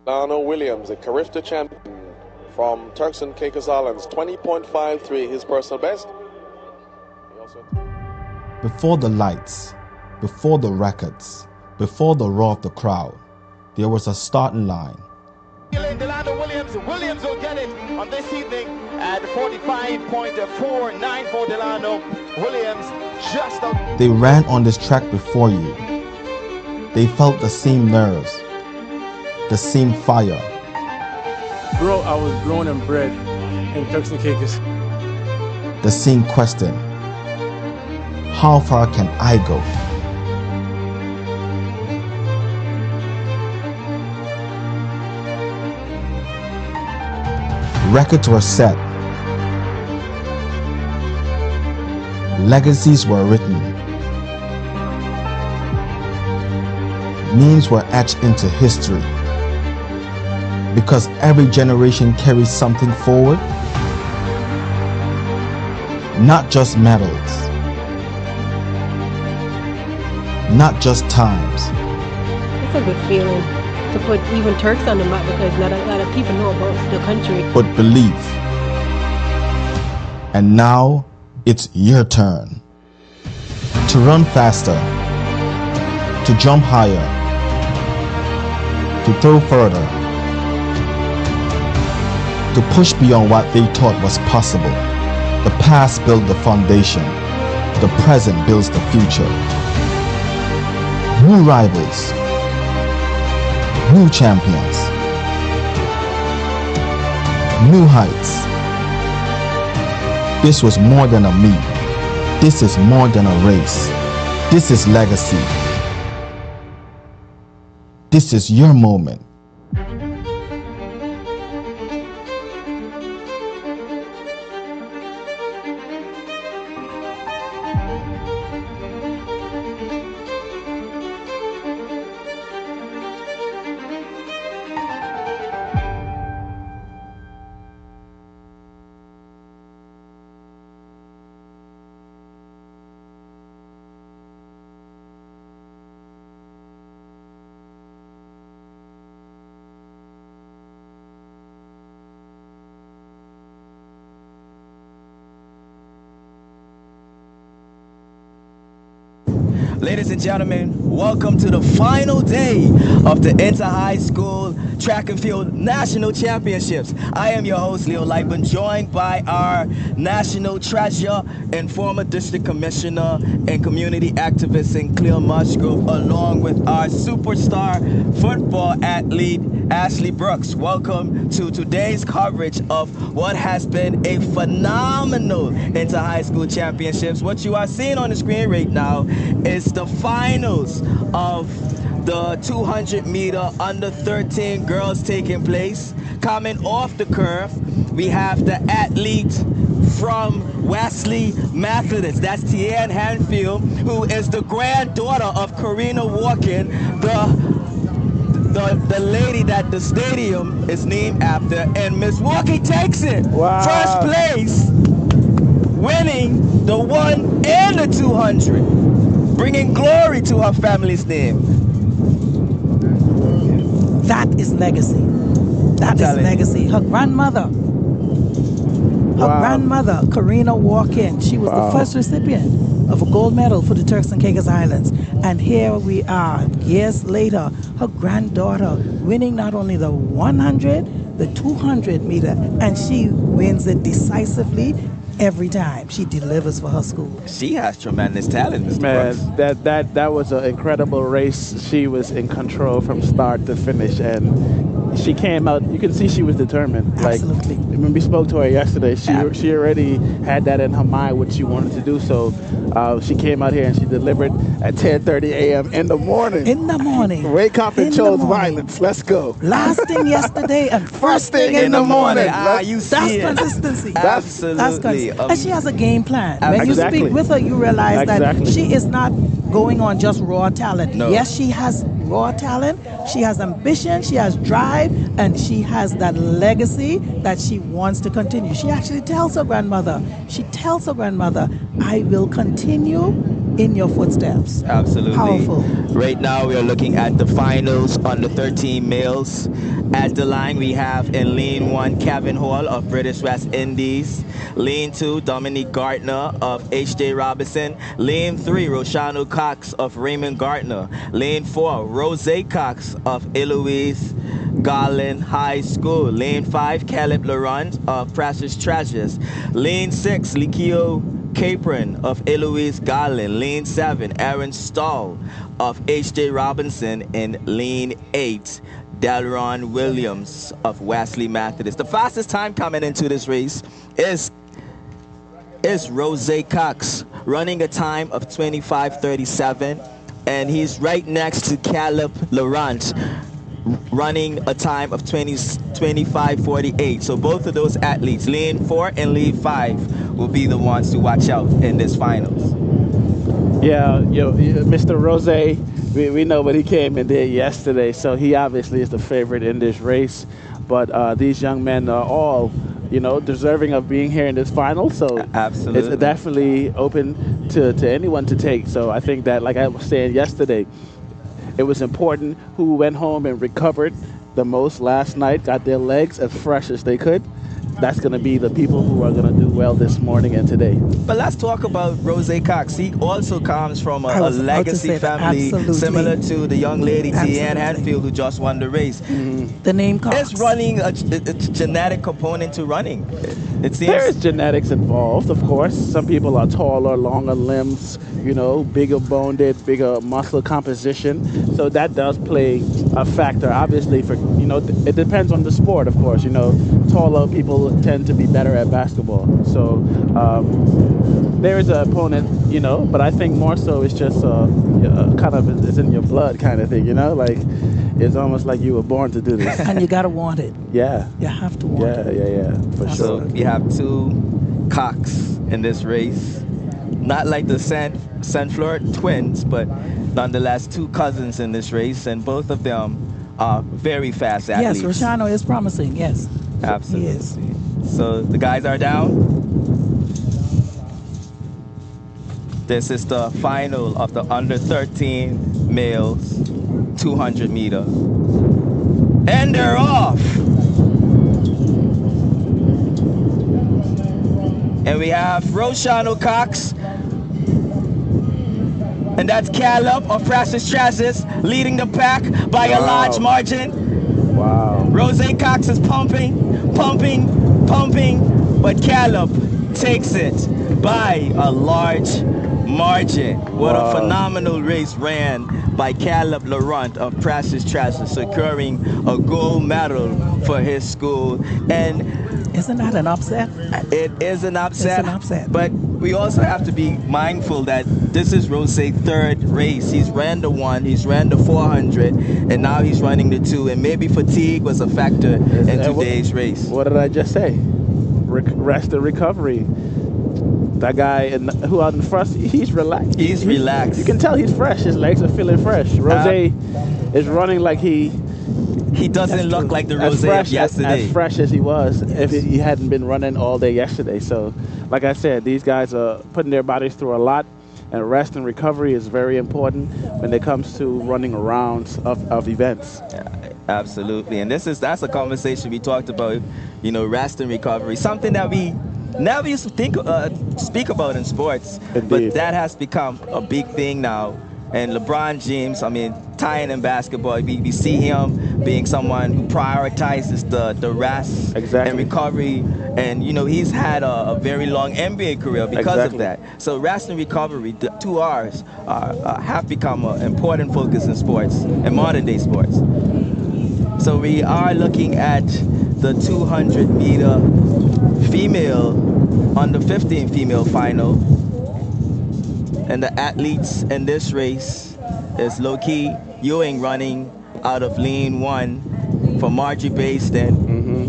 Delano Williams, a Carifta champion from Turks and Caicos Islands, 20.53, his personal best. Before the lights, before the records, before the roar of the crowd, there was a starting line. Delano Williams will get it on this evening at 45.49 for Delano Williams. They ran on this track before you. They felt the same nerves, the same fire. I was grown and bred in Turks and Caicos. The same question: how far can I go? Records were set. Legacies were written. Names were etched into history. Because every generation carries something forward. Not just medals. Not just times. It's a good feeling to put even Turks on the map, because not a lot of people know about the country. But belief. And now it's your turn. To run faster. To jump higher. To throw further. To push beyond what they thought was possible. The past built the foundation. The present builds the future. New rivals. New champions. New heights. This was more than a meet. This is more than a race. This is legacy. This is your moment. Ladies and gentlemen, welcome to the final day of the Inter-High School Track and Field National Championships. I am your host, Leo Lightman, joined by our national treasure and former district commissioner and community activist Sinclair Musgrove, along with our superstar football athlete, Ashley Brooks. Welcome to today's coverage of what has been a phenomenal Inter-High School Championships. What you are seeing on the screen right now is the finals of the 200-meter under 13 girls taking place. Coming off the curve, we have the athlete from Wesley Methodist, that's Tian Hanfield, who is the granddaughter of Karina Walken, the lady that the stadium is named after, and Miss Walken takes it. Wow. First place, winning the 1 and the 200, bringing glory to her family's name. That is legacy. That is legacy. Her grandmother, Karina Walken, she was the first recipient of a gold medal for the Turks and Caicos Islands. And here we are, years later, her granddaughter winning not only the 100, the 200 meter, and she wins it decisively every time. She delivers for her school. She has tremendous talent, Mr. Man, Brooks. that was an incredible race. She was in control from start to finish, and she came out. You can see she was determined. Absolutely. Like when we spoke to her yesterday, she already had that in her mind what she wanted to do. So she came out here and she delivered at 10:30 a.m. in the morning. In the morning. Wake up and chose violence. Let's go. Last thing yesterday and first thing in the morning. That's consistency. Absolutely. And she has a game plan. When Exactly. you speak with her, you realize that Exactly. she is not going on just raw talent. No. Yes, she has raw talent, she has ambition, she has drive, and she has that legacy that she wants to continue. She actually tells her grandmother, I will continue in your footsteps. Absolutely. Powerful. Right now we are looking at the finals under 13 males. At the line we have in lane 1 Kevin Hall of British West Indies. Lane 2 Dominique Gartner of H.J. Robinson. Lane 3 Roshano Cox of Raymond Gartner. Lane 4 Rose Cox of Eloise Garland High School. Lane 5 Caleb Laurent of Precious Treasures. Lane 6 Likio Capron of Eloise Garland. Lane 7 Aaron Stahl of H.J. Robinson. And lane 8 Delron Williams of Wesley Methodist. The fastest time coming into this race is Rose Cox, running a time of 25:37, and he's right next to Caleb Laurent, running a time of 25:48. So both of those athletes, lane 4 and lane 5, will be the ones to watch out in this finals. Yeah, Mr. Rose, we know what he came and did yesterday, so he obviously is the favorite in this race. But these young men are all, deserving of being here in this final. So absolutely, it's definitely open to anyone to take. So I think that, like I was saying yesterday, it was important who went home and recovered the most last night, got their legs as fresh as they could. That's going to be the people who are going to do well this morning and today. But let's talk about Rose Cox. He also comes from a legacy family, similar to the young lady Tianne Hadfield, who just won the race. The name Cox. It's running a genetic component to running. It seems there is genetics involved, of course. Some people are taller, longer limbs, bigger boned, bigger muscle composition. So that does play a factor. Obviously, for it depends on the sport, of course. Taller people tend to be better at basketball. So there is an opponent, but I think more so it's just kind of it's in your blood kind of thing, like it's almost like you were born to do this. And you gotta want it. Yeah. You have to want it. Yeah, for sure. So you have two Cox in this race. Not like the Saint Fleur twins, but nonetheless two cousins in this race, and both of them are very fast athletes. Yes, Roshano is promising, yes. Absolutely. He is. So the guys are down. This is the final of the under 13 males 200 meter. And they're off. And we have Roshano Cox. And that's Caleb of Precious Treasures leading the pack by a large margin. Wow. Rose Cox is pumping, but Caleb takes it by a large margin. What a phenomenal race ran by Caleb Laurent of Precious Treasures, securing a gold medal for his school. And isn't that an upset? It is an upset. It's an upset. But we also have to be mindful that this is Rose's third race. He's ran the 1, he's ran the 400, and now he's running the 2. And maybe fatigue was a factor in today's race. What did I just say? Rest and recovery. That guy who out in front, he's relaxed. He's relaxed. You can tell he's fresh. His legs are feeling fresh. Rose is running like he doesn't look like the Rose of yesterday. As fresh as he was if he hadn't been running all day yesterday. So, like I said, these guys are putting their bodies through a lot, and rest and recovery is very important when it comes to running rounds of events. Yeah, absolutely. And that's a conversation we talked about, rest and recovery, something that we never used to speak about in sports. Indeed. But that has become a big thing now. And LeBron James, tying in basketball, we see him being someone who prioritizes the rest and recovery. And, he's had a very long NBA career because of that. So rest and recovery, the 2 R's, have become an important focus in sports, in modern day sports. So we are looking at the 200 meter female, under 15 female final. And the athletes in this race is Loki Ewing running out of lane 1 for Margie Bayston.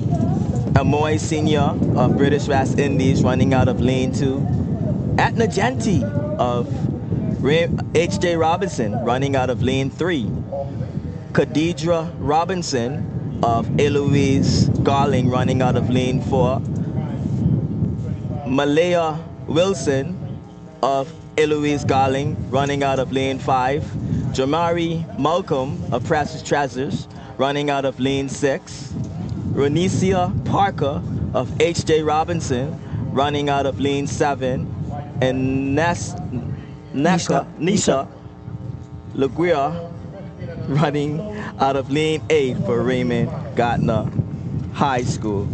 Amoy Senior of British West Indies running out of lane 2. Acknowledgement of H.J. Robinson running out of lane 3. Khadidra Robinson of Eloise Garling running out of lane 4. Malaya Wilson of Eloise Garling, running out of lane 5. Jamari Malcolm of Precious Treasures, running out of lane 6. Ronicia Parker of H.J. Robinson, running out of lane 7. And Nisha Laguia, running out of lane 8 for Raymond Gardner High School.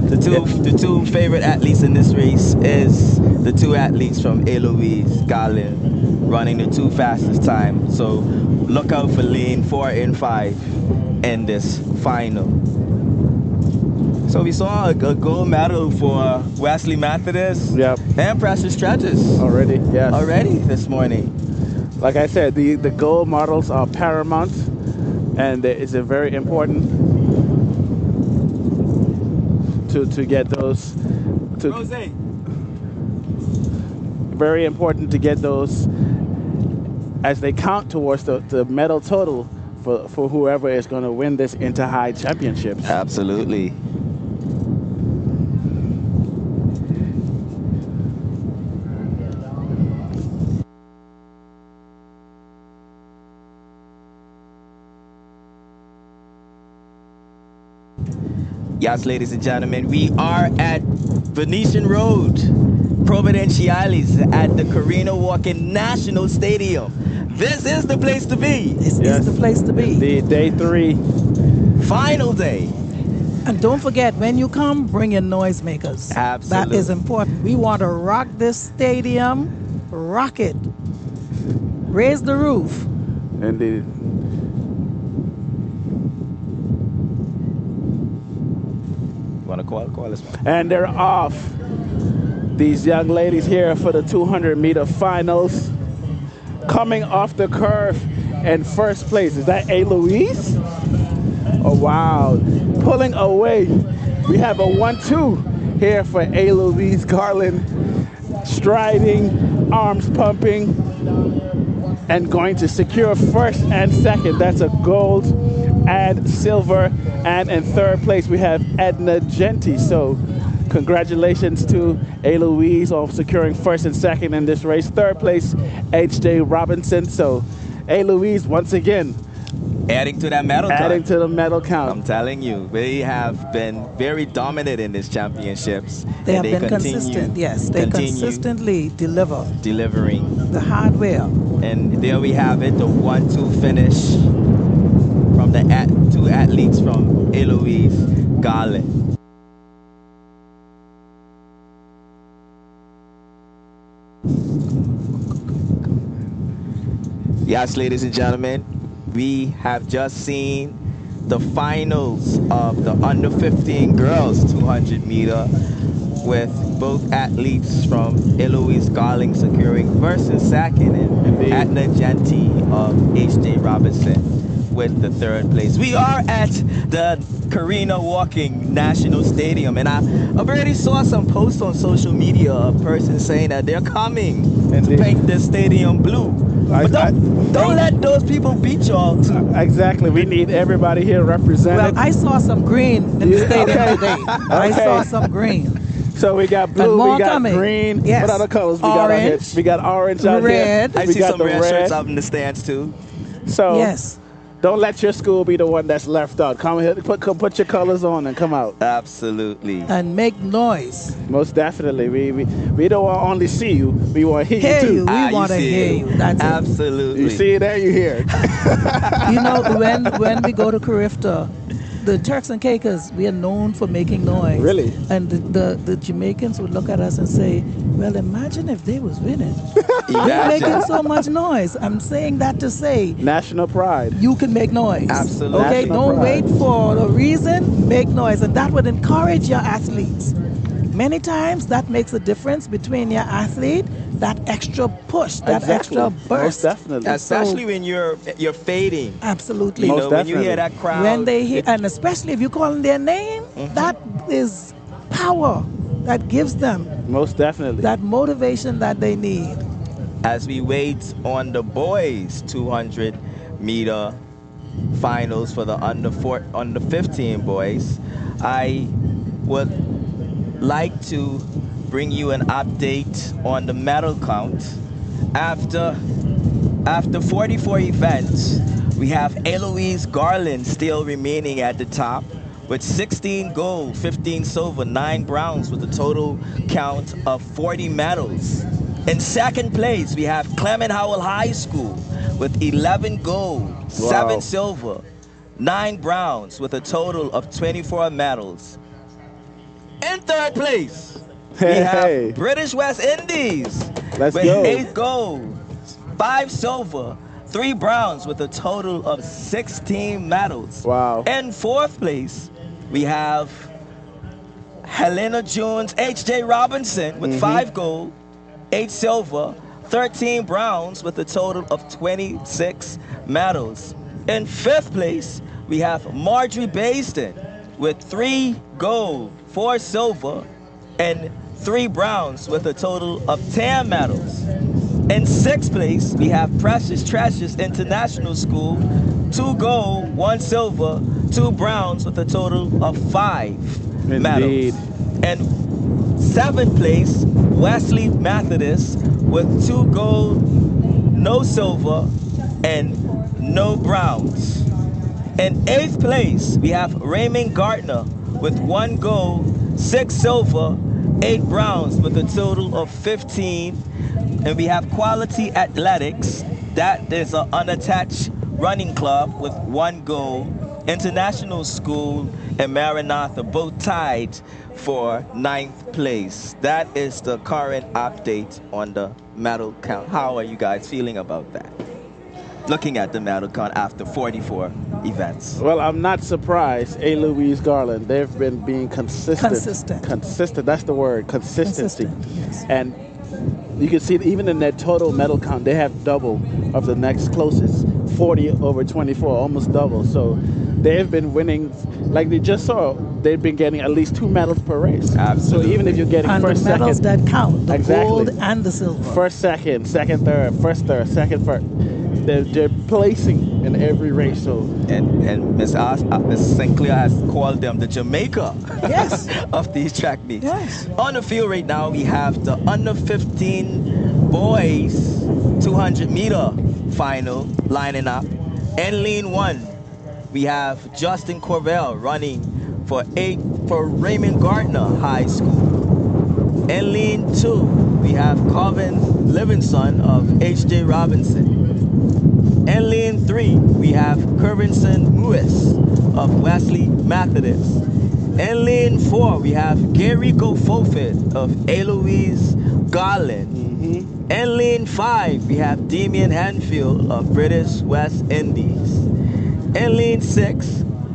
The two favorite athletes in this race is the 2 athletes from Eloise Garland, running the 2 fastest times. So look out for lane 4 and 5 in this final. So we saw a gold medal for Wesley Methodist and Precious Treasures. Already, yes. Already this morning. Like I said, the gold medals are paramount, and it's a very important to get those. Very important to get those as they count towards the medal total for whoever is going to win this Inter-High Championship. Absolutely. Yes, ladies and gentlemen, we are at Venetian Road, Providenciales, at the Karina Walken National Stadium. This is the place to be. This is the place to be. The day 3. Final day. And don't forget, when you come, bring your noisemakers. Absolutely. That is important. We want to rock this stadium. Rock it. Raise the roof. Indeed. Want to call us? And they're off. These young ladies here for the 200-meter finals. Coming off the curve in first place. Is that Eloise? Oh, wow. Pulling away. We have a 1-2 here for Eloise Garland. Striding, arms pumping, and going to secure first and second. That's a gold and silver. And in third place, we have Edna Genti. So congratulations to Eloise on securing first and second in this race. Third place, H.J. Robinson. So Eloise, once again, adding to that medal count. Adding to the medal count. I'm telling you, they have been very dominant in these championships. They have been consistent, yes. They consistently delivering the hardware. And there we have it, the 1-2 finish from the 2 athletes from Eloise Garland. Yes, ladies and gentlemen, we have just seen the finals of the under 15 girls 200 meter with both athletes from Eloise Garland securing first and second, and Edna Genti of H.J. Robinson with the third place. We are at the Karina Walken National Stadium, and I already saw some posts on social media of persons saying that they're coming to paint the stadium blue. But don't let those people beat y'all too. Exactly. We need everybody here represented. Well, I saw some green in the stadium today. I saw some green. So we got blue, we got green. Yes. What other colors we orange, got out here? We got orange out red. here. I see some red shirts out in the stands too. So yes. Don't let your school be the one that's left out. Come here, put your colors on and come out. Absolutely. And make noise. Most definitely. We don't want to only see you. We want to hear you too. We want to hear you. That's absolutely. You see it there, you hear it. You know, when we go to Carifta, the Turks and Caicos, we are known for making noise. Really? And the Jamaicans would look at us and say, well, imagine if they was winning. We're making so much noise. I'm saying that to say national pride. You can make noise. Absolutely. Okay, national don't pride. wait for a reason, make noise. And that would encourage your athletes. Many times that makes a difference between your athlete, that extra push, that extra burst. Most definitely. Especially when you're fading. Absolutely. You know, when you hear that crowd. When they hear, and especially if you call them their name, that is power that gives them. Most definitely. That motivation that they need. As we wait on the boys 200 meter finals for the under 15 boys, I would like to bring you an update on the medal count. After 44 events, we have Eloise Garland still remaining at the top with 16 gold, 15 silver, 9 bronze with a total count of 40 medals. In second place, we have Clement Howell High School with 11 gold, 7 silver, 9 bronze with a total of 24 medals. In third place, we have British West Indies with 8 gold, 5 silver, 3 bronze with a total of 16 medals. Wow. In fourth place, we have Helena Jones, H.J. Robinson with 5 gold, 8 silver, 13 bronze with a total of 26 medals. In fifth place, we have Marjorie Baston with 3 gold, 4 silver, and 3 bronze with a total of 10 medals. In sixth place, we have Precious Treasures International School, 2 gold, 1 silver, 2 bronze with a total of 5 medals. And seventh place, Wesley Methodist with 2 gold, no silver, and no bronze. In eighth place, we have Raymond Gardner with 1 gold, 6 silver, 8 bronze with a total of 15. And we have Quality Athletics, that is an unattached running club with 1 gold. International School and Maranatha both tied for 9th place. That is the current update on the medal count. How are you guys feeling about that? Looking at the medal count after 44 events. Well, I'm not surprised. A. Louise Garland, they've been being consistent. Consistent, that's the word, consistency. Yes. And you can see even in their total medal count, they have double of the next closest, 40 over 24, almost double. So they've been winning, like they just saw, they've been getting at least 2 medals per race. Absolutely. So even if you're getting and first, the medals second, that count, the exactly, gold and the silver. First, second, third, first, third, second, first. They're placing in every race. So and Miss Sinclair has called them the Jamaica yes. of these track meets. Yes. On the field right now, we have the under 15 boys 200-meter final lining up. In lane 1, we have Justin Corvell running for Raymond Gardner High School. In lane 2, we have Calvin Livingston of H.J. Robinson. In lane 3, we have Curvinson Lewis of Wesley Methodist. In lane 4, we have Garico Fofit of Eloise Garland. In lane 5, we have Damian Hanfield of British West Indies. In lane 6,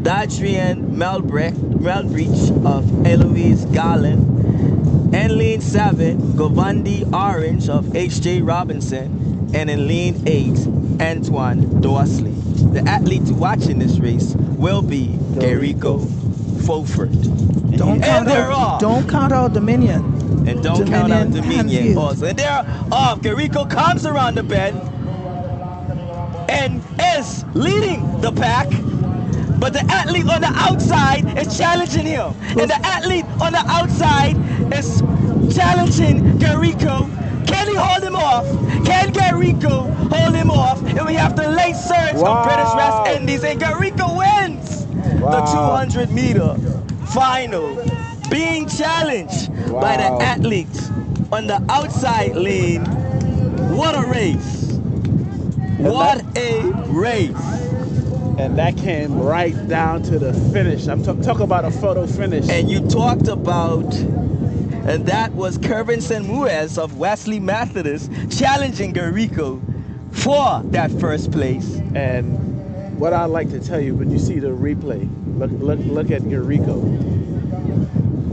Dadrian Melbreach of Eloise Garland. In lane 7, Govandi Orange of H.J. Robinson. And in lane 8, Antoine Dorsley. The athlete to watch in this race will be Garico Fulford. Don't count out Dominion. And don't count out Dominion also. And there, Garico comes around the bend and is leading the pack. But the athlete on the outside is challenging him. And the athlete on the outside is challenging Garico. Can he hold him off? Can Garico hold him off? And we have the late surge of British West Indies. And Garico wins the 200-meter final, being challenged by the athletes on the outside lane. What a race. What a race. And that came right down to the finish. I'm talking about a photo finish. And you talked about, and that was Curvinson Muez of Wesley Methodist challenging Garico for that first place. And what I'd like to tell you, when you see the replay, look at Garico.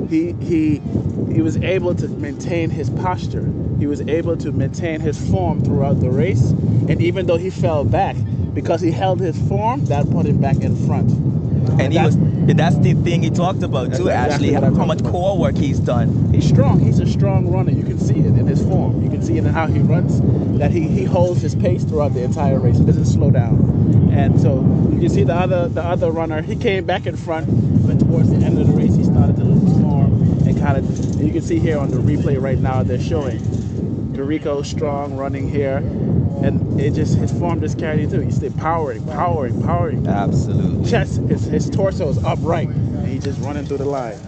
He was able to maintain his posture. He was able to maintain his form throughout the race. And even though he fell back, because he held his form, that put him back in front. And that's the thing he talked about too, exactly Ashley, how much core work he's done. He's strong. He's a strong runner. You can see it in his form. You can see it in how he runs, that he holds his pace throughout the entire race. He doesn't slow down. And so you can see the other runner, he came back in front, but towards the end of the race, he started to lose form. and kind of, you can see here on the replay right now, they're showing Dorico strong running here, and it just, his form just carried it too. He stayed powering. Absolutely. Chest, his torso is upright, and he's just running through the line.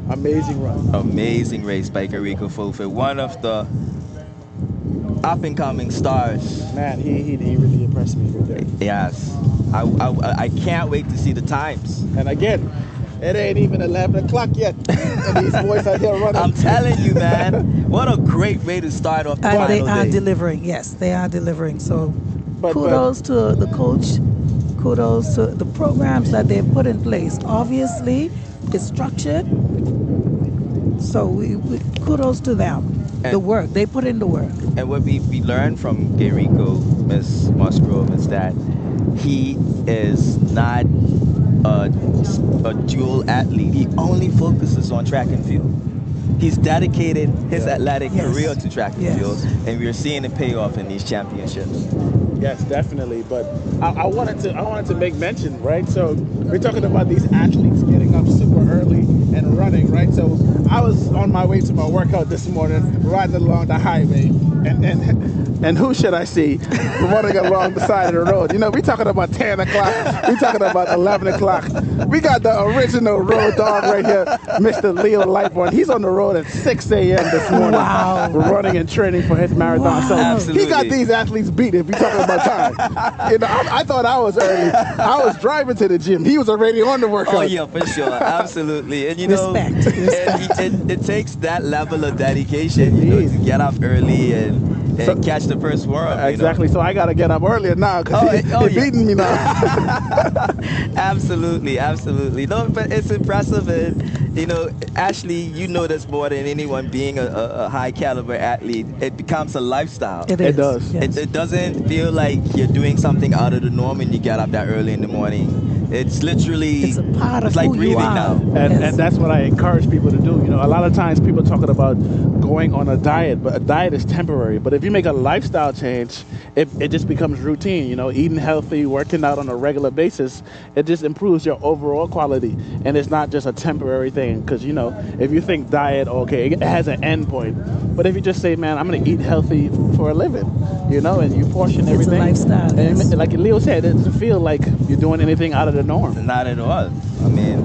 Amazing run. Amazing race by Dorico Fulford, one of the up-and-coming stars. Man, he really impressed me with that. Yes. I can't wait to see the times. And again, it ain't even 11 o'clock yet, and these boys are here running. I'm telling you, man, what a great way to start off the final day. And they are delivering. Yes, they are delivering. So But kudos to the coach. Kudos to the programs that they've put in place. Obviously, it's structured. So we kudos to them. The work. They put in the work. And what we learned from Dorico, Miss Musgrove, is that he is not a dual athlete. He only focuses on track and field. He's dedicated his athletic career to track and field, and we're seeing it pay off in these championships. Yes, definitely. But I wanted to make mention, right? So we're talking about these athletes getting up super early and running, right? So I was on my way to my workout this morning, riding along the highway, and who should I see running along the side of the road? You know, we talking about 10 o'clock, we talking about 11 o'clock. We got the original road dog right here, Mr. Leo Lightborn. He's on the road at 6 a.m. this morning, running and training for his marathon. So Absolutely. he got these athletes beat if we talking about time. You know, I thought I was early. I was driving to the gym. He was already on the workout. Oh yeah, for sure, absolutely. And you know, it takes that level of dedication, you know, to get up early and catch the first worm. Exactly. So I got to get up earlier now because he's beating me now. Absolutely. No, but it's impressive, and you know, Ashley, you know this more than anyone. Being a high caliber athlete, it becomes a lifestyle. It does. Yes. It doesn't feel like you're doing something out of the norm when you get up that early in the morning. It's literally, it's a part of it's like who breathing you are. now. And that's what I encourage people to do. You know, a lot of times people talking about going on a diet, but a diet is temporary. But if you make a lifestyle change, it just becomes routine. You know, eating healthy, working out on a regular basis, it just improves your overall quality. And it's not just a temporary thing. Because, you know, if you think diet, okay, it has an end point. But if you just say, man, I'm going to eat healthy for a living, you know, and you portion everything. It's a lifestyle. And like Leo said, it doesn't feel like you're doing anything out of the norm. Not at all. I mean,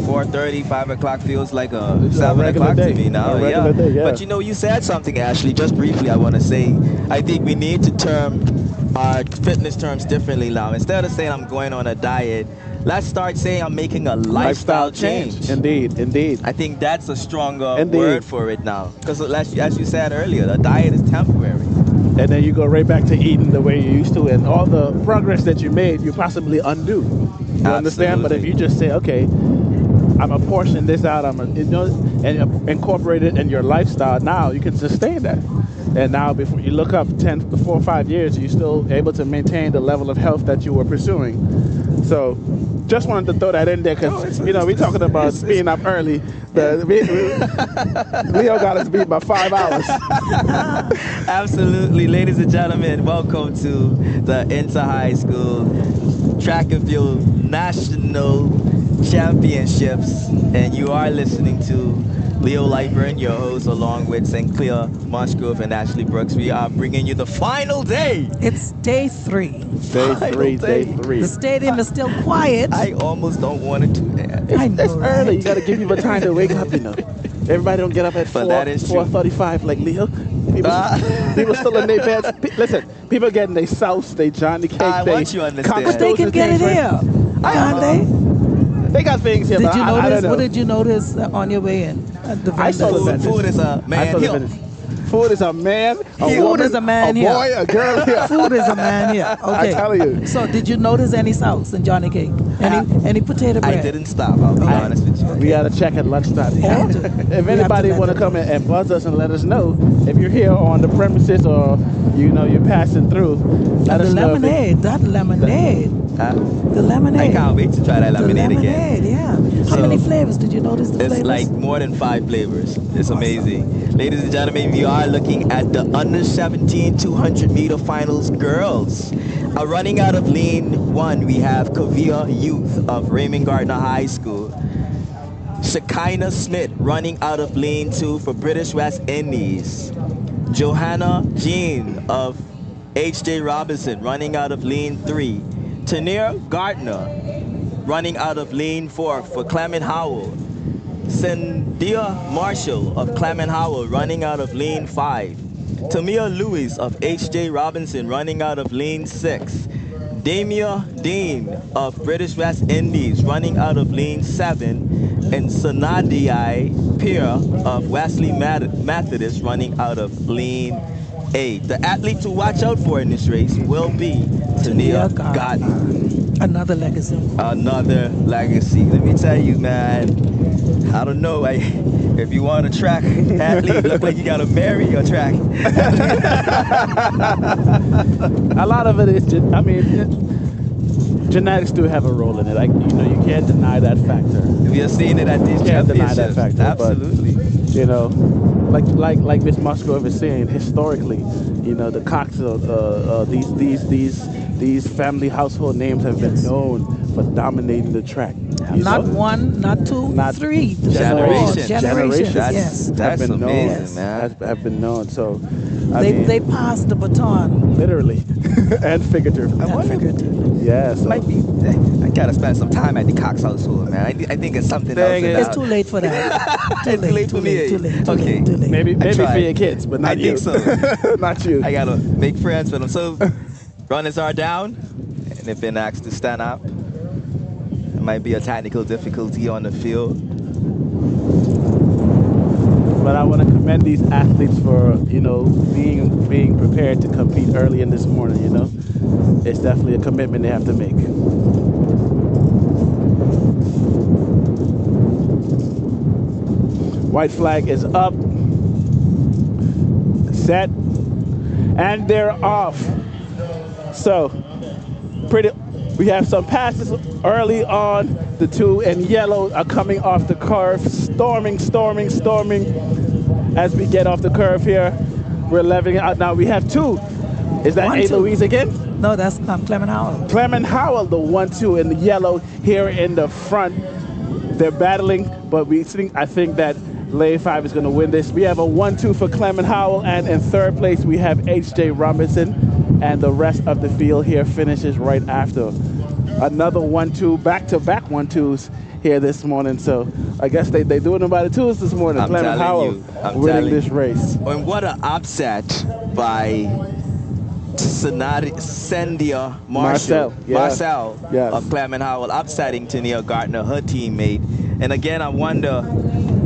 4:30, 5 o'clock feels like a 7 o'clock to me now. Yeah. But you know, you said something, Ashley, just briefly I want to say, I think we need to term our fitness terms differently now. Instead of saying I'm going on a diet, let's start saying I'm making a lifestyle change. Indeed. I think that's a stronger word for it now. Because as you said earlier, the diet is temporary. And then you go right back to eating the way you used to, and all the progress that you made, you possibly undo. You understand? But if you just say, okay, I'm gonna portion this out, and incorporate it in your lifestyle, now you can sustain that. And now, before you look up 4 or 5 years, you're still able to maintain the level of health that you were pursuing. So, just wanted to throw that in there because you know we're talking about being up early. Leo got us beat by 5 hours. Absolutely, ladies and gentlemen, welcome to the Inter-High School Track and Field National Championships, and you are listening to Leo Lightburn, your host, along with St. Clair Musgrove and Ashley Brooks. We are bringing you the final day. It's day 3. Day three. The stadium is still quiet. I almost don't want to do that. I know, It's early. You got to give people time to wake up, you know. Everybody don't get up at 4:35 like Leo. People still in their beds. Listen, people getting their sauce, they Johnny cake, I want you to understand. But they can get it here, can't they? They got things here, Did but you I don't notice? know. What did you notice on your way in? The I saw the vendors. Food is a man here. Food is a man, a Food woman, is a man a here. boy, a girl here. Food is a man here. Okay. I tell you. So did you notice any sauce in Johnny cake? Any potato bread? I didn't stop, I'll be honest with you. We got to check at lunchtime. If anybody want to come in and buzz us and let us know if you're here on the premises or you know you're passing through, let us know. That lemonade. The lemonade. I can't wait to try that lemonade again. Yeah. How many flavors? Did you notice the flavors? It's like more than 5 flavors. It's amazing. Ladies and gentlemen, we are looking at the under 17 200 meter finals girls. Running out of lane 1, we have Kavia Youth of Raymond Gardner High School. Shekinah Smith running out of lane 2 for British West Indies. Johanna Jean of H.J. Robinson running out of lane 3. Tania Gardner running out of lane 4 for Clement Howell. Cynthia Marshall of Clement Howell running out of lane 5. Tamia Lewis of H.J. Robinson running out of lane 6. Damia Dean of British West Indies running out of lane 7. And Sanadii Peer of Wesley Methodist running out of lane 8. The athlete to watch out for in this race will be Tania Gardner. Another legacy. Another legacy. Let me tell you, man, I don't know. If you want a track athlete, look like you got to marry your track. A lot of it is, genetics do have a role in it. You can't deny that factor. We are seeing it at these Can't deny championships. that factor. Absolutely. But, like Miss Musgrove is saying, historically, the Cox, these family household names have been known for dominating the track. Not one, not two, not three. Generations. Yes. That's amazing, man. Have been known. So they passed the baton. Literally and figuratively. Yes. Might be. I gotta spend some time at the Cox household, man. I think it's something else. It's too late for that. Too late for me. Too late. Maybe for your kids, but not you. I think so. Not you. I gotta make friends with them. So runners are down, and they've been asked to stand up. There might be a technical difficulty on the field. But I want to commend these athletes for, being prepared to compete early in this morning, It's definitely a commitment they have to make. White flag is up, set, and they're off. So, we have some passes early on. The two in yellow are coming off the curve, storming. As we get off the curve here, we're leveling out. Now we have two. Is that A. Louise again? No, that's Clement Howell. Clement Howell, the 1-2 in the yellow here in the front. They're battling, but I think that lane 5 is going to win this. We have a 1-2 for Clement Howell, and in third place we have H.J. Robinson, and the rest of the field here finishes right after. Another 1-2, back-to-back 1-2s here this morning. So I guess they doing about the twos this morning. Clement Howell winning this race. And what an upset by Sendia Marshall of Clement Howell, upsetting Tania Gardner, her teammate. And again, I wonder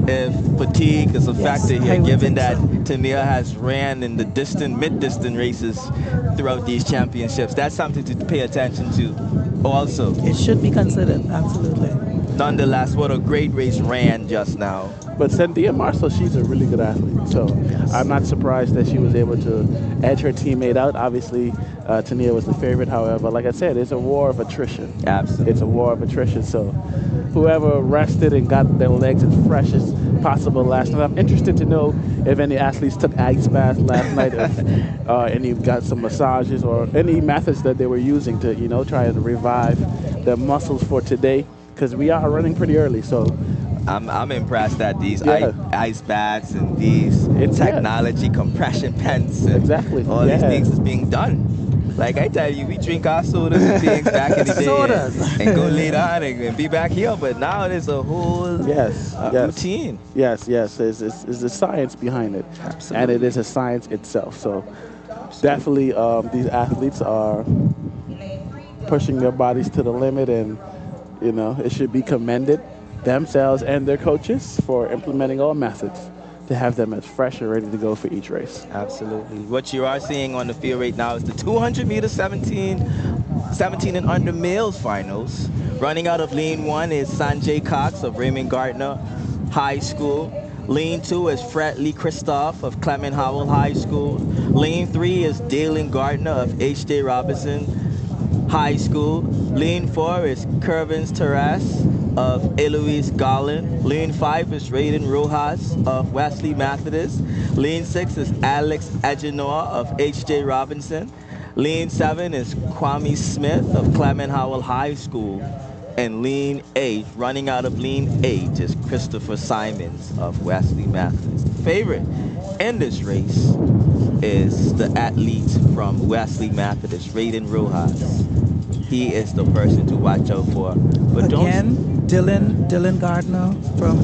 if fatigue is a factor here, given that Tania has ran in the mid-distance races throughout these championships. That's something to pay attention to also. It should be considered, absolutely. Nonetheless, what a great race ran just now. But Cynthia Marshall, she's a really good athlete. So I'm not surprised that she was able to edge her teammate out. Obviously, Tania was the favorite. However, like I said, it's a war of attrition. Absolutely. It's a war of attrition. So whoever rested and got their legs as fresh as possible last night. I'm interested to know if any athletes took ice baths last night, if any got some massages or any methods that they were using to, try and revive their muscles for today. Because we are running pretty early, so I'm impressed at these ice baths and these technology, compression pants, and all these things is being done. Like I tell you, we drink our sodas and things back in the day and go later on and be back here. But now there's a whole routine. Yes, there's a science behind it. Absolutely. And it is a science itself. So definitely these athletes are pushing their bodies to the limit, and it should be commended, themselves and their coaches, for implementing all methods to have them as fresh and ready to go for each race. Absolutely. What you are seeing on the field right now is the 200 meter 17 and under males finals. Running out of lane 1 is Sanjay Cox of Raymond Gardner High School. Lane 2 is Fred Lee Christoph of Clement Howell High School. Lane 3 is Dalen Gardner of H.J. Robinson High School. Lane 4 is Kervins Terrace of Eloise Garland. Lane 5 is Raiden Rojas of Wesley Methodist. Lane 6 is Alex Agenor of H.J. Robinson. Lane 7 is Kwame Smith of Clement Howell High School. And lean age, running out of lean age, is Christopher Simons of Wesley Methodist. Favorite in this race is the athlete from Wesley Methodist, Raiden Rojas. He is the person to watch out for. But again, Dylan Gardner from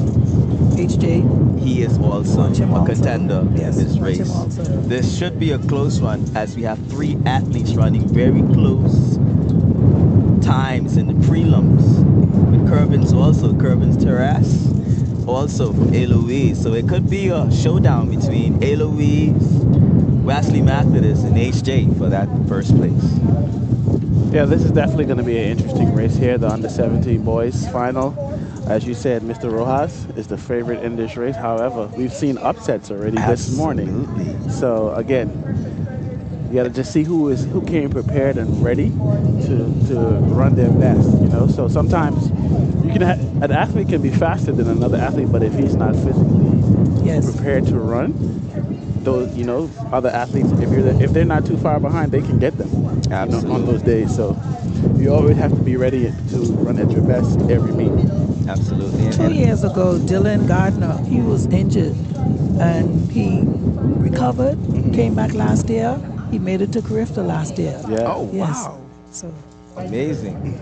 HJ. He is also a contender yes, in this race. This should be a close one, as we have 3 athletes running very close times in the prelims. With Kerbins Terrace, also from Eloise. So it could be a showdown between Eloise, Wesley Methodist, and HJ for that first place. Yeah, this is definitely going to be an interesting race here, the under-17 boys final. As you said, Mr. Rojas is the favorite in this race. However, we've seen upsets already this morning. So again, you got to just see who came prepared and ready to run their best. You know, so sometimes you can an athlete can be faster than another athlete, but if he's not physically prepared to run, those other athletes, if they're not too far behind, they can get them on those days. So you always have to be ready to run at your best every meet. Absolutely. 2 years ago, Dylan Gardner, he was injured and he recovered, came back last year. He made it to Carifta last year. Yeah. Oh, wow. So amazing.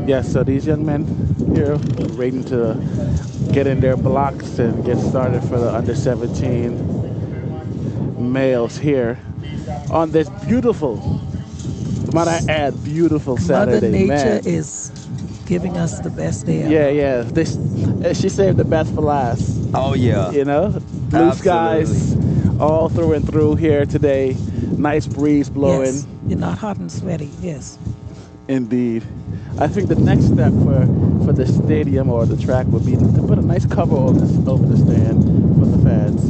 Yes, so these young men here waiting to get in their blocks and get started for the under-17 males here on this beautiful, might I add, beautiful Saturday. Mother Nature is giving us the best day ever. Yeah. She saved the best for last. Oh, yeah. You know, blue skies all through and through here today. Nice breeze blowing. Yes. You're not hot and sweaty, yes. Indeed. I think the next step for the stadium or the track would be to put a nice cover over the stand for the fans,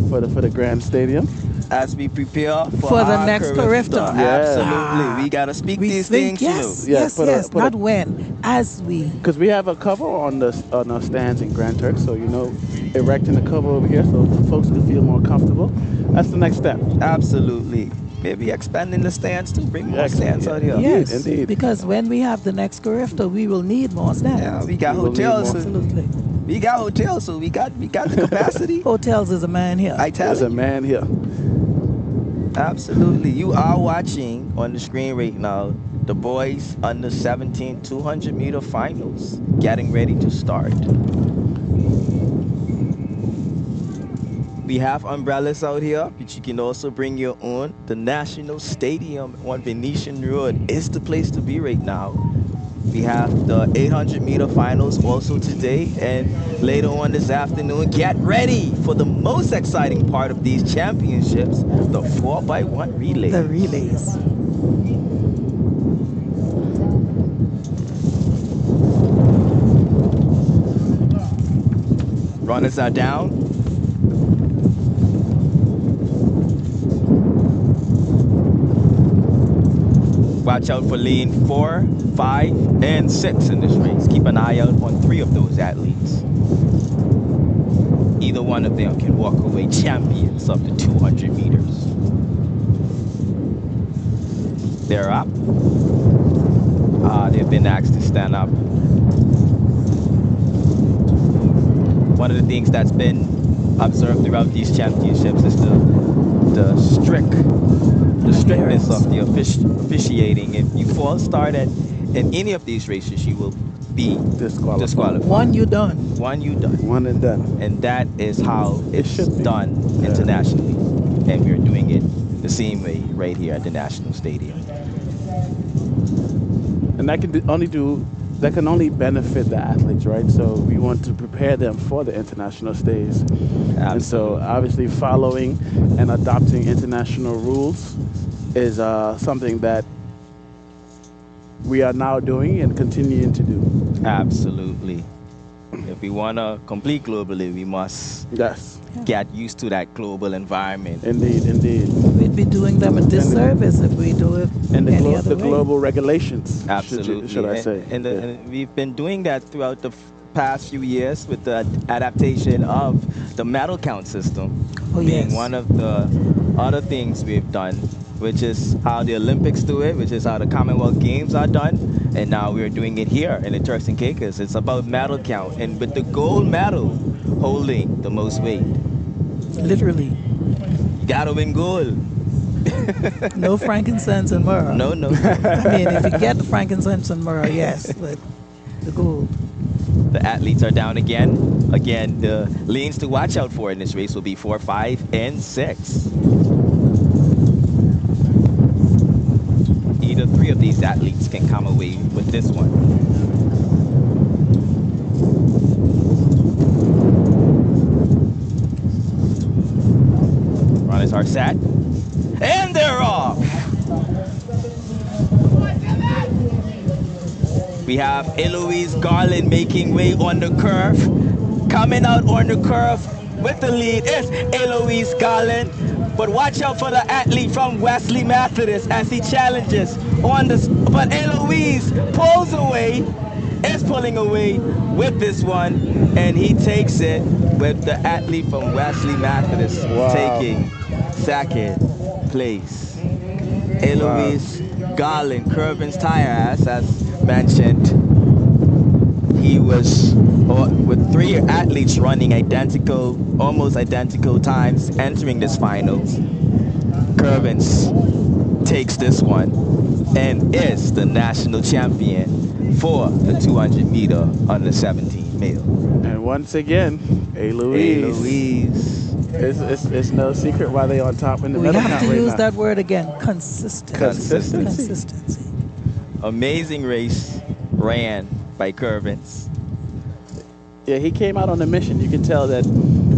for the grand stadium. As we prepare for the next Carifta. Absolutely. We got to speak these things. Yes, not when, as we. Because we have a cover on our stands in Grand Turk, so erecting the cover over here so folks can feel more comfortable. That's the next step. Absolutely. Maybe expanding the stands too, bring more stands out here. Yes, indeed. Because when we have the next Carifta, we will need more stands. Yeah, we got hotels. Absolutely. We got hotels, so we got the capacity. Hotels is a man here. There's a man here. Absolutely. You are watching on the screen right now the boys under 17 200-meter finals getting ready to start. We have umbrellas out here, but you can also bring your own. The National Stadium on Venetian Road is the place to be right now. We have the 800-meter finals also today, and later on this afternoon, get ready for the most exciting part of these championships, the 4x1 relays. The relays. Runners are down. Watch out for lane 4, 5, and 6 in this race. Keep an eye out on 3 of those athletes. Either one of them can walk away champions of the 200 meters. They're up. They've been asked to stand up. One of the things that's been observed throughout these championships is the strictness of the officiating. If you false start in any of these races, you will be disqualified. One you done. One you done. One and done. And that is how it's done internationally. And we're doing it the same way right here at the National Stadium. And that can only benefit the athletes, right? So we want to prepare them for the international stage. Absolutely. And so obviously following and adopting international rules is something that we are now doing and continuing to do. Absolutely. If we want to compete globally, we must get used to that global environment. Indeed, indeed. We'd be doing them a disservice if we do it and any other the way. Global regulations. Absolutely. Should I say? And we've been doing that throughout the past few years with the adaptation of the medal count system being one of the other things we've done which is how the Olympics do it, which is how the Commonwealth Games are done. And now we're doing it here in the Turks and Caicos. It's about medal count, and with the gold medal holding the most weight. Literally. You gotta win gold. No frankincense and myrrh. No. I mean, if you get the frankincense and myrrh, yes, but the gold. The athletes are down again. Again, the lanes to watch out for in this race will be 4, 5, and 6. Either 3 of these athletes can come away with this one. Runners are set. And they're off! We have Eloise Garland making way on the curve. Coming out on the curve with the lead is Eloise Garland. But watch out for the athlete from Wesley Methodist as he challenges on the... But Eloise pulls away, is pulling away with this one, and he takes it with the athlete from Wesley Methodist taking second place. Eloise Garland, Curvin's tire as mentioned. He was with 3 athletes running almost identical times entering this finals. Curvins takes this one and is the national champion for the 200 meter under 17 male. And once again, Eloise. It's no secret why they on top in the medal count right now. We have to use that word again, consistency. Consistency. Amazing race ran by Curvins. Yeah, he came out on a mission. You can tell that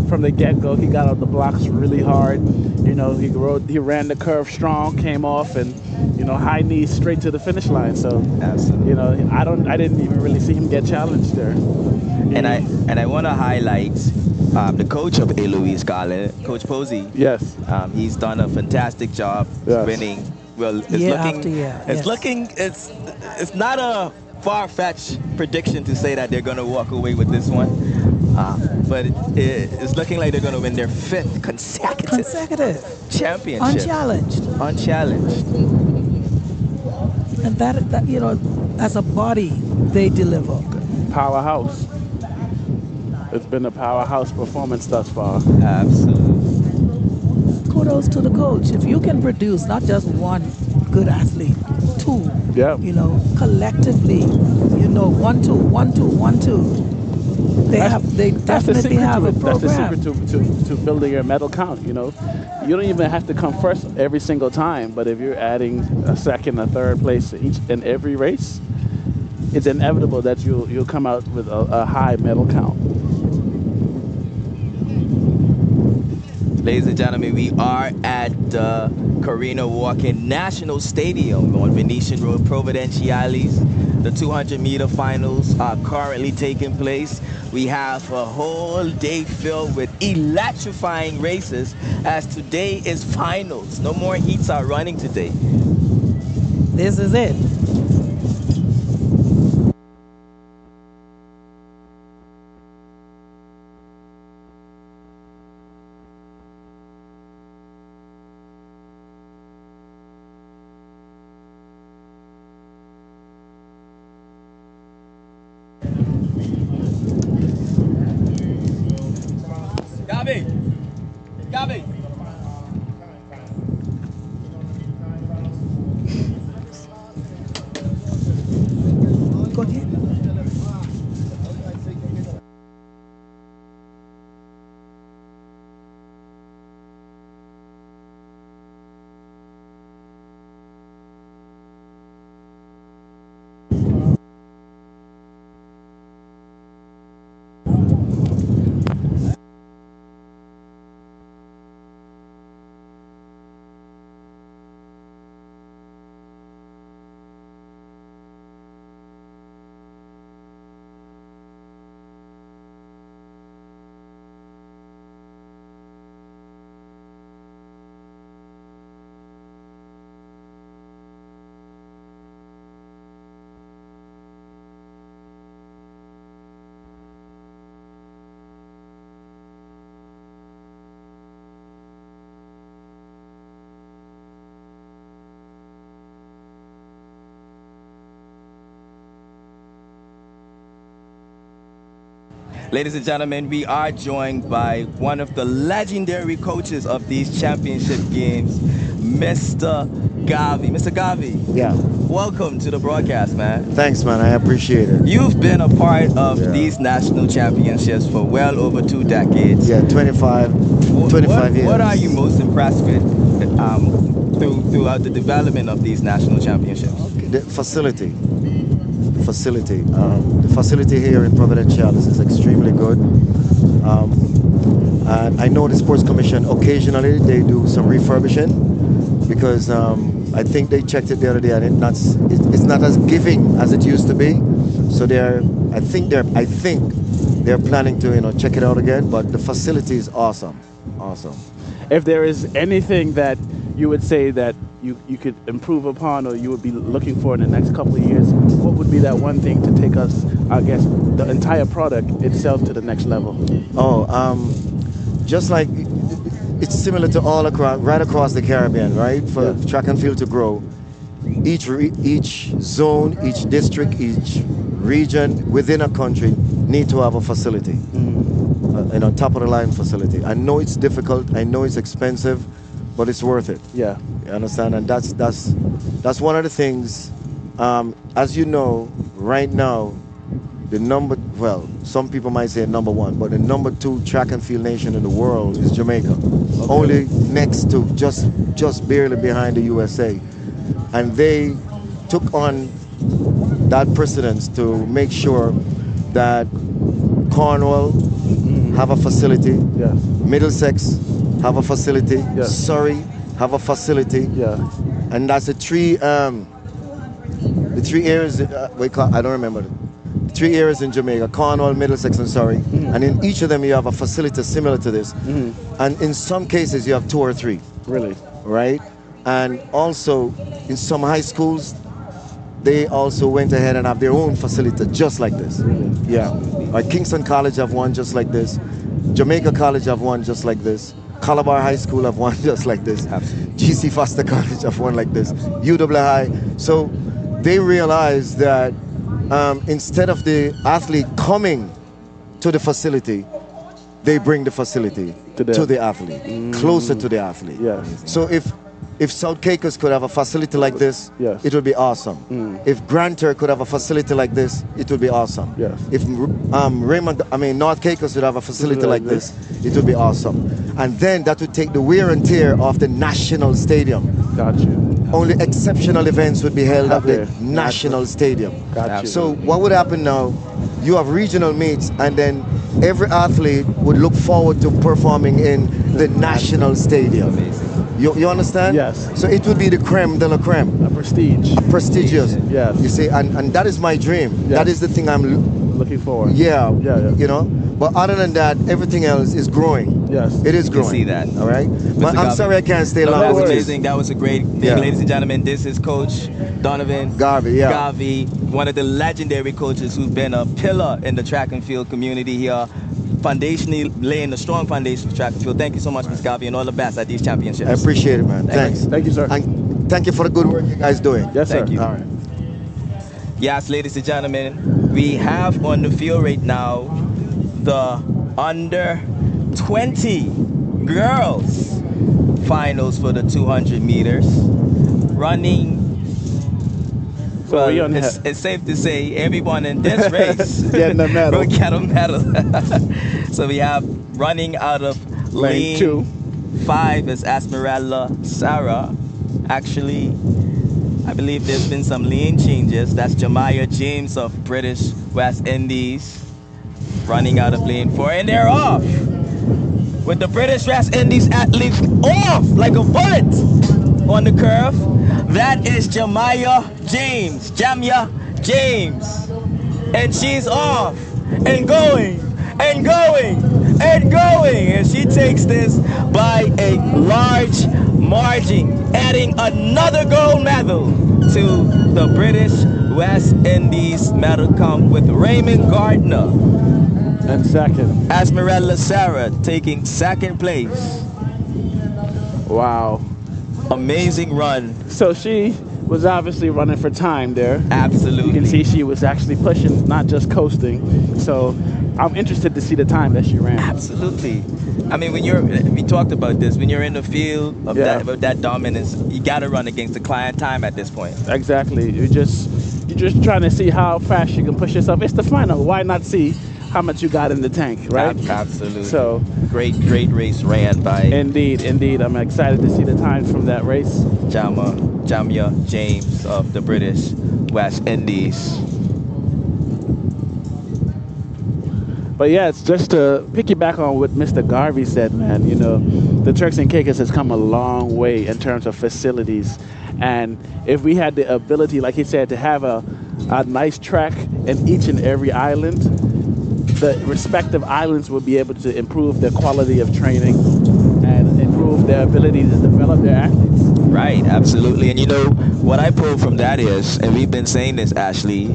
from the get-go, he got out the blocks really hard. You know, he ran the curve strong, came off, and high knees straight to the finish line. So, absolutely. I didn't even really see him get challenged there. And I want to highlight the coach of Eloise Garland, Coach Posey. Yes. He's done a fantastic job winning. Well, it's not a far-fetched prediction to say that they're going to walk away with this one, but it's looking like they're going to win their 5th consecutive championship. Unchallenged. And that as a body, they deliver. Powerhouse. It's been a powerhouse performance thus far. Absolutely. Kudos to the coach. If you can produce not just one good athlete, 2, collectively, 1, 2, 1, 2, 1, 2. They definitely have a program. That's the secret to building your medal count. You don't even have to come first every single time, but if you're adding a second, a third place each and every race, it's inevitable that you'll come out with a high medal count. Ladies and gentlemen, we are at the Karina Walken National Stadium on Venetian Road, Providenciales. The 200-meter finals are currently taking place. We have a whole day filled with electrifying races as today is finals. No more heats are running today. This is it. Gabi. Go ahead. Ladies and gentlemen, we are joined by one of the legendary coaches of these championship games, Mr. Garvey. Mr. Garvey, Yeah. welcome to the broadcast, man. Thanks, man. I appreciate it. You've been a part of these national championships for well over 2 decades. Yeah, 25 years. What are you most impressed with throughout the development of these national championships? The facility. The facility here in Providence is extremely good. And I know the Sports Commission, occasionally they do some refurbishing because I think they checked it the other day and it's not as giving as it used to be. So I think they're planning to check it out again. But the facility is awesome. If there is anything that you would say that you could improve upon or you would be looking for in the next couple of years, what would be that one thing to take us, I guess, the entire product itself to the next level? Just like it's similar to all across, right across the Caribbean, right? For track and field to grow, each zone, each district, each region within a country need to have a facility, top of the line facility. I know it's difficult, I know it's expensive, but it's worth it. Yeah. You understand? And that's one of the things. As you know, right now, some people might say number 1, but the number 2 track and field nation in the world is Jamaica. Okay. Only next to, just barely behind the USA. And they took on that precedence to make sure that Cornwall have a facility, Middlesex have a facility, Surrey have a facility, and that's the three areas. I don't remember the 3 areas in Jamaica: Cornwall, Middlesex, and Surrey. And in each of them, you have a facility similar to this. And in some cases, you have 2 or 3. Really? Right? And also, in some high schools, they also went ahead and have their own facility just like this. Really? Yeah. Like Kingston College have one just like this. Jamaica College have one just like this. Calabar High School have one just like this. Absolutely. GC Foster College have one like this. UWI. So they realized that instead of the athlete coming to the facility, they bring the facility to the athlete, closer to the athlete. Yes. So if South Caicos could have a facility like this, it would be awesome. If Grand Turk could have a facility like this, it would be awesome. Yes. If North Caicos would have a facility like this, it would be awesome. And then that would take the wear and tear off the national stadium. Got you. Only exceptional events would be held at the national stadium. Got you. So what would happen now? You have regional meets, and then every athlete would look forward to performing in the national stadium. Amazing. You understand? Yes. So it would be the creme de la creme. A prestige. Prestigious. Yes. You see, and that is my dream. Yes. That is the thing I'm looking forward. Yeah. Yeah. But other than that, everything else is growing. Yes. It is growing. You see that. All right. But I'm sorry I can't stay long. That was with you. amazing. That was a great thing, ladies and gentlemen. This is Coach Donovan Garvey, one of the legendary coaches who's been a pillar in the track and field community here, foundationally laying a strong foundation for track and field. Thank you so much, Ms. Garvey, and all the best at these championships. I appreciate it, man. Thanks. Thank you, sir. And thank you for the good work you guys doing. Yes, sir. Thank you. All right. Yes, ladies and gentlemen, we have on the field right now the under 20 girls finals for the 200 meters. Running, it's safe to say everyone in this race getting a medal. will get a medal. So we have running out of lane 2. 5 is Esmeralda Sarah. Actually, I believe there's been some lane changes. That's Jemiah James of British West Indies running out of lane 4, and they're off with the British West Indies athletes off like a bullet on the curve. That is Jemiah James, and she's off and going and going and going, and she takes this by a large margin, adding another gold medal to the British West Indies medal count, with Raymond Gardner and second. Esmeralda Sarah taking second place. Wow. Amazing run. So she was obviously running for time there. Absolutely. You can see she was actually pushing, not just coasting. So I'm interested to see the time that she ran. Absolutely. I mean, we talked about this, when you're in the field of that dominance, you got to run against the client time at this point. Exactly. You're just trying to see how fast you can push yourself. It's the final. Why not see how much you got in the tank, right? Absolutely. So great race ran by. Indeed. I'm excited to see the times from that race. Jamia James of the British West Indies. But yeah, it's just to piggyback on what Mr. Garvey said, man. You know, the Turks and Caicos has come a long way in terms of facilities, and if we had the ability, like he said, to have a nice track in each and every island, the respective islands would be able to improve their quality of training and improve their ability to develop their athletes. Right, absolutely. And you know, what I pull from that is, and we've been saying this, Ashley,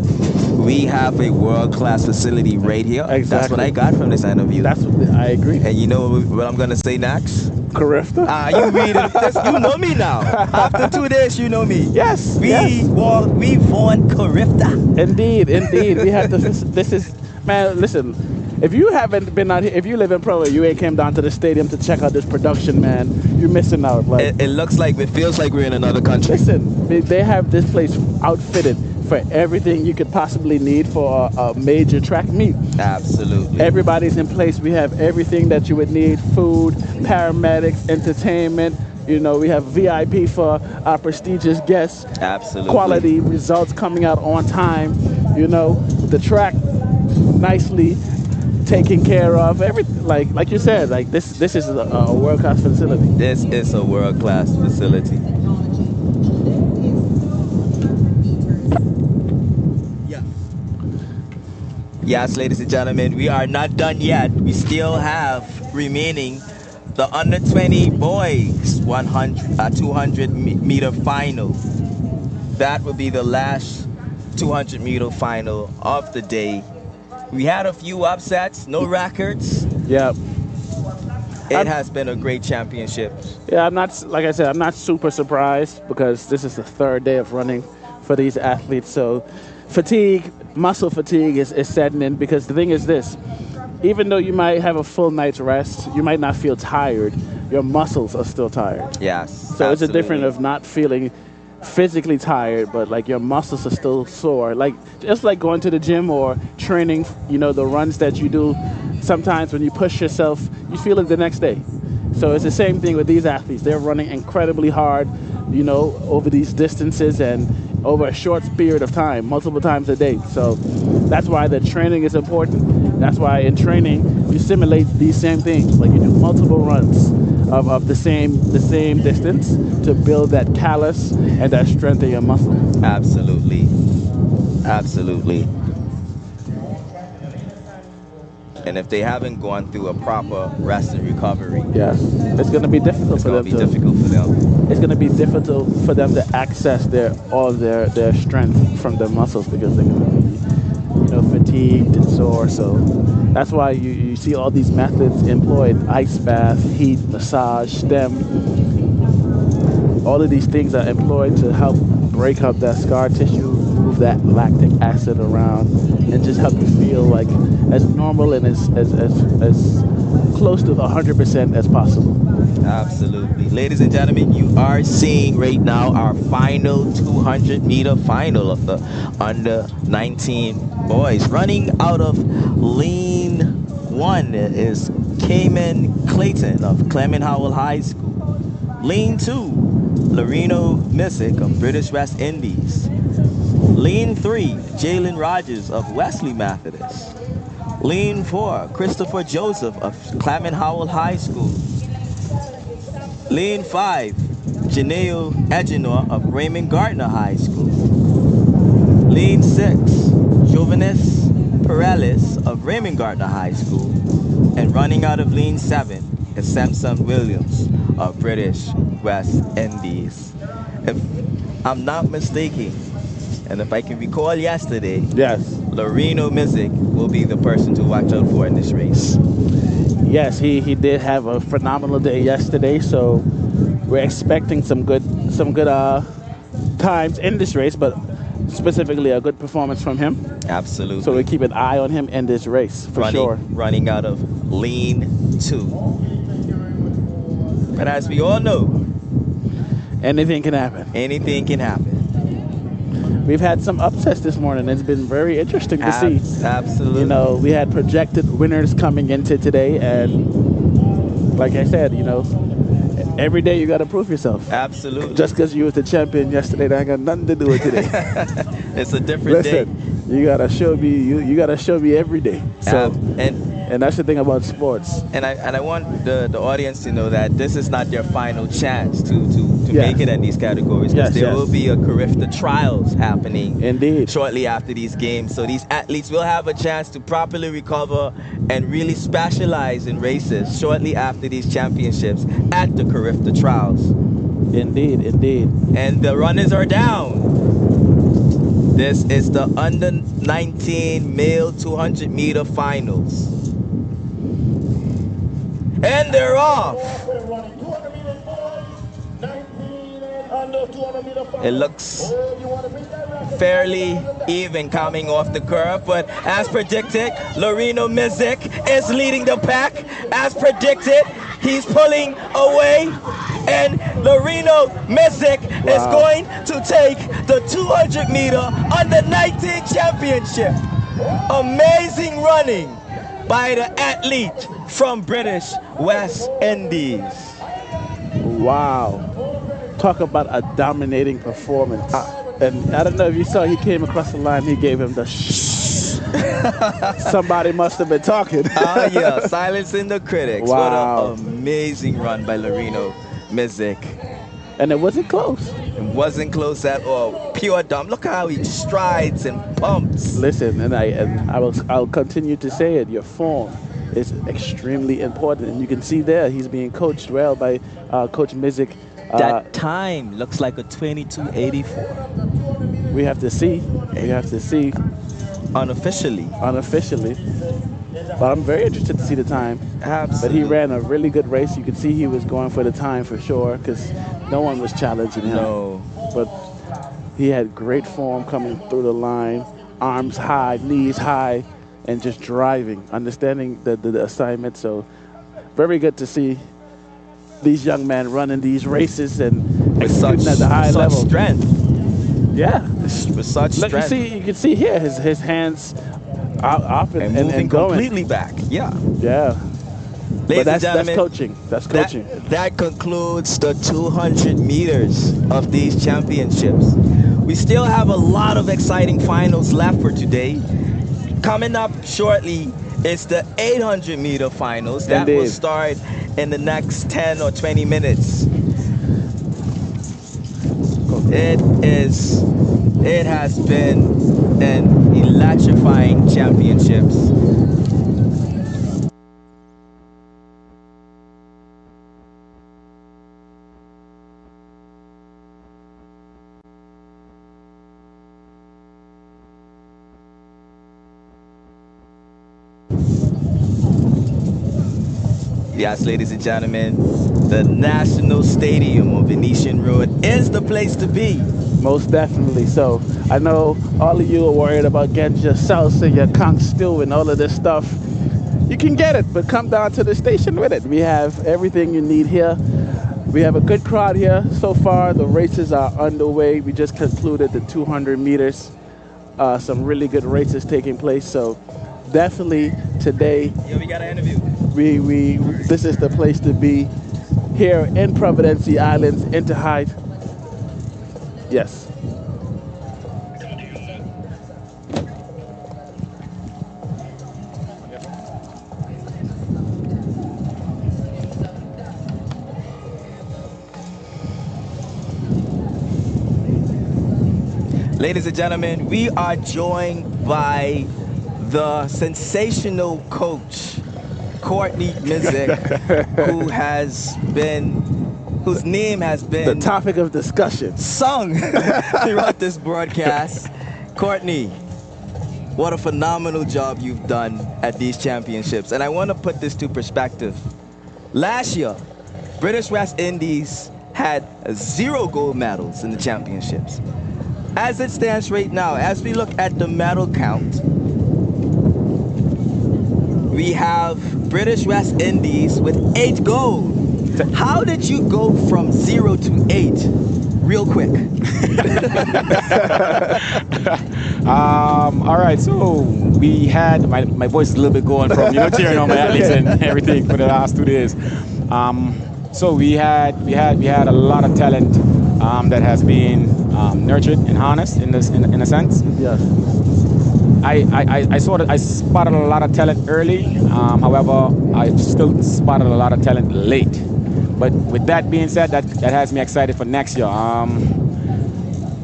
we have a world-class facility right here. Exactly. That's what I got from this interview. I agree. And you know what I'm going to say next? Carifta? You read it. You know me now. After 2 days, you know me. Yes. We won Carifta. Indeed. We have this is, man, listen, if you haven't been out here, if you live in Provo, you ain't came down to the stadium to check out this production, man, you're missing out. Like, it feels like we're in another country. Listen, they have this place outfitted for everything you could possibly need for a major track meet. Absolutely. Everybody's in place. We have everything that you would need: food, paramedics, entertainment. You know, we have VIP for our prestigious guests. Absolutely. Quality results coming out on time. You know, the track nicely taken care of. Everything, like you said, like this is a world-class facility. This is a world-class facility. Yes, ladies and gentlemen, we are not done yet. We still have remaining the under 20 boys 200 meter final. That will be the last 200 meter final of the day. We had a few upsets, no records. Yep. It has been a great championship. Yeah, like I said, I'm not super surprised because this is the third day of running for these athletes. So muscle fatigue is setting in, because the thing is this: even though you might have a full night's rest, you might not feel tired. Your muscles are still tired. Yes. So absolutely. It's a difference of not feeling physically tired, but like your muscles are still sore. Like just like going to the gym or training, you know, the runs that you do. Sometimes when you push yourself, you feel it the next day. So it's the same thing with these athletes. They're running incredibly hard, you know, over these distances and over a short period of time, multiple times a day. So that's why the training is important. That's why in training you simulate these same things. Like you do multiple runs of the same distance to build that callus and that strength in your muscle. Absolutely. Absolutely. And if they haven't gone through a proper rest and recovery, yes, it's going to be difficult for them. It's going to be difficult for them to access all their strength from their muscles, because they're going to be, you know, fatigued and sore. So that's why you see all these methods employed: ice bath, heat, massage, stem. All of these things are employed to help break up that scar tissue, move that lactic acid around, and just help you feel like as normal and as close to 100% as possible. Absolutely. Ladies and gentlemen, you are seeing right now our final 200 meter final of the under 19 boys. Running out of lane 1 is Cayman Clayton of Clement Howell High School. Lane 2, Loreno Missick of British West Indies. Lane 3, Jalen Rogers of Wesley Methodist. Lane 4, Christopher Joseph of Clement Howell High School. Lane 5, Janelle Eginor of Raymond Gardner High School. Lane 6, Jovenis Perales of Raymond Gardner High School. And running out of lane 7 is Samson Williams of British West Indies. If I'm not mistaken, and if I can recall yesterday, yes, Loreno Missick will be the person to watch out for in this race. Yes, he did have a phenomenal day yesterday, so we're expecting some good times in this race. But specifically a good performance from him. Absolutely. So we keep an eye on him in this race for sure. Running out of lean 2. But as we all know, anything can happen. Anything can happen. We've had some upsets this morning. It's been very interesting to see. Absolutely. You know, we had projected winners coming into today, and like I said, you know, every day you got to prove yourself. Absolutely. Just because you was the champion yesterday, that ain't got nothing to do with today. It's a different day. You gotta show me. You gotta show me every day. So and that's the thing about sports. And I want the audience to know that this is not their final chance to make it in these categories. Because there will be a Carifta trials happening. Indeed. Shortly after these games, so these athletes will have a chance to properly recover and really specialize in races shortly after these championships at the Carifta trials. Indeed, indeed. And the runners are down. This is the under 19 male 200 meter finals. And they're off. It looks fairly even coming off the curve, but as predicted, Lorino Mizik is leading the pack. As predicted, he's pulling away, and Lorino Mizik is going to take the 200 meter under 19 championship. Amazing running by the athlete from British West Indies. Wow. Talk about a dominating performance. And I don't know if you saw, he came across the line, he gave him the shh. Somebody must have been talking. Yeah, silencing the critics. Wow. What an amazing run by Lorino Mizik. And it wasn't close. It wasn't close at all. Pure dumb. Look how he strides and pumps. Listen, and I'll continue to say it. Your form is extremely important, and you can see there he's being coached well by Coach Mizik. That time looks like a 22:84. We have to see. We have to see. Unofficially. But I'm very interested to see the time. Absolutely. But he ran a really good race. You could see he was going for the time for sure, because no one was challenging him. No. But he had great form coming through the line, arms high, knees high, and just driving, understanding the assignment. So very good to see these young men running these races and executing at the high level. Strength. Yeah. With such strength. You can see here his hands up and moving going. completely back. Yeah. Yeah. Ladies and gentlemen, that's coaching. That's coaching. That concludes the 200 meters of these championships. We still have a lot of exciting finals left for today. Coming up shortly is the 800 meter finals. That will start in the next 10 or 20 minutes. It has been an electrifying championships. Yes, ladies and gentlemen, the National Stadium on Venetian Road is the place to be. Most definitely. So I know all of you are worried about getting your salsa, your conch stew, and all of this stuff. You can get it, but come down to the station with it. We have everything you need here. We have a good crowd here so far. The races are underway. We just concluded the 200 meters. Some really good races taking place. So definitely today. Yeah, we got an interview. This is the place to be here in Providence Islands, Interhide. Yes. Ladies and gentlemen, we are joined by the sensational coach, Courtney Mizik, whose name has been the topic of discussion, sung throughout this broadcast. Courtney, what a phenomenal job you've done at these championships. And I want to put this to perspective. Last year, British West Indies had 0 gold medals in the championships. as it stands right now, as we look at the medal count, we have British West Indies with 8 gold. How did you go from 0 to 8 real quick? All right, so we had, my voice is a little bit going from, cheering on my athletes and everything for the last 2 days. So we had a lot of talent that has been nurtured and harnessed in a sense. Yes. I spotted a lot of talent early. However, I still spotted a lot of talent late. But with that being said, that has me excited for next year.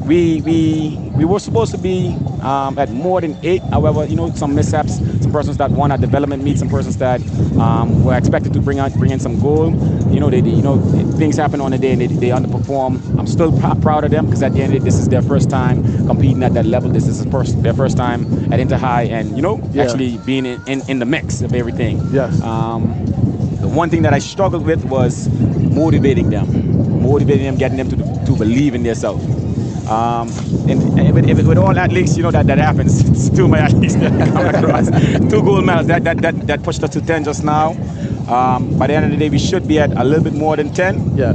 We were supposed to be at more than 8. However, some mishaps, some persons that won at development meet, some persons that were expected to bring in some gold. Things happen on the day and they underperform. I'm still proud of them because at the end of it, this is their first time competing at that level. This is their first time at Inter-High and, actually being in the mix of everything. Yes. The one thing that I struggled with was motivating them, getting them to believe in themselves. And with all athletes, that happens. It's 2 of my athletes that come across. 2 gold medals. That pushed us to 10 just now. By the end of the day, we should be at a little bit more than 10. Yeah.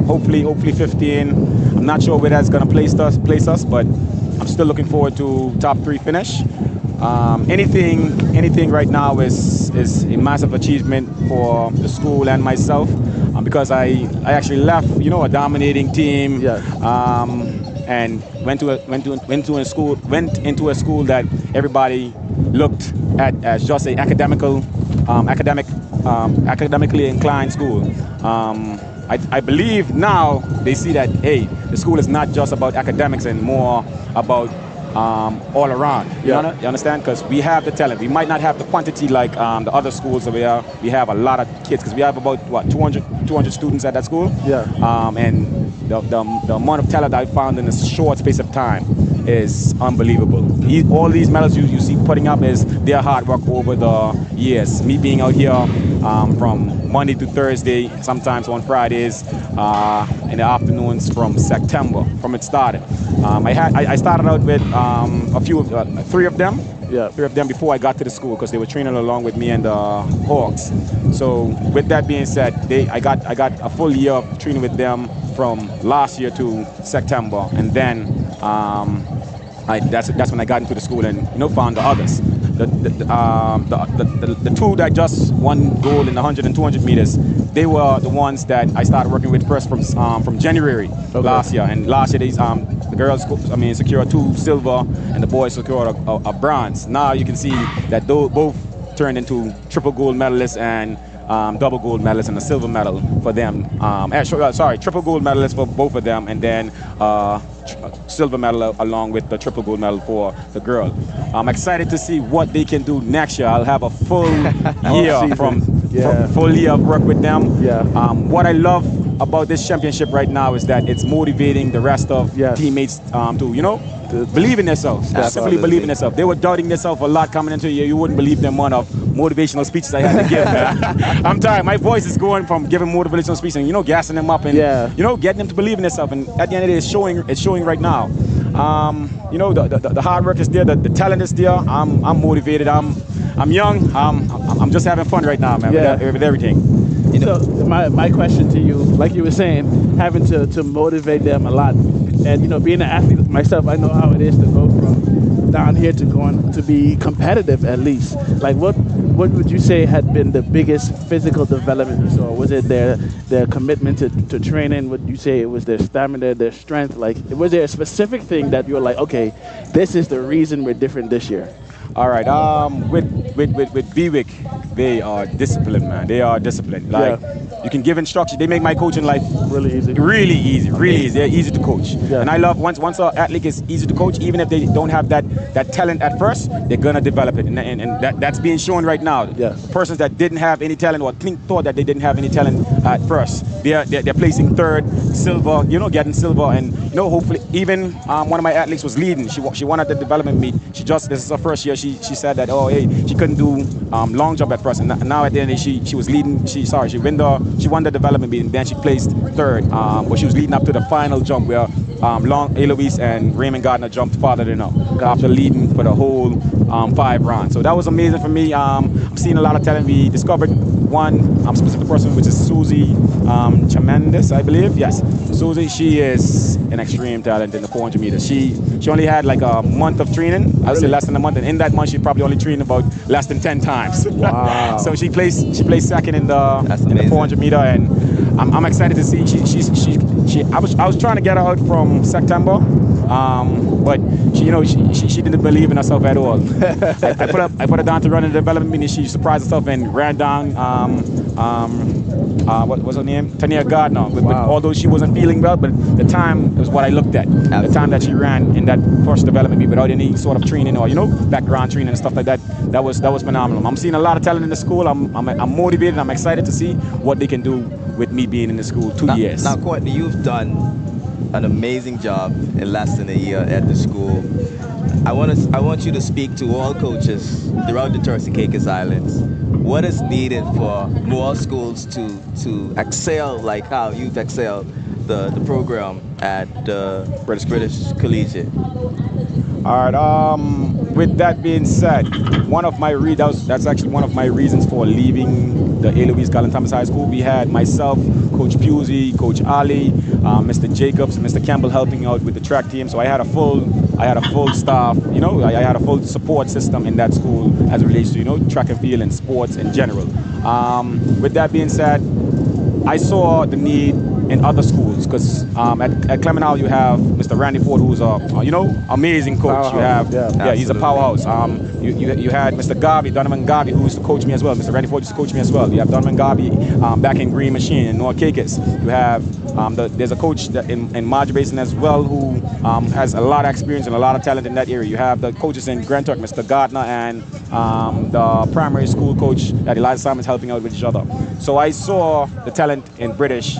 Hopefully 15. I'm not sure where that's going to place us, but I'm still looking forward to top 3 finish. Anything right now is a massive achievement for the school and myself, because I actually left a dominating team. Yes. And went into a school that everybody looked at as just a academically inclined school. I believe now they see that, hey, the school is not just about academics and more about all around. You understand? Because we have the talent. We might not have the quantity like the other schools where we have a lot of kids, because we have about 200 students at that school. Yeah. And the amount of talent I found in a short space of time is unbelievable. All these medals you see putting up is their hard work over the years. Me being out here from Monday to Thursday, sometimes on Fridays, in the afternoons from September, from it started. I started out with three of them. Yeah. 3 of them before I got to the school, because they were training along with me and the Hawks. So with that being said, I got a full year of training with them from last year to September, and then that's when I got into the school and found the others. The 2 that just won gold in the 100 and 200 meters, they were the ones that I started working with first from January last year. And last year the girls secured 2 silver and the boys secured a bronze. Now you can see that both turned into triple gold medalists and double gold medalists and a silver medal for them. Triple gold medalists for both of them, and then silver medal along with the triple gold medal for the girl. I'm excited to see what they can do next year. I'll have a full year full year of work with them. Yeah. What I love about this championship right now is that it's motivating the rest of teammates to believe in themselves. Simply believe in themselves. They were doubting themselves a lot coming into the year. You wouldn't believe the amount of motivational speeches I had to give, man. I'm tired. My voice is going from giving motivational speeches and gassing them up and getting them to believe in themselves. And at the end of the day, it's showing right now. The hard work is there, the talent is there. I'm motivated. I'm young. I'm just having fun right now, man. With everything. So my question to you, like you were saying, having to motivate them a lot, and being an athlete myself, I know how it is to go from down here to going to be competitive at least. Like what would you say had been the biggest physical development you saw? Was it their commitment to training? Would you say it was their stamina, their strength? Like, was there a specific thing that you were like, okay, this is the reason we're different this year? All right. With BWIC, they are disciplined, man. They are disciplined. Like, you can give instruction. They make my coaching life really easy. Really easy. They're easy to coach. Yeah. And I love once an athlete is easy to coach, even if they don't have that talent at first, they're gonna develop it, and that's being shown right now. Yeah. Persons that didn't have any talent or thought that they didn't have any talent at first, they're placing 3rd, silver. Getting silver, and hopefully even one of my athletes was leading. She won at the development meet. This is her first year. She said that she couldn't do long jump at first, and now at the end she was leading. She won the development meet, and then she placed 3rd, but she was leading up to the final jump where Eloise and Raymond Gardner jumped farther than her after leading for the whole 5 rounds. So that was amazing for me. I'm seeing a lot of talent. We discovered one specific person, which is Susie Tremendous, I believe. Yes, Susie. She is an extreme talent in the 400 meters. She only had like a month of training. I would say less than a month, and in that month she probably only trained about less than 10 times. Wow. So she placed second in the 400 meter, and I'm excited to see. I was trying to get her out from September, but she didn't believe in herself at all. I put her down to run in the development meeting. She surprised herself and ran down. What was her name? Tania Gardner. But although she wasn't feeling well, but the time was what I looked at. Absolutely. The time that she ran in that first development meet without any sort of training or background training and stuff like that. That was phenomenal. I'm seeing a lot of talent in the school. I'm motivated. I'm excited to see what they can do with me being in the school 2 years. Now, Courtney, you've done an amazing job in less than a year at the school. I want you to speak to all coaches throughout the Turks and Caicos Islands. What is needed for more schools to excel like how you've excelled the program at British Collegiate? All right. With that being said, that's actually one of my reasons for leaving the A. Louise Garland Thomas High School. We had myself, Coach Pusey, Coach Ali, Mr. Jacobs, Mr. Campbell helping out with the track team. So I had a full staff. I had a full support system in that school as it relates to track and field and sports in general. With that being said, I saw the need in other schools because at Clement Hall you have Mr. Randy Ford, who's amazing coach. Powerhouse. You have he's a powerhouse. You had Mr. Garvey, Donovan Garvey, who used to coach me as well. Mr. Randy Ford used to coach me as well. You have Donovan Garvey back in Green Machine in North Caicos. You have there's a coach in Marge Basin as well who has a lot of experience and a lot of talent in that area. You have the coaches in Grand Turk, Mr. Gardner, and the primary school coach that Eliza Simon's helping out with each other. So I saw the talent in British,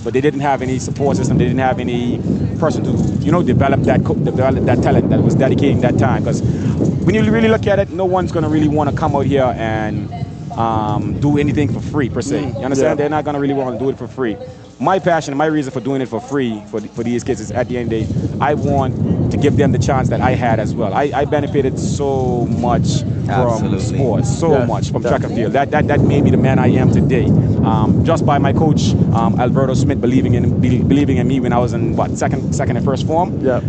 but they didn't have any support system. They didn't have any person to develop that talent that was dedicating that time. Because when you really look at it, no one's going to really want to come out here and do anything for free per se. You understand? Yeah. They're not going to really want to do it for free. My passion, my reason for doing it for free for these kids is at the end of the day, I want to give them the chance that I had as well. I benefited so much from sports, so much from track and field. That made me the man I am today. Just by my coach, Alberto Smith, believing in me when I was in second and first form. Yeah.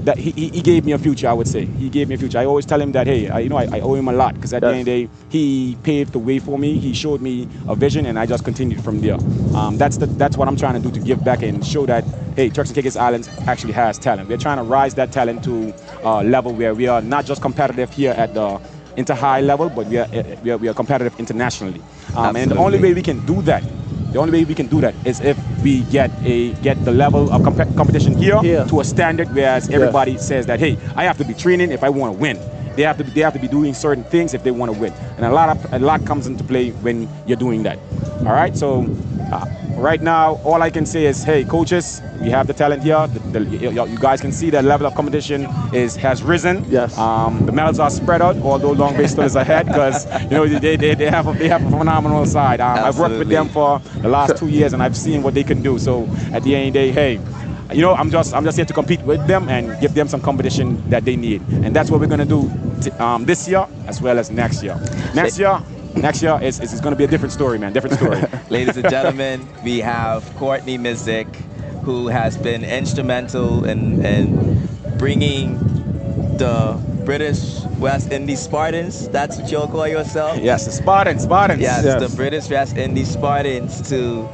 That he gave me a future, I would say. He gave me a future. I always tell him that, hey, I owe him a lot because at the end of the day, he paved the way for me. He showed me a vision, and I just continued from there. That's what I'm trying to do, to give back and show that, hey, Turks and Caicos Islands actually has talent. We're trying to rise that talent to a level where we are not just competitive here at the inter-high level, but we are competitive internationally. And the only way we can do that, is if we get the level of competition here to a standard, whereas everybody says that, hey, I have to be training if I want to win. They have to be doing certain things if they want to win, and a lot comes into play when you're doing that. All right, so right now, all I can say is, hey, coaches, we have the talent here. You guys can see the level of competition has risen. Yes. The medals are spread out, although Long Bay still is ahead because they have a phenomenal side. I've worked with them for the last 2 years, and I've seen what they can do. So at the end of the day, hey, I'm just here to compete with them and give them some competition that they need, and that's what we're gonna do this year as well as next year. Next year is going to be a different story, man. Different story. Ladies and gentlemen, we have Courtney Mizik, who has been instrumental in bringing the British West Indies Spartans, that's what you'll call yourself? Yes, the Spartans. Yes, the British West Indies Spartans to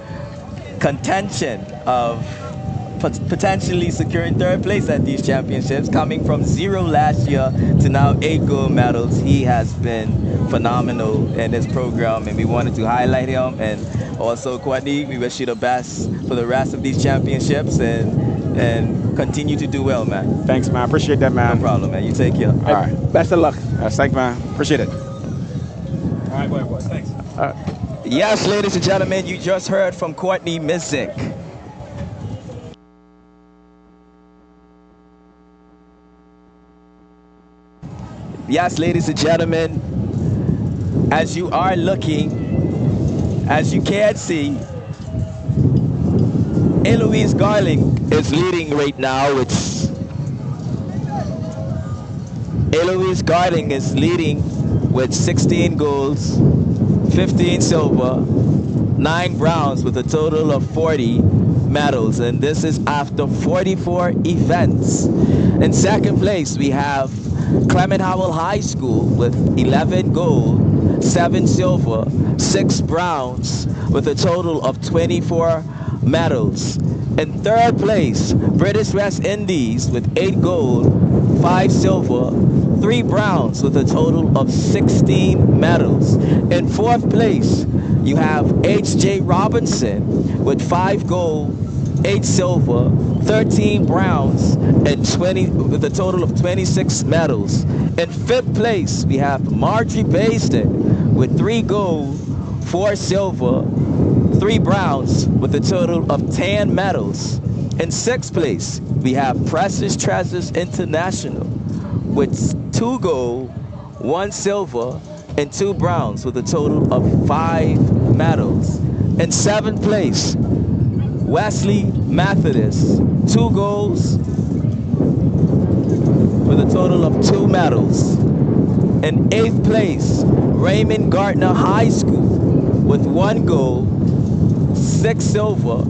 contention of potentially securing third place at these championships, coming from 0 last year to now 8 gold medals. He has been phenomenal in this program, and we wanted to highlight him. And also, Courtney, we wish you the best for the rest of these championships and continue to do well, man. Thanks, man. Appreciate that, man. No problem, man. You take care. All right. Best of luck. Thanks, man. Appreciate it. All right, boys. Thanks. All right. Yes, ladies and gentlemen, you just heard from Courtney Mizik. Yes, ladies and gentlemen, as you are looking, as you can see, Eloise Garling is leading right now. Eloise Garling is leading with 16 golds, 15 silver, 9 browns with a total of 40 medals, and this is after 44 events. In second place, we have Clement Howell High School with 11 gold, 7 silver, 6 browns with a total of 24 medals. In third place, British West Indies with 8 gold, 5 silver, 3 browns with a total of 16 medals. In fourth place, you have H.J. Robinson with 5 gold, 8 silver, 13 browns, and 20 with a total of 26 medals. In fifth place, we have Marjorie Baston with 3 gold, 4 silver, 3 browns with a total of 10 medals. In sixth place, we have Precious Treasures International with 2 gold, 1 silver, and 2 browns with a total of 5 medals. In seventh place, Wesley Methodist, 2 golds with a total of 2 medals. In 8th place, Raymond Gardner High School with 1 gold, 6 silver,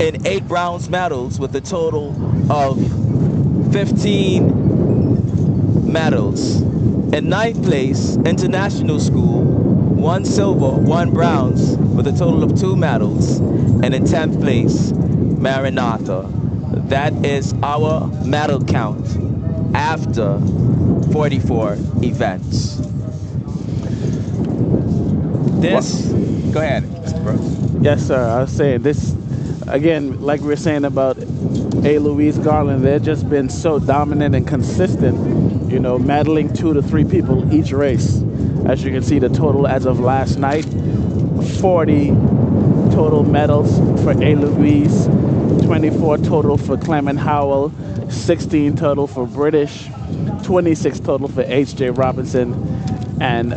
and 8 bronze medals with a total of 15 medals. In 9th place, International School, 1 silver, 1 bronze with a total of 2 medals. And in 10th place, Maranatha. That is our medal count after 44 events. Go ahead, Mr. Brooks. Yes, sir. I was saying this, again, like we were saying about A. Louise Garland, they've just been so dominant and consistent, you know, medaling 2 to 3 people each race. As you can see, the total as of last night, 40 total medals for A. Louise, 24 total for Clement Howell, 16 total for British, 26 total for H.J. Robinson, and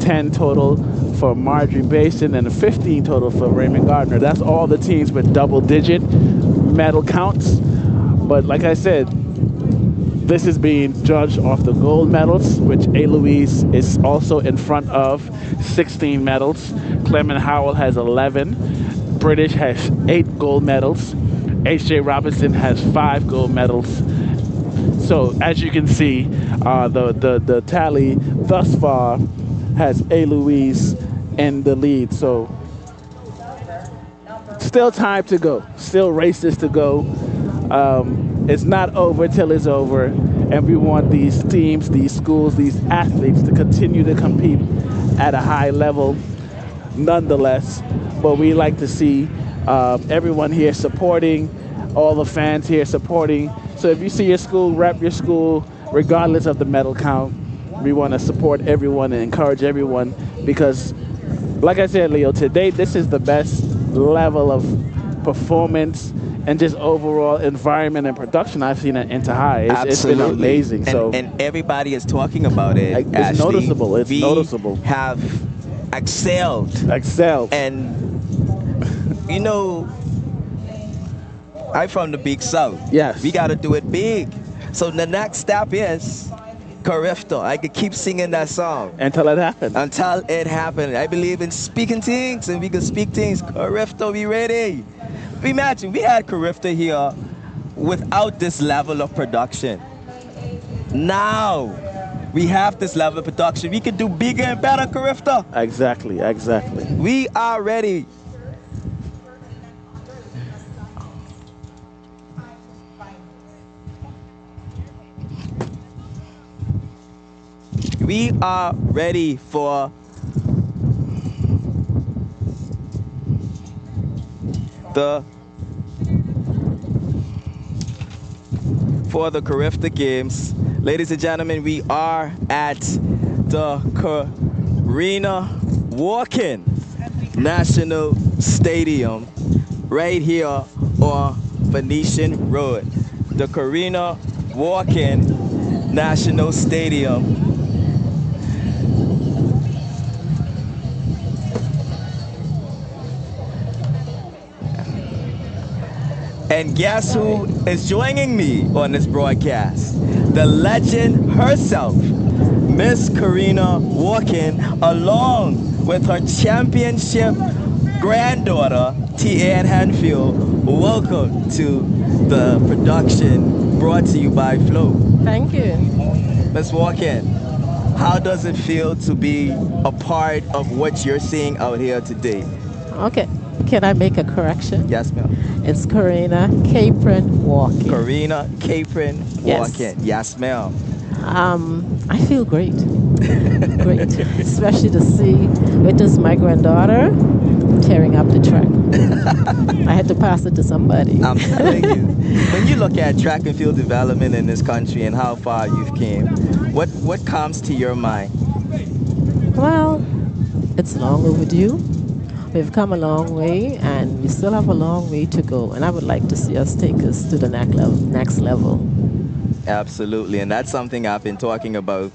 10 total for Marjorie Basin, and 15 total for Raymond Gardner. That's all the teams with double-digit medal counts. But like I said, this is being judged off the gold medals, which A. Louise is also in front of, 16 medals. Clement Howell has 11. British has 8 gold medals. H.J. Robinson has 5 gold medals. So as you can see, the tally thus far has A. Louise in the lead. So still time to go, still races to go. It's not over till it's over, and we want these teams, these schools, these athletes to continue to compete at a high level nonetheless. But we like to see everyone here supporting, all the fans here supporting. So if you see your school, rep your school, regardless of the medal count. We want to support everyone and encourage everyone because, like I said, Leo, today this is the best level of performance and just overall environment and production I've seen at Inter High. It's been amazing. And everybody is talking about it. It's noticeable. It's noticeable. Have excelled. And, you know, I'm from the Big South. Yes. We got to do it big. So the next step is Carifta. I could keep singing that song. Until it happens. Until it happens. I believe in speaking things, and we can speak things. Carifta, we ready. Imagine, we had Carifta here without this level of production. Now, we have this level of production. We can do bigger and better, Carifta. Exactly. We are ready. We are ready for the Carifta Games. Ladies and gentlemen, we are at the Karina Walken National Stadium right here on Venetian Road. The Karina Walken National Stadium. And guess who is joining me on this broadcast? The legend herself, Miss Karina walking along with her championship granddaughter, T.A. Hanfield. Welcome to the production brought to you by Flo. Thank you. Miss Walken, how does it feel to be a part of what you're seeing out here today? Okay. Can I make a correction? Yes, ma'am. It's Karina Capron walking. Karina Capron walking. Yes, ma'am. I feel great. Great. Especially to see it is my granddaughter tearing up the track. I had to pass it to somebody. I'm telling you. When you look at track and field development in this country and how far you've came, what comes to your mind? Well, it's long overdue. We've come a long way, and we still have a long way to go. And I would like to see us take us to the next level. Absolutely, and that's something I've been talking about.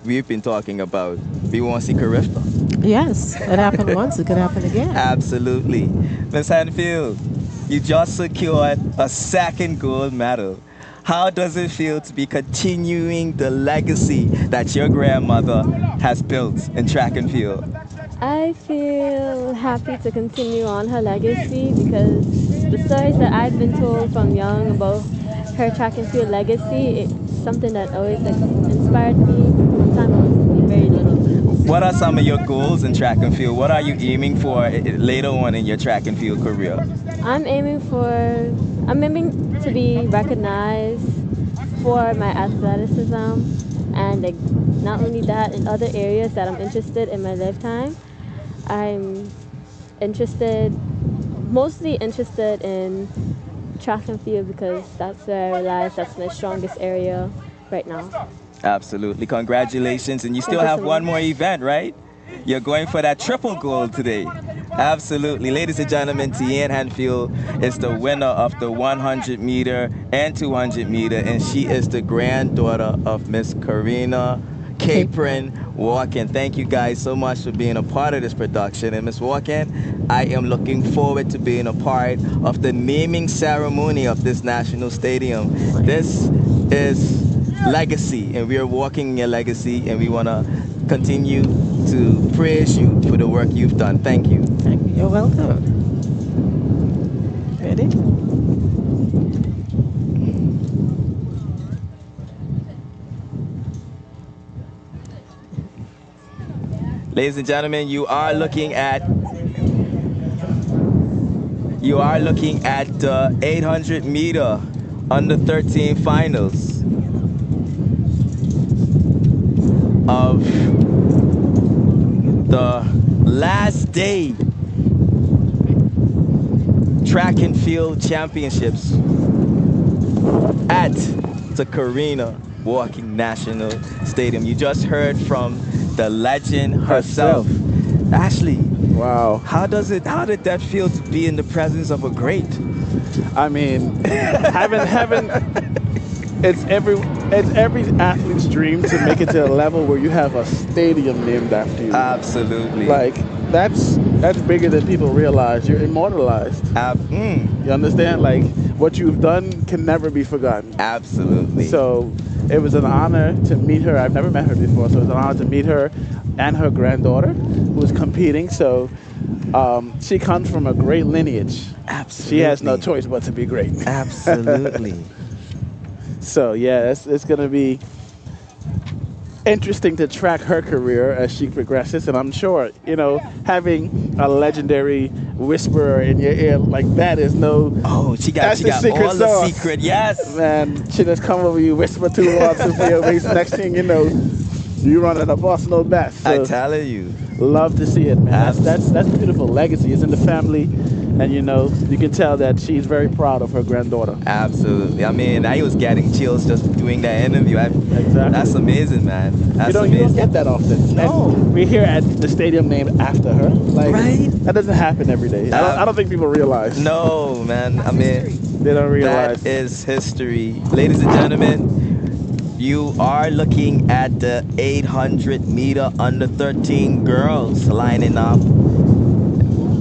We've been talking about. We want to see Carifta. Yes, it happened once. It could happen again. Absolutely. Ms. Hanfield, you just secured a second gold medal. How does it feel to be continuing the legacy that your grandmother has built in track and field? I feel happy to continue on her legacy because the stories that I've been told from young about her track and field legacy, it's something that always inspired me from the time I was very little. What are some of your goals in track and field? What are you aiming for later on in your track and field career? I'm aiming to be recognized for my athleticism, and not only that, in other areas that I'm interested in my lifetime. I'm mostly interested in track and field because that's where I realize that's my strongest area right now. Absolutely. Congratulations. And you still have one more event, right? You're going for that triple gold today. Absolutely. Ladies and gentlemen, Tian Hanfield is the winner of the 100 meter and 200 meter, and she is the granddaughter of Miss Karina Capron Walken. Thank you guys so much for being a part of this production. And Miss Walken, I am looking forward to being a part of the naming ceremony of this national stadium. This is legacy, and we are walking in your legacy, and we want to continue to praise you for the work you've done. Thank you. Thank you. You're welcome. Ready? Ladies and gentlemen, you are looking at the 800 meter under 13 finals of the last day track and field championships at the Karina Walking National Stadium. You just heard from the legend herself. Ashley, wow. How did that feel to be in the presence of a great? I mean, having it's every athlete's dream to make it to a level where you have a stadium named after you. Absolutely. Like that's bigger than people realize. You're immortalized. You understand? Like what you've done can never be forgotten. Absolutely. So it was an honor to meet her. I've never met her before, so it was an honor to meet her and her granddaughter who was competing. So she comes from a great lineage. Absolutely. She has no choice but to be great. Absolutely. So yeah, it's going to be interesting to track her career as she progresses, and I'm sure, having a legendary whisperer in your ear like that is no. Oh, she got all the secret. Yes, man. She just come over you, whisper 2 words for your waist. Next thing you know, you running a boss no best. So I tell you, love to see it, man. That's beautiful. Legacy is in the family. And you can tell that she's very proud of her granddaughter. Absolutely. I mean, I was getting chills just doing that interview. Exactly. That's amazing, man. That's amazing. You don't get that often. No. And we're here at the stadium named after her. Like, right? That doesn't happen every day. I don't think people realize. No, man. I mean, they don't realize. That is history. Ladies and gentlemen, you are looking at the 800 meter under 13 girls lining up.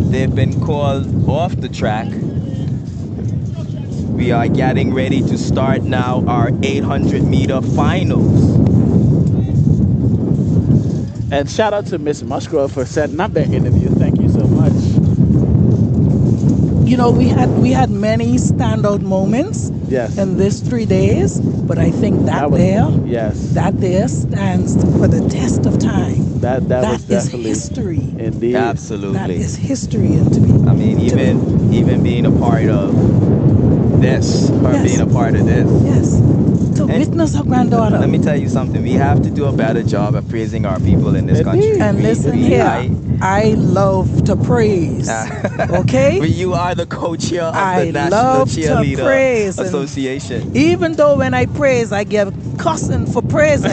They've been called off the track We are getting ready to start now our 800-meter finals. And shout out to Miss Musgrove for setting up that interview. Thank you so much. You know, we had many standout moments in these 3 days, but I think that there stands for the test of time. That was definitely history. Indeed. Absolutely. That is history, and to be. I mean, even being a part of this, being a part of this. Yes. To witness her granddaughter. Let me tell you something. We have to do a better job at praising our people in this country. And listen here, I love to praise. Okay? But you are the co-chair of the National Cheerleader Association. Even though when I praise, I get cussing for praising,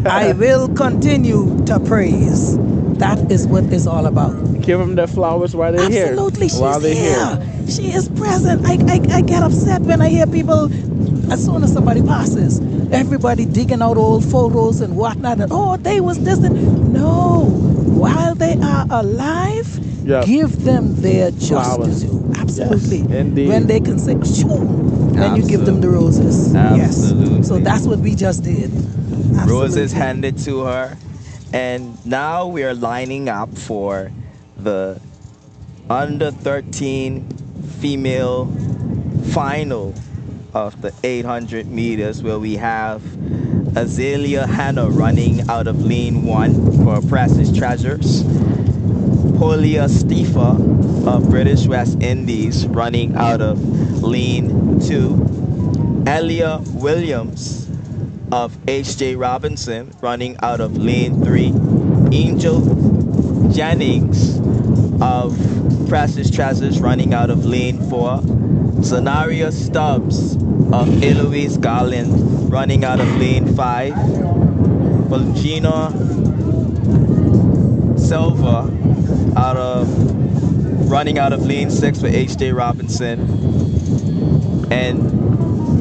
I will continue to praise. That is what it's all about. Give them their flowers while they're here. Absolutely, she's here. She is present. I get upset when I hear people, as soon as somebody passes, everybody digging out old photos and whatnot, and oh, they was this and no. While they are alive, give them their just due. Absolutely. Yes, indeed. When they can say, shoo, then you give them the roses. Absolutely. Yes. So that's what we just did. Absolutely. Roses handed to her. And now we are lining up for the under 13 female final of the 800 meters, where we have Azalea Hannah running out of lane 1 for Precious Treasures. Polia Stifa of British West Indies running out of lane 2. Elia Williams of H.J. Robinson running out of lane 3. Angel Jennings of Precious Treasures running out of lane 4. Zanaria Stubbs of Eloise Garland running out of lane 5. Valgina Silva running out of lane 6 for H.J. Robinson. And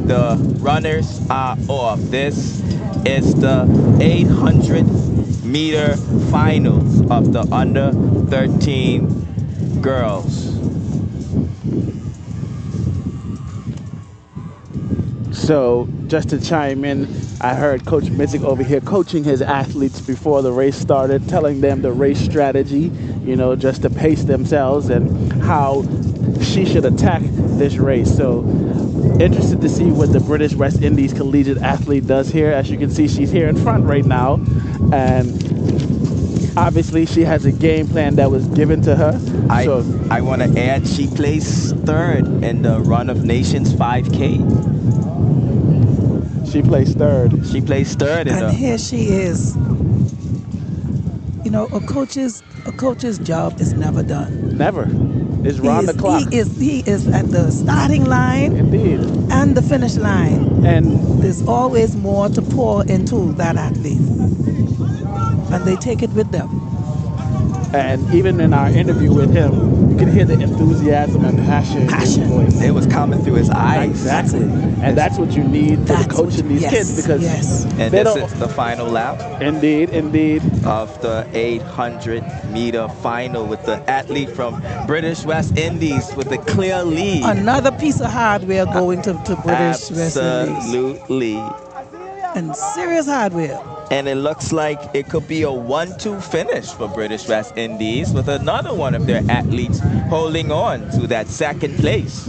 the runners are off. This is the 800-meter finals of the under 13 girls. So just to chime in, I heard Coach Mitzik over here coaching his athletes before the race started, telling them the race strategy, you know, just to pace themselves and how she should attack this race. So interested to see what the British West Indies collegiate athlete does here. As you can see, she's here in front right now, and obviously she has a game plan that was given to her. I want to add, she placed 3rd in the Run of Nations 5K. She placed 3rd. She placed 3rd in and here she is. You know, a coach's job is never done. Never. It's round the clock. He is at the starting line. Indeed. And the finish line. And there's always more to pour into that athlete. And they take it with them. And even in our interview with him, you can hear the enthusiasm and passion in his voice. It was coming through his eyes. Exactly. And that's what you need for coaching these kids, because and this is the final lap. Indeed, indeed. Of the 800-meter final with the athlete from British West Indies with a clear lead. Another piece of hardware going to British West Indies. Absolutely. And serious hardware. And it looks like it could be a 1-2 finish for British West Indies, with another one of their athletes holding on to that 2nd place.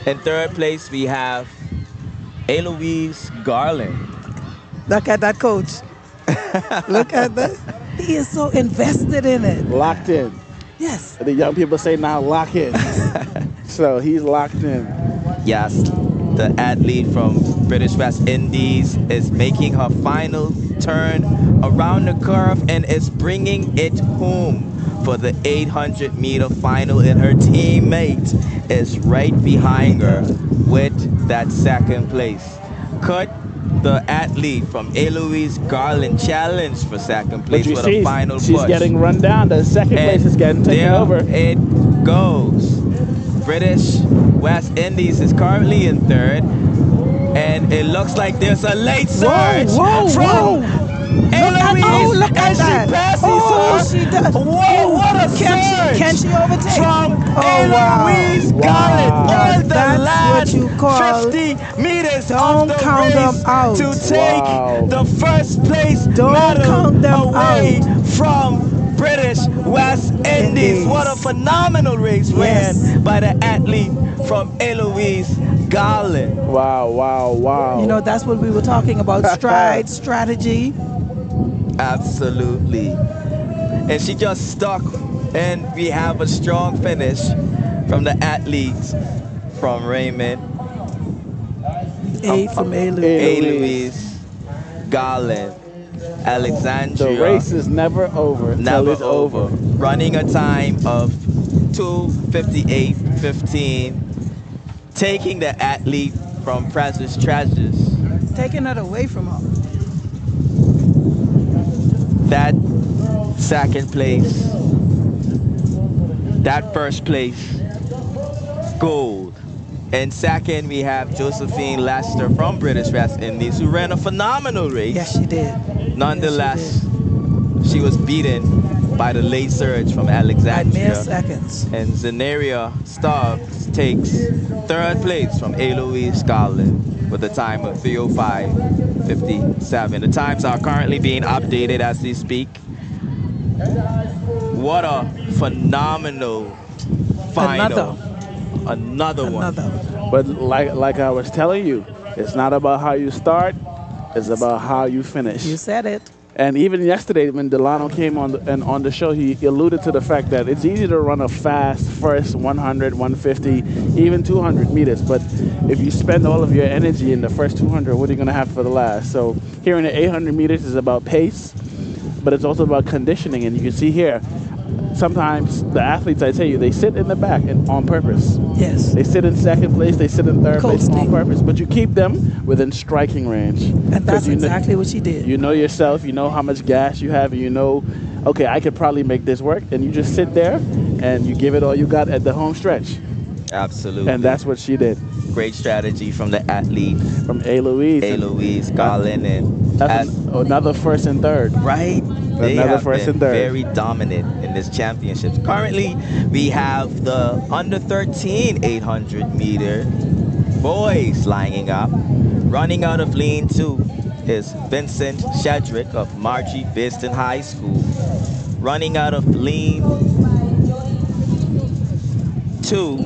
In 3rd place, we have Eloise Garland. Look at that coach. Look at that. He is so invested in it. Locked in. Yes. The young people say now lock in. So he's locked in. Yes. The athlete from British West Indies is making her final turn around the curve and is bringing it home for the 800-meter final, and her teammate is right behind her with that 2nd place. Could the athlete from Eloise Garland challenge for 2nd place for the final push? She's getting run down. The 2nd place is getting taken over. There it goes. British West Indies is currently in 3rd, and it looks like there's a late surge from Eloise, look at and that. she passes Oh, her. she does. Whoa, what a surge Can she overtake? from Oh, wow. Eloise Wow. Garland Now on the that's last what you call 50 meters don't of the count them race out. to take Wow. the first place Don't medal count them away out. from British West Indies. What a phenomenal race ran by the athlete from Eloise Garland. Wow, wow, wow. You know, that's what we were talking about, stride, strategy. Absolutely. And she just stuck, and we have a strong finish from the athletes from Raymond. 8 from Eloise Garland. Alexandria. The race is never over. Never It's over. Running a time of 2:58.15. Taking the athlete from Precious Treasures. Taking it away from her. That second place. That first place. Gold. And second, we have Josephine Lester from British West Indies, who ran a phenomenal race. Yes, she did. Nonetheless, she was beaten by the late surge from Alexandria. Mere seconds. And Zenaria Stubbs takes third place from Eloise Garland with a time of 3:05.57. The times are currently being updated as we speak. What a phenomenal final. Another one. But like I was telling you, it's not about how you start, it's about how you finish. You said it. And even yesterday when Delano came on the show, he alluded to the fact that it's easy to run a fast first 100, 150, even 200 meters. But if you spend all of your energy in the first 200, what are you going to have for the last? So here in the 800 meters is about pace, but it's also about conditioning. And you can see here, sometimes the athletes, I tell you, they sit in the back and on purpose. Yes. They sit in second place, they sit in third place on purpose, but you keep them within striking range. And that's exactly what she did. You know yourself, you know how much gas you have, and you know, okay, I could probably make this work, and you just sit there and you give it all you got at the home stretch. Absolutely. And that's what she did. Great strategy from the athlete. From Eloise. Eloise Garland. And that's another first and third. Right. They Another have first been and third. very dominant in this championships. Currently, we have the under 13 800 meter boys lining up. Running out of lane 2 is Vincent Shedrick of Margie Biston High School. Running out of lane 2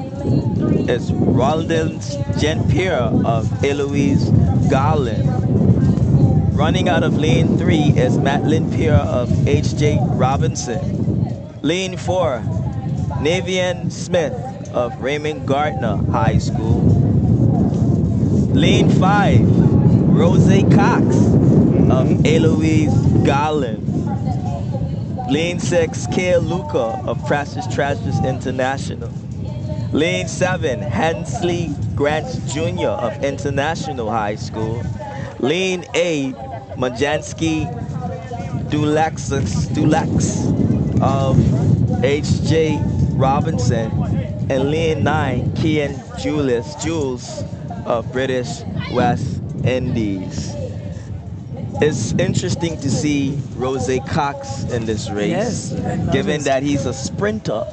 is Roldin Jean-Pierre of Eloise Garland. Running out of lane 3 is Madeline Pierre of H.J. Robinson. Lane 4, Navian Smith of Raymond Gardner High School. Lane 5, Rose Cox of Eloise Garland. Lane 6, Kale Luca of Precious Treasures International. Lane 7, Hensley Grant Jr. of International High School. Lane 8, Majansky Dulax of H.J. Robinson. And lane 9, Kian Jules of British West Indies. It's interesting to see Rose Cox in this race, given that he's a sprinter.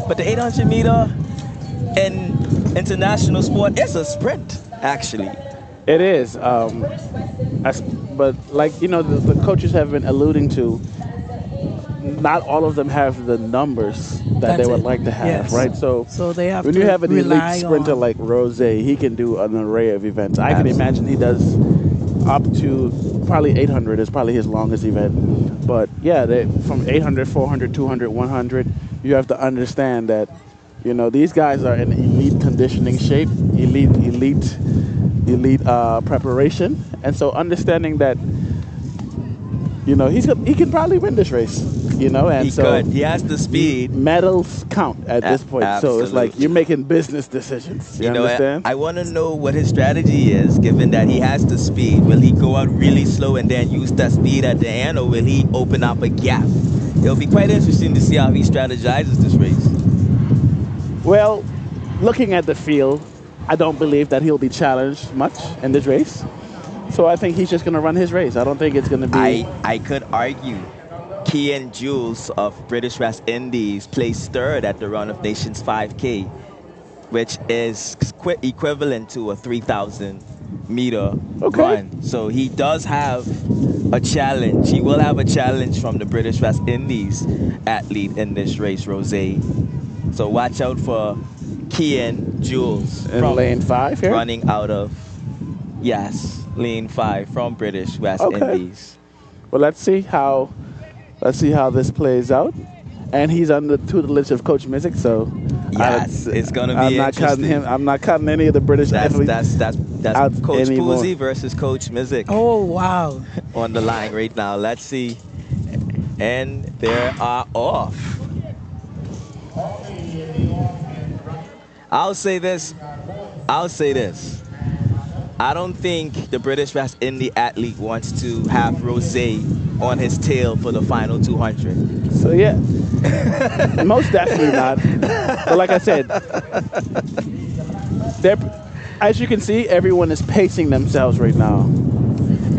But the 800 meter in international sport is a sprint, actually. It is. But like, you know, the coaches have been alluding to, not all of them have the numbers that they would like to have, right? So they have when to you have an elite rely sprinter on like Rose, he can do an array of events. I can imagine he does up to probably 800 is probably his longest event. But yeah, from 800, 400, 200, 100, you have to understand that, you know, these guys are in elite conditioning shape, elite preparation. And so understanding that, you know, he can probably win this race, you know, and he has the speed. Medals count at this point. Absolutely. So it's like you're making business decisions. You understand? I want to know what his strategy is, given that he has the speed. Will he go out really slow and then use that speed at the end, or will he open up a gap? It'll be quite interesting to see how he strategizes this race. Well, looking at the field, I don't believe that he'll be challenged much in this race. So I think he's just going to run his race. I don't think it's going to be... I could argue Kian Jules of British West Indies placed third at the Run of Nations 5K, which is equivalent to a 3,000-meter run. So he does have a challenge. He will have a challenge from the British West Indies athlete in this race, Rose. So watch out for Kian Jules in lane 5 here? Running out of, yes, lane 5 from British West Indies. Well, let's see how this plays out. And he's under the tutelage of Coach Mizik, so yes, it's gonna be interesting. I'm not cutting any of the British athletes. That's Coach Posey versus Coach Mizik. Oh wow! On the line right now. Let's see. And they are off. I'll say this. I don't think the British West Indies athlete wants to have Rose on his tail for the final 200. So yeah, most definitely not. But like I said, as you can see, everyone is pacing themselves right now.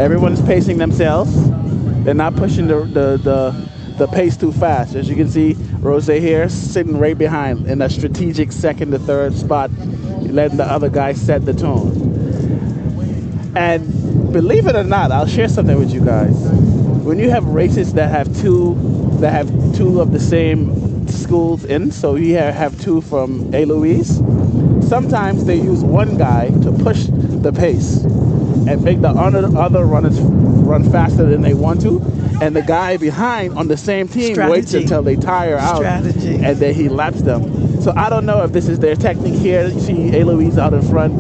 Everyone is pacing themselves. They're not pushing the pace too fast. As you can see, Rose here sitting right behind in a strategic second to third spot, letting the other guy set the tone. And believe it or not, I'll share something with you guys. When you have races that have two of the same schools in, so you have two from A. Louise, sometimes they use one guy to push the pace and make the other runners run faster than they want to, and the guy behind on the same team waits until they tire out, and then he laps them. So I don't know if this is their technique here. You see A. Louise out in front.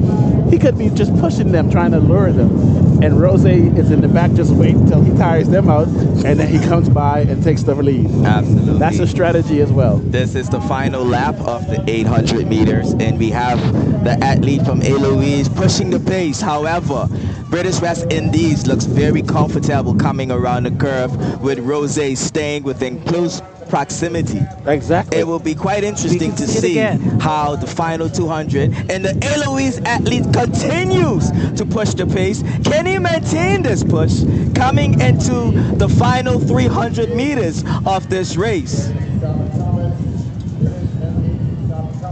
He could be just pushing them, trying to lure them. And Rose is in the back just waiting until he tires them out, and then he comes by and takes the lead. Absolutely. That's a strategy as well. This is the final lap of the 800 meters, and we have the athlete from A. Louise pushing the pace. However, British West Indies looks very comfortable coming around the curve with Rose staying within close proximity. Exactly. It will be quite interesting to see how the final 200 and the A. Louise athlete continues to push the pace. Can he maintain this push coming into the final 300 meters of this race?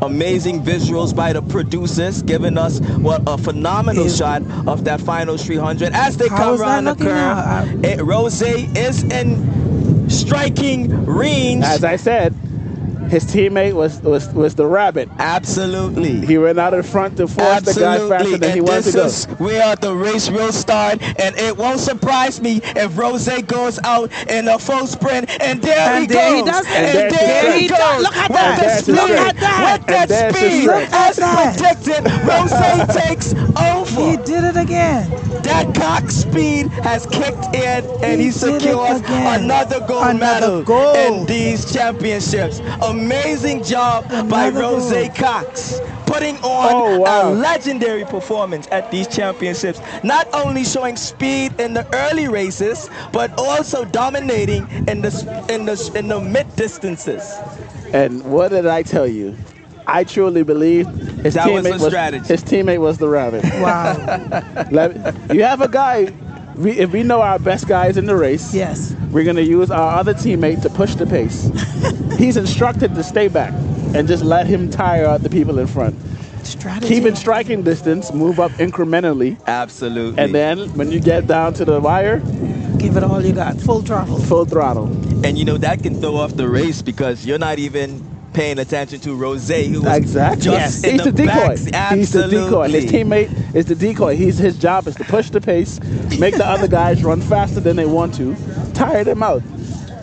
Amazing visuals by the producers, giving us what a phenomenal shot of that final 300 as they come around the curve. Rose is in striking range. As I said, his teammate was the rabbit. Absolutely. He went out in front to force the guy faster than he wanted to go. This is where the race will start, and it won't surprise me if Rose goes out in a full sprint, and there he goes. He does. And there he goes. Look at that. Look at that. With that speed, as predicted, Rose takes over. He did it again. That cock speed has kicked in, and he secures another gold medal in these championships. Amazing job by Rose Cox, putting on a legendary performance at these championships. Not only showing speed in the early races, but also dominating in the mid distances. And what did I tell you? I truly believe his teammate was the rabbit. Wow. You have a guy. If we know our best guys in the race, yes, we're going to use our other teammate to push the pace. He's instructed to stay back and just let him tire out the people in front. Strategy. Keep in striking distance, move up incrementally. Absolutely. And then when you get down to the wire, give it all you got. Full throttle. Full throttle. And you know, that can throw off the race because you're not even paying attention to Rose, who was just in the decoy. He's the decoy. His teammate is the decoy. His job is to push the pace, make the other guys run faster than they want to, tire them out.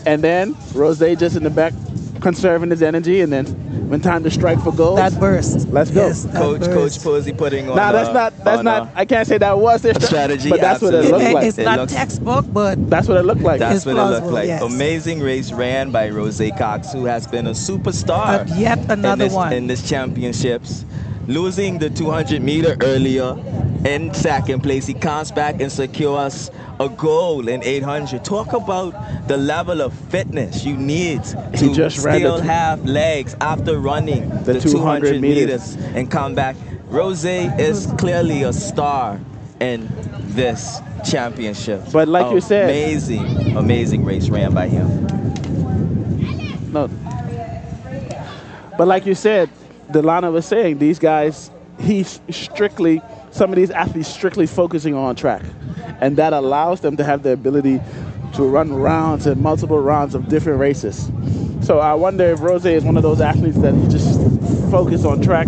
And then Rose just in the back conserving his energy, and then when time to strike for gold, that burst. Let's go. Yes, Coach Posey putting on. No, that's not. I can't say that was their strategy, but that's what it looked like. It's not textbook, but that's what it looked like. That's what it looked like. Yes. Amazing race ran by Rose Cox, who has been a superstar. Yet another one in this championships, losing the 200-meter earlier. In second place, he comes back and secures a gold in 800. Talk about the level of fitness you need to still have legs after running the 200 meters and come back. Rose is clearly a star in this championship. But like you said, amazing race ran by him. No. But like you said, Delana was saying, these guys, some of these athletes strictly focusing on track. And that allows them to have the ability to run rounds and multiple rounds of different races. So I wonder if Rose is one of those athletes that he just focus on track.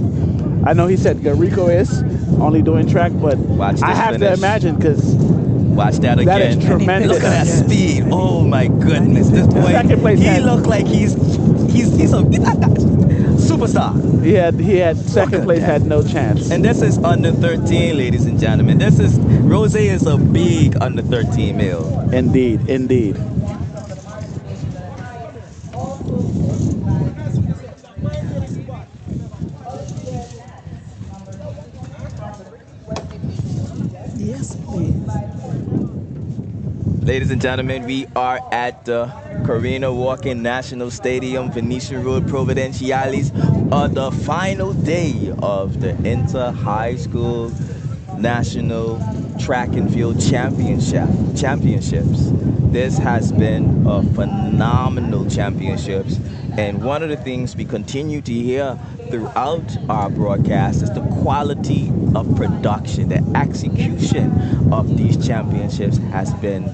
I know he said Garrico is only doing track, but I have to imagine, because watch that again. That is tremendous. Look at that speed. Oh my goodness. This boy, he looked like he's a superstar. He had second place, had no chance. And this is under 13, ladies and gentlemen. Rose is a big under 13 male. Indeed, indeed. Yes, please. Ladies and gentlemen, we are at the Karina Walken National Stadium, Venetian Road, Providenciales, on the final day of the Inter-High School National Track and Field Championships. This has been a phenomenal championships, and one of the things we continue to hear throughout our broadcast is the quality of production. The execution of these championships has been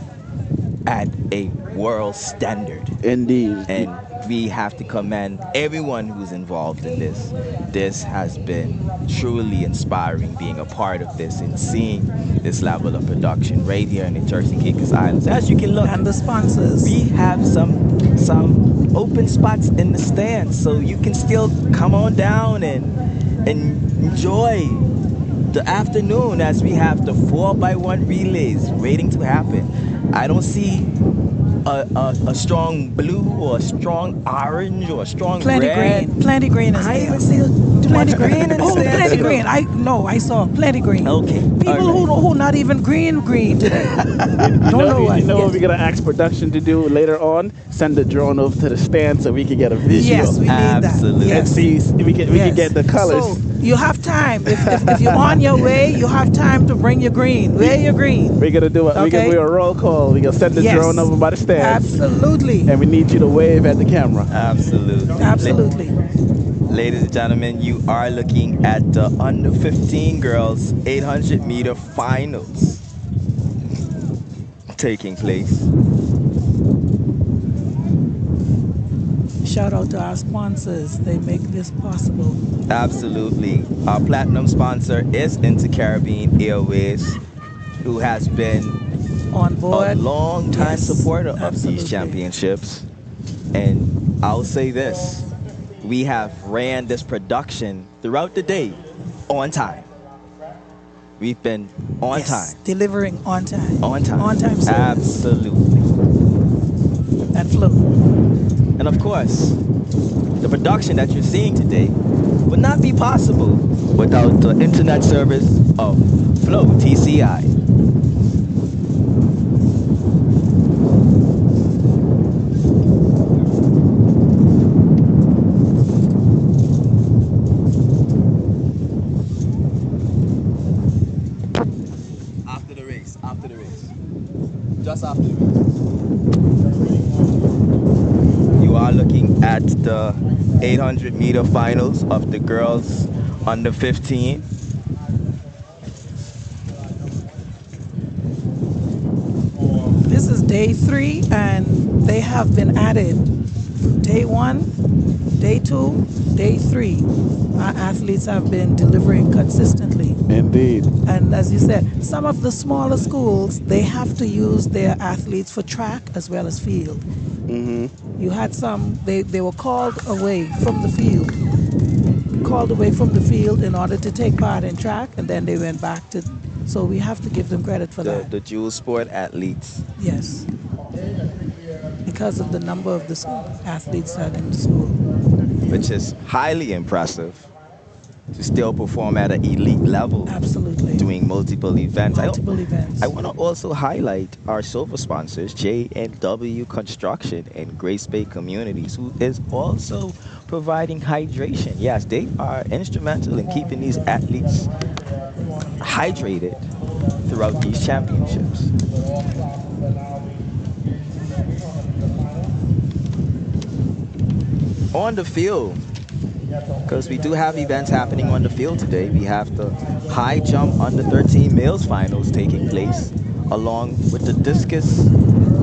at a world standard. Indeed. And we have to commend everyone who's involved in this. This has been truly inspiring, being a part of this and seeing this level of production right here in the Turks and Caicos Islands. As you can look, and the sponsors, we have some open spots in the stands, so you can still come on down and enjoy the afternoon as we have the 4x1 relays waiting to happen. I don't see a strong blue or a strong orange or a strong plenty red. Green. Plenty green is I there. even see plenty green in the Oh, stands. plenty green. I saw plenty green. Okay. People who not even green today. Don't know what. You know what we're gonna ask production to do later on? Send the drone over to the stand so we can get a visual. Yes, we need that. Absolutely. Yes. And see, we can get the colors. So you have time. If you're on your way, you have time to bring your green. Wear your green. We're gonna do it. We're gonna do a roll call. We're gonna send the drone over by the stand. Absolutely. And we need you to wave at the camera. Absolutely. Absolutely. Ladies and gentlemen, you are looking at the under 15 girls 800-meter finals taking place. Shout out to our sponsors. They make this possible. Absolutely. Our platinum sponsor is Inter-Caribbean Airways, who has been on board, a long time supporter of these championships. And I'll say this, we have ran this production throughout the day on time. We've been on time. Delivering on time. On time. On time service. Absolutely. That flow. And of course, the production that you're seeing today would not be possible without the internet service of Flow TCI. Just after the race. You are looking at the 800-meter finals of the girls under 15. This is day 3, and they have been added. Day 1, day 2, day 3. Our athletes have been delivering consistently. Indeed. And as you said, some of the smaller schools, they have to use their athletes for track as well as field. Mm-hmm. You had some, they were called away from the field. In order to take part in track, and then they went back to, so we have to give them credit for that. The dual sport athletes. Yes. Because of the number of the athletes that are in the school. Which is highly impressive to still perform at an elite level. Absolutely. Doing multiple events. I want to also highlight our silver sponsors, J&W Construction and Grace Bay Communities, who is also providing hydration. Yes, they are instrumental in keeping these athletes hydrated throughout these championships. On the field, because we do have events happening on the field today. We have the high jump under 13 males finals taking place, along with the discus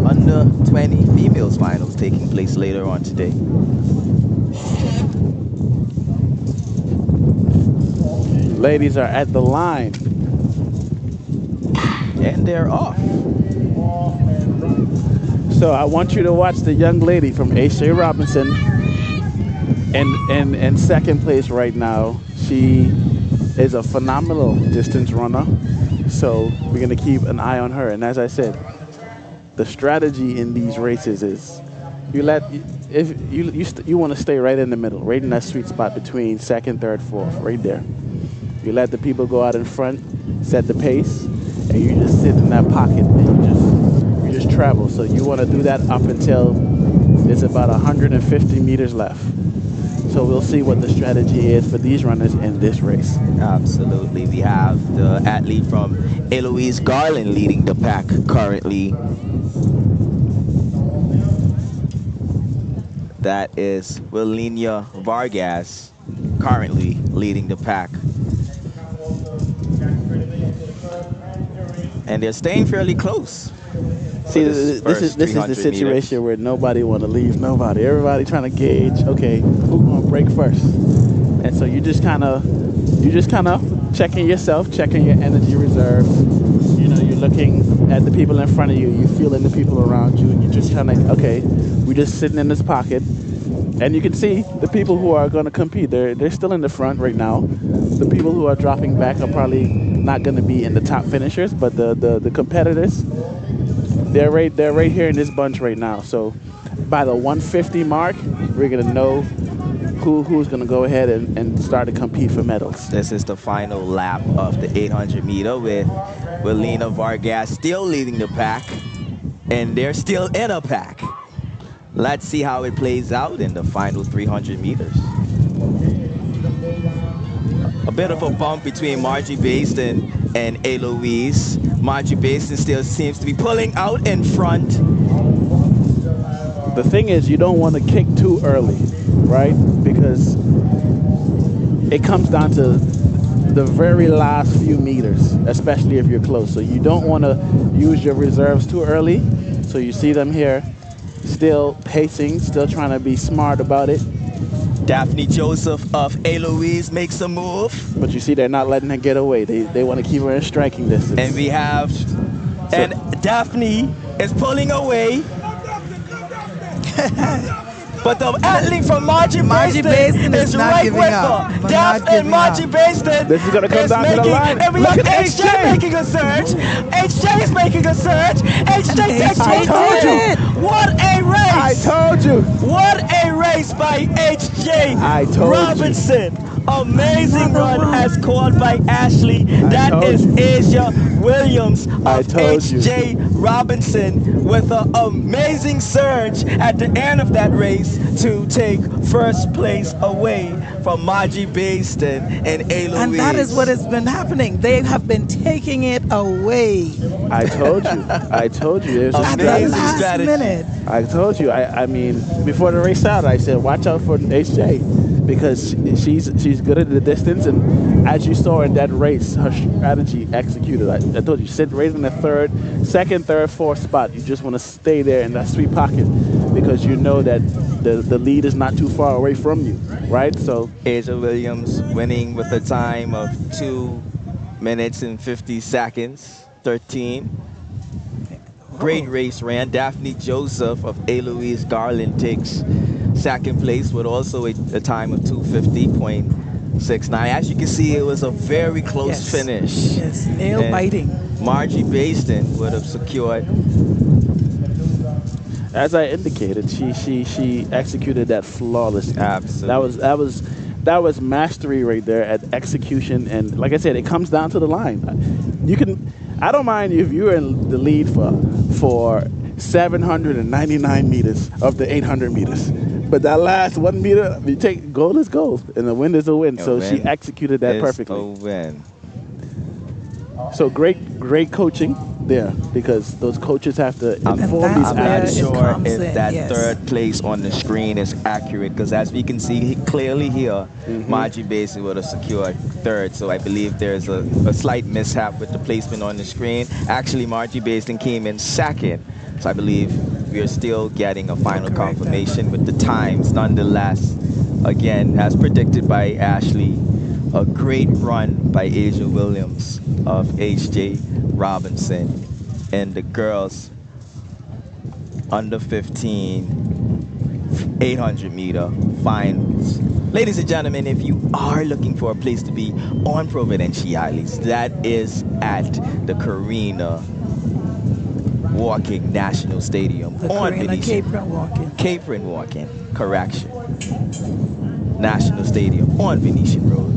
under 20 females finals taking place later on today. Ladies are at the line. And they're off. So I want you to watch the young lady from H.J. Robinson in second place right now. She is a phenomenal distance runner. So we're going to keep an eye on her. And as I said, the strategy in these races is you want to stay right in the middle, right in that sweet spot between second, third, fourth, right there. You let the people go out in front, set the pace, and you just sit in that pocket and you just travel. So you want to do that up until there's about 150 meters left. So we'll see what the strategy is for these runners in this race. Absolutely. We have the athlete from Eloise Garland leading the pack currently. That is Willenia Vargas currently leading the pack. And they're staying fairly close. See, this is the situation where nobody want to leave nobody. Everybody trying to gauge, okay, who's gonna break first? And so you just kind of checking yourself, checking your energy reserves. You know, you're looking at the people in front of you, you're feeling the people around you, and you're just kind of, okay, we're just sitting in this pocket. And you can see the people who are going to compete, they're still in the front right now. The people who are dropping back are probably not going to be in the top finishers, but the competitors, they're right here in this bunch right now. So by the 150 mark, we're going to know who's going to go ahead and start to compete for medals. This is the final lap of the 800 meter with Willenia Vargas still leading the pack, and they're still in a pack. Let's see how it plays out in the final 300 meters. A bit of a bump between Margie Baston and Eloise. Margie Baston still seems to be pulling out in front. The thing is, you don't want to kick too early, right? Because it comes down to the very last few meters, especially if you're close. So you don't want to use your reserves too early. So you see them here still pacing, still trying to be smart about it. Daphne Joseph of Eloise makes a move. But you see they're not letting her get away. They want to keep her in striking distance. And we have, and Daphne is pulling away. But the athlete from Margie Baston is right with her. Daphne and Margie Baston. This is going to come down to the line. And we have HJ making a surge. HJ is making a surge. HJ takes I told you. What a race. I told you. What a race by HJ I told Robinson. Amazing run as called by Ashley. That is Asia Williams of HJ Robinson with an amazing surge at the end of that race to take first place away from Margie Baston and Eloise. And that is what has been happening. They have been taking it away. I told you. I told you. It was at the last minute. I told you. I mean, before the race started, I said, watch out for HJ. Because she's good at the distance, and as you saw in that race, her strategy executed. I told you, sit right in the second, third, fourth spot. You just want to stay there in that sweet pocket because you know that the lead is not too far away from you, right? So Asia Williams winning with a time of 2 minutes and 50 seconds, 13. Great race ran. Daphne Joseph of Eloise Garland takes second place with also a time of 2:50.69. As you can see, it was a very close finish. Yes, nail biting. Margie Baston would have secured. As I indicated, she executed that flawlessly. Absolutely. That was mastery right there at execution, and like I said, it comes down to the line. I don't mind if you're in the lead for 799 meters of the 800 meters. But that last 1 meter, you take goal is goal, and a win is a win. So she executed that perfectly. A win. So great coaching there, because those coaches have to inform these I'm not athletes. sure if that third place on the screen is accurate, because as we can see clearly here, Margie Basin would have secured third. So I believe there's a slight mishap with the placement on the screen. Actually, Margie Basin came in second. So I believe we are still getting a final confirmation with the times. Nonetheless, again, as predicted by Ashley, a great run by Asia Williams of H.J. Robinson and the girls under 15 800-meter finals. Ladies and gentlemen, if you are looking for a place to be on Providencia Islands, that is at the Carina Walking National Stadium. The on Carina Capron Walking. Capron Walking, correction. National Stadium on Venetian Road.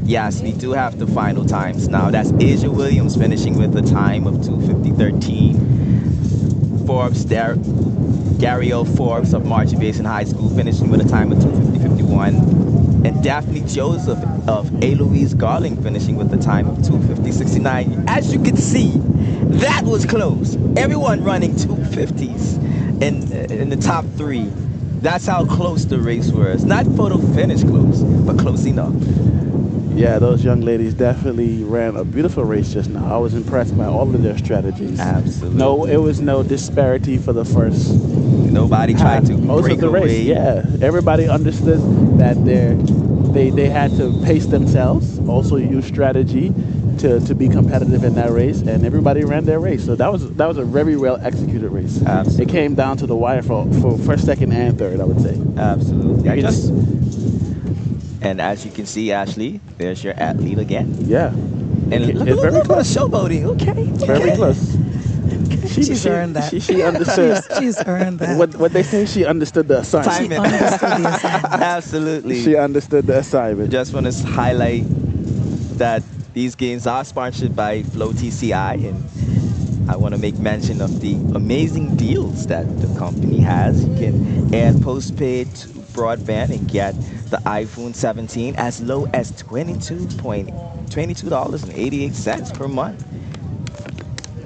Yes, we do have the final times now. That's Asia Williams finishing with a time of 2:50.13. Forbes, Gary O. Forbes of Margie Basin High School finishing with a time of 2:50.51. And Daphne Joseph of A. Louise Garling finishing with a time of 2:50.69. As you can see, that was close. Everyone running 2:50s in the top three. That's how close the race was. Not photo finish close, but close enough. Yeah, those young ladies definitely ran a beautiful race just now. I was impressed by all of their strategies. Absolutely. No, it was no disparity for the first. Nobody tried to most break of the away. race. Yeah, everybody understood that they had to pace themselves, also use strategy to be competitive in that race, and everybody ran their race. So that was a very well executed race. Absolutely. It came down to the wire for first, second, and third, I would say. Absolutely. And as you can see, Ashley, there's your athlete again. Yeah. And look at showboating. Okay. Very close. She's earned that. She understood. She's earned that. What they say, she understood the assignment. She understood the assignment. Absolutely. She understood the assignment. Just want to highlight that these games are sponsored by Flow TCI, and I want to make mention of the amazing deals that the company has. You can add postpaid to broadband and get the iPhone 17 as low as $22.88 per month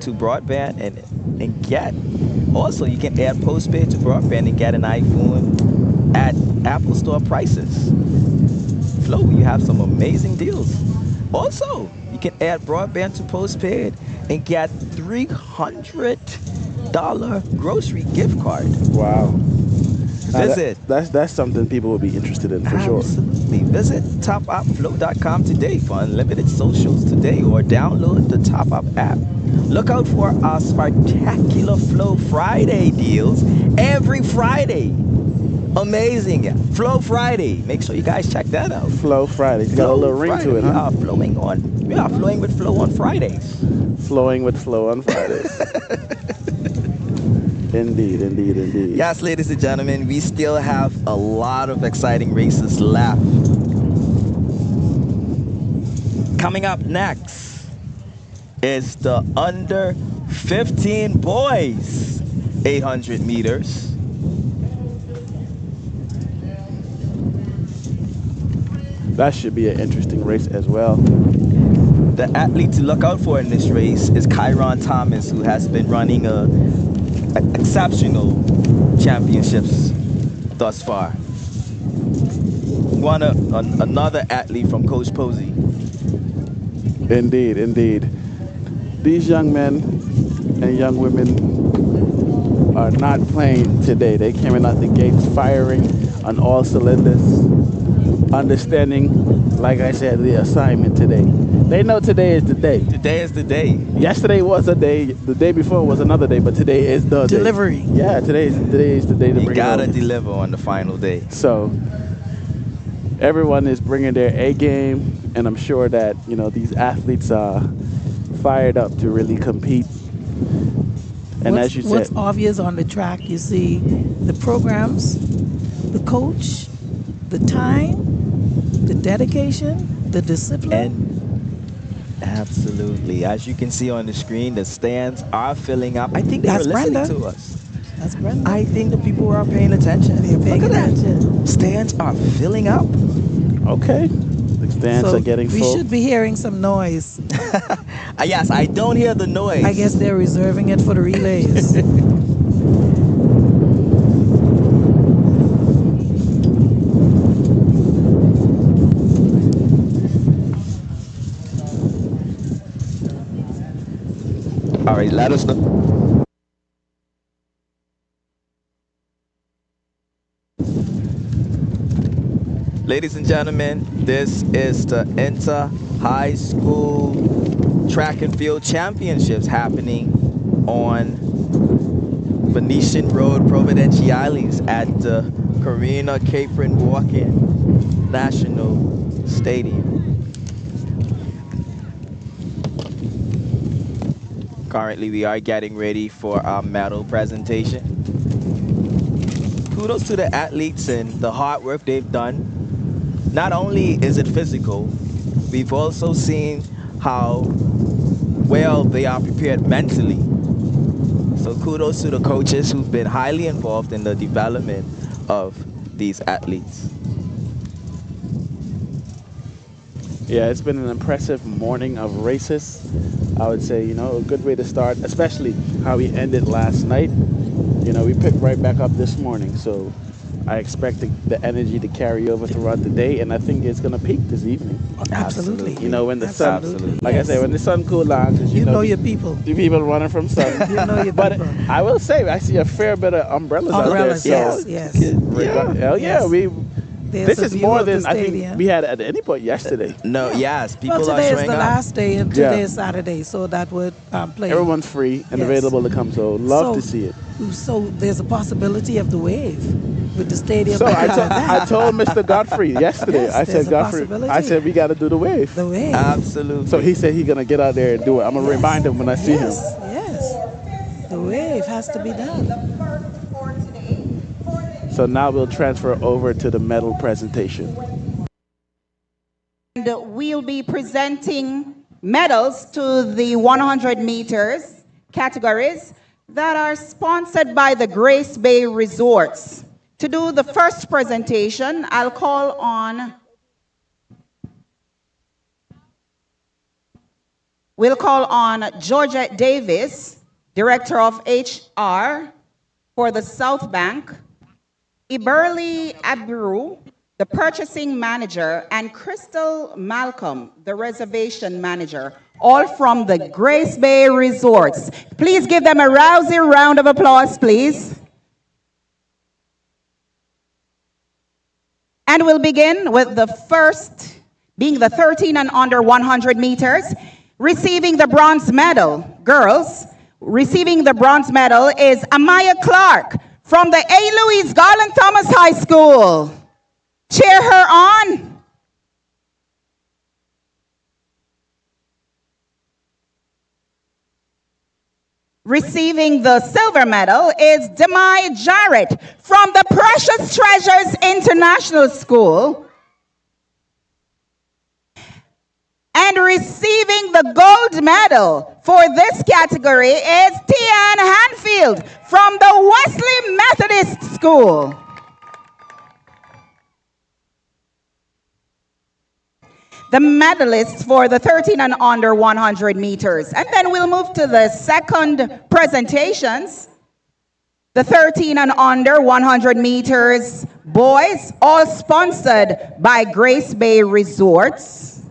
to broadband and get. Also, you can add postpaid to broadband and get an iPhone at Apple Store prices. Flow, you have some amazing deals. Also, you can add broadband to postpaid and get $300 grocery gift card. Wow. Visit. That's something people will be interested in for sure. Absolutely. Visit topupflow.com today for unlimited socials today, or download the Top Up app. Look out for our spectacular Flow Friday deals every Friday. Amazing. Flow Friday. Make sure you guys check that out. Flow Friday. It's got a little ring to it, huh? We are flowing with Flow on Fridays. Flowing with Flow on Fridays. Indeed, indeed, indeed. Yes, ladies and gentlemen, we still have a lot of exciting races left. Coming up next is the under 15 boys 800 meters. That should be an interesting race as well. The athlete to look out for in this race is Kyron Thomas, who has been running exceptional championships thus far. Another athlete from Coach Posey. Indeed, indeed. These young men and young women are not playing today. They came in out the gates firing on all cylinders, understanding, like I said, the assignment today. They know today is the day. Today is the day. Yesterday was a day. The day before was another day, but today is the delivery. Day. Yeah, today is the day to bring it. You gotta deliver on the final day. So everyone is bringing their A game, and I'm sure that these athletes are fired up to really compete. And as you said, what's obvious on the track, you see the programs, the coach, the time, the dedication, the discipline. Absolutely. As you can see on the screen, the stands are filling up. I think they were listening to us. That's Brenda. I think the people are paying attention. They're paying attention. Stands are filling up. Okay. Stands So are getting we full. should be hearing some noise. Yes, I don't hear the noise. I guess they're reserving it for the relays. All right, let us know. Ladies and gentlemen, this is the Inter-High School Track and Field Championships happening on Venetian Road, Providenciales at the Karina Capron Walk-In National Stadium. Currently, we are getting ready for our medal presentation. Kudos to the athletes and the hard work they've done. Not only is it physical, we've also seen how well they are prepared mentally. So kudos to the coaches who've been highly involved in the development of these athletes. Yeah, it's been an impressive morning of races. I would say, a good way to start, especially how we ended last night. We picked right back up this morning, so I expect the energy to carry over throughout the day, and I think it's going to peak this evening. Absolutely. When the sun, like yes. I say, when the sun cools down, because you know your people. The people running from sun. You know your but people. I will say, I see a fair bit of umbrellas out there. Yes, yes. This is more than I think we had at any point yesterday. No, yes, people well, are today showing is the up. last day, and today is Saturday, so that would play. Everyone's free and available to come, so love to see it. So there's a possibility of the wave with the stadium. So I told Mr. Godfrey yesterday. Yes, I said, Godfrey, we got to do the wave. The wave. Absolutely. So he said he's gonna get out there and do it. I'm gonna remind him when I see him. Yes. The wave has to be done. So now we'll transfer over to the medal presentation. And we'll be presenting medals to the 100 meters categories that are sponsored by the Grace Bay Resorts. To do the first presentation, I'll call on Georgette Davis, Director of HR for the South Bank, Iberly Abreu, the Purchasing Manager, and Crystal Malcolm, the Reservation Manager, all from the Grace Bay Resorts. Please give them a rousing round of applause, please. And we'll begin with the first, being the 13 and under 100 meters, receiving the bronze medal. Girls, receiving the bronze medal is Amaya Clark from the A. Louise Garland Thomas High School. Cheer her on. Receiving the silver medal is Demai Jarrett from the Precious Treasures International School. And receiving the gold medal for this category is Tian Hanfield from the Wesley Methodist School. The medalists for the 13 and under 100 meters. And then we'll move to the second presentations. The 13 and under 100 meters boys, all sponsored by Grace Bay Resorts.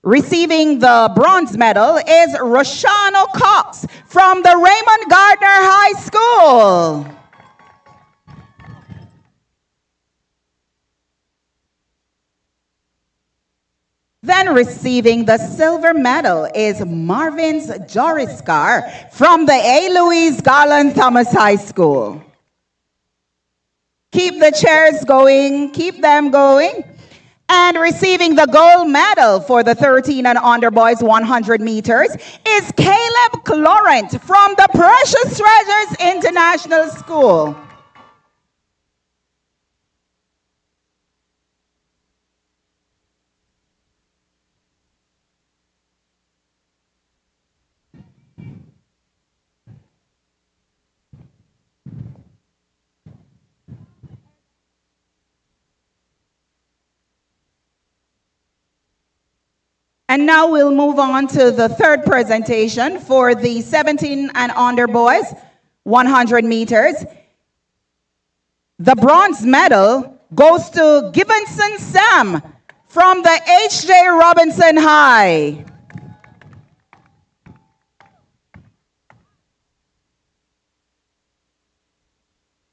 Receiving the bronze medal is Roshano Cox from the Raymond Gardner High School. Then receiving the silver medal is Marvin's Joriskar from the A. Louise Garland Thomas High School. Keep the chairs going, keep them going. And receiving the gold medal for the 13 and under boys 100 meters is Caleb Clorent from the Precious Treasures International School. And now we'll move on to the third presentation for the 17 and under boys, 100 meters. The bronze medal goes to Givenson Sam from the H.J. Robinson High.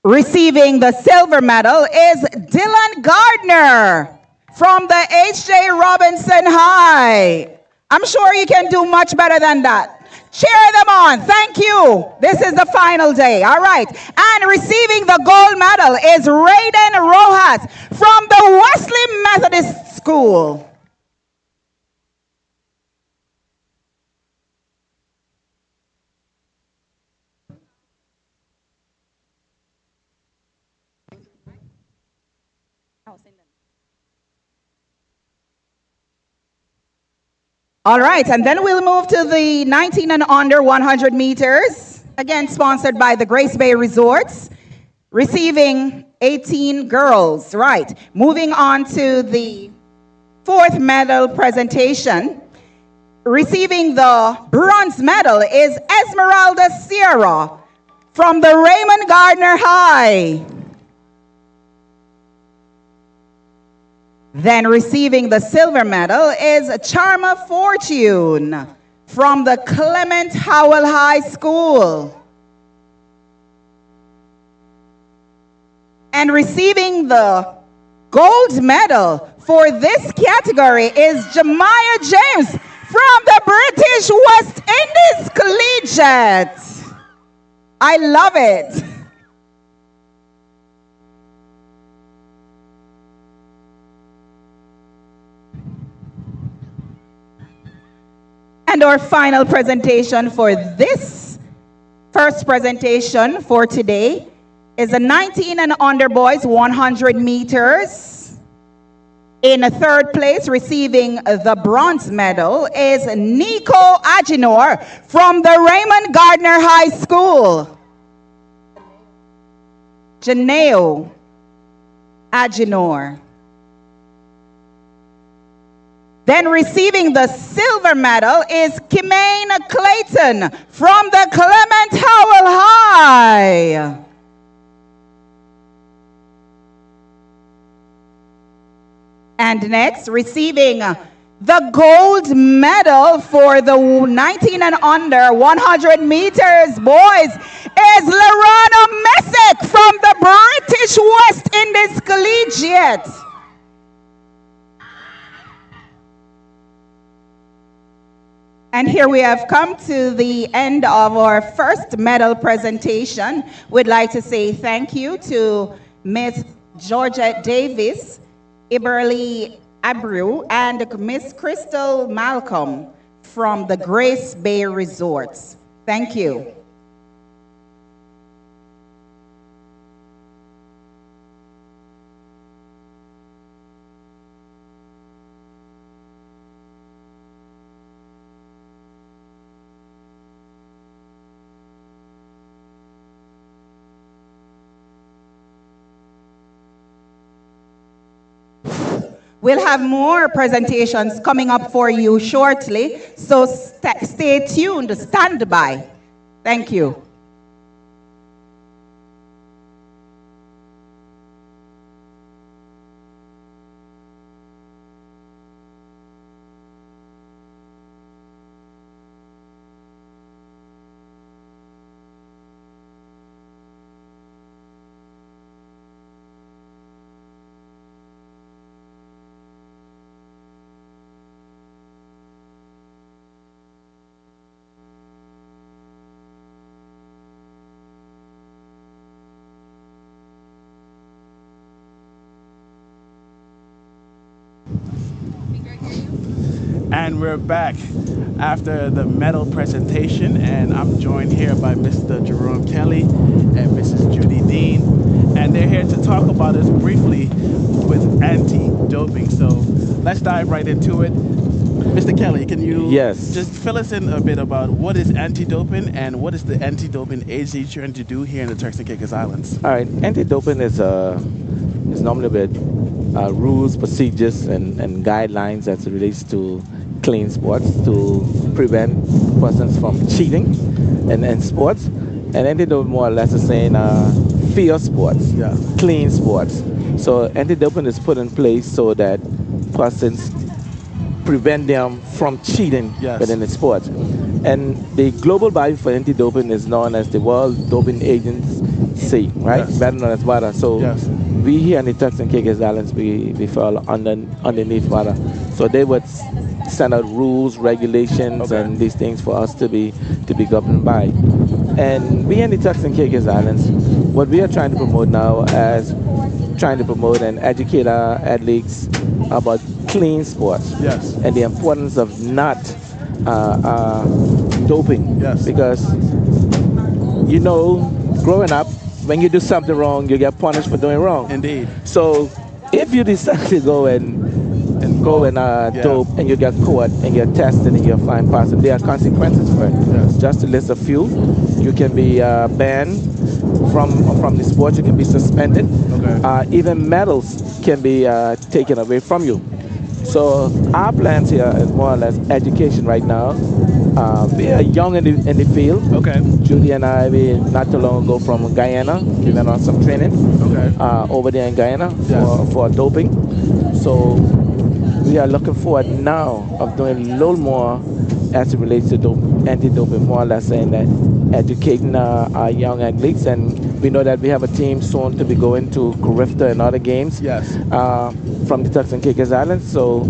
Receiving the silver medal is Dylan Gardner from the H.J. Robinson High. I'm sure you can do much better than that. Cheer them on. Thank you. This is the final day. All right. And receiving the gold medal is Raiden Rojas from the Wesley Methodist School. All right, and then we'll move to the 19 and under 100 meters, again sponsored by the Grace Bay Resorts, receiving 18 girls. Right, moving on to the fourth medal presentation. Receiving the bronze medal is Esmeralda Sierra from the Raymond Gardner High. Then receiving the silver medal is Charma Fortune from the Clement Howell High School. And receiving the gold medal for this category is Jemiah James from the British West Indies Collegiate. I love it. And our final presentation for this first presentation for today is a 19 and under boys 100 meters. In third place, receiving the bronze medal is Nico Aginor from the Raymond Gardner High School. Janeo Aginor. Then receiving the silver medal is Kimane Clayton from the Clement Howell High. And next, receiving the gold medal for the 19 and under 100 meters boys is Lorano Messick from the British West Indies Collegiate. And here we have come to the end of our first medal presentation. We'd like to say thank you to Ms. Georgette Davis, Iberly Abreu, and Miss Crystal Malcolm from the Grace Bay Resorts. Thank you. We'll have more presentations coming up for you shortly, so stay tuned, stand by. Thank you. And we're back after the medal presentation, and I'm joined here by Mr. Jerome Kelly and Mrs. Judy Dean, and they're here to talk about us briefly with anti-doping. So let's dive right into it. Mr. Kelly, can you just fill us in a bit about what is anti-doping and what is the anti-doping agency trying to do here in the Turks and Caicos Islands? All right, anti-doping is normally about rules, procedures, and guidelines that relates to clean sports to prevent persons from cheating in sports. And anti-doping more or less is saying fair sports, clean sports. So anti-doping is put in place so that persons prevent them from cheating within the sports. And the global body for anti-doping is known as the World Doping Agency, right? Better known as WADA. So we here in the Turks and Caicos Islands, we fall underneath WADA. So they would send out rules, regulations, and these things for us to be governed by. And we in the Turks and Caicos Islands, what we are trying to promote now is trying to promote and educate our athletes about clean sports and the importance of not doping. Because, you know, growing up, when you do something wrong, you get punished for doing wrong. Indeed. So if you decide to go and dope and you get caught and you're tested and you're fine positive, there are consequences for it. Just to list a few, you can be banned from the sport, you can be suspended. Even medals can be taken away from you. So our plans here is more or less education right now. We are young in the field. Judy and I, we not too long ago from Guyana, we went on some training over there in Guyana for doping. So we are looking forward now of doing a little more as it relates to anti-doping, more or less saying that educating our young athletes. And we know that we have a team soon to be going to Carifta and other games from the Turks and Caicos Islands. So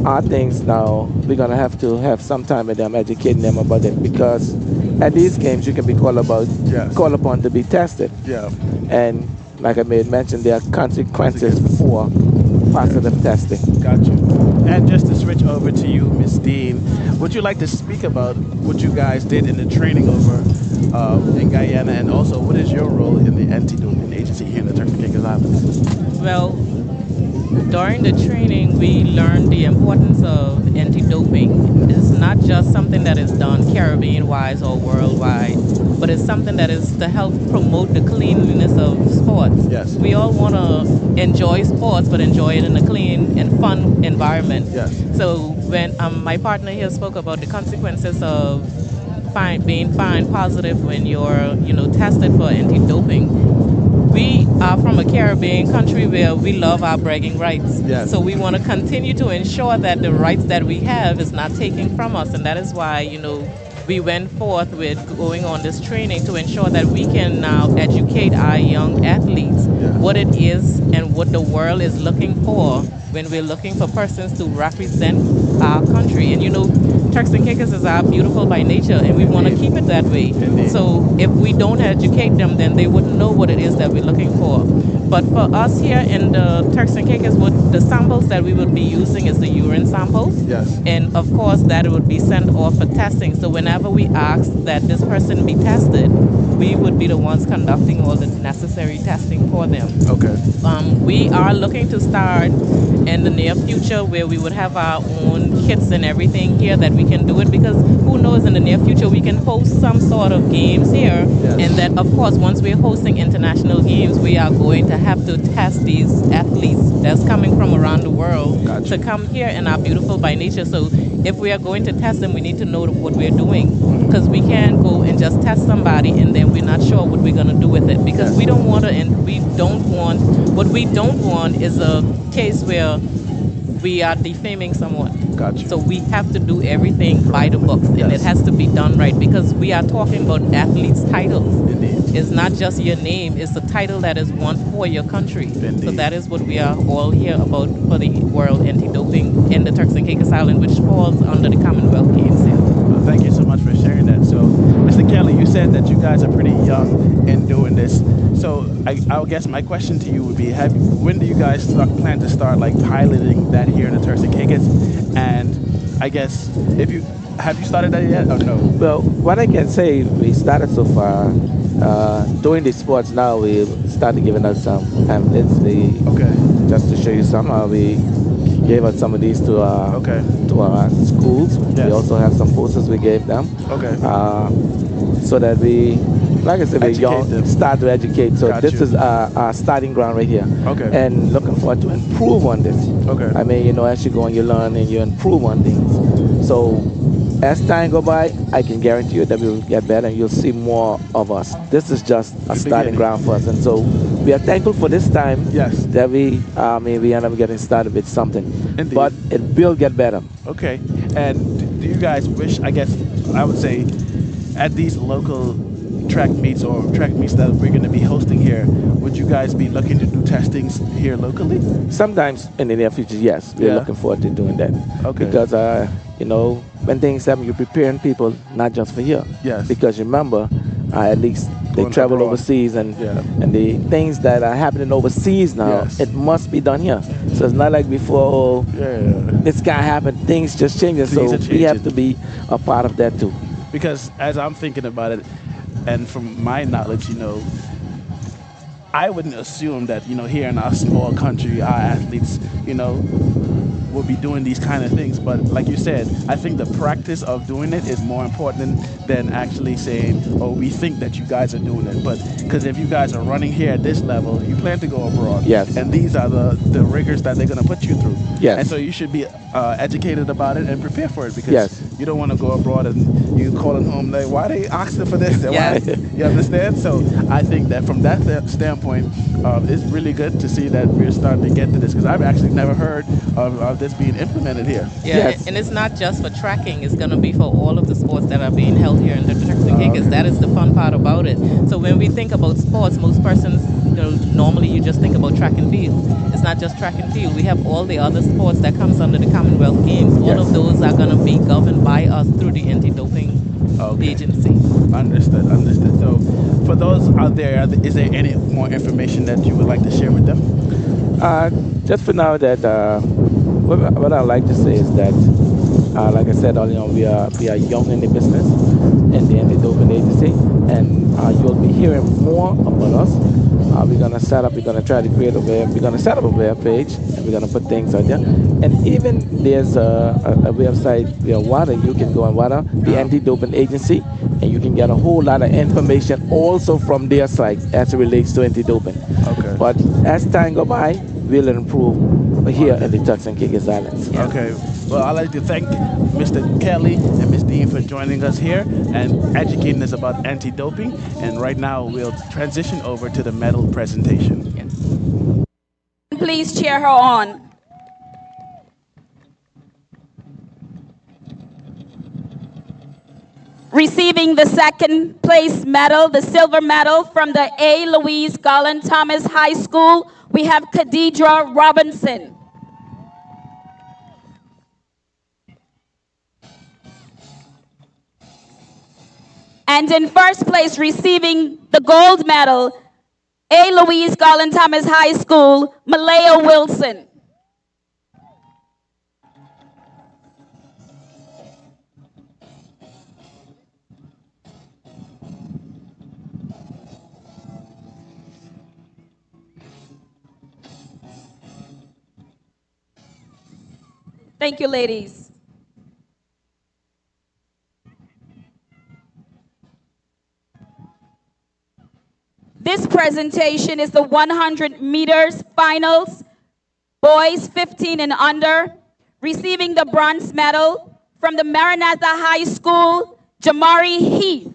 our things now, we're going to have some time with them, educating them about it, because at these games you can be called upon to be tested. And like I made mention, there are consequences for positive testing. Got you. And just to switch over to you, Ms. Dean, would you like to speak about what you guys did in the training over in Guyana, and also what is your role in the Antidoping Agency here in the Turks and Caicos Islands? Well, during the training, we learned the importance of anti-doping. It's not just something that is done Caribbean-wise or worldwide, but it's something that is to help promote the cleanliness of sports. We all want to enjoy sports, but enjoy it in a clean and fun environment. So when my partner here spoke about the consequences of being fined positive when you're, tested for anti-doping, we are from a Caribbean country where we love our bragging rights. So we want to continue to ensure that the rights that we have is not taken from us. And that is why, we went forth with going on this training to ensure that we can now educate our young athletes what it is and what the world is looking for when we're looking for persons to represent our country. And Turks and Caicos is our beautiful by nature, and we want to keep it that way. So if we don't educate them, then they wouldn't know what it is that we're looking for. But for us here in the Turks and Caicos, the samples that we would be using is the urine samples. And of course, that would be sent off for testing. So whenever we ask that this person be tested, we would be the ones conducting all the necessary testing for them. We are looking to start in the near future where we would have our own kits and everything here that we can do it, because who knows, in the near future we can host some sort of games here. And that, of course, once we're hosting international games, we are going to have to test these athletes that's coming from around the world to come here in our beautiful by nature. So if we are going to test them, we need to know what we're doing, because we can't go and just test somebody and then we're not sure what we're going to do with it, because we don't want to, and what we don't want is a case where we are defaming someone. So we have to do everything by the books, and it has to be done right, because we are talking about athletes' titles. It's not just your name, it's the title that is won for your country. So that is what we are all here about for the World Anti-Doping in the Turks and Caicos Island, which falls under the Commonwealth Games here. Well, thank you so much for sharing that. So, Mr. Kelly, you said that you guys are pretty young in doing this. So I guess my question to you would be, when do you guys plan to start piloting that here in the Turks and Caicos? And I guess have you started that yet or no? Well, what I can say, we started so far. Doing the sports now, we started giving us some pamphlets. Just to show you some, we gave out some of these to our schools. We also have some posters we gave them. So that we like I said, we're young, start to educate. So this is our starting ground right here. Okay. And looking forward to improve on this. Okay. I mean, as you go and you learn and you improve on things. So as time go by, I can guarantee you that we will get better and you'll see more of us. This is just a starting ground for us. And so we are thankful for this time that we end up getting started with something. Indeed. But it will get better. Okay. And do you guys wish, I guess, I would say, at these local track meets or track meets that we're going to be hosting here, would you guys be looking to do testings here locally? Sometimes in the near future, yes. We're looking forward to doing that. Okay. Because, when things happen, you're preparing people, not just for here. Yes. Because remember, at least they travel overseas and the things that are happening overseas now, it must be done here. So it's not like before, this can't happen. Things just change. So we have to be a part of that too. Because as I'm thinking about it, and from my knowledge, I wouldn't assume that, here in our small country, our athletes, will be doing these kind of things. But like you said, I think the practice of doing it is more important than actually saying, oh, we think that you guys are doing it. But because if you guys are running here at this level, you plan to go abroad. Yes. And these are the rigors that they're going to put you through. Yes. And so you should be educated about it and prepare for it, because you don't want to go abroad and you calling home like, why they asking for this? You understand? So I think that from that standpoint, it's really good to see that we're starting to get to this, because I've actually never heard of this being implemented here. Yeah, and it's not just for tracking. It's going to be for all of the sports that are being held here in the Turks and Caicos. That is the fun part about it. So when we think about sports, most persons, normally you just think about track and field. It's not just track and field. We have all the other sports that comes under the Commonwealth Games. All of those are going to be governed by us through the Antidoping Agency. Understood. So for those out there, is there any more information that you would like to share with them? Just for now, that what I like to say is that, like I said earlier, we are young in the business, in the Antidoping Agency, and you'll be hearing more about us. We're gonna set up a web page, and we're gonna put things out there. And even there's a website via WADA. You can go on WADA, the Anti-Doping Agency, and you can get a whole lot of information also from their site as it relates to anti-doping. Okay. But as time go by, we'll improve here in the Turks and Caicos Islands. Okay. Well, I'd like to thank Mr. Kelly and Ms. Dean for joining us here and educating us about anti-doping. And right now, we'll transition over to the medal presentation. Please cheer her on. Receiving the second place medal, the silver medal from the A. Louise Garland Thomas High School, we have Khadidra Robinson. And in first place, receiving the gold medal, A. Louise Garland Thomas High School, Malaya Wilson. Thank you, ladies. This presentation is the 100 meters finals, boys 15 and under, receiving the bronze medal from the Maranatha High School, Jamari Heath.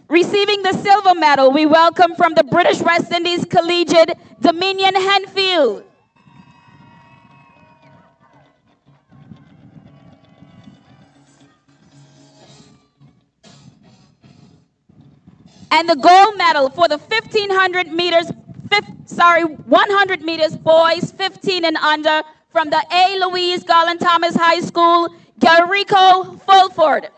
Receiving the silver medal, we welcome from the British West Indies Collegiate, Dominion Henfield. And the gold medal for the 100 meters boys 15 and under from the A. Louise Garland Thomas High School, Garrico Fulford.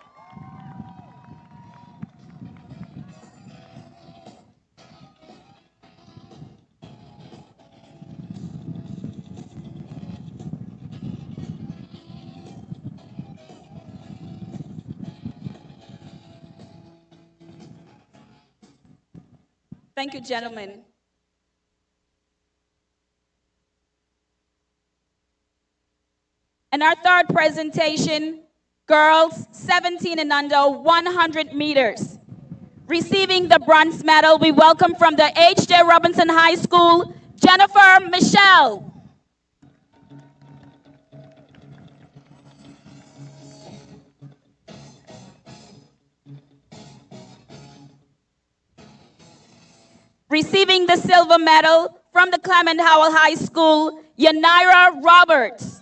Thank you, gentlemen. And our third presentation, girls 17 and under, 100 meters. Receiving the bronze medal, we welcome from the H.J. Robinson High School, Jennifer Michelle. Receiving the silver medal from the Clement Howell High School, Yanira Roberts.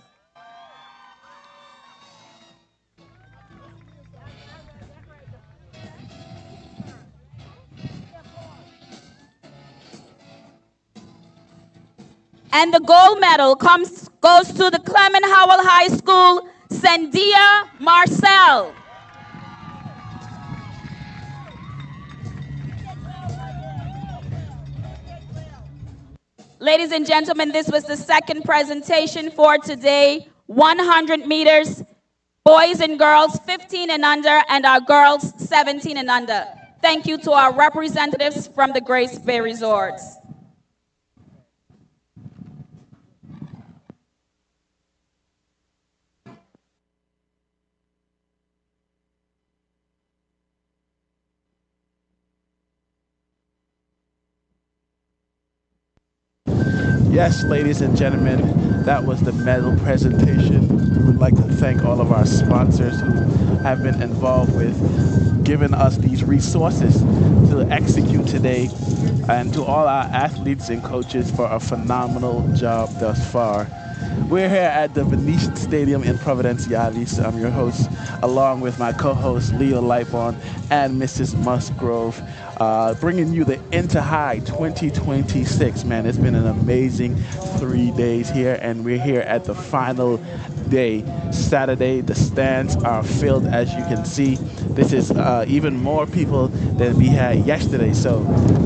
And the gold medal goes to the Clement Howell High School, Sandia Marcel. Ladies and gentlemen, this was the second presentation for today. 100 meters, boys and girls 15 and under, and our girls 17 and under. Thank you to our representatives from the Grace Bay Resorts. Yes, ladies and gentlemen, that was the medal presentation. We would like to thank all of our sponsors who have been involved with giving us these resources to execute today, and to all our athletes and coaches for a phenomenal job thus far. We're here at the Venetian Stadium in Providenciales. I'm your host, along with my co-host Leo Lightborn and Mrs. Musgrove, bringing you the Inter-High 2026. Man, it's been an amazing 3 days here, and we're here at the final day, Saturday. The stands are filled, as you can see. This is even more people than we had yesterday, so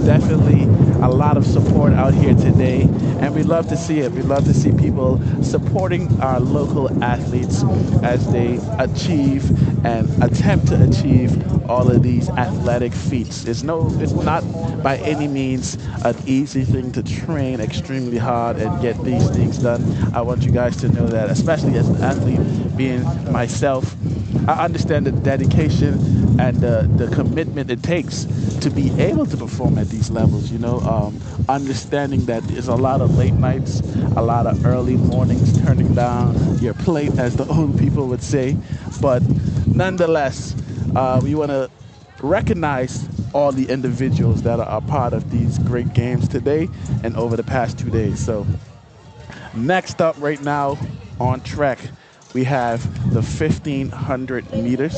definitely a lot of support out here today, and we love to see it. We love to see people supporting our local athletes as they achieve and attempt to achieve all of these athletic feats. It's not by any means an easy thing to train extremely hard and get these things done. I want you guys to know that, especially as an athlete, being myself, I understand the dedication and the commitment it takes to be able to perform at these levels, you know, understanding that there's a lot of late nights, a lot of early mornings, turning down your plate, as the old people would say. But nonetheless, we want to recognize all the individuals that are a part of these great games today and over the past 2 days. So next up right now on track, we have the 1500 meters.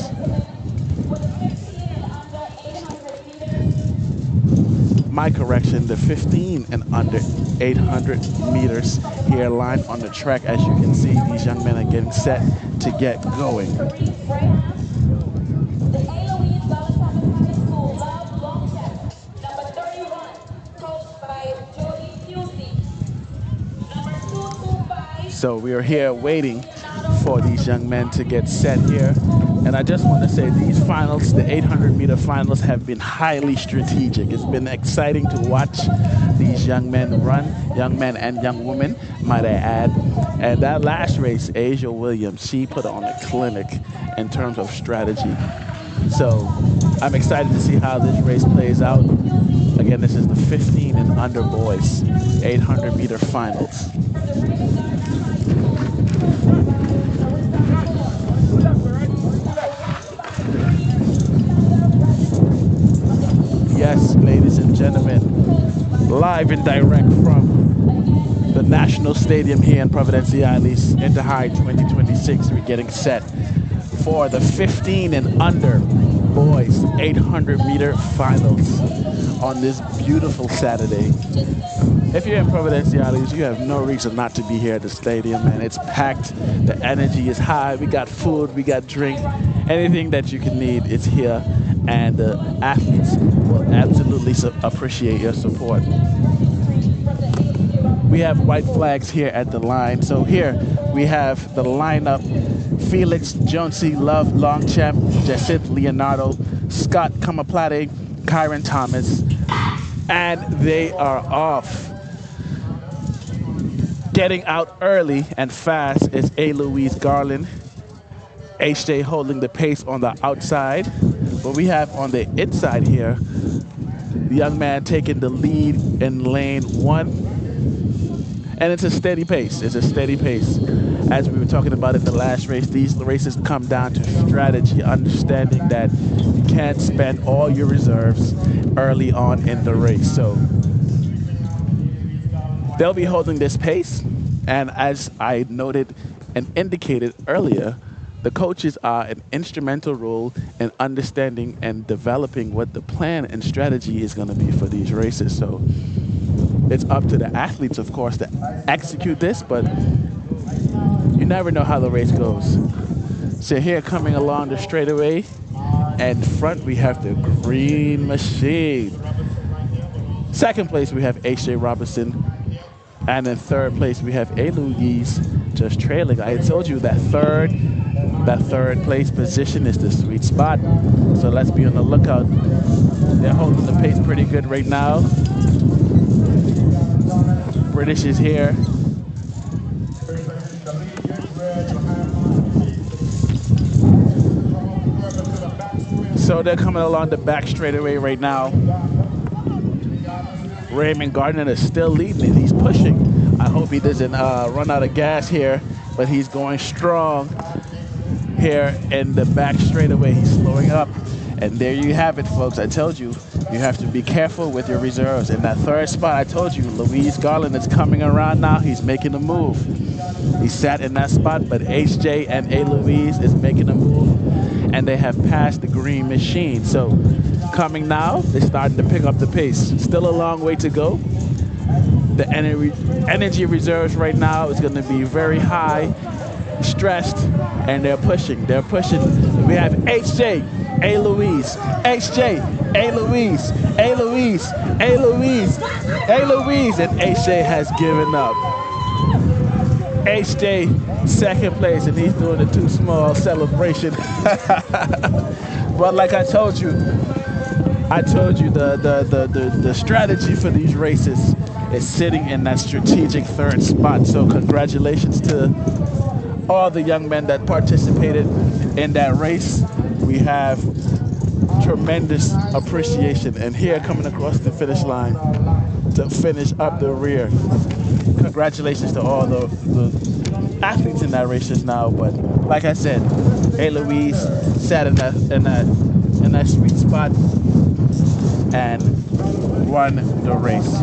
My correction, the 15 and under 800 meters here lined on the track. As you can see, these young men are getting set to get going. So we are here waiting for these young men to get set here. And I just want to say these finals, the 800-meter finals, have been highly strategic. It's been exciting to watch these young men run, young men and young women, might I add. And that last race, Asia Williams, she put on a clinic in terms of strategy. So I'm excited to see how this race plays out. Again, this is the 15 and under boys, 800-meter finals. Yes, ladies and gentlemen, live and direct from the National Stadium here in Providenciales, Inter-High 2026. We're getting set for the 15 and under boys 800-meter finals on this beautiful Saturday. If you're in Providenciales, you have no reason not to be here at the stadium, man. It's packed, the energy is high, we got food, we got drink, anything that you can need is here, and the athletes will absolutely appreciate your support. We have white flags here at the line. So here we have the lineup: Felix Jonesy, Love Longchamp, Jacinth Leonardo, Scott Kamaplade, Kyron Thomas, and they are off. Getting out early and fast is A. Louise Garland. HJ holding the pace on the outside. But we have on the inside here, the young man taking the lead in lane 1. And it's a steady pace. It's a steady pace. As we were talking about in the last race, these races come down to strategy, understanding that you can't spend all your reserves early on in the race. So they'll be holding this pace. And as I noted and indicated earlier, the coaches are an instrumental role in understanding and developing what the plan and strategy is going to be for these races. So it's up to the athletes, of course, to execute this, but you never know how the race goes. So here coming along the straightaway, and front we have the green machine. Second place we have H.J. Robinson, and in third place we have A. Louise just trailing. I had told you that third place position is the sweet spot. So let's be on the lookout. They're holding the pace pretty good right now. British is here. So they're coming along the back straightaway right now. Raymond Gardner is still leading it. He's pushing. I hope he doesn't run out of gas here, but he's going strong here in the back straightaway. He's slowing up. And there you have it, folks. I told you, you have to be careful with your reserves. In that third spot, I told you, Louise Garland is coming around now. He's making a move. He sat in that spot, but HJ and A. Louise is making a move, and they have passed the green machine. So coming now, they're starting to pick up the pace. Still a long way to go. The energy reserves right now is going to be very high, stressed, and they're pushing. They're pushing. We have HJ, A. Louise, HJ, A. Louise, A. Louise, A. Louise, A. Louise, and HJ has given up. HJ second place, and he's doing a too small celebration. But like I told you the strategy for these races is sitting in that strategic third spot. So congratulations to all the young men that participated in that race. We have tremendous appreciation. And here coming across the finish line to finish up the rear. Congratulations to all the athletes in that race just now. But like I said, A. Louise sat in that sweet spot and won the race.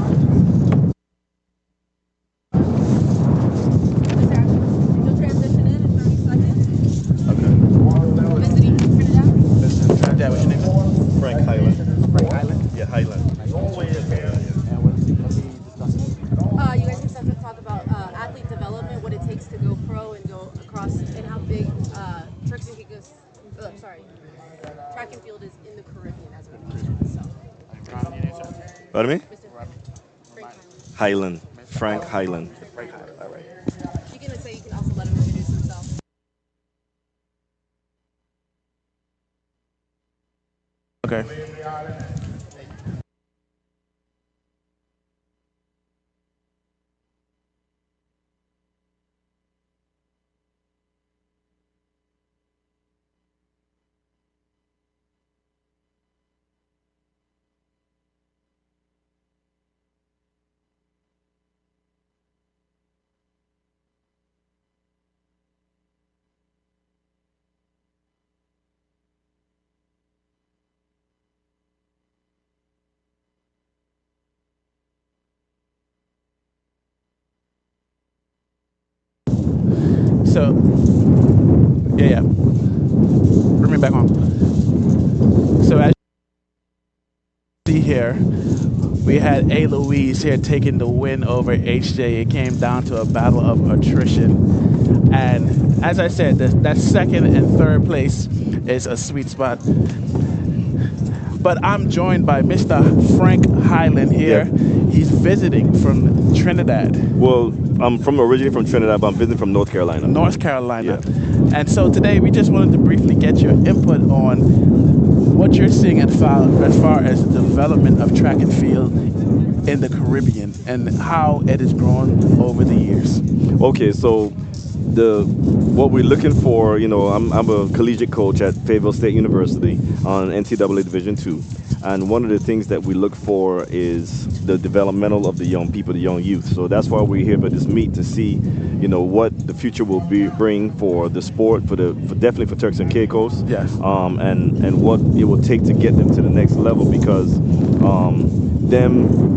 Track and field is in the Caribbean, as we mentioned. So. Pardon me? Highland. Frank Highland. Frank Highland, all right. You can also let him introduce himself. Okay. So, yeah. Bring me back on. So as you see here, we had A. Louise here taking the win over HJ. It came down to a battle of attrition. And as I said, that second and third place is a sweet spot. But I'm joined by Mr. Frank Highland here. Yeah. He's visiting from Trinidad. Well, I'm originally from Trinidad, but I'm visiting from North Carolina. North Carolina. Yeah. And so today we just wanted to briefly get your input on what you're seeing as far as the development of track and field in in the Caribbean and how it has grown over the years? Okay, so what we're looking for, I'm a collegiate coach at Fayetteville State University on NCAA Division II, and one of the things that we look for is the developmental of the young people, the young youth. So that's why we're here for this meet to see, what the future will bring for the sport, for definitely for Turks and Caicos, yes, and what it will take to get them to the next level, because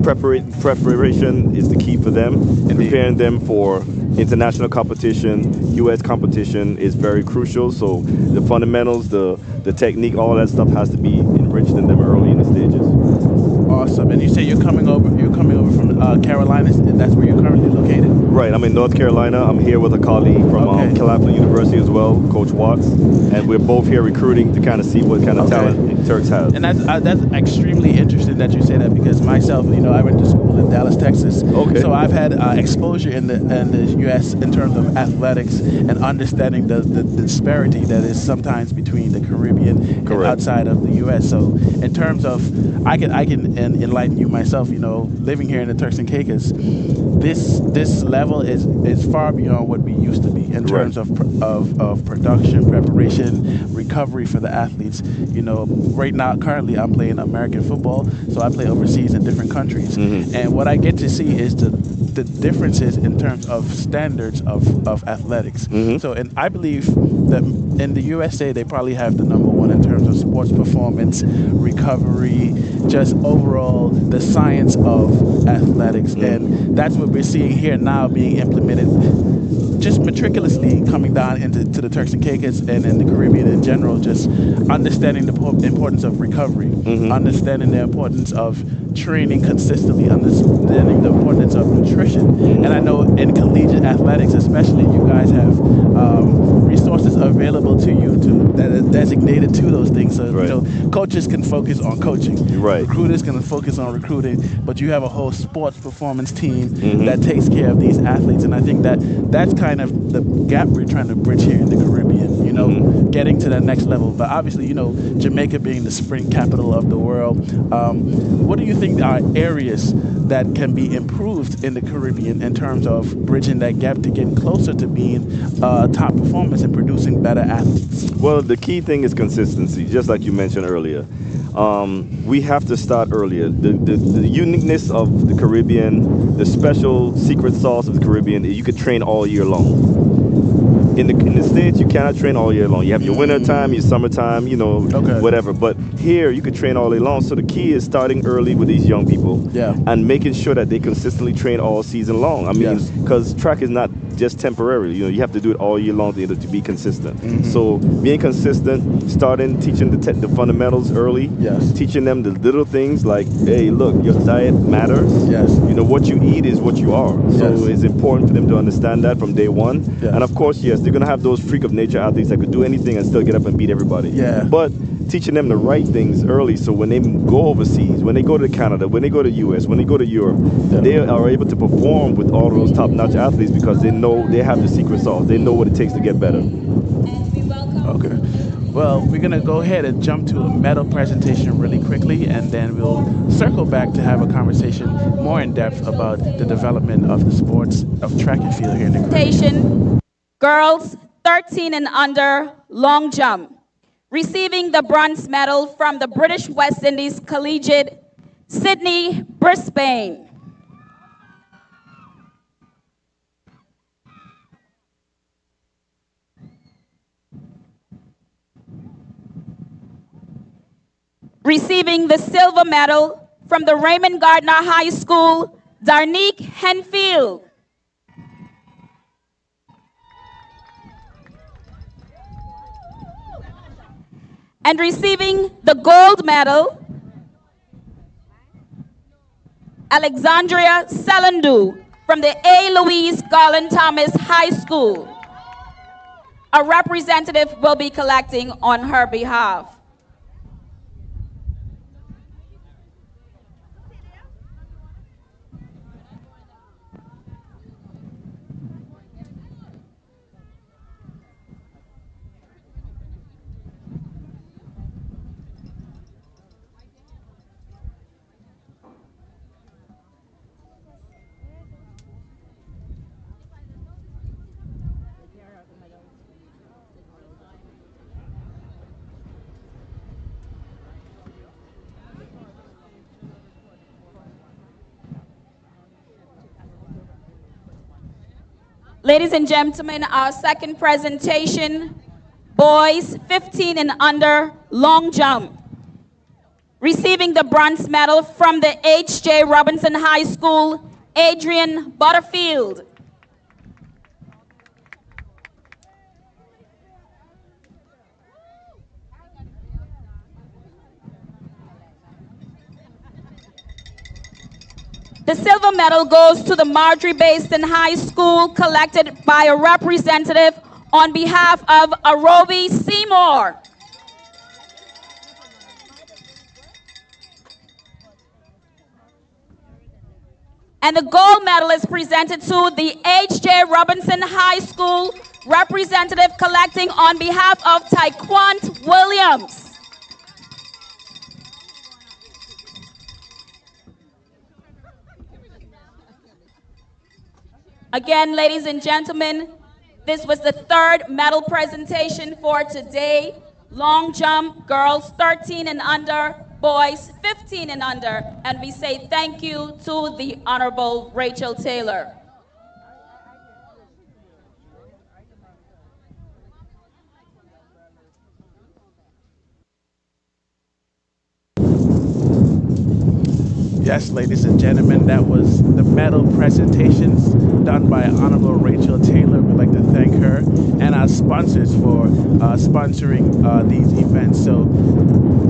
preparation is the key for them. Indeed. Preparing them for international competition, U.S. competition is very crucial. So the fundamentals, the technique, all that stuff has to be enriched in them early in the stages. Awesome. And you say you're coming over from Carolina. That's where you're currently located? Right. I'm in North Carolina. I'm here with a colleague from Claflin University as well, Coach Watts, and we're both here recruiting to kind of see what kind of talent Turks have. And that's extremely interesting that you say that, because myself, I went to school in Dallas, Texas. Okay. So I've had exposure in the U.S. in terms of athletics and understanding the disparity that is sometimes between the Caribbean and outside of the U.S. So in terms of, I can enlighten you myself. Living here in the Turks and Caicos, this level is far beyond what we used to be in terms of production, preparation, recovery for the athletes. Right now, currently, I'm playing American football, so I play overseas in different countries, and what I get to see is the differences in terms of standards of athletics. So, and I believe that in the USA, they probably have the number one in terms of sports performance, recovery, just overall the science of athletics, and that's what we're seeing here now being implemented just meticulously coming down into the Turks and Caicos and in the Caribbean in general, just understanding the importance of recovery, understanding the importance of training consistently, understanding the importance of nutrition. And I know in collegiate athletics especially, you guys have resources available to you that are designated to those things. So coaches can focus on coaching, recruiters can focus on recruiting, but you have a whole sports performance team that takes care of these athletes. And I think that's kind of the gap we're trying to bridge here in the Caribbean, getting to that next level. But obviously, Jamaica being the sprint capital of the world, what do you think are areas that can be improved in the Caribbean in terms of bridging that gap to get closer to being top performers and producing better athletes? Well, the key thing is consistency, just like you mentioned earlier. We have to start earlier. The uniqueness of the Caribbean, the special secret sauce of the Caribbean, you could train all year long. In the States, you cannot train all year long. You have your winter time, your summertime, whatever. But here, you could train all day long. So the key is starting early with these young people and making sure that they consistently train all season long. I mean, because track is not just temporary. You have to do it all year long to be consistent. So being consistent, teaching the fundamentals early, teaching them the little things like, hey, look, your diet matters. What you eat is what you are. So it's important for them to understand that from day one. And of course, they're going to have those freak of nature athletes that could do anything and still get up and beat everybody. But teaching them the right things early, so when they go overseas, when they go to Canada, when they go to US, when they go to Europe, they are able to perform with all those top-notch athletes because they know they have the secret sauce. They know what it takes to get better. Okay. Well, we're going to go ahead and jump to a medal presentation really quickly, and then we'll circle back to have a conversation more in depth about the development of the sports of track and field here in the Caribbean. Girls 13 and under long jump. Receiving the bronze medal from the British West Indies Collegiate, Sydney Brisbane. Receiving the silver medal from the Raymond Gardner High School, Darnique Henfield. And receiving the gold medal, Alexandria Salandu from the A. Louise Garland Thomas High School. A representative will be collecting on her behalf. Ladies and gentlemen, our second presentation, boys 15 and under, long jump. Receiving the bronze medal from the H.J. Robinson High School, Adrian Butterfield. The silver medal goes to the Marjorie Basin High School, collected by a representative on behalf of Arobi Seymour. And the gold medal is presented to the H.J. Robinson High School representative, collecting on behalf of Taekwon Williams. Again, ladies and gentlemen, this was the third medal presentation for today. Long jump, girls 13 and under, boys 15 and under. And we say thank you to the Honorable Rachel Taylor. Yes, ladies and gentlemen, that was the medal presentations done by Honorable Rachel Taylor. We'd like to thank her and our sponsors for sponsoring these events. So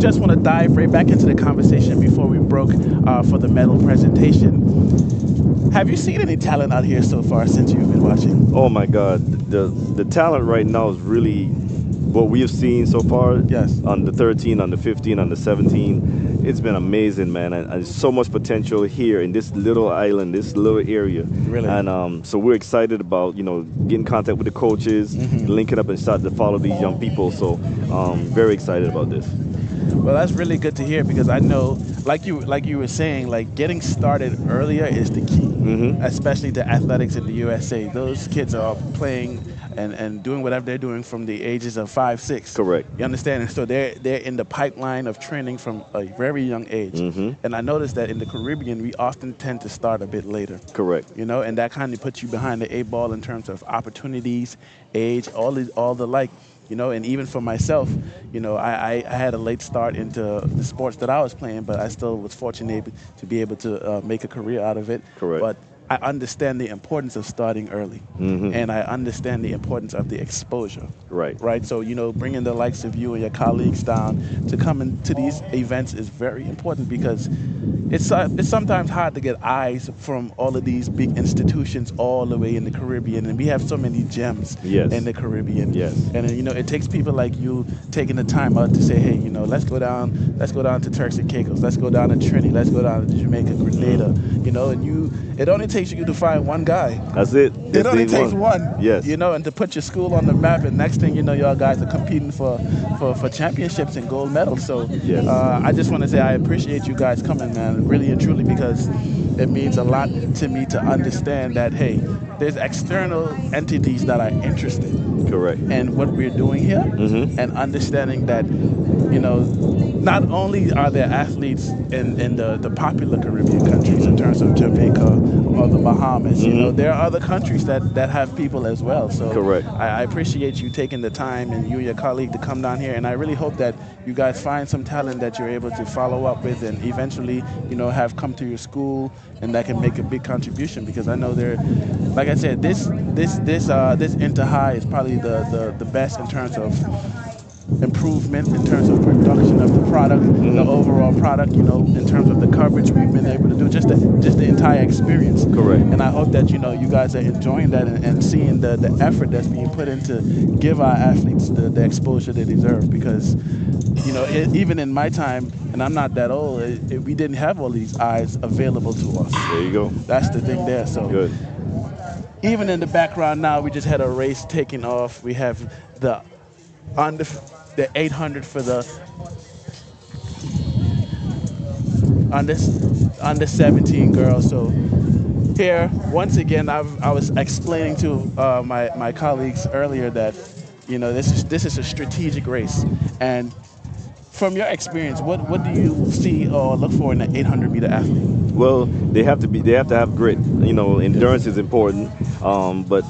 just want to dive right back into the conversation before we broke for the medal presentation. Have you seen any talent out here so far since you've been watching? Oh my God, the talent right now is really what we have seen so far. Yes. On the 13, on the 15, on the 17. It's been amazing, man, and there's so much potential here in this little island, this little area. Really? And so we're excited about, getting in contact with the coaches, linking up and start to follow these young people. So very excited about this. Well, that's really good to hear, because I know, like you were saying, like getting started earlier is the key, especially to athletics in the USA. Those kids are playing and doing whatever they're doing from the ages of 5, 6. Correct. You understand? And so they're in the pipeline of training from a very young age. And I noticed that in the Caribbean, we often tend to start a bit later. Correct. And that kind of puts you behind the 8 ball in terms of opportunities, age, all the like. And even for myself, I had a late start into the sports that I was playing, but I still was fortunate to be able to make a career out of it. Correct. But I understand the importance of starting early, and I understand the importance of the exposure. Right. So, bringing the likes of you and your colleagues down to come into these events is very important, because it's sometimes hard to get eyes from all of these big institutions all the way in the Caribbean, and we have so many gems in the Caribbean. Yes. And it takes people like you taking the time out to say, hey, let's go down to Turks and Caicos, let's go down to Trinity, let's go down to Jamaica, Grenada, and it only takes you to find one guy. That's it. It only takes one. Yes. And to put your school on the map, and next thing you know, y'all guys are competing for championships and gold medals. So yes. I just want to say I appreciate you guys coming, man, really and truly, because it means a lot to me to understand that, hey, there's external entities that are interested. Correct. in what we're doing here, and understanding that, not only are there athletes in the popular Caribbean countries in terms of Jamaica or the Bahamas, there are other countries that have people as well. So correct. I appreciate you taking the time, and you and your colleague, to come down here, and I really hope that you guys find some talent that you're able to follow up with, and eventually, have come to your school, and that can make a big contribution, because I know like I said, this Inter-High is probably the best in terms of improvement, in terms of production of the product, the overall product, in terms of the coverage we've been able to do, just the entire experience. Correct. And I hope that, you guys are enjoying that, and seeing the effort that's being put in to give our athletes the exposure they deserve, because, even in my time, and I'm not that old, we didn't have all these eyes available to us. There you go. That's the thing there. So good. Even in the background now, we just had a race taking off. We have the 800 for the under 17 girls. So here, once again, I was explaining to my colleagues earlier that, this is a strategic race. And from your experience, what do you see or look for in an 800-meter athlete? Well, they have to be. They have to have grit. You know, endurance is important. But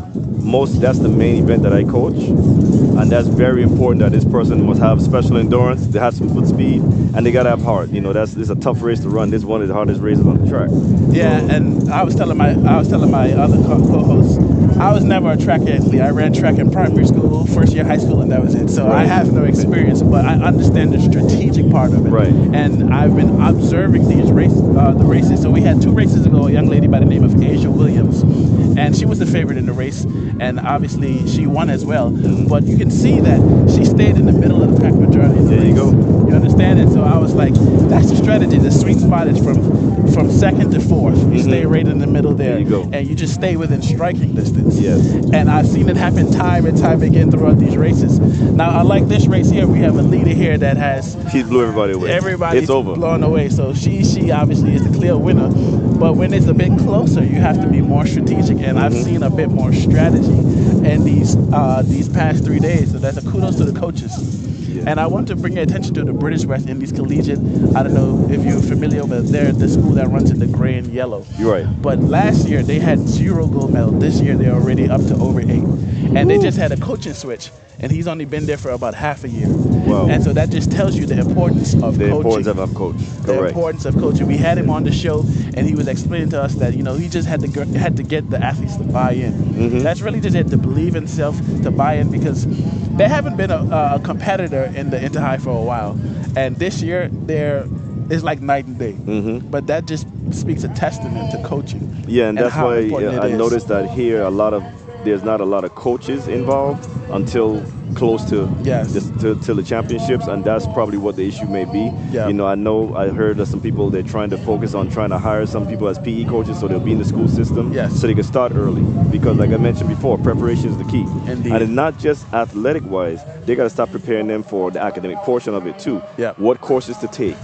that's the main event that I coach, and that's very important. That this person must have special endurance. They have some foot speed, and they gotta have heart. You know, it's a tough race to run. This is one of the hardest races on the track. Yeah, and I was telling my other co-hosts, I was never a track athlete. I ran track in primary school, first year high school, and that was it. So I have no experience, but I understand the strategic part of it. Right. And I've been observing these the races. So we had 2 races ago, a young lady by the name of Asia Williams, and she was the favorite in the race, and obviously she won as well. But you can see that she stayed in the middle of the pack majority of the race. There you go. You understand it? So I was like, that's the strategy. The sweet spot is from second to fourth. You stay right in the middle there. There you go. And you just stay within striking distance. Yes. And I've seen it happen time and time again throughout these races. Now, unlike this race here, we have a leader here that has... She blew everybody away. Everybody's It's over. blown away. So she obviously is the clear winner. But when it's a bit closer, you have to be more strategic. And I've seen a bit more strategy in these past 3 days. So that's a kudos to the coaches. And I want to bring your attention to the British West Indies Collegiate. I don't know if you're familiar, but they're the school that runs in the gray and yellow. You're right. But last year they had 0 gold medal. This year they're already up to over 8. And they just had a coaching switch. And he's only been there for about half a year. Wow. And so that just tells you the importance of coaching. The importance of a coach. Correct. The importance of coaching. We had him on the show, and he was explaining to us that, you know, he just had to get the athletes to buy in. That's really just it, to believe in self, to buy in, because they haven't been a competitor in the Inter-High for a while. And this year, it's like night and day. But that just speaks a testament to coaching. Yeah, and that's why I is. noticed that here there's not a lot of coaches involved until close to till the championships, and that's probably what the issue may be. You know, I heard that some people, they're trying to focus on trying to hire some people as PE coaches so they'll be in the school system so they can start early, because like I mentioned before, preparation is the key. Indeed. And it's not just athletic wise, they got to start preparing them for the academic portion of it too. What courses to take,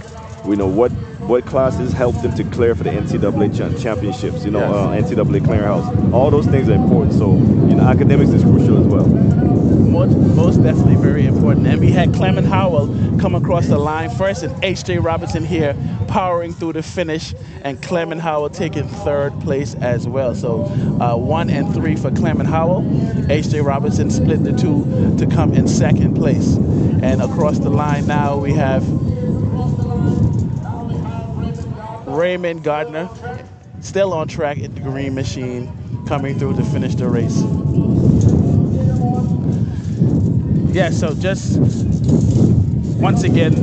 you know, what classes help them to clear for the NCAA championships, you know, NCAA clearinghouse. All those things are important. So, you know, academics is crucial as well. Most definitely very important. And we had Clement Howell come across the line first, and H.J. Robinson here powering through the finish, and Clement Howell taking 3rd place as well. So 1 and 3 for Clement Howell. H.J. Robinson split the 2 to come in 2nd place. And across the line now we have Raymond Gardner, still on track at the green machine, coming through to finish the race. Yeah, so just once again,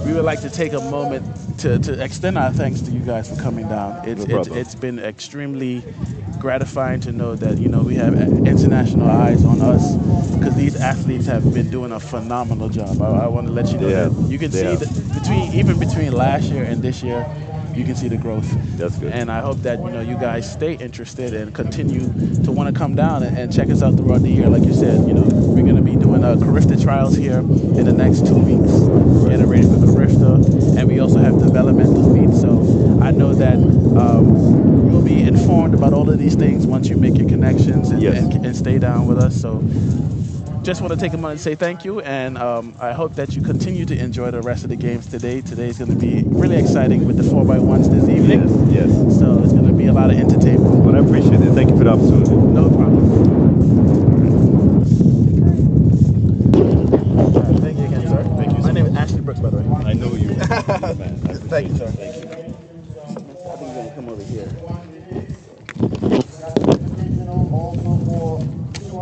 we would like to take a moment to extend our thanks to you guys for coming down. It's been extremely gratifying to know that, you know, we have international eyes on us, because these athletes have been doing a phenomenal job. I want to let you know that you can see that even between last year and this year, you can see the growth. That's good. And I hope that, you know, you guys stay interested and continue to want to come down and check us out throughout the year. Like you said, you know, we're going to be doing Carifta trials here in the next 2 weeks, getting ready for Carifta, and we also have developmental meets. So I know that you'll be informed about all of these things once you make your connections and stay down with us. So just want to take a moment and say thank you, and I hope that you continue to enjoy the rest of the games today. Today's going to be really exciting with the 4x1s this evening. Yes. So it's going to be a lot of entertainment. But I appreciate it. Thank you for the opportunity. No problem. Thank you again, sir. Thank you. My name is Ashley Brooks, by the way. I know you. Thank you, sir. Thank you. I think you're going to come over here.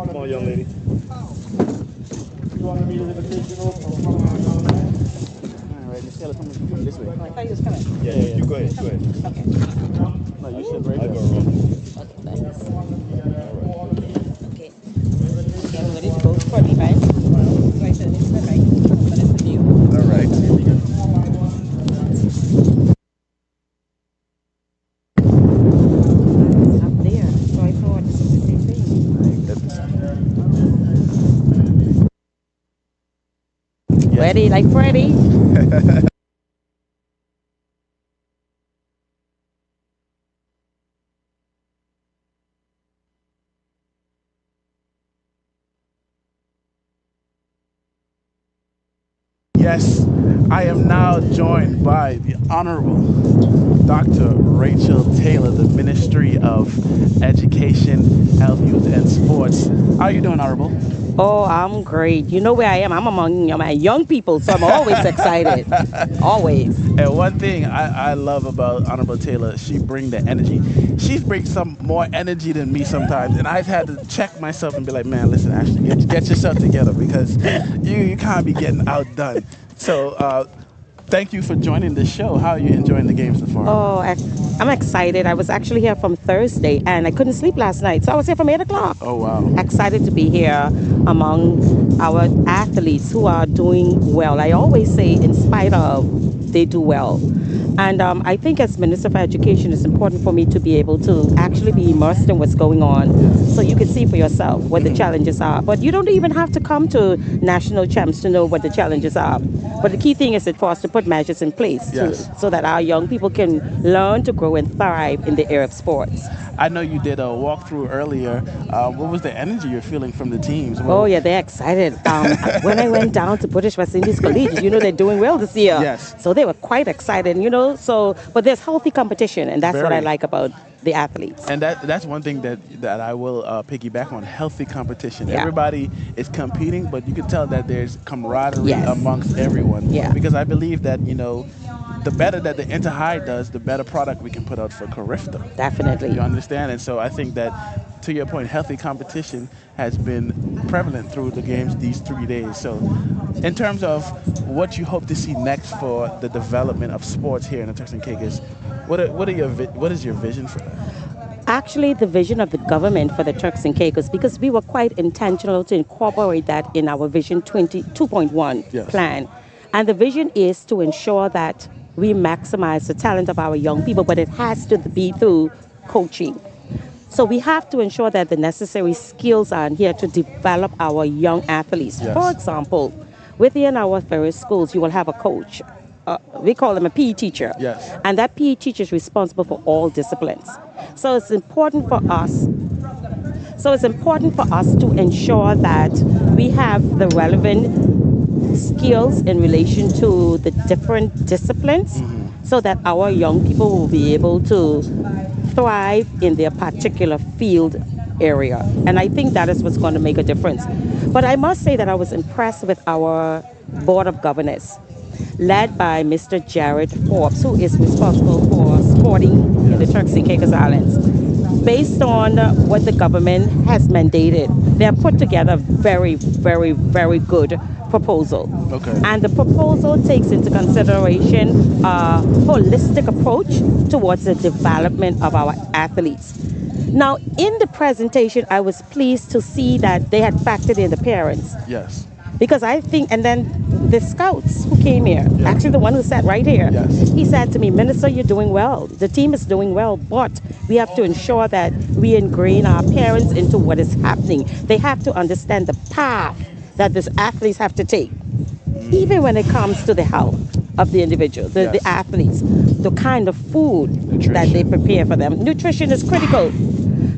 Come on, young lady. All right, Miss Taylor, come this way. I thought you was coming. Yeah, you go ahead. Okay. No, you should right I there. go wrong. Okay, thanks. Okay. Okay, I'm ready to go. 45. Right, so this is the right. But it's the view. All right. Up there. So I thought this was the same thing. Ready, like Freddy. Yes, I am now joined by the Honorable Dr. Rachel Taylor, the Ministry of Education, Health, Youth, and Sports. How are you doing, Honorable? Oh, I'm great. You know where I am. I'm among my young people, so I'm always excited. Always. And one thing I love about Honorable Taylor, she brings the energy. She brings some more energy than me sometimes, and I've had to check myself and be like, man, listen, Ashley, get yourself together because you can't be getting outdone. So thank you for joining the show. How are you enjoying the game so far? Oh, I'm excited. I was actually here from Thursday, and I couldn't sleep last night, so I was here from 8 o'clock. Oh, wow. Excited to be here among our athletes who are doing well. I always say, in spite of, they do well. And I think as Minister of Education, it's important for me to be able to actually be immersed in what's going on so you can see for yourself what the challenges are. But you don't even have to come to national champs to know what the challenges are. But the key thing is for us to put measures in place so that our young people can learn to grow and thrive in the area of sports. I know you did a walkthrough earlier. What was the energy you're feeling from the teams? Oh, yeah, they're excited. When I went down to British West Indies Collegiate, they're doing well this year. Yes. So they were quite excited, but there's healthy competition, and that's what I like about the athletes. And that's one thing that I will piggyback on, healthy competition. Yeah. Everybody is competing, but you can tell that there's camaraderie amongst everyone. Yeah. Because I believe that, the better that the Inter-High does, the better product we can put out for Carifta. Definitely. You understand? And so I think that, to your point, healthy competition has been prevalent through the games these 3 days. So in terms of what you hope to see next for the development of sports here in the Turks and Caicos, what is your vision for that? Actually, the vision of the government for the Turks and Caicos, because we were quite intentional to incorporate that in our Vision 2.1 plan. And the vision is to ensure that we maximize the talent of our young people, but it has to be through coaching. So we have to ensure that the necessary skills are here to develop our young athletes. Yes. For example, within our various schools, you will have a coach. We call them a PE teacher. Yes. And that PE teacher is responsible for all disciplines. So it's important for us. To ensure that we have the relevant skills in relation to the different disciplines so that our young people will be able to thrive in their particular field area. And I think that is what's going to make a difference. But I must say that I was impressed with our Board of Governors, led by Mr. Jared Forbes, who is responsible for sporting in the Turks and Caicos Islands. Based on what the government has mandated, they have put together a very, very, very good proposal. Okay. And the proposal takes into consideration a holistic approach towards the development of our athletes. Now, in the presentation, I was pleased to see that they had factored in the parents. Yes. Because I think, and then the scouts who came here, actually the one who sat right here, he said to me, Minister, you're doing well. The team is doing well, but we have to ensure that we ingrain our parents into what is happening. They have to understand the path that these athletes have to take, even when it comes to the health of the individual, the athletes, the kind of food that they prepare for them. Nutrition is critical.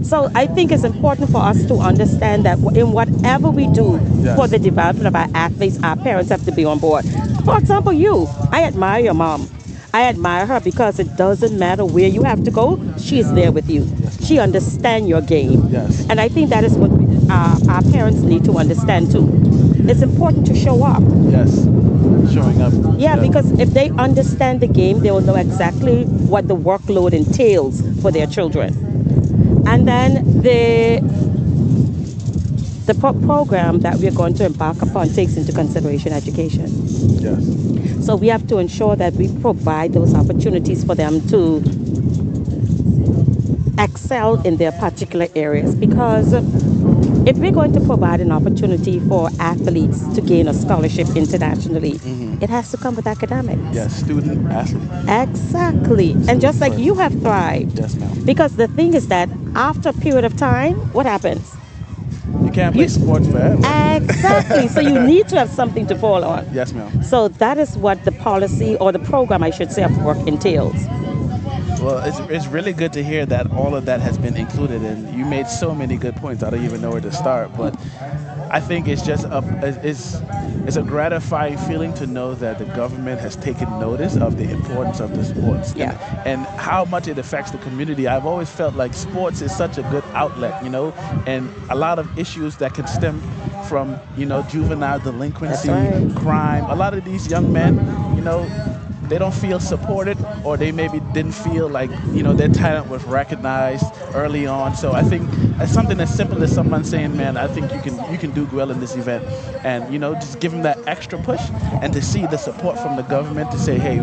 So I think it's important for us to understand that in whatever we do for the development of our athletes, our parents have to be on board. For example, I admire your mom. I admire her because it doesn't matter where you have to go, she's there with you. She understands your game. Yes. And I think that is what our parents need to understand too. It's important to show up. Yes. Showing up. Yeah, because if they understand the game, they will know exactly what the workload entails for their children. And then the program that we're going to embark upon takes into consideration education. Yes. So we have to ensure that we provide those opportunities for them to excel in their particular areas. Because if we're going to provide an opportunity for athletes to gain a scholarship internationally, it has to come with academics. Yes, student athlete. Exactly. And just like you have thrived. Yes, ma'am. Because the thing is that after a period of time, what happens? You can't play sports forever. Exactly. So you need to have something to fall on. Yes, ma'am. So that is what the policy, or the program, I should say, of work entails. Well, it's really good to hear that all of that has been included, and you made so many good points. I don't even know where to start, but I think it's just it's a gratifying feeling to know that the government has taken notice of the importance of the sports and how much it affects the community. I've always felt like sports is such a good outlet, and a lot of issues that can stem from, juvenile delinquency, crime. A lot of these young men, they don't feel supported, or they maybe didn't feel like, their talent was recognized early on. So I think something as simple as someone saying, man, I think you can do well in this event, and just give them that extra push, and to see the support from the government to say, hey,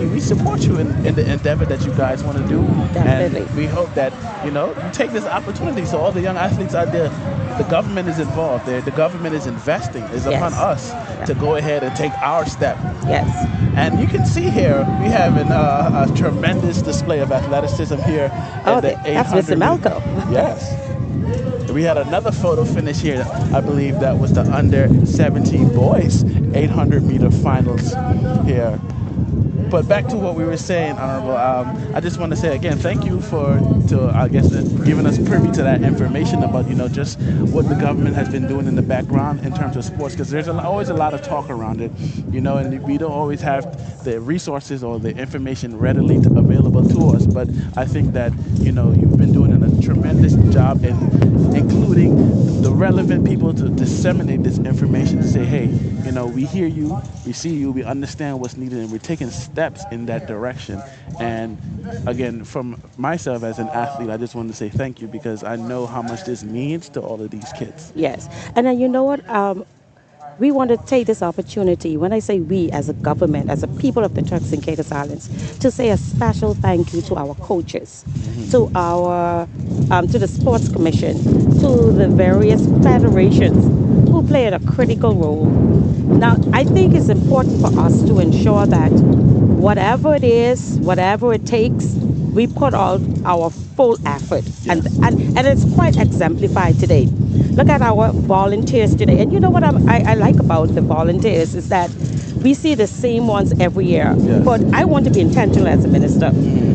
we support you in the endeavor that you guys want to do. Definitely. And we hope that you take this opportunity. So all the young athletes out there, the government is involved there. The government is investing. It's upon us to go ahead and take our step. Yes. And you can see here we have a tremendous display of athleticism here. That's Mr. Malco. Yes. We had another photo finish here. I believe that was the under 17 boys 800-meter finals here. But back to what we were saying, Honorable, I just want to say again, thank you for giving us privy to that information about, just what the government has been doing in the background in terms of sports, because there's always a lot of talk around it, and we don't always have the resources or the information readily available to us. But I think that, you've been doing a tremendous job in including the relevant people to disseminate this information, to say, hey, we hear you, we see you, we understand what's needed, and we're taking steps in that direction. And again, from myself as an athlete, I just want to say thank you, because I know how much this means to all of these kids. Yes. And then you know what? We want to take this opportunity, when I say we as a government, as a people of the Turks and Caicos Islands, to say a special thank you to our coaches, to our to the Sports Commission, to the various federations who played a critical role. Now, I think it's important for us to ensure that whatever it is, whatever it takes, we put out our full effort. And it's quite exemplified today. Look at our volunteers today. And you know what I like about the volunteers is that we see the same ones every year. Yes. But I want to be intentional as a minister.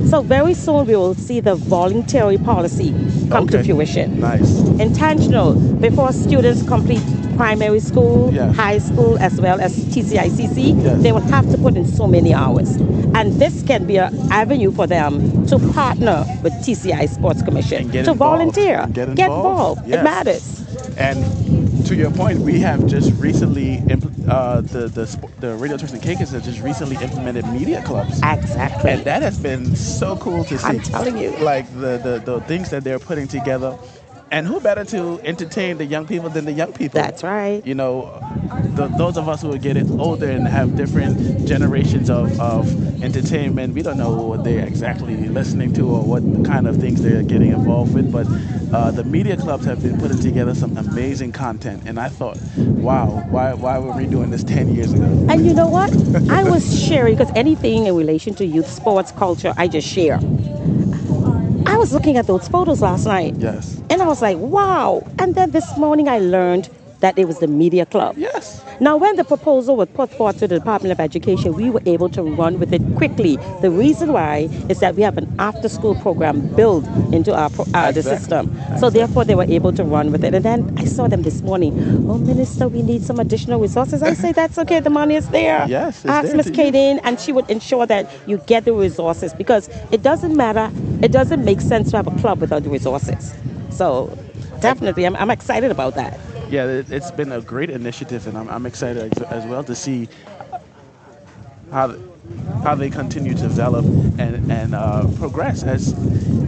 So very soon we will see the voluntary policy come to fruition. Nice. Intentional. Before students complete primary school, high school, as well as TCISS, they will have to put in so many hours. And this can be an avenue for them to partner with TCI Sports Commission, to volunteer, get involved. Yes. It matters. And to your point, we have just recently, the Radio Turks and Caicos has just recently implemented media clubs. Exactly. And that has been so cool to see. I'm telling you. Like the things that they're putting together. And who better to entertain the young people than the young people? That's right. Those of us who are getting older and have different generations of entertainment, we don't know what they're exactly listening to or what kind of things they're getting involved with. But the media clubs have been putting together some amazing content. And I thought, wow, why were we doing this 10 years ago? And you know what? I was sharing, because anything in relation to youth sports culture, I just share. I was looking at those photos last night. Yes. And I was like, wow. And then this morning I learned that it was the media club. Yes. Now, when the proposal was put forth to the Department of Education, we were able to run with it quickly. The reason why is that we have an after-school program built into the system. So therefore, they were able to run with it. And then I saw them this morning. Oh, Minister, we need some additional resources. I say, that's okay. The money is there. Yes, it's Ask there Ms. Kadine, and she would ensure that you get the resources, because it doesn't matter. It doesn't make sense to have a club without the resources. So definitely, I'm excited about that. Yeah, it's been a great initiative, and I'm excited as well to see how they continue to develop and progress, as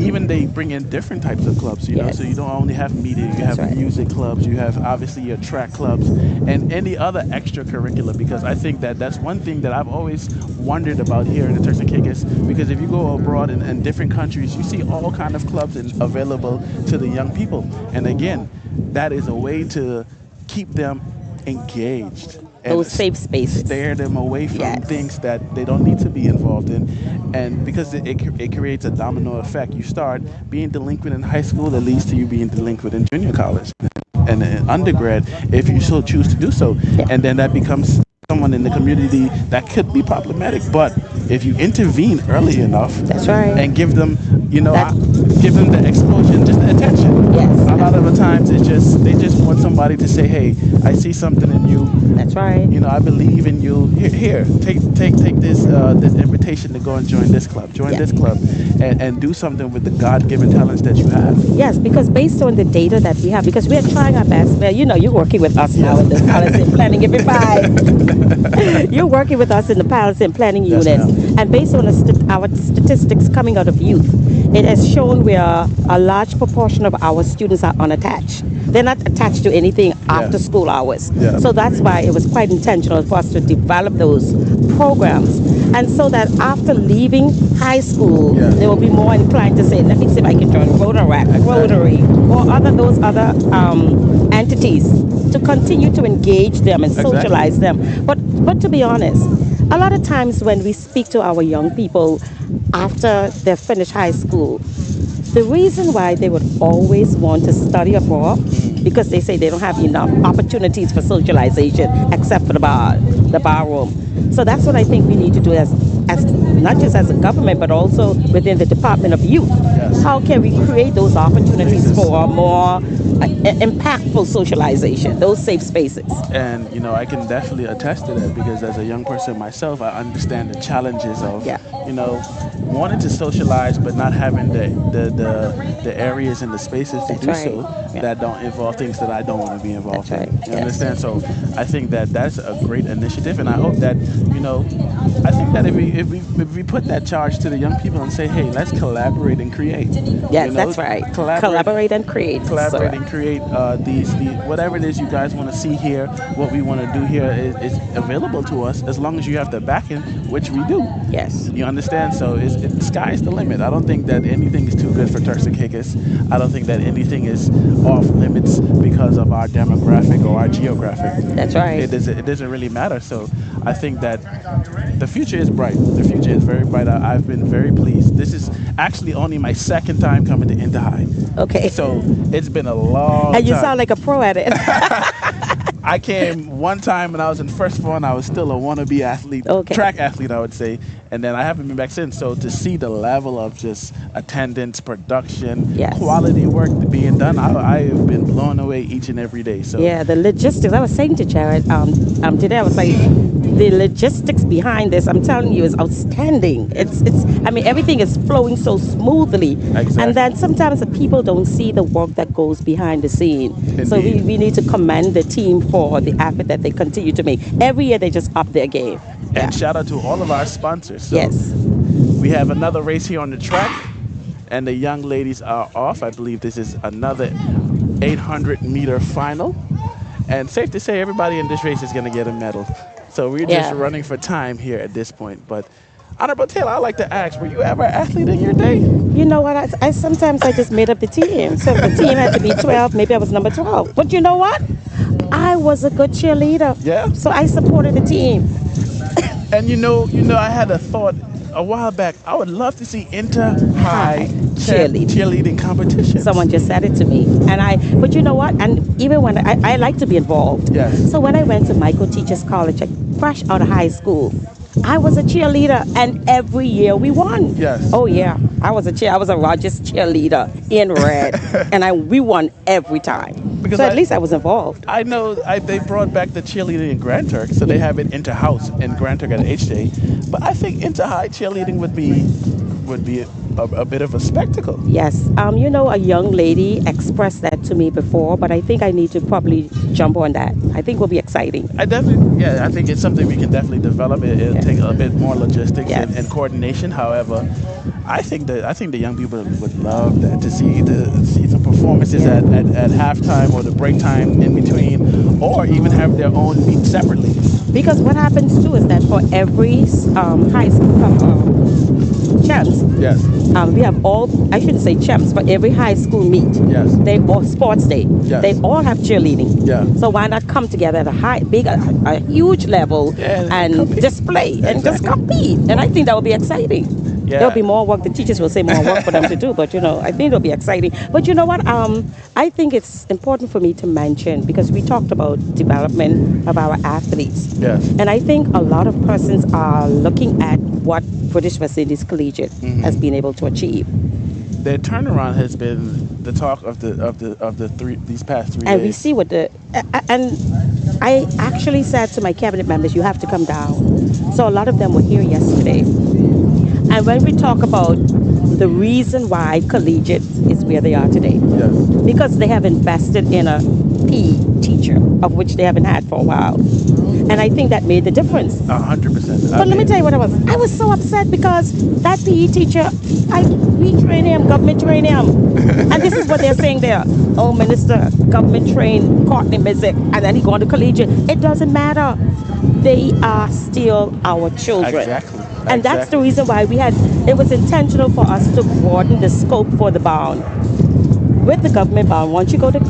even they bring in different types of clubs, you know, so you don't only have media, you have music clubs, you have obviously your track clubs and any other extracurricular, because I think that that's one thing that I've always wondered about here in the Turks and Caicos, because if you go abroad in different countries, you see all kind of clubs available to the young people, and again, that is a way to keep them engaged. Those safe spaces. Steer them away from things that they don't need to be involved in. And because it creates a domino effect. You start being delinquent in high school, that leads to you being delinquent in junior college and in undergrad, if you so choose to do so. And then that becomes someone in the community that could be problematic. But if you intervene early enough, that's right, and give them, give them the exposure and just the attention. Yes. A lot of the times they just want somebody to say, hey, I see something in you. That's right. I believe in you. Here, take this this invitation to go and join this club. Join this club, and do something with the God-given talents that you have. Yes, because based on the data that we have, because we are trying our best. Well, you're working with us now in the policy and planning every 5. You're working with us in the policy and planning units, and based on our statistics coming out of youth, it has shown where a large proportion of our students are unattached. They're not attached to anything after school hours. Yeah. So that's why it was quite intentional for us to develop those programs. And so that after leaving high school, they will be more inclined to say, let me see if I can join Rotary, or those other entities, to continue to engage them and socialize them. But to be honest, a lot of times when we speak to our young people after they've finished high school, the reason why they would always want to study abroad, because they say they don't have enough opportunities for socialization except for the bar room. So that's what I think we need to do as not just as a government, but also within the Department of Youth. Yes. How can we create those opportunities for more impactful socialization, those safe spaces? And I can definitely attest to that, because as a young person myself, I understand the challenges of wanting to socialize but not having the areas and the spaces to do so that don't involve things that I don't want to be involved in. You understand? So I think that that's a great initiative, and I hope that I think that if we put that charge to the young people and say, hey, let's collaborate and create. Yes, that's right. Collaborate and create. Collaborate and create these whatever it is you guys want to see here. What we want to do here is available to us, as long as you have the backing, which we do. Yes. You understand? So the sky's the limit. I don't think that anything is too good for Turks and Caicos. I don't think that anything is off limits because of our demographic or our geographic. That's right. It doesn't really matter. So I think that the future is bright. The future is very bright. I've been very pleased. This is actually only my second time coming to Inter High. Okay. So it's been a long time. And you sound like a pro at it. I came one time when I was in first one. I was still a wannabe athlete, track athlete, I would say. And then I haven't been back since. So to see the level of just attendance, production, quality work being done, I have been blown away each and every day. So yeah, the logistics. I was saying to Jared today, I was like, the logistics behind this, I'm telling you, is outstanding. It's everything is flowing so smoothly. Exactly. And then sometimes the people don't see the work that goes behind the scene. Indeed. So we need to commend the team for the effort that they continue to make. Every year they just up their game. And shout out to all of our sponsors. So yes. We have another race here on the track, and the young ladies are off. I believe this is another 800-meter final. And safe to say, everybody in this race is going to get a medal. So we're just running for time here at this point. But Honorable Taylor, I'd like to ask, were you ever an athlete in your day? You know what? I sometimes just made up the team. So if the team had to be 12, maybe I was number 12. But you know what? I was a good cheerleader. Yeah. So I supported the team. And you know, I had a thought a while back. I would love to see inter-high cheerleading competitions. Someone just said it to me, but you know what? And even when I like to be involved. Yes. So when I went to Michael Teachers College, fresh out of high school, I was a cheerleader, and every year we won. Yes. Oh yeah, I was a Rogers cheerleader in red, and we won every time. Because at least I was involved. I know they brought back the cheerleading in Grand Turk, so they have it inter-house in Grand Turk at HJ. But I think inter-high cheerleading would be a bit of a spectacle. Yes. A young lady expressed that to me before, but I think I need to probably jump on that. I think it will be exciting. I think it's something we can definitely develop. It'll take a bit more logistics and coordination. However, I think the young people would love that, to see some performances at halftime or the break time in between, or even have their own meet separately. Because what happens too is that for every high school champs, yes, we have I shouldn't say champs, but every high school meet, yes, they all sports day, yes, they all have cheerleading. Yeah. So why not come together at a huge level and display and just compete? And I think that would be exciting. There'll be more work. The teachers will say more work for them to do, but I think it'll be exciting. But you know what? I think it's important for me to mention, because we talked about development of our athletes. Yes. And I think a lot of persons are looking at what British West Indies Collegiate has been able to achieve. Their turnaround has been the talk of these past 3 days. And we see and I actually said to my cabinet members, you have to come down. So a lot of them were here yesterday. And when we talk about the reason why collegiate is where they are today, because they have invested in a PE teacher, of which they haven't had for a while. And I think that made the difference. 100%. But let me tell you what I was so upset because that PE teacher, we train him, government train him. And this is what they're saying there. Oh, minister, government train Courtney Mizik, and then he going to collegiate. It doesn't matter. They are still our children. Exactly. And that's the reason why it was intentional for us to broaden the scope for the bound. With the government bound, once you go to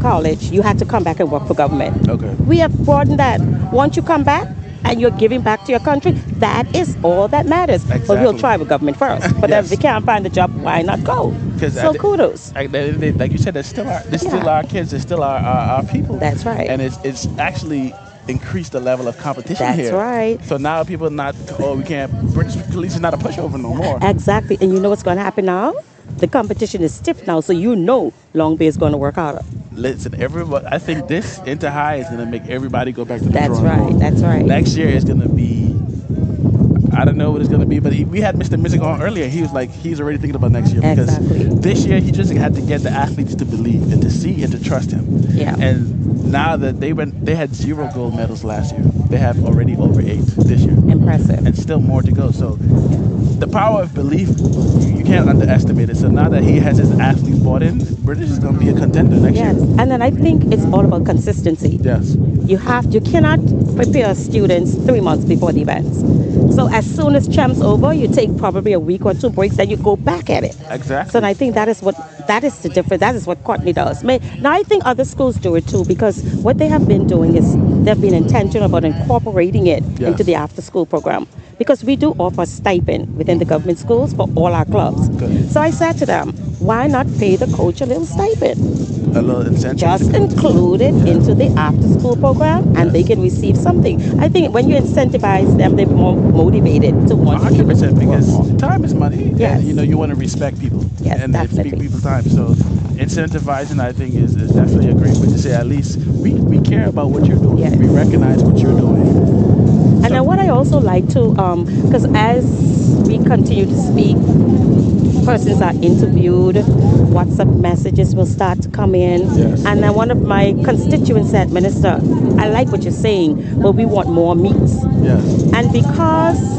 college, you had to come back and work for government. Okay. We have broadened that. Once you come back and you're giving back to your country, that is all that matters. Exactly. But we'll try with government first. But if we can't find a job, why not go? So kudos. Like you said, they're still our kids. They're still our people. That's right. And it's actually increased the level of competition here. That's right. So now people are not, we can't, British police is not a pushover no more. Exactly. And you know what's going to happen now? The competition is stiff now, so Long Bay is going to work harder. Listen, everybody, I think this Inter-High is going to make everybody go back to the drawing board. That's right. Next year is going to be, I don't know what it's going to be, but we had Mr. Mizik on earlier. He was like, he's already thinking about next year. Because this year, he just had to get the athletes to believe and to see and to trust him. Yeah. And now that they had 0 gold medals last year. They have already over 8 this year. Impressive. And still more to go. So the power of belief, you can't underestimate it. So now that he has his athletes bought in, British is going to be a contender next year. And then I think it's all about consistency. Yes. You cannot prepare students 3 months before the events. So as soon as champ's over, you take probably a week or 2 breaks, then you go back at it. Exactly. So I think that is the difference. That is what Courtney does. Now I think other schools do it too, because what they have been doing is they've been intentional about incorporating it into the after-school program. Because we do offer stipend within the government schools for all our clubs. Good. So I said to them, why not pay the coach a little stipend? A little incentive. Just include it into the after-school program, and they can receive something. I think when you incentivize them, they're more motivated to want 100%, because time is money. Yes. And, you want to respect people. Yes, and definitely. speak people's time. So incentivizing, I think, is definitely a great way to say, at least we care about what you're doing. Yes. We recognize what you're doing. And then what I also like to, because as we continue to speak, persons are interviewed, WhatsApp messages will start to come in. Yes. And then one of my constituents said, Minister, I like what you're saying, but we want more meets. Yes. And because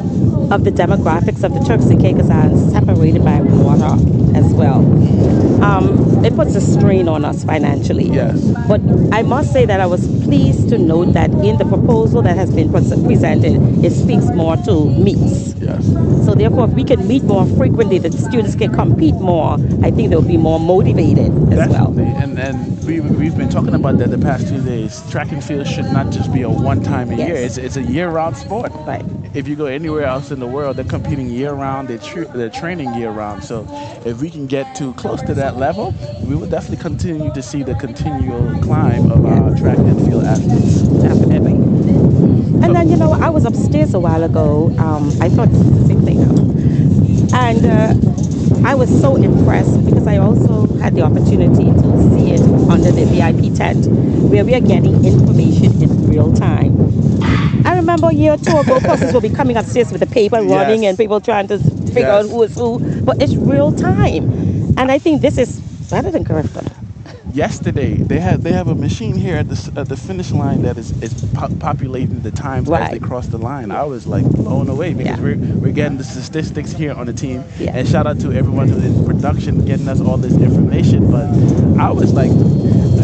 of the demographics of the Turks and Caicos Islands, separated by water as well, it puts a strain on us financially. Yes. But I must say that I was pleased to note that in the proposal that has been presented, it speaks more to meets. Yes. So therefore, if we can meet more frequently, the students can compete more, I think they'll be more motivated as well. And we've been talking about that the past 2 days. Track and field should not just be a one-time a year. It's a year-round sport. Right. If you go anywhere else in the world, they're competing year-round. They're training year-round. So if we can get too close to that level, we will definitely continue to see the continual climb of our track and field athletes. Definitely. And then, I was upstairs a while ago. I thought this was the same thing now. And I was so impressed because I also had the opportunity to see it under the VIP tent, where we are getting information in real time. I remember a year or 2 ago, persons will be coming upstairs with the paper running and people trying to figure out who is who. But it's real time. And I think this is better than curriculum. Yesterday, they have a machine here at the finish line that is populating the times as they cross the line. I was like blown away because we're getting the statistics here on the team. Yeah. And shout out to everyone who's in production getting us all this information. But I was like,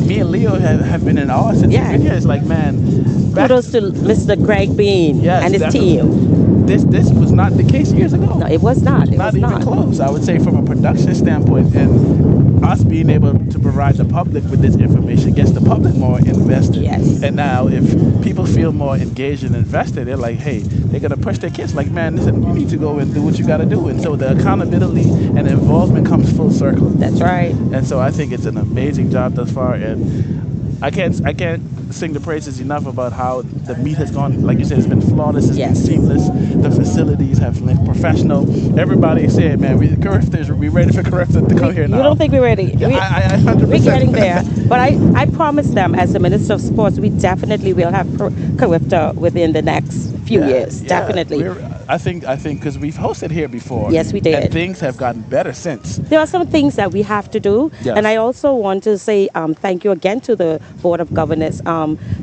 me and Leo have been in awe since we've been here. It's like, man. Kudos to Mr. Greg Bean and his team. This was not the case years ago. No, it was not. It was even close. I would say from a production standpoint, and us being able to provide the public with this information gets the public more invested. Yes. And now if people feel more engaged and invested, they're like, hey, they're going to push their kids like, man, listen, you need to go and do what you got to do. And so the accountability and involvement comes full circle. That's right. And so I think it's an amazing job thus far. And I can't sing the praises enough about how the meet has gone. Like you said, it's been flawless, it's been seamless. The facilities have been professional. Everybody said, man, we ready for Carifta to come here now. You don't think we're ready? Yeah, 100%. We're getting there. But I promise them, as the Minister of Sports, we definitely will have Carifta within the next few years. Definitely. I think because we've hosted here before. Yes, we did. And things have gotten better since. There are some things that we have to do. Yes. And I also want to say thank you again to the Board of Governors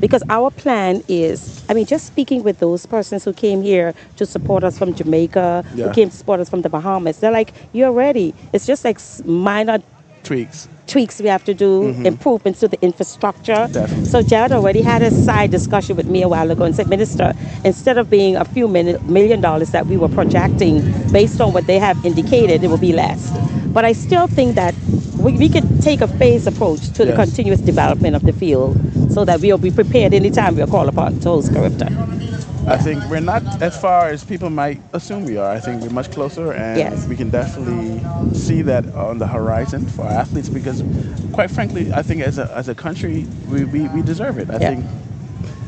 because our plan is, just speaking with those persons who came here to support us from Jamaica, who came to support us from the Bahamas, they're like, you're ready. It's just like minor tweaks we have to do, improvements to the infrastructure. Definitely. So Jared already had a side discussion with me a while ago and said, Minister, instead of being a few $1 million that we were projecting based on what they have indicated, it will be less. But I still think that we can take a phased approach to the continuous development of the field so that we'll be prepared anytime we are called upon to host Carifta. I think we're not as far as people might assume we are. I think we're much closer, and we can definitely see that on the horizon for our athletes because, quite frankly, I think as a country, we deserve it. I think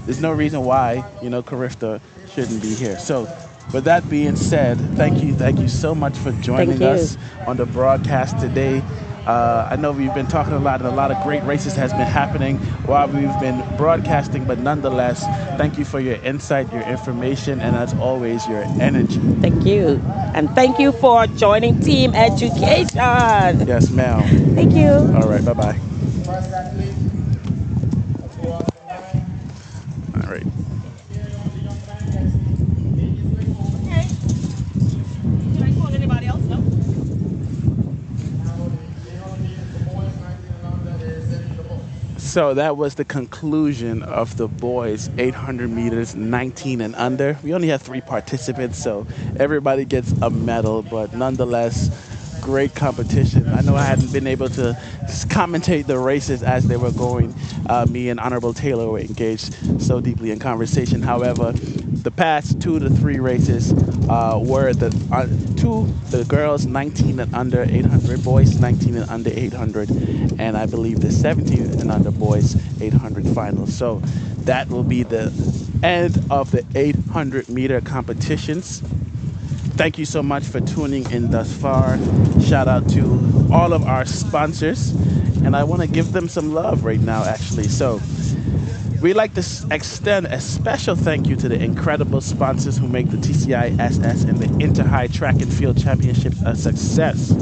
there's no reason why, Carifta shouldn't be here. So, with that being said, thank you so much for joining us on the broadcast today. I know we've been talking a lot, and a lot of great races has been happening while we've been broadcasting, but nonetheless, thank you for your insight, your information, and as always, your energy. Thank you. And thank you for joining Team Education. Yes, ma'am. Thank you. All right, bye-bye. All right. So that was the conclusion of the boys 800 meters 19 and under. We only had 3 participants, so everybody gets a medal, but nonetheless, great competition. I know I hadn't been able to commentate the races as they were going. Me and Honorable Taylor were engaged so deeply in conversation. However, the past 2 to 3 races were the girls 19 and under 800, boys 19 and under 800, and I believe the 17 and under boys 800 finals. So that will be the end of the 800 meter competitions. Thank you so much for tuning in thus far. Shout out to all of our sponsors, and I want to give them some love right now, actually. So we'd like to extend a special thank you to the incredible sponsors who make the TCISS and the Inter-High Track and Field Championships a success.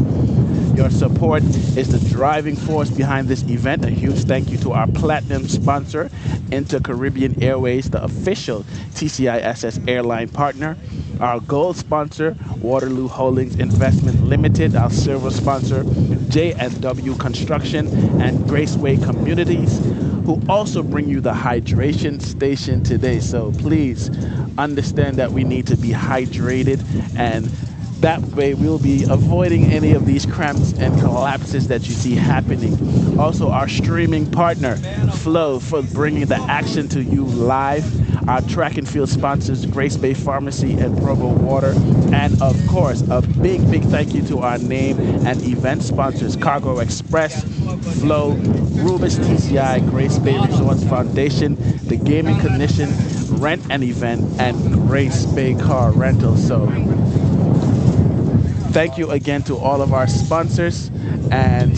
Your support is the driving force behind this event. A huge thank you to our platinum sponsor, Inter-Caribbean Airways, the official TCISS airline partner. Our gold sponsor, Waterloo Holdings Investment Limited. Our silver sponsor, J&W Construction and Graceway Communities, who also bring you the hydration station today. So please understand that we need to be hydrated, and that way we'll be avoiding any of these cramps and collapses that you see happening. Also, our streaming partner, Flow, for bringing the action to you live. Our track and field sponsors, Grace Bay Pharmacy and Provo Water. And of course, a big thank you to our name and event sponsors, Cargo Express, Flow, Rubis TCI, Grace Bay Resorts Foundation, The Gaming Commission, Rent and Event, and Grace Bay Car Rental. So thank you again to all of our sponsors, and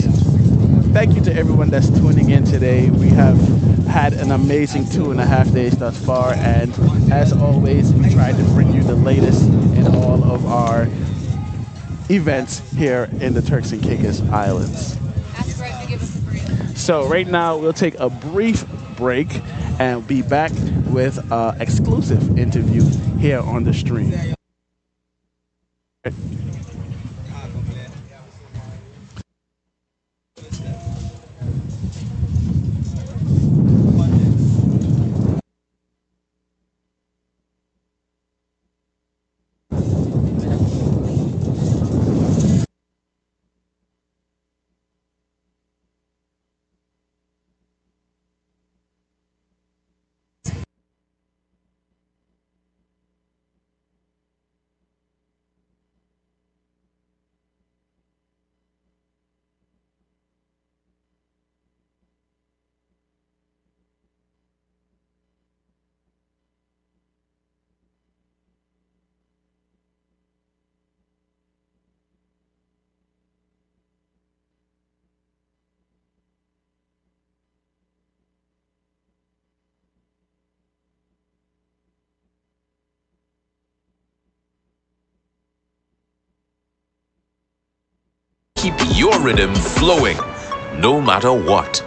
thank you to everyone that's tuning in today. We have had an amazing 2.5 days thus far, and as always, we try to bring you the latest in all of our events here in the Turks and Caicos Islands. So right now, we'll take a brief break and be back with an exclusive interview here on the stream. keep your rhythm flowing, no matter what.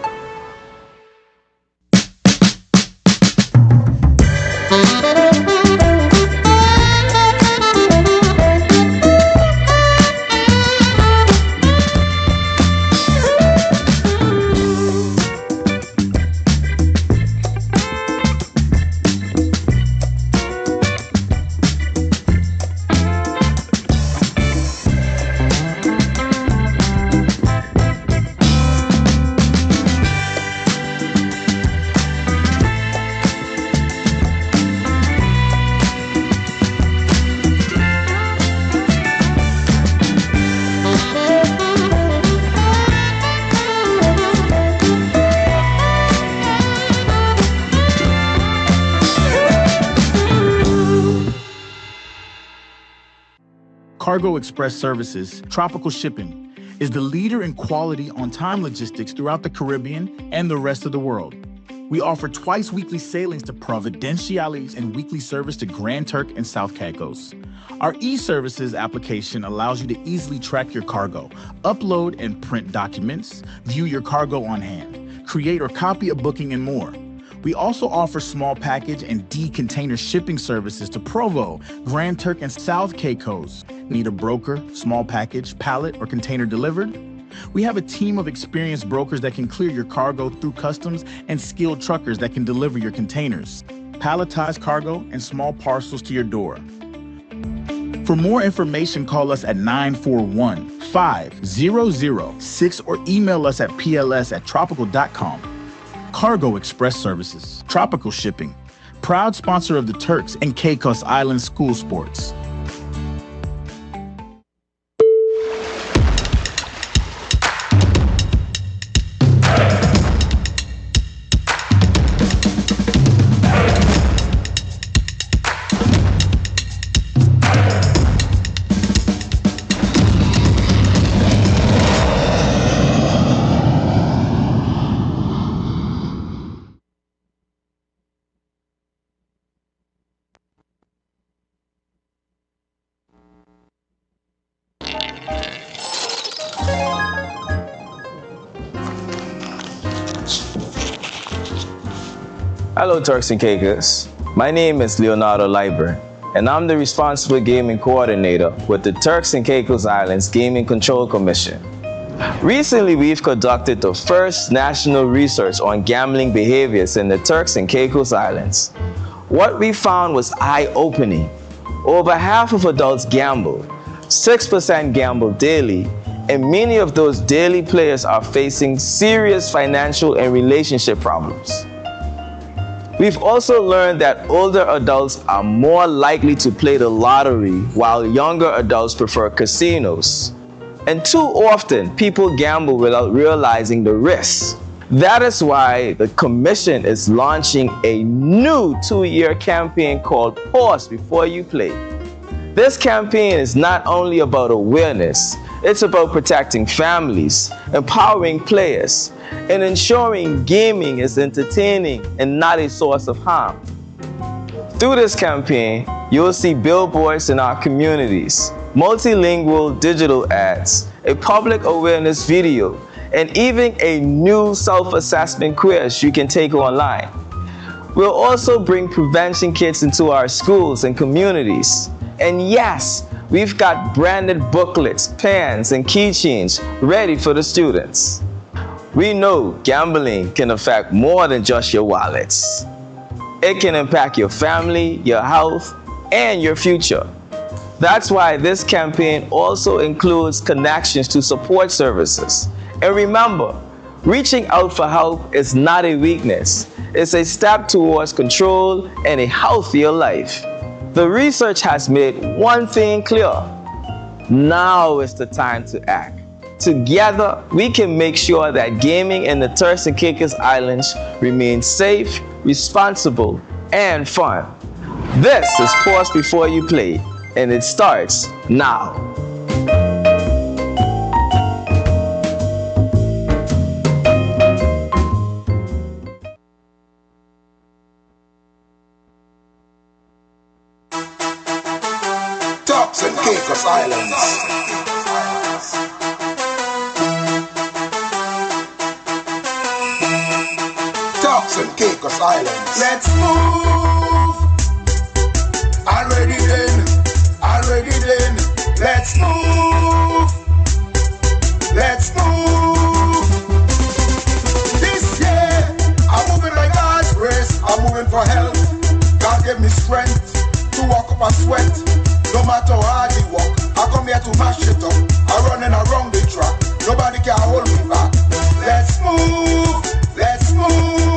Cargo Express Services, Tropical Shipping, is the leader in quality on-time logistics throughout the Caribbean and the rest of the world. We offer twice weekly sailings to Providenciales and weekly service to Grand Turk and South Caicos. Our e-services application allows you to easily track your cargo, upload and print documents, view your cargo on hand, create or copy a booking, and more. We also offer small package and D-container shipping services to Provo, Grand Turk, and South Caicos. Need a broker, small package, pallet, or container delivered? We have a team of experienced brokers that can clear your cargo through customs and skilled truckers that can deliver your containers, palletized cargo, and small parcels to your door. For more information, call us at 941-5006 or email us at pls@tropical.com. Cargo Express Services, Tropical Shipping, proud sponsor of the Turks and Caicos Island School Sports. Hello Turks and Caicos, my name is Leonardo Leiber, and I'm the responsible gaming coordinator with the Turks and Caicos Islands Gaming Control Commission. Recently, we've conducted the first national research on gambling behaviors in the Turks and Caicos Islands. What we found was eye-opening. Over half of adults gamble, 6% gamble daily, and many of those daily players are facing serious financial and relationship problems. We've also learned that older adults are more likely to play the lottery while younger adults prefer casinos. And too often, people gamble without realizing the risks. That is why the Commission is launching a new 2-year campaign called Pause Before You Play. This campaign is not only about awareness, it's about protecting families, empowering players, and ensuring gaming is entertaining and not a source of harm. Through this campaign, you will see billboards in our communities, multilingual digital ads, a public awareness video, and even a new self-assessment quiz you can take online. We'll also bring prevention kits into our schools and communities. And yes, we've got branded booklets, pens, and keychains ready for the students. We know gambling can affect more than just your wallets. It can impact your family, your health, and your future. That's why this campaign also includes connections to support services. And remember, reaching out for help is not a weakness. It's a step towards control and a healthier life. The research has made one thing clear. Now is the time to act. Together, we can make sure that gaming in the Turks and Caicos Islands remains safe, responsible, and fun. This is Pause Before You Play, and it starts now. Turks and Caicos Islands. Turks and Caicos Islands. Let's move. Already then. Let's move. Let's move. This year, I'm moving by God's grace. I'm moving for health. God gave me strength to walk up and sweat. No matter how hard he walk, I come here to mash it up. I'm running around the track. Nobody can hold me back. Let's move. Let's move.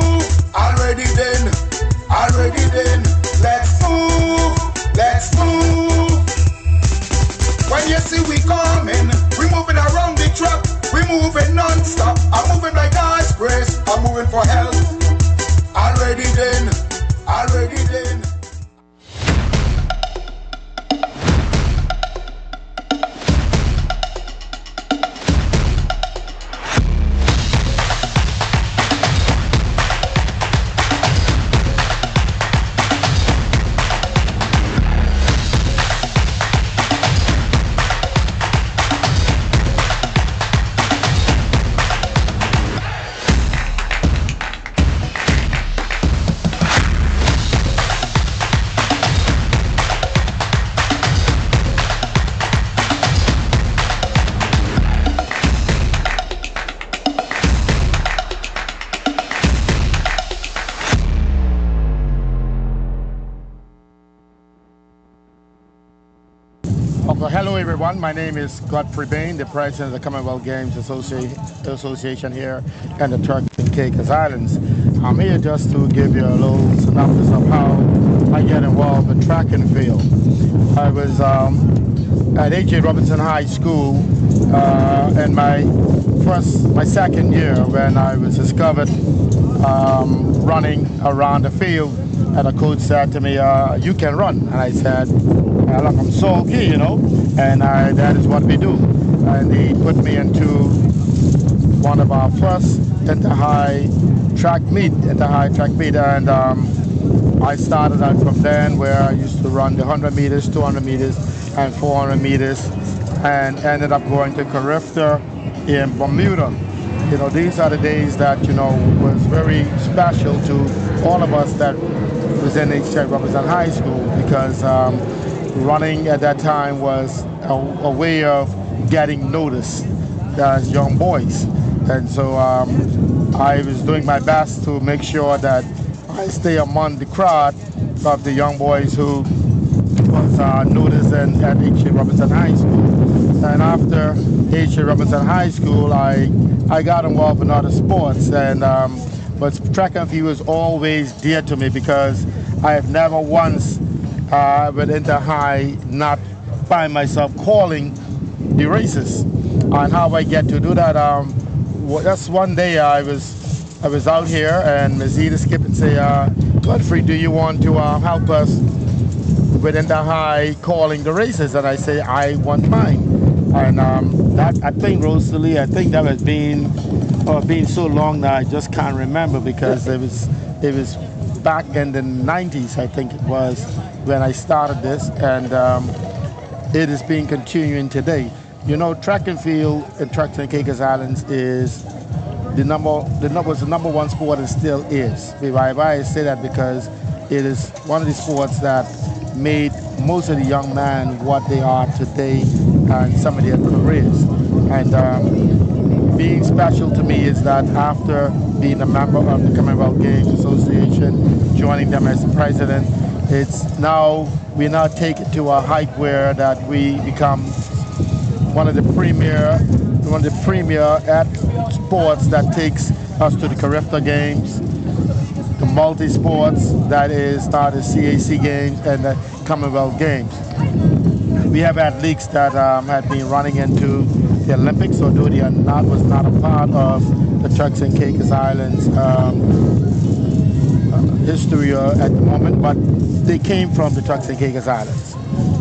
Already then. Let's move. Let's move. When you see we coming, we moving around the track. We moving non-stop. I'm moving by God's grace. I'm moving for health. Already then. Hello everyone, my name is Godfrey Bain, the President of the Commonwealth Games Association here in the Turks and Caicos Islands. I'm here just to give you a little synopsis of how I get involved in track and field. I was at H.A. Robinson High School in my second year when I was discovered running around the field, and a coach said to me, you can run. And I said, well, I'm sulky, you know, and that is what we do. And he put me into one of our first inter-high track meet, and I started out from then, where I used to run the 100 meters, 200 meters, and 400 meters, and ended up going to Carifta in Bermuda. You know, these are the days that, you know, was very special to all of us that was in H.A. Robinson High School, because running at that time was a way of getting noticed as young boys. And so I was doing my best to make sure that I stay among the crowd of the young boys who was noticed at H.A. Robinson High School. And after H.A. Robinson High School, I got involved in other sports, and but track and field was always dear to me, because I have never once with inter-high not find myself calling the races. And how I get to do that, just one day I was out here, and Ms. Edith skip and say, Godfrey, do you want to help us with inter-high calling the races? And I say, I want mine. And that, I think, Rosalie, I think that has been so long that I just can't remember, because it was back in the 90s, I think it was, when I started this, and it is being continuing today. You know, track and field in Turks and Caicos Islands is was the number one sport, and still is. Why I say that? Because it is one of the sports that made most of the young men what they are today, and some of their careers. And being special to me is that after being a member of the Commonwealth Games Association, joining them as the president, we now take it to a height where that we become one of the premier at sports that takes us to the Carifta Games, the multi-sports, that is now the CAC Games and the Commonwealth Games. We have athletes that have been running into the Olympics, although they was not a part of the Turks and Caicos Islands history at the moment, but they came from the Turks and Caicos Islands.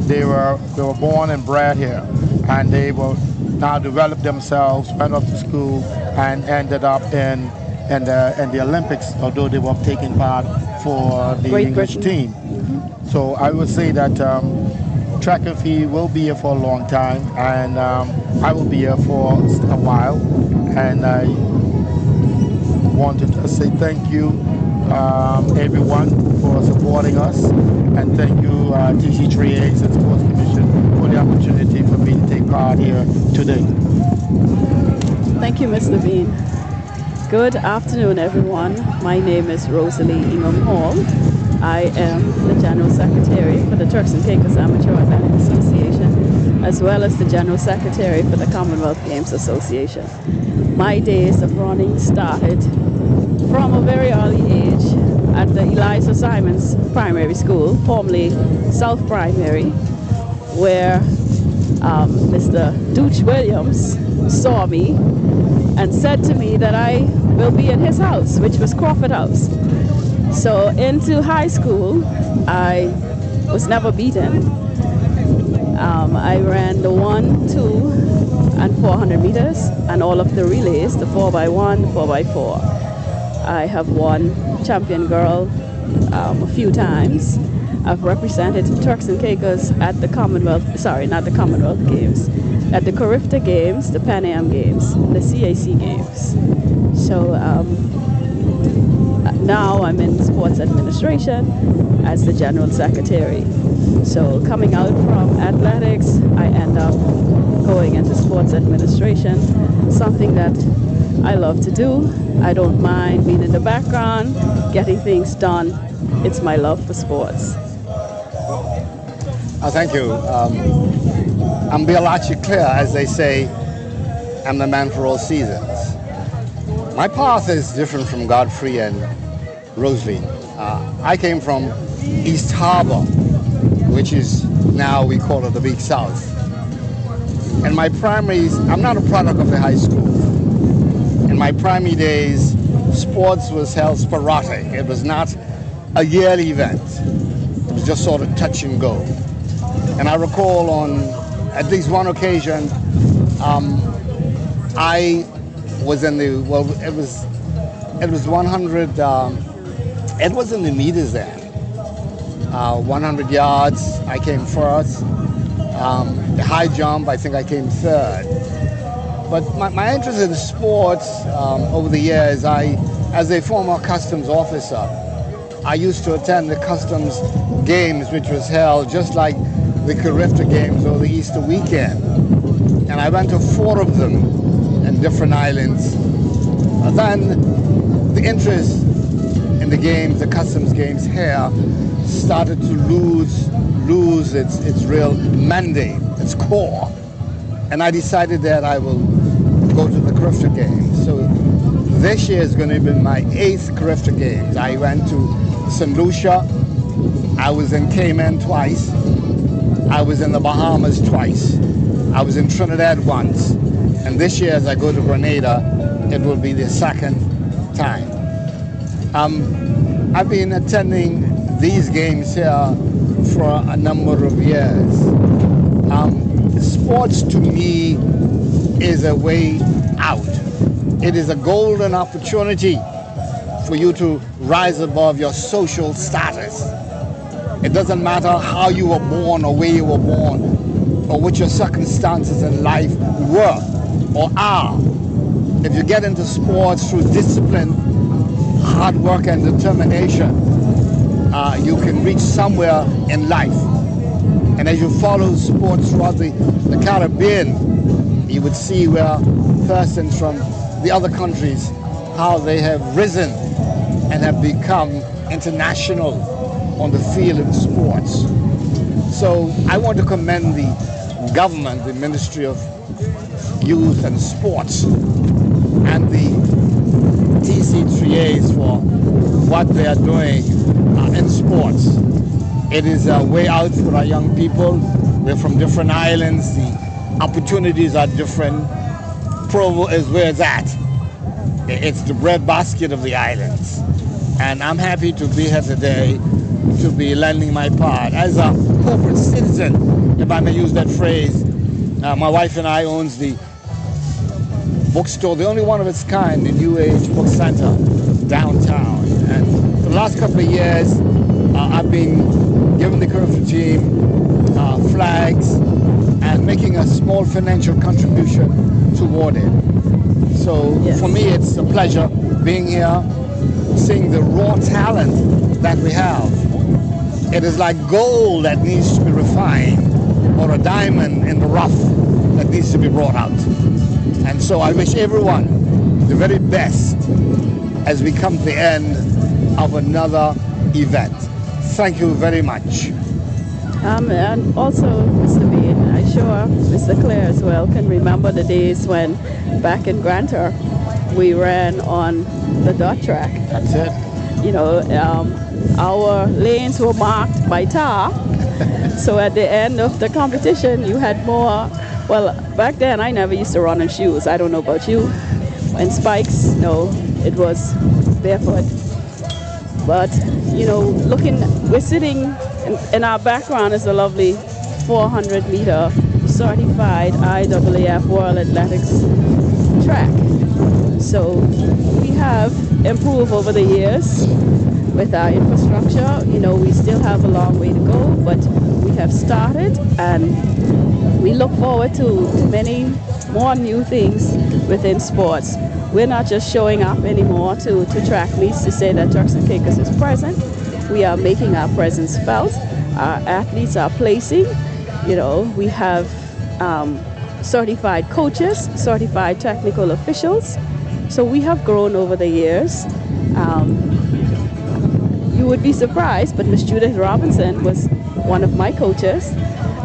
They were born and bred here, and they will now develop themselves, went off to school, and ended up in the Olympics, although they were taking part for the English team. Mm-hmm. So I would say that track and field will be here for a long time, and I will be here for a while, and wanted to say thank you, everyone, for supporting us, and thank you, TC3As and Sports Commission, for the opportunity for me to take part here today. Thank you, Ms. Levine. Good afternoon, everyone. My name is Rosalie Ingham Hall. I am the General Secretary for the Turks and Caicos Amateur Athletic Association, as well as the General Secretary for the Commonwealth Games Association. My days of running started from a very early age at the Eliza Simons Primary School, formerly South Primary, where Mr. Dooch Williams saw me and said to me that I will be in his house, which was Crawford House. So into high school, I was never beaten. I ran the 1, 2, and 400 meters, and all of the relays, the 4x1, 4x4. I have won champion girl a few times. I've represented Turks and Caicos at the Commonwealth, sorry, not the Commonwealth Games, at the Carifta Games, the Pan Am Games, the CAC Games. So now I'm in sports administration as the General Secretary. So coming out from athletics, I end up going into sports administration, something that I love to do. I don't mind being in the background, getting things done. It's my love for sports. Thank you. I'm being largely clear, as they say, I'm the man for all seasons. My path is different from Godfrey and Rosalie. I came from East Harbor, which is now we call it the Big South. And my primaries, I'm not a product of the high school. In my primary days, sports was held sporadic. It was not a yearly event. It was just sort of touch and go. And I recall on at least one occasion, I was in the, well, it was 100, it was in the meters then. 100 yards, I came first. The high jump, I think I came third. But my interest in sports over the years, as a former customs officer, I used to attend the customs games, which was held just like the Carifta Games or the Easter weekend. And I went to 4 of them in different islands. Then the interest in the games, the customs games here, started to lose its real mandate, its core. And I decided that I will go to the Carifta Games. So this year is going to be my 8th Carifta Games. I went to St. Lucia, I was in Cayman twice, I was in the Bahamas twice, I was in Trinidad once, and this year as I go to Grenada, it will be the 2nd time. I've been attending these games here for a number of years. Sports to me is a way out. It is a golden opportunity for you to rise above your social status. It doesn't matter how you were born or where you were born or what your circumstances in life were or are. If you get into sports through discipline, hard work and determination, you can reach somewhere in life. And as you follow sports throughout the Caribbean, you would see where persons from the other countries, how they have risen and have become international on the field of sports. So I want to commend the government, the Ministry of Youth and Sports, and the TC3As for what they are doing in sports. It is a way out for our young people. We're from different islands. The opportunities are different. Provo is where it's at. It's the breadbasket of the islands. And I'm happy to be here today to be lending my part. As a corporate citizen, if I may use that phrase, my wife and I owns the bookstore, the only one of its kind, the New Age Book Center downtown. And for the last couple of years, I've been giving the Carifta team flags and making a small financial contribution toward it. So for me, it's a pleasure being here, seeing the raw talent that we have. It is like gold that needs to be refined, or a diamond in the rough that needs to be brought out. And so I wish everyone the very best as we come to the end of another event. Thank you very much. And also, Mr. Bean, I'm sure Mr. Clare as well can remember the days when back in Grantor we ran on the dot track. That's it. You know, our lanes were marked by tar. So at the end of the competition, you had more. Well, back then I never used to run in shoes. I don't know about you. And spikes, no, it was barefoot. But, you know, we're sitting, in our background is a lovely 400-meter certified IAAF World Athletics track. So we have improved over the years with our infrastructure. You know, we still have a long way to go, but we have started, and we look forward to many more new things within sports. We're not just showing up anymore to track meets to say that Turks and Caicos is present. We are making our presence felt. Our athletes are placing. You know, we have certified coaches, certified technical officials. So we have grown over the years. You would be surprised, but Miss Judith Robinson was one of my coaches.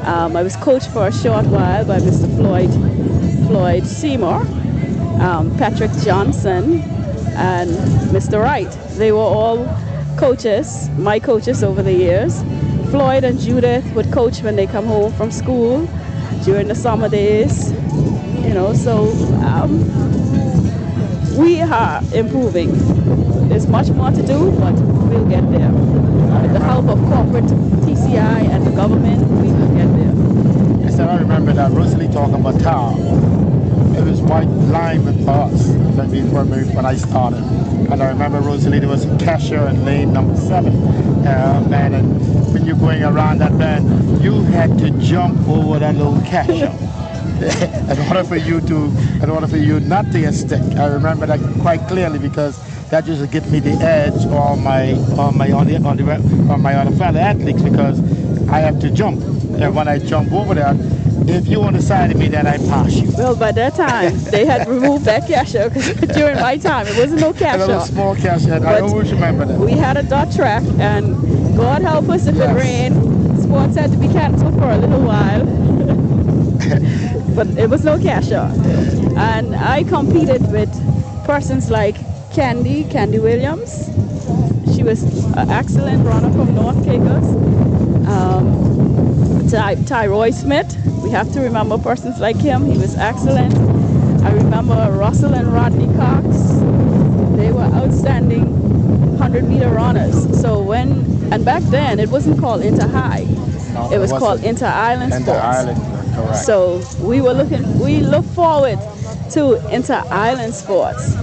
I was coached for a short while by Mr. Floyd Seymour, Patrick Johnson, and Mr. Wright. They were all coaches, my coaches over the years. Floyd and Judith would coach when they come home from school during the summer days. You know, so we are improving. There's much more to do, but we'll get there. With the help of corporate TCI and the government, we will get there. Yes, and I remember that Rosalie talking about tar. It was white lime for us when I started. And I remember Rosalie, there was a cashier in lane number 7. And when you're going around that bend, you had to jump over that little cashier. in order for you not to get stuck. I remember that quite clearly because that used to give me the edge on my other fellow athletes because I have to jump. And when I jump over there, if you on the side of me, then I pass you. Well, by that time, they had removed that cashier during my time. It wasn't no cashier. A little small cashier, and I always remember that. We had a dot track, and God help us if it rained. Sports had to be canceled for a little while. But it was no cashier. And I competed with persons like Candy Williams. She was an excellent runner from North Caicos. Tyroy Smith. We have to remember persons like him. He was excellent. I remember Russell and Rodney Cox. They were outstanding 100-meter runners. So and back then it wasn't called Inter-High. No, it was called Inter-Island Sports. Inter-Island, correct. So we look forward to Inter-Island Sports.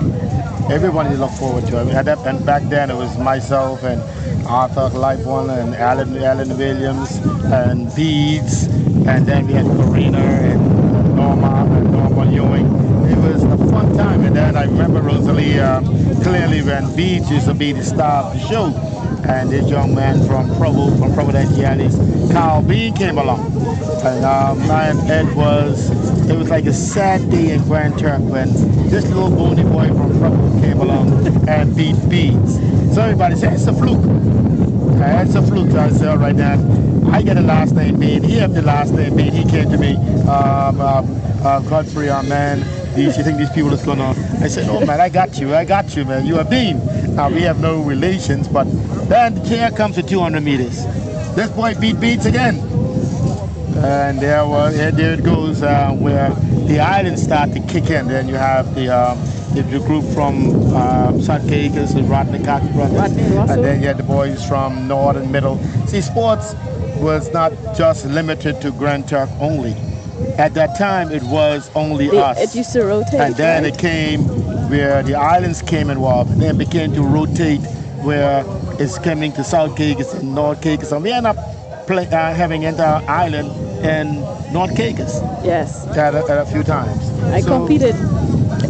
Everybody look forward to it. And back then it was myself and Arthur Lightone and Alan Williams and Beads, and then we had Karina and Norma Ewing. It was a fun time, and then I remember Rosalie clearly when Beads used to be the star of the show, and this young man from Providence, Carl Bean came along, and it was like a sad day in Grand Turk when this little bony boy from Providence came along and beat Beads. So everybody said it's a fluke. It's a fluke. So I said, all right, then I get a last name Bean. He have the last name Bean. He came to me, Godfrey, man. Do you think these people is gonna? I said, no, man, I got you, man. You are Bean. Now we have no relations, but then here comes the 200 meters. This boy beat Beats again, and there it goes where the islands start to kick in. Then you have the group from South Caicos, Rodney Cox brothers, and then you had the boys from North and Middle. See, sports was not just limited to Grand Turk only. At that time, it was only us. It used to rotate. And then it came where the islands came involved, and then it began to rotate where it's coming to South Caicos and North Caicos. And we end up having inter-island in North Caicos. Yes. At a few times. I competed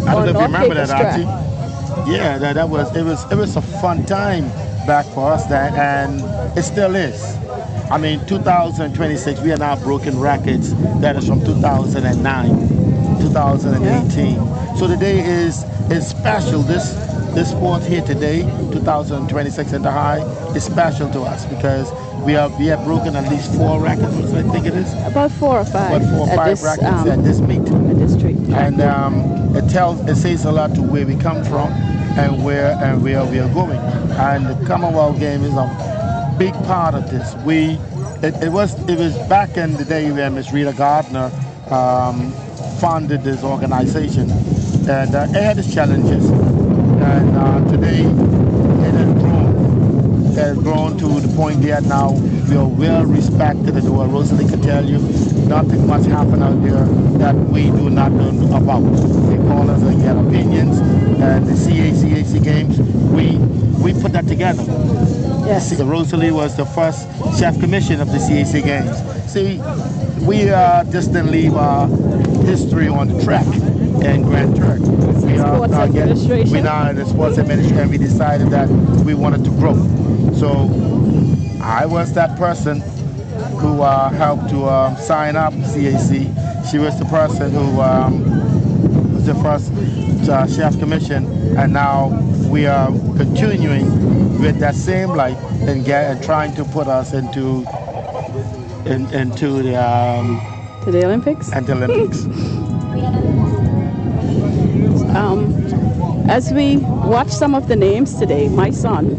I don't know if you North remember that, Caicos track. Auntie. Yeah, that was it was a fun time back for us, that, and it still is. I mean, 2026, we are now broken records that is from 2009, 2018. Yeah. So today is special. This sport here today, 2026 in the high, is special to us because we have broken at least 4 records. I think it is about 4 or 5. About 4 or 5 records at this meet. At this street. And it says a lot to where we come from and where we are going. And the Commonwealth game is a big part of this. It was back in the day when Miss Rita Gardner founded this organization, and it had its challenges. And today it has grown. It has grown to the point that now we are well respected, and what Rosalie can tell you, nothing much happen out there that we do not know about. They call us and get opinions, and the CAC games, we put that together. Yes. Rosalie was the first chef commission of the CAC games. See, we just didn't leave our history on the track in Grand Turk. We now in the sports administration, and we decided that we wanted to grow. So I was that person who helped to sign up CAC. She was the person who was the first chef commission, and now we are continuing with that same light and trying to put us into the Olympics. And the Olympics. As we watch some of the names today, my son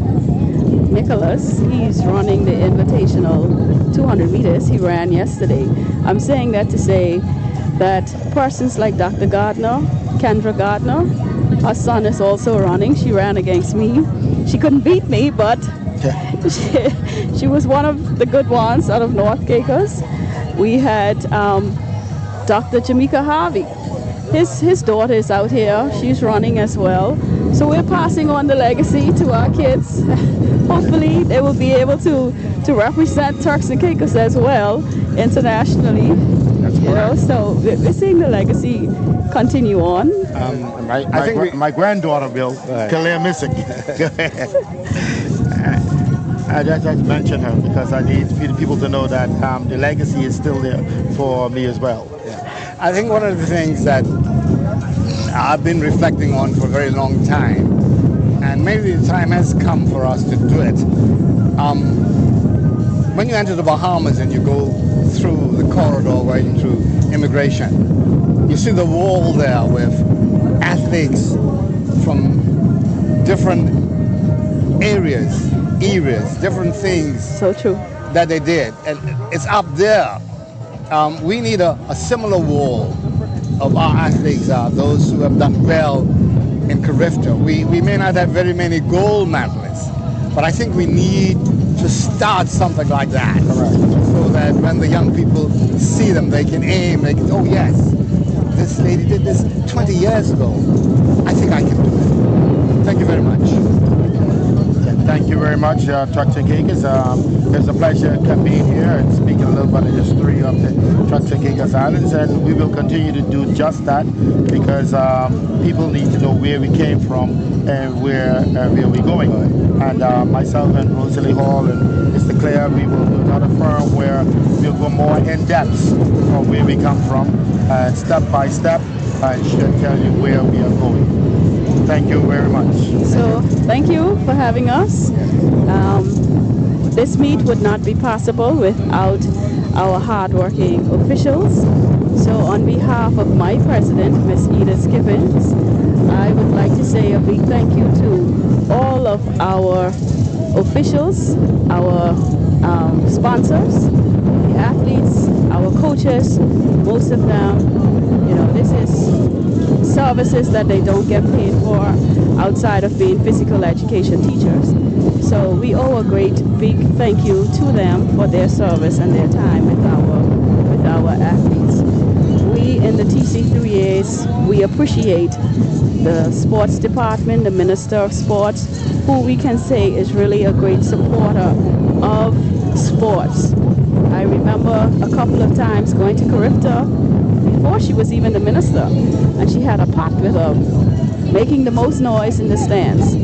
Nicholas, he's running the invitational 200 meters. He ran yesterday. I'm saying that to say that persons like Dr. Gardner, Kendra Gardner, her son is also running. She ran against me. She couldn't beat me, but she was one of the good ones out of North Caicos. We had Dr. Jamaica Harvey. His daughter is out here. She's running as well. So we're passing on the legacy to our kids. Hopefully they will be able to represent Turks and Caicos as well internationally. That's correct. So we're seeing the legacy continue on. I think my granddaughter will, Kalia Missick. I just mentioned her because I need people to know that the legacy is still there for me as well. Yeah. I think one of the things that I've been reflecting on for a very long time, and maybe the time has come for us to do it. When you enter the Bahamas and you go through the corridor going through immigration, you see the wall there with athletes from different areas, different things. So true. That they did, and it's up there. We need a similar wall of our athletes, those who have done well in Carifta. We may not have very many gold medalists, but I think we need to start something like that. Correct. So that when the young people see them, they can aim, they can, oh yes, this lady did this 20 years ago. I think I can do it. Thank you very much. Thank you very much, Turks and Caicos. It's a pleasure being here and speaking a little bit of the history of the Turks and Caicos Islands, and we will continue to do just that because people need to know where we came from and where we're going. And myself and Rosalie Hall and Mr. Claire, we will do another forum where we'll go more in depth on where we come from, and step by step, and should tell you where we are going. Thank you very much. So thank you for having us. This meet would not be possible without our hardworking officials. So on behalf of my president, Ms. Edith Skippins, I would like to say a big thank you to all of our officials, our sponsors, the athletes, our coaches, most of them, this is services that they don't get paid for outside of being physical education teachers. So we owe a great big thank you to them for their service and their time with our athletes. We in the TC3As, we appreciate the sports department, the Minister of Sports, who we can say is really a great supporter of sports. I remember a couple of times going to Carifta before she was even the minister. And she had a pot with her, making the most noise in the stands.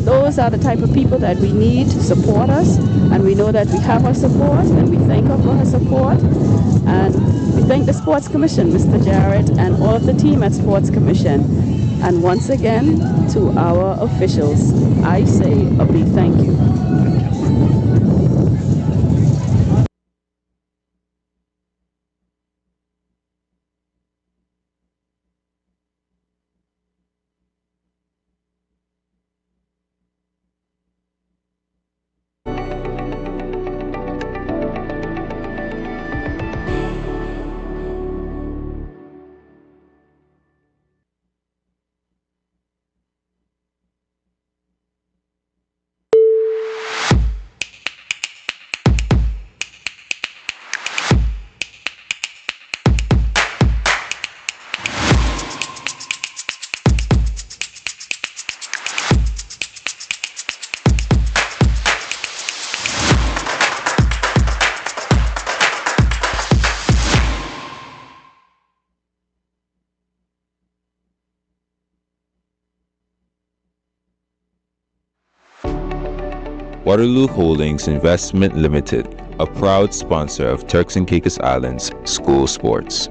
Those are the type of people that we need to support us, and we know that we have her support, and we thank her for her support. And we thank the Sports Commission, Mr. Jarrett, and all of the team at Sports Commission. And once again, to our officials, I say a big thank you. Waterloo Holdings Investment Limited, a proud sponsor of Turks and Caicos Islands school sports.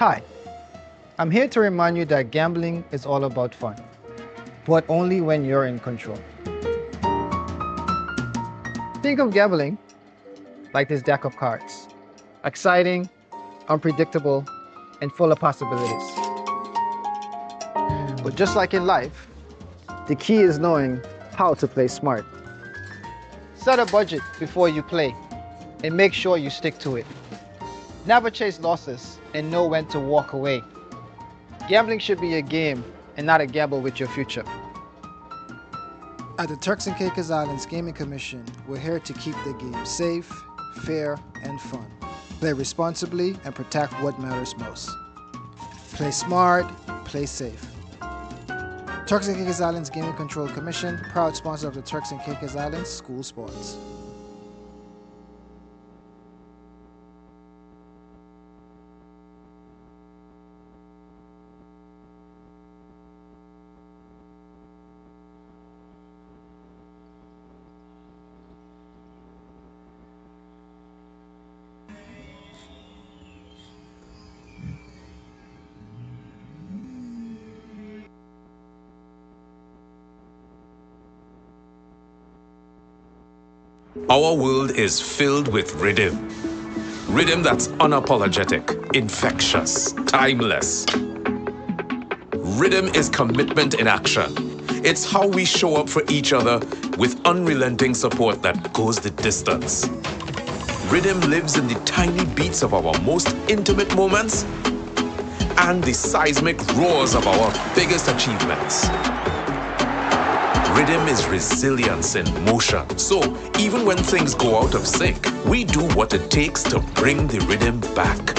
Hi, I'm here to remind you that gambling is all about fun, but only when you're in control. Think of gambling like this deck of cards. Exciting, unpredictable, and full of possibilities. But just like in life, the key is knowing how to play smart. Set a budget before you play and make sure you stick to it. Never chase losses and know when to walk away. Gambling should be a game and not a gamble with your future. At the Turks and Caicos Islands Gaming Commission, we're here to keep the game safe, fair, and fun. Play responsibly and protect what matters most. Play smart, play safe. Turks and Caicos Islands Gaming Control Commission, proud sponsor of the Turks and Caicos Islands school sports. Our world is filled with rhythm. Rhythm that's unapologetic, infectious, timeless. Rhythm is commitment in action. It's how we show up for each other with unrelenting support that goes the distance. Rhythm lives in the tiny beats of our most intimate moments and the seismic roars of our biggest achievements. Rhythm is resilience in motion. So even when things go out of sync, we do what it takes to bring the rhythm back.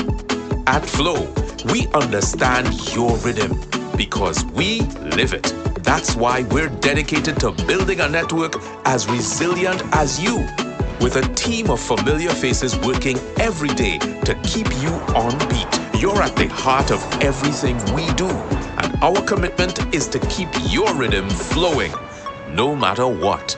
At Flow, we understand your rhythm because we live it. That's why we're dedicated to building a network as resilient as you, with a team of familiar faces working every day to keep you on beat. You're at the heart of everything we do, and our commitment is to keep your rhythm flowing, no matter what.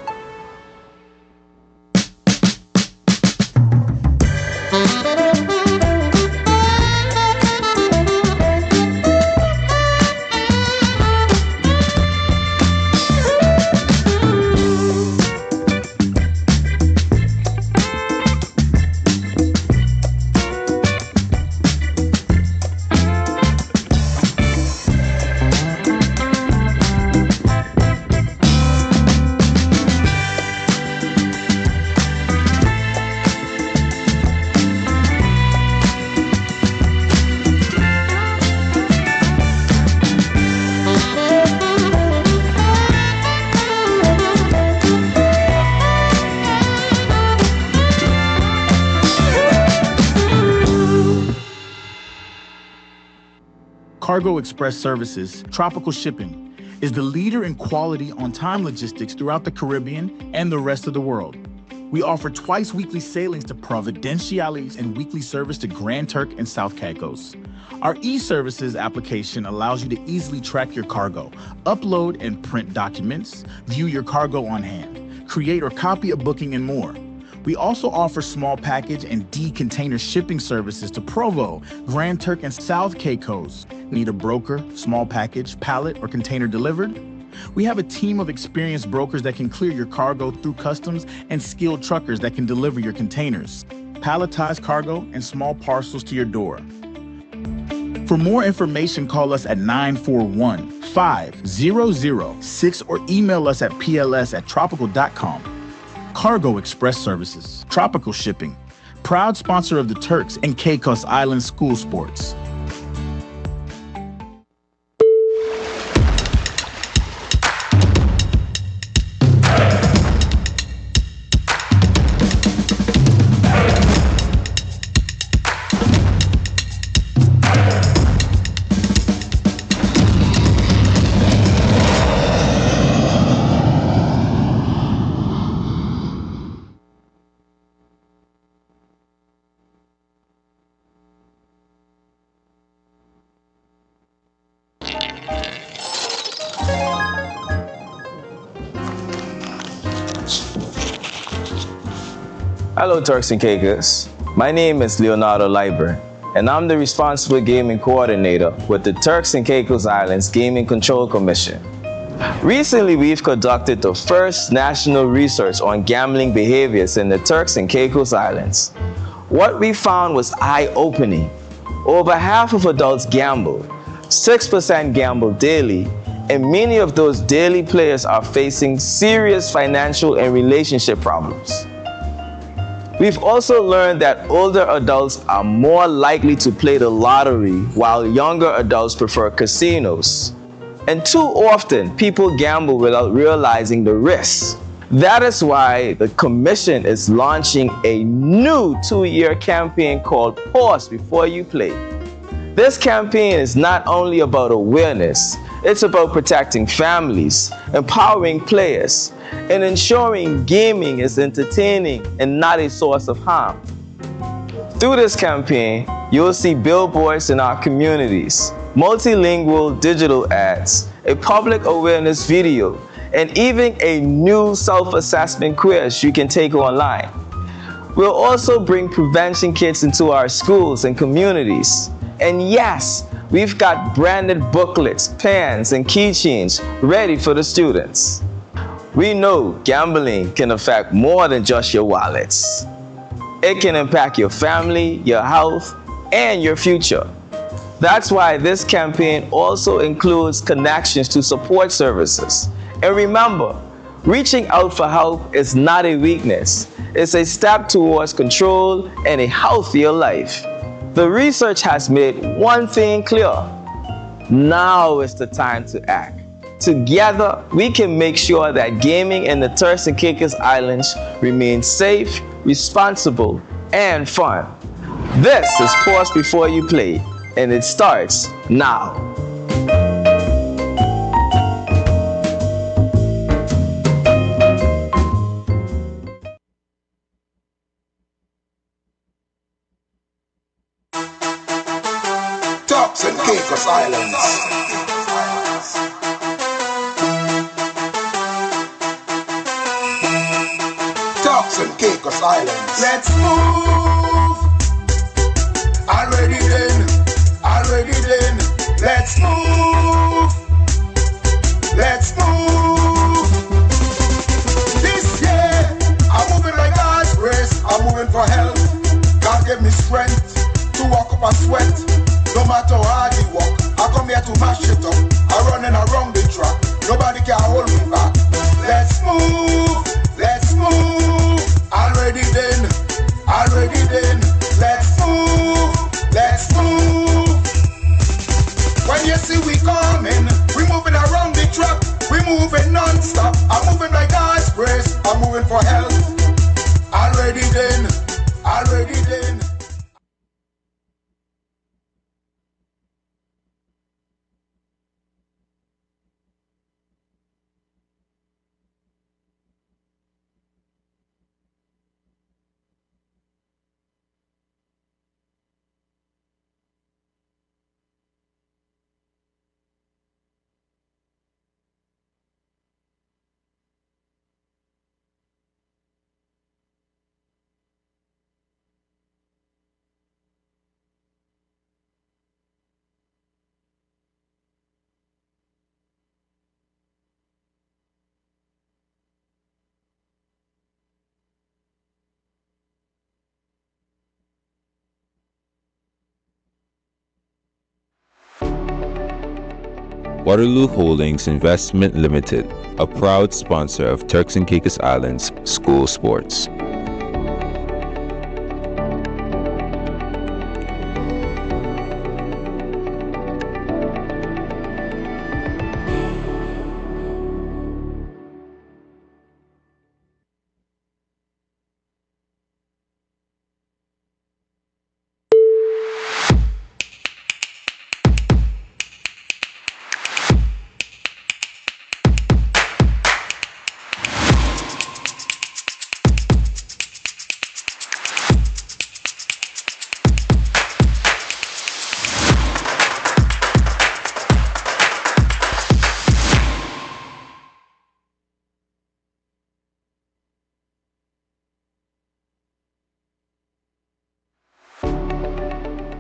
Cargo Express Services, Tropical Shipping, is the leader in quality on-time logistics throughout the Caribbean and the rest of the world. We offer twice weekly sailings to Providenciales and weekly service to Grand Turk and South Caicos. Our e-services application allows you to easily track your cargo, upload and print documents, view your cargo on hand, create or copy a booking, and more. We also offer small package and D-container shipping services to Provo, Grand Turk, and South Caicos. Need a broker, small package, pallet, or container delivered? We have a team of experienced brokers that can clear your cargo through customs and skilled truckers that can deliver your containers, palletized cargo, and small parcels to your door. For more information, call us at 941-5006 or email us at pls@tropical.com. Cargo Express Services, Tropical Shipping, proud sponsor of the Turks and Caicos Island School Sports. Hello Turks and Caicos, my name is Leonardo Liburn, and I'm the responsible gaming coordinator with the Turks and Caicos Islands Gaming Control Commission. Recently, we've conducted the first national research on gambling behaviors in the Turks and Caicos Islands. What we found was eye-opening. Over half of adults gamble, 6% gamble daily, and many of those daily players are facing serious financial and relationship problems. We've also learned that older adults are more likely to play the lottery, while younger adults prefer casinos. And too often, people gamble without realizing the risks. That is why the Commission is launching a new 2-year campaign called Pause Before You Play. This campaign is not only about awareness, it's about protecting families, empowering players, and ensuring gaming is entertaining and not a source of harm. Through this campaign, you'll see billboards in our communities, multilingual digital ads, a public awareness video, and even a new self-assessment quiz you can take online. We'll also bring prevention kits into our schools and communities. And yes, we've got branded booklets, pens, and keychains ready for the students. We know gambling can affect more than just your wallets. It can impact your family, your health, and your future. That's why this campaign also includes connections to support services. And remember, reaching out for help is not a weakness. It's a step towards control and a healthier life. The research has made one thing clear. Now is the time to act. Together, we can make sure that gaming in the Turks and Caicos Islands remains safe, responsible, and fun. This is Pause Before You Play, and it starts now. Turks and Caicos Islands. Turks and Caicos Islands. Let's move. Already then. Let's move. Let's move. This year, I'm moving like God's grace. I'm moving for health. God gave me strength to walk up and sweat. No matter how hard you walk, I come here to mash it up. I'm running around the track. Nobody can hold me back. Let's move. Let's move. Already then. Let's move. Let's move. When you see we coming, we moving around the track. We moving non-stop. I'm moving like God's grace. I'm moving for health. Already then. Waterloo Holdings Investment Limited, a proud sponsor of Turks and Caicos Islands school sports.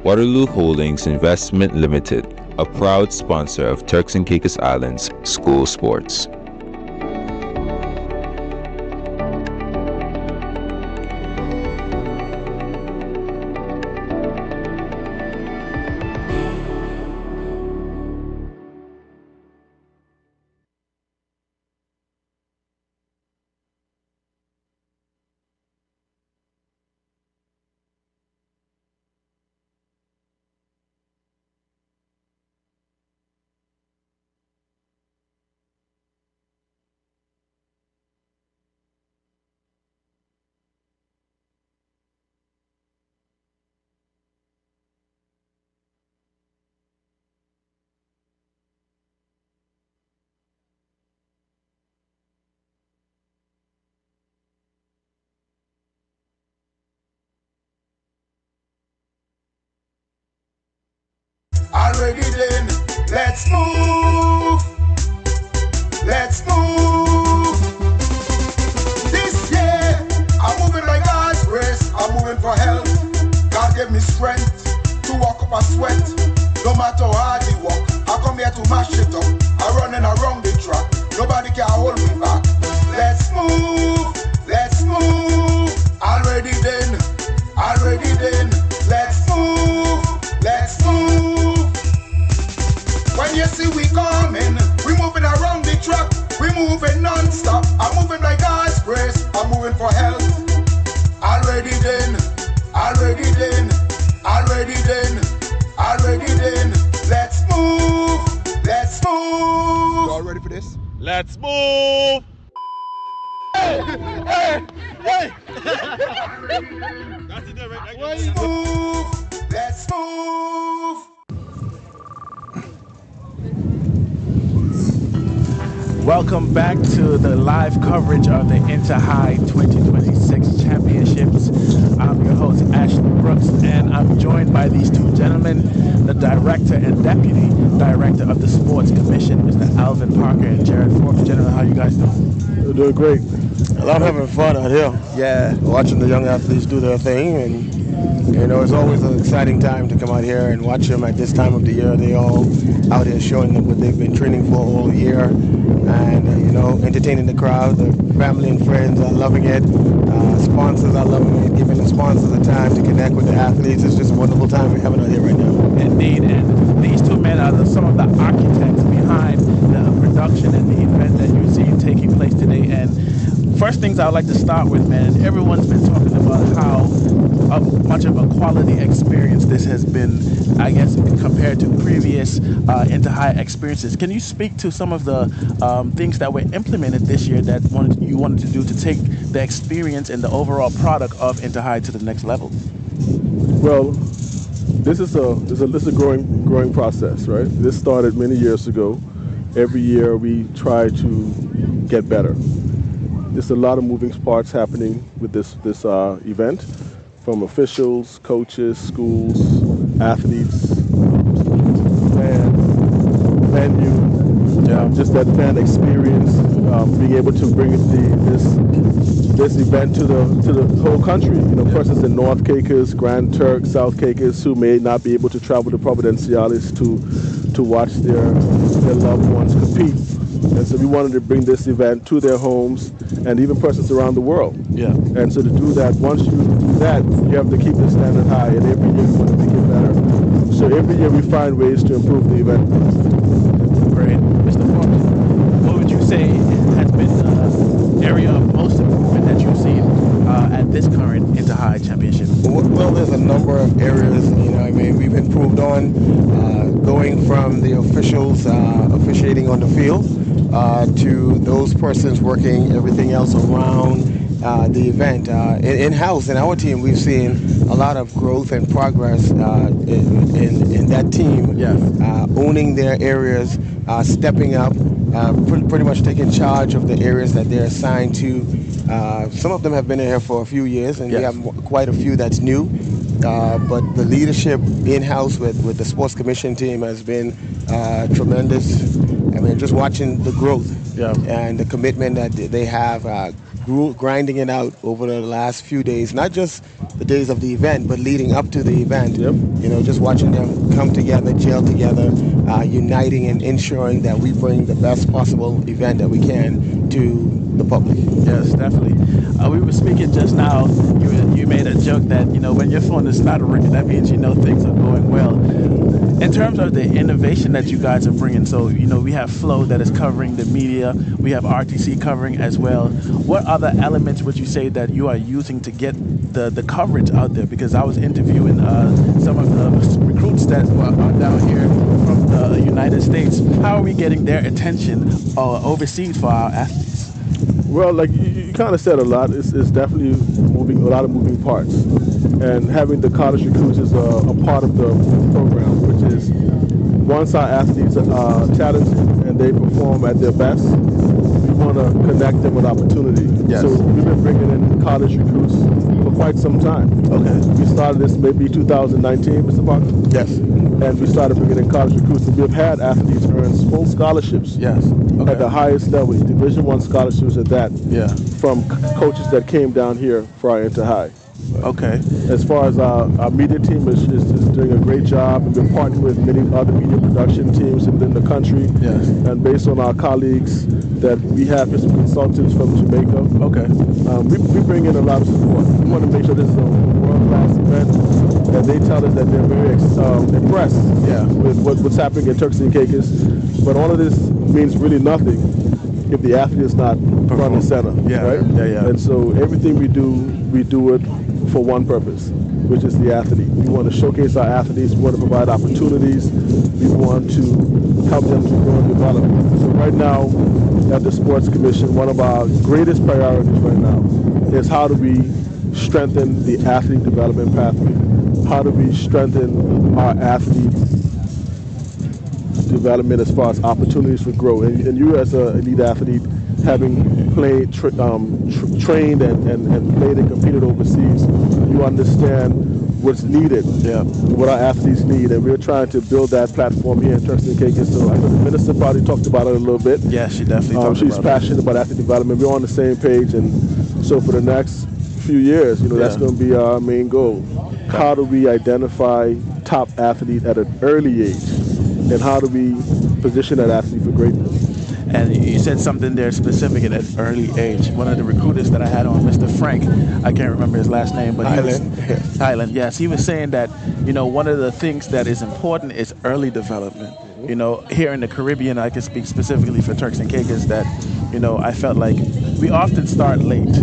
Waterloo Holdings Investment Limited, a proud sponsor of Turks and Caicos Islands school sports. Already then, let's move. Let's move. This year, I'm moving like God's grace. I'm moving for health. God gave me strength to walk up and sweat. No matter how hard you walk, I come here to mash it up. I'm running around the track. Nobody can hold me back. for this? Let's move! Hey! Hey! Hey! That's it there, right? Let's move! Let's move! Welcome back to the live coverage of the Inter-High 2026 Championships. I'm your host, Ashley Brooks, and I'm joined by these two gentlemen, the Director and Deputy Director of the Sports Commission, Mr. Alvin Parker and Jared Forbes. Gentlemen, how you guys doing? We're doing great. I'm having fun out here. Yeah, watching the young athletes do their thing, and you know, it's always an exciting time to come out here and watch them at this time of the year. They all out here showing them what they've been training for all year, and you know, entertaining the crowd. The family and friends are loving it. Sponsors are loving it, giving the sponsors the time to connect with the athletes. It's just a wonderful time we're having out here right now. Indeed, and these two men are some of the architects behind the production and the event that you see taking place today. And first things I would like to start with, man, everyone's been talking about how much of a quality experience this has been, I guess, compared to previous Inter-High experiences. Can you speak to some of the things that were implemented this year that you wanted to do to take the experience and the overall product of Inter-High to the next level? Well, this is a growing process, right? This started many years ago. Every year we try to get better. There's a lot of moving parts happening with this event, from officials, coaches, schools, athletes, fans, venue, just that fan experience, being able to bring this event to the whole country. You know, persons in North Caicos, Grand Turk, South Caicos, who may not be able to travel to Providenciales to watch their loved ones compete. And so we wanted to bring this event to their homes and even persons around the world. Yeah. And so to do that, once you do that, you have to keep the standard high, and every year we want to make it better. So every year we find ways to improve the event. Great. Mr. Forbes, what would you say has been the area of most improvement that you've seen at this current Inter-High Championship? Well, there's a number of areas, you know, I mean, we've improved on, going from the officials officiating on the field to those persons working everything else around the event. In-house, in our team, we've seen a lot of growth and progress in that team, owning their areas, stepping up, pretty much taking charge of the areas that they're assigned to. Some of them have been in here for a few years, and we have quite a few that's new. But the leadership in-house with the Sports Commission team has been tremendous. I mean, just watching the growth and the commitment that they have, grinding it out over the last few days, not just the days of the event, but leading up to the event. You know, just watching them come together, gel together, uniting and ensuring that we bring the best possible event that we can to the public. Yes, definitely. We were speaking just now, you made a joke that, you know, when your phone is not ringing, that means you know things are going well. In terms of the innovation that you guys are bringing, so, you know, we have Flow that is covering the media, we have RTC covering as well. What other elements would you say that you are using to get the coverage out there? Because I was interviewing some of the recruits that are down here from the United States. How are we getting their attention overseas for our athletes? Well, like you kind of said a lot, it's definitely a lot of moving parts. And having the college recruits is a part of the program, which is once our athletes are talented and they perform at their best, we want to connect them with opportunity. Yes. So we've been bringing in college recruits for quite some time. Okay. We started this maybe 2019, Mr. Parker? Yes. And we started bringing in college recruits, and we have had athletes earn full scholarships. Yes. Okay. At the highest level, Division I scholarships at that. Yeah. From coaches that came down here for our Inter-High. Okay. As far as our media team is doing a great job, and we're partnering with many other media production teams within the country. Yes. And based on our colleagues that we have some consultants from Jamaica. Okay. We bring in a lot of support. We want to make sure this is a world-class event, and they tell us that they're very impressed with what's happening in Turks and Caicos. But all of this means really nothing if the athlete is not front and center. Yeah. Right? Yeah. And so everything we do it for one purpose, which is the athlete. We want to showcase our athletes. We want to provide opportunities. We want to help them to grow and develop. So right now, at the Sports Commission, one of our greatest priorities right now is how do we strengthen the athlete development pathway? How do we strengthen our athlete development as far as opportunities for growth? And you as an elite athlete, having played, trained and played and competed overseas, you understand what's needed, what our athletes need, and we're trying to build that platform here in Turks and Caicos. So I know the minister probably talked about it a little bit. Yeah, she definitely talked about it. She's passionate about athlete development. We're on the same page, and so for the next few years, that's going to be our main goal. How do we identify top athlete at an early age, and how do we position that athlete for greatness? And you said something there specific at an early age. One of the recruiters that I had on, Mr. Frank, I can't remember his last name, but Highland, yes, he was saying that, one of the things that is important is early development. Here in the Caribbean, I can speak specifically for Turks and Caicos that, I felt like we often start late,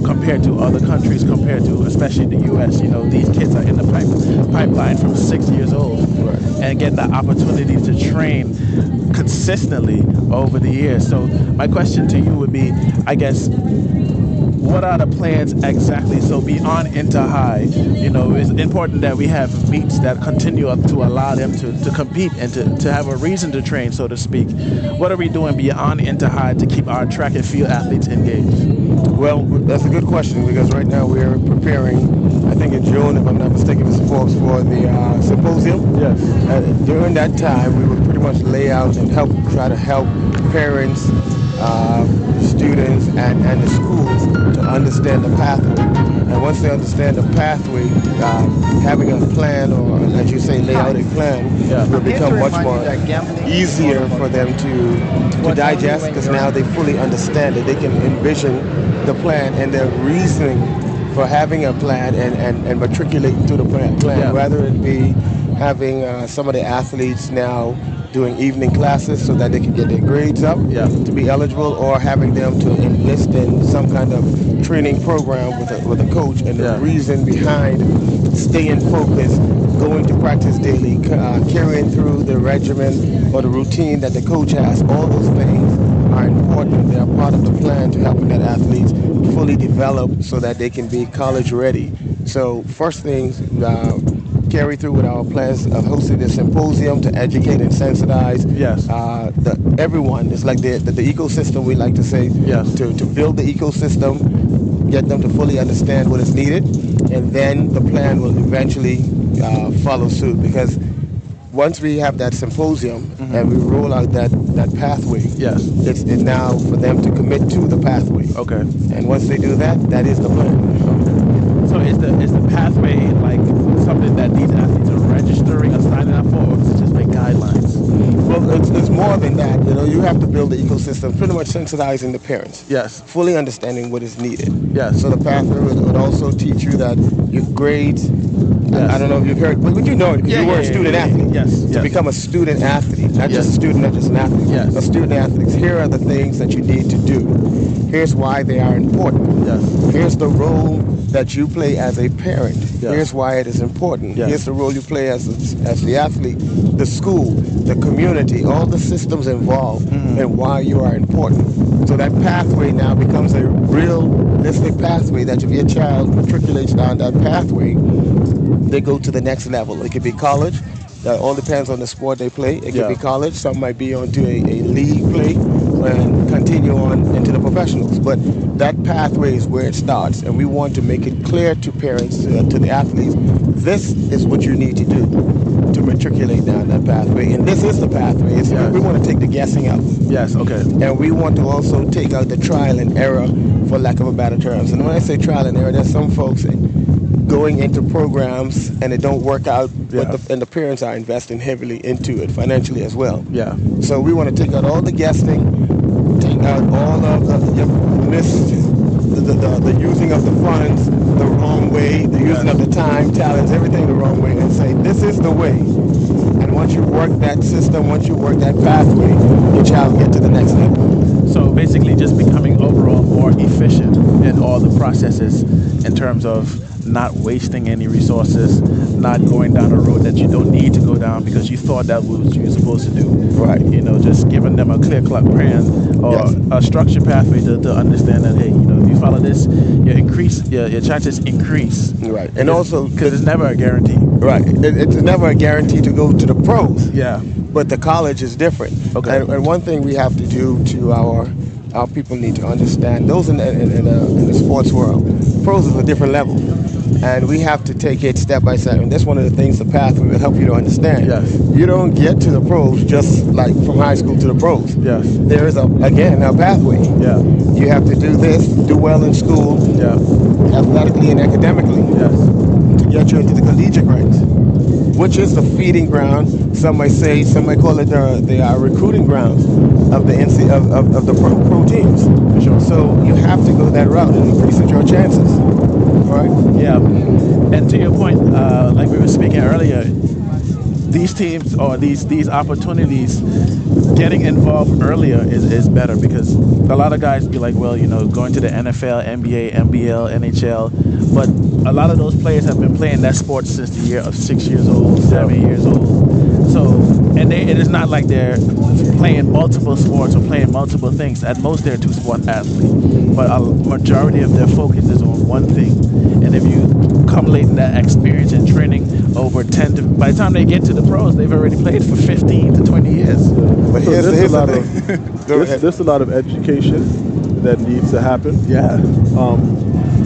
compared to other countries, compared to especially the U.S. These kids are in the pipeline from 6 years old and get the opportunity to train consistently over the years. So my question to you would be, I guess, what are the plans exactly? So beyond Inter-High, it's important that we have meets that continue up to allow them to compete and to have a reason to train, so to speak. What are we doing beyond Inter-High to keep our track and field athletes engaged? Well, that's a good question, because right now we're preparing, I think in June, if I'm not mistaken, for the symposium. Yes. During that time, we would pretty much lay out and try to help parents, students, and the schools to understand the pathway. And once they understand the pathway, having a plan, or as you say, lay out a plan, will become much more easier for them to digest, because now they fully understand it. They can envision the plan and their reasoning for having a plan and matriculate to the plan, whether it be having some of the athletes now doing evening classes so that they can get their grades up to be eligible, or having them to enlist in some kind of training program with a coach, and the reason behind staying focused, going to practice daily, carrying through the regimen or the routine that the coach has. All those things are important. They are part of the plan to helping that athletes fully develop so that they can be college ready. So first things, carry through with our plans of hosting this symposium to educate and sensitize everyone. It's like the ecosystem, we like to say, to build the ecosystem, get them to fully understand what is needed, and then the plan will eventually follow suit. Because once we have that symposium and we roll out that pathway, it's now for them to commit to the pathway. Okay. And once they do that, that is the plan. So is the pathway like something that these athletes are registering or signing up for, or is it just make guidelines? Well, it's more than that. You have to build the ecosystem, pretty much sensitizing the parents. Yes. Fully understanding what is needed. Yes. So the pathway would also teach you that your grades, I don't know if you've heard, but you know it, because you were a student athlete. Yes. To become a student athlete, not just a student, not just an athlete. Yes. A student athlete, here are the things that you need to do. Here's why they are important. Yes. Here's the role that you play as a parent. Yes. Here's why it is important. Yes. Here's the role you play as the athlete, the school, the community, all the systems involved, and why you are important. So that pathway now becomes a realistic pathway that if your child matriculates down that pathway, they go to the next level. It could be college. That all depends on the sport they play. It could be college. Some might be onto a league play and continue on into the professionals. But that pathway is where it starts. And we want to make it clear to parents, to the athletes, this is what you need to do to matriculate down that pathway. And this is the pathway. We want to take the guessing out. Yes, okay. And we want to also take out the trial and error, for lack of a better terms. And when I say trial and error, there's some folks going into programs and it don't work out, and the parents are investing heavily into it financially as well. Yeah. So we want to take out all the guessing, take out all of the using of the funds the wrong way, the using of the time, talents, everything the wrong way, and say this is the way. And once you work that system, once you work that pathway, your child get to the next level. So basically just becoming overall more efficient in all the processes in terms of not wasting any resources, not going down a road that you don't need to go down because you thought that was what you were supposed to do. Right. You know, just giving them a clear-cut plan or a structured pathway to understand that, hey, you know, if you follow this, your chances increase. Right. And also, because it's never a guarantee. Right. It's never a guarantee to go to the pros. Yeah. But the college is different. Okay. And one thing we have to do to our people need to understand, those in the sports world, pros is a different level. And we have to take it step by step. And that's one of the things the pathway will help you to understand. Yes. You don't get to the pros just like from high school to the pros. Yes. There is, a pathway. Yeah. You have to do this, do well in school, athletically and academically, to get you into the collegiate ranks, which is the feeding ground. Some might call it the recruiting grounds of the pro teams. Sure. So you have to go that route and increase your chances. Right? Yeah. And to your point, like we were speaking earlier, these teams or these opportunities, getting involved earlier is better because a lot of guys be like, well, you know, going to the NFL, NBA, NBL, NHL, but a lot of those players have been playing that sport since the year of 6 years old, 7 years old. So, and it is not like they're playing multiple sports or playing multiple things. At most, they're a two-sport athlete, but a majority of their focus is on one thing. And if you accumulate that experience and training over by the time they get to the pros, they've already played for 15 to 20 years. But So there's a lot of education that needs to happen. Yeah.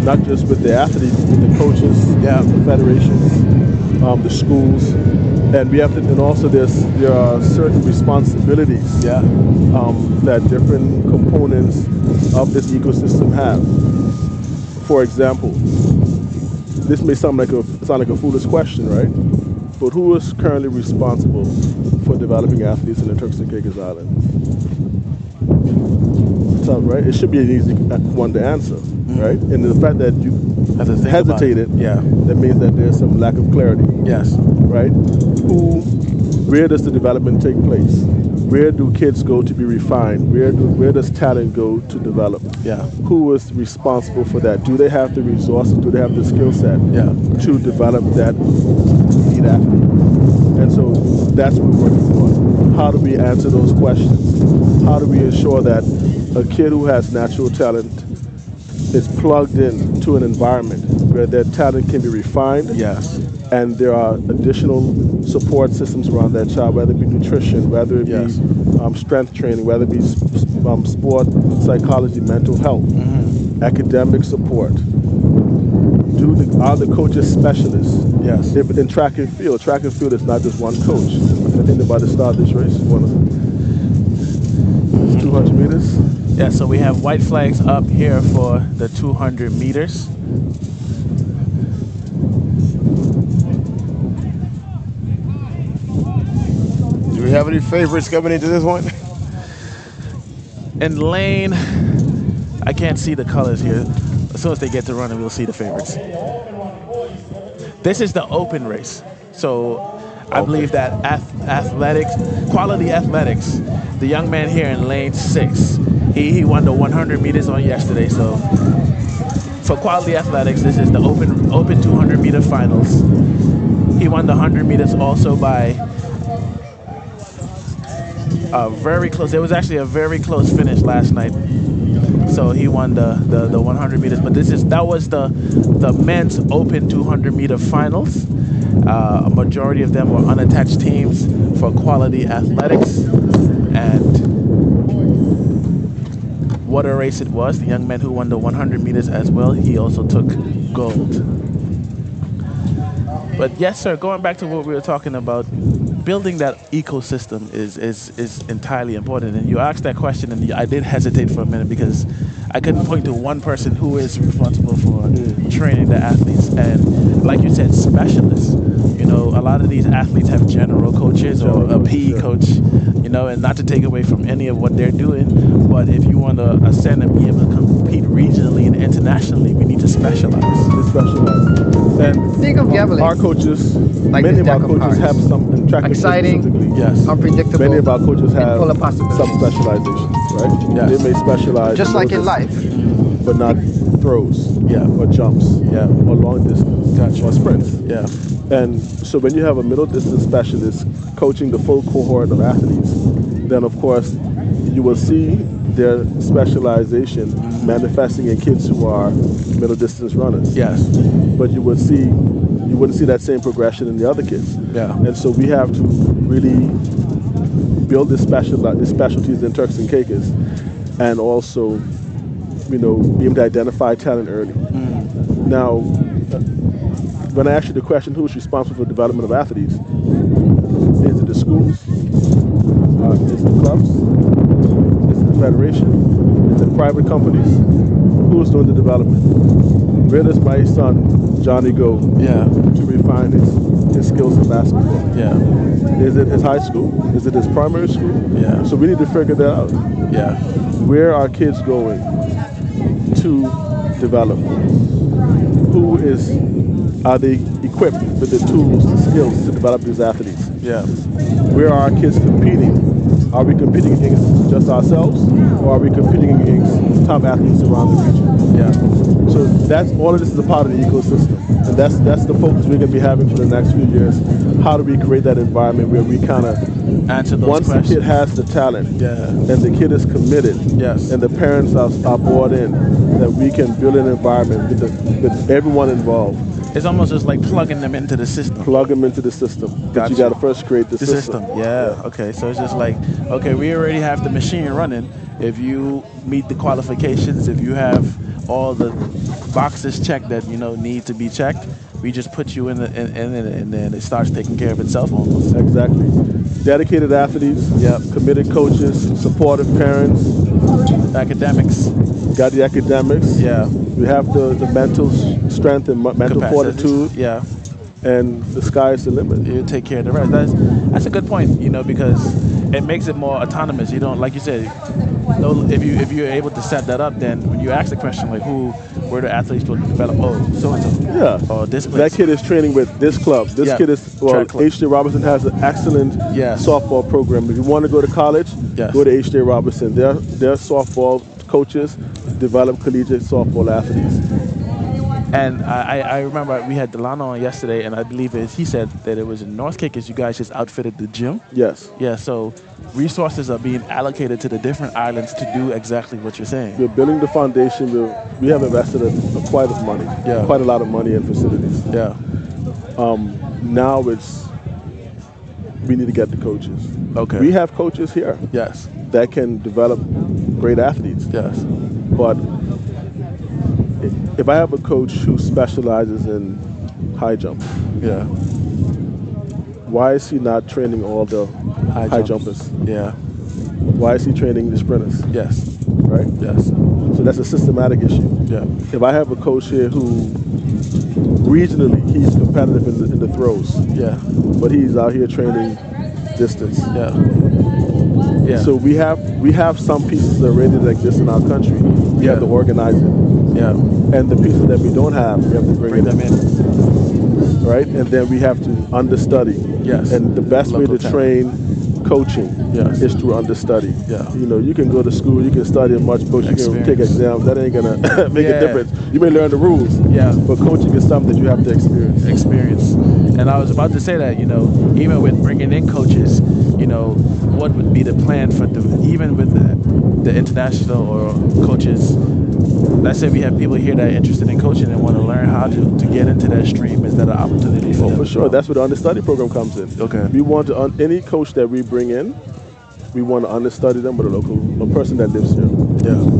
Not just with the athletes, with the coaches, the federations, the schools, and we have to. And also there are certain responsibilities that different components of this ecosystem have. For example, this may sound like a foolish question, right? But who is currently responsible for developing athletes in the Turks and Caicos Islands? So, right? It should be an easy one to answer, right? And the fact that you hesitated, that means that there's some lack of clarity. Yes. Right? Where does the development take place? Where do kids go to be refined? Where does talent go to develop? Yeah. Who is responsible for that? Do they have the resources? Do they have the skill set to develop that elite athlete? And so that's what we're working on. How do we answer those questions? How do we ensure that a kid who has natural talent is plugged in to an environment where their talent can be refined? Yes. And there are additional support systems around that child, whether it be nutrition, whether it be strength training, whether it be sport, psychology, mental health, academic support. Are the coaches specialists? Yes. In track and field is not just one coach. I think about to start this race. 200 meters. Yeah, so we have white flags up here for the 200 meters. Do we have any favorites coming into this one? In lane, I can't see the colors here. As soon as they get to running, we'll see the favorites. This is the open race. So I believe that quality athletics, the young man here in lane 6, he won the 100 meters on yesterday. So for quality athletics, this is the open 200 meter finals. He won the 100 meters also by very close. It was actually a very close finish last night. So he won the 100 meters. But that was the men's open 200 meter finals. A majority of them were unattached teams for quality athletics. And what a race it was. The young man who won the 100 meters as well, he also took gold. But yes, sir, going back to what we were talking about, building that ecosystem is entirely important. And you asked that question, and I did hesitate for a minute because I couldn't point to one person who is responsible for training the athletes. And like you said, specialists. You know, a lot of these athletes have general coaches or a PE coach, you know, and not to take away from any of what they're doing, but if you want to ascend and be able to compete regionally and internationally, we need to specialize. And think of Javelin. Our coaches, like many of our coaches have some in track and field exciting, yes, unpredictable. Many of our coaches have full of possibilities. some specializations, right? Yes. They may specialize just like in life, but not throws, or jumps, or long distance, or sprints. And so when you have a middle distance specialist coaching the full cohort of athletes, then of course you will see their specialization manifesting in kids who are middle distance runners. But you wouldn't see that same progression in the other kids. And so we have to really build the specialties in Turks and Caicos, and also, be able to identify talent early. Now, when I ask you the question, who's responsible for the development of athletes? Is it the schools? Is it the clubs? Is it the federation? Is it private companies? Who's doing the development? Where does my son Johnny go to refine his skills in basketball? Is it his high school? Is it his primary school? So we need to figure that out. Where are kids going to develop? Are they equipped with the tools, the skills to develop these athletes? Where are our kids competing? Are we competing against just ourselves, or are we competing against top athletes around the region? So that's all of this is a part of the ecosystem, and that's the focus we're going to be having for the next few years. How do we create that environment where we kind of answer those once questions? The kid has the talent, and the kid is committed, and the parents are bought in, that we can build an environment with everyone involved. It's almost just like plugging them into the system. Plug them into the system. But you got to first create the system. Okay, so it's just like, okay, we already have the machine running. If you meet the qualifications, if you have all the boxes checked that need to be checked, we just put you in it, and then it starts taking care of itself almost. Exactly. Dedicated athletes, committed coaches, supportive parents, academics. Got the academics. We have the mental strength and mental fortitude. And the sky is the limit. You take care of the rest. That's a good point, because it makes it more autonomous. You don't, like you said, if you're able to set that up, then when you ask the question like where the athletes will develop, so and so. Or this place. That kid is training with this club. This kid is H.J. Robinson has an excellent softball program. If you want to go to college, go to H.J. Robinson. Their softball coaches develop collegiate softball athletes. And I remember we had Delano on yesterday, and I believe he said that it was in North Caicos you guys just outfitted the gym. So resources are being allocated to the different islands to do exactly what you're saying. We're building the foundation. We have invested quite a lot of money in facilities. Now we need to get the coaches. We have coaches here. That can develop great athletes. But if I have a coach who specializes in high jump, why is he not training all the high jumpers? Why is he training the sprinters? Right? So that's a systematic issue. If I have a coach here who regionally he's competitive in the throws, but he's out here training distance. So we have some pieces already that exist in our country. We have to organize it. And the pieces that we don't have, we have to bring them in. Right? And then we have to understudy. And the best way to train coaching is through understudy. You can go to school, you can study as much books, you can take exams. That ain't gonna make a difference. You may learn the rules, but coaching is something that you have to experience. And I was about to say that, even with bringing in coaches, what would be the plan for even with the international or coaches? Let's say we have people here that are interested in coaching and want to learn how to get into that stream. Is that an opportunity for them? For sure. That's where the understudy program comes in. We want any coach that we bring in, we want to understudy them with a person that lives here.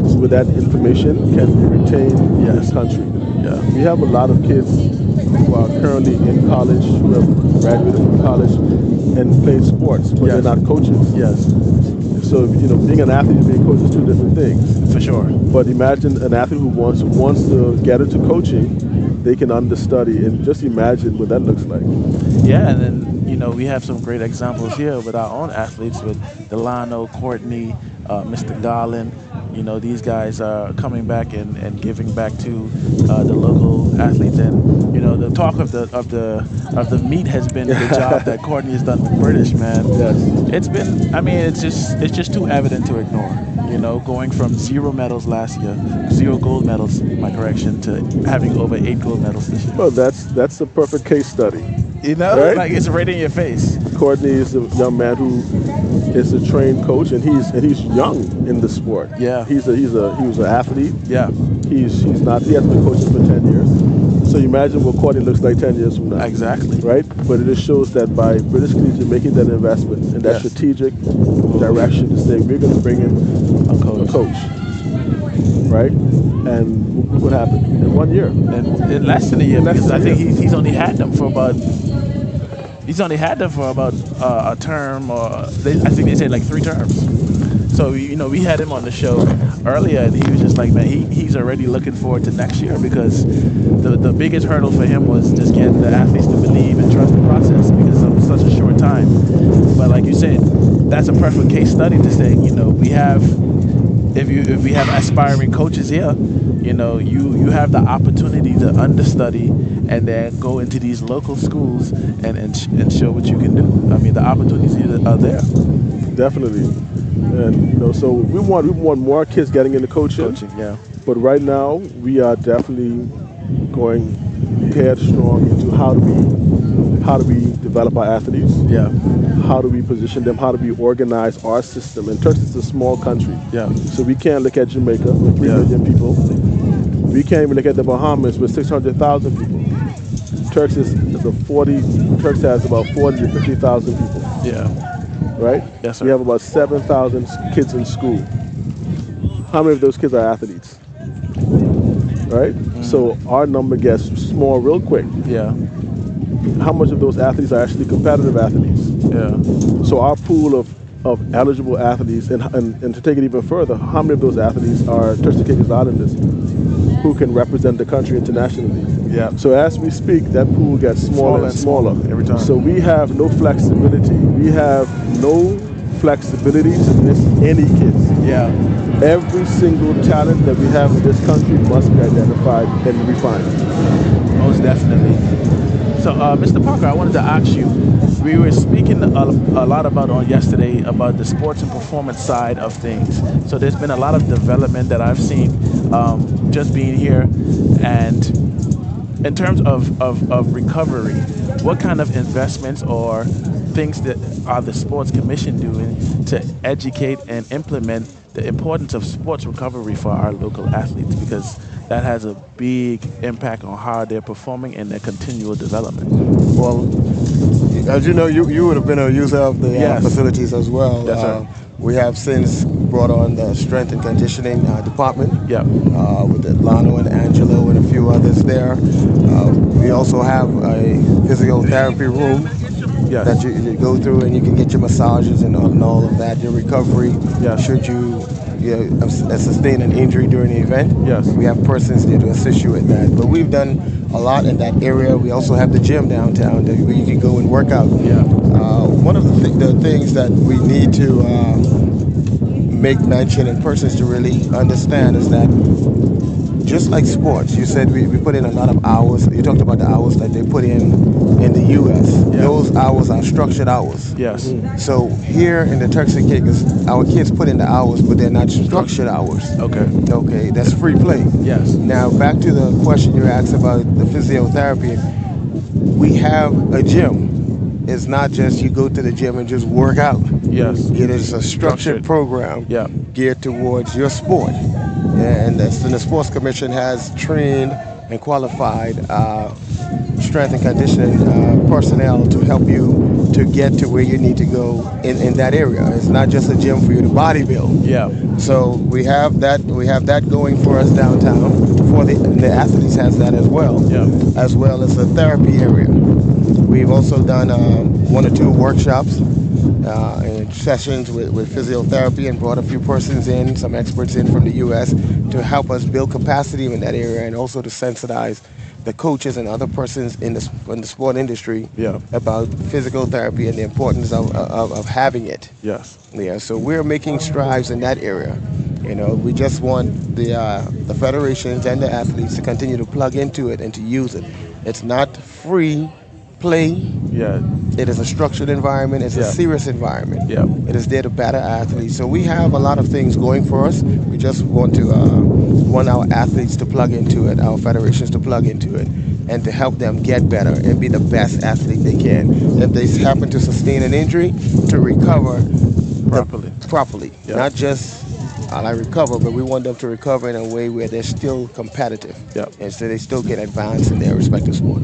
So with that information can be retained in this country. We have a lot of kids who are currently in college, who have graduated from college and played sports, but they're not coaches. So being an athlete and being a coach is two different things. For sure. But imagine an athlete who wants to get into coaching, they can understudy, and just imagine what that looks like. And then we have some great examples here with our own athletes, with Delano, Courtney, Mr. Garland. These guys are coming back and giving back to the local athletes. And the talk of the meet has been the job that Courtney has done with British, man. It's been, it's just too evident to ignore. You know, going from 0 medals last year, 0 gold medals, my correction, to having over 8 gold medals this year. Well, that's a perfect case study. You know, right? like it's right in your face. Courtney is a young man who is a trained coach, and he's young in the sport. Yeah, he was an athlete. Yeah, he hasn't been coaching for 10 years. So you imagine what Courtney looks like 10 years from now. Exactly. Right? But it just shows that by British Collegiate making that investment and that strategic direction to say, we're going to bring in a coach. Right? And what happened? In 1 year. And in less than a year, because I think he's only had them for about a term, or I think they said like 3 terms. So, you know, we had him on the show earlier, and he was just like, man, he's already looking forward to next year, because the biggest hurdle for him was just getting the athletes to believe and trust the process because of such a short time. But like you said, that's a perfect case study to say, you know, if we have aspiring coaches here, you know, you have the opportunity to understudy and then go into these local schools and show what you can do. I mean, the opportunities are there. Definitely. And you know, so we want more kids getting into coaching. Yeah. But right now we are definitely going headstrong into how do we develop our athletes? Yeah. How do we position them? How do we organize our system? And Turks is a small country. Yeah. So we can't look at Jamaica with 3 million people. We can't even look at the Bahamas with 600,000 people. Turks has about 40 to 50,000 people. Yeah. Right? Yes, sir. We have about 7,000 kids in school. How many of those kids are athletes? Right? So our number gets small real quick. Yeah. How much of those athletes are actually competitive athletes? Yeah. So our pool of eligible athletes, and to take it even further, how many of those athletes are Turks and Caicos Islanders who can represent the country internationally? Yeah. So as we speak, that pool gets smaller and smaller every time. So we have no flexibility. We have no flexibility to miss any kids. Yeah. Every single talent that we have in this country must be identified and refined. Most definitely. So, Mr. Parker, I wanted to ask you, we were speaking a lot about yesterday about the sports and performance side of things. So there's been a lot of development that I've seen just being here. And in terms of recovery, what kind of investments or things that are the Sports Commission doing to educate and implement the importance of sports recovery for our local athletes? Because that has a big impact on how they're performing and their continual development. Well, as you know, you would have been a user of the facilities as well. Yes, sir. We have since brought on the strength and conditioning department. Yeah. With Lano and Angelo and a few others there. We also have a physiotherapy room that you go through, and you can get your massages and all of that, your recovery. Should you sustain an injury during the event, we have persons there to assist you with that. But we've done a lot in that area. We also have the gym downtown where you can go and work out. One of the things that we need to make mention and persons to really understand is that just like sports, you said we put in a lot of hours. You talked about the hours that they put in the U.S. Those hours are structured hours. Yes. So here in the Turks and Caicos, our kids put in the hours, but they're not structured hours. Okay, that's free play. Yes. Now back to the question you asked about the physiotherapy. We have a gym. It's not just you go to the gym and just work out. Yes. It is a structured program geared towards your sport. And the Sports Commission has trained and qualified strength and conditioning personnel to help you to get to where you need to go in that area. It's not just a gym for you to bodybuild. Yeah. So we have that going for us downtown. For the athletes has that as well. Yeah. As well as a therapy area. We've also done 1 or 2 workshops and sessions with physiotherapy, and brought a few persons in, some experts in from the U.S. to help us build capacity in that area, and also to sensitize the coaches and other persons in the sport industry about physical therapy and the importance of having it. Yes. Yeah. So we're making strides in that area. You know, we just want the federations and the athletes to continue to plug into it and to use it. It's not free play. Yeah. It is a structured environment. It's a serious environment. Yeah. It is there to better athletes. So we have a lot of things going for us. We just want to want our athletes to plug into it, our federations to plug into it, and to help them get better and be the best athlete they can. If they happen to sustain an injury, to recover properly. Not just I recover, but we want them to recover in a way where they're still competitive. And so they still can advance in their respective sport.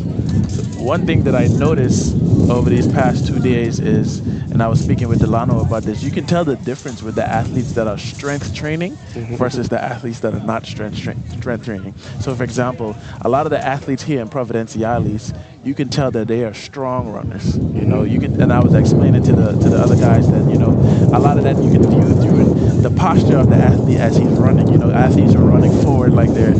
One thing that I noticed over these past 2 days is, and I was speaking with Delano about this, you can tell the difference with the athletes that are strength training versus the athletes that are not strength training. So for example, a lot of the athletes here in Providenciales, you can tell that they are strong runners. You know, you can, and I was explaining to the other guys that, you know, a lot of that you can view through the posture of the athlete as he's running. You know, athletes are running forward like they're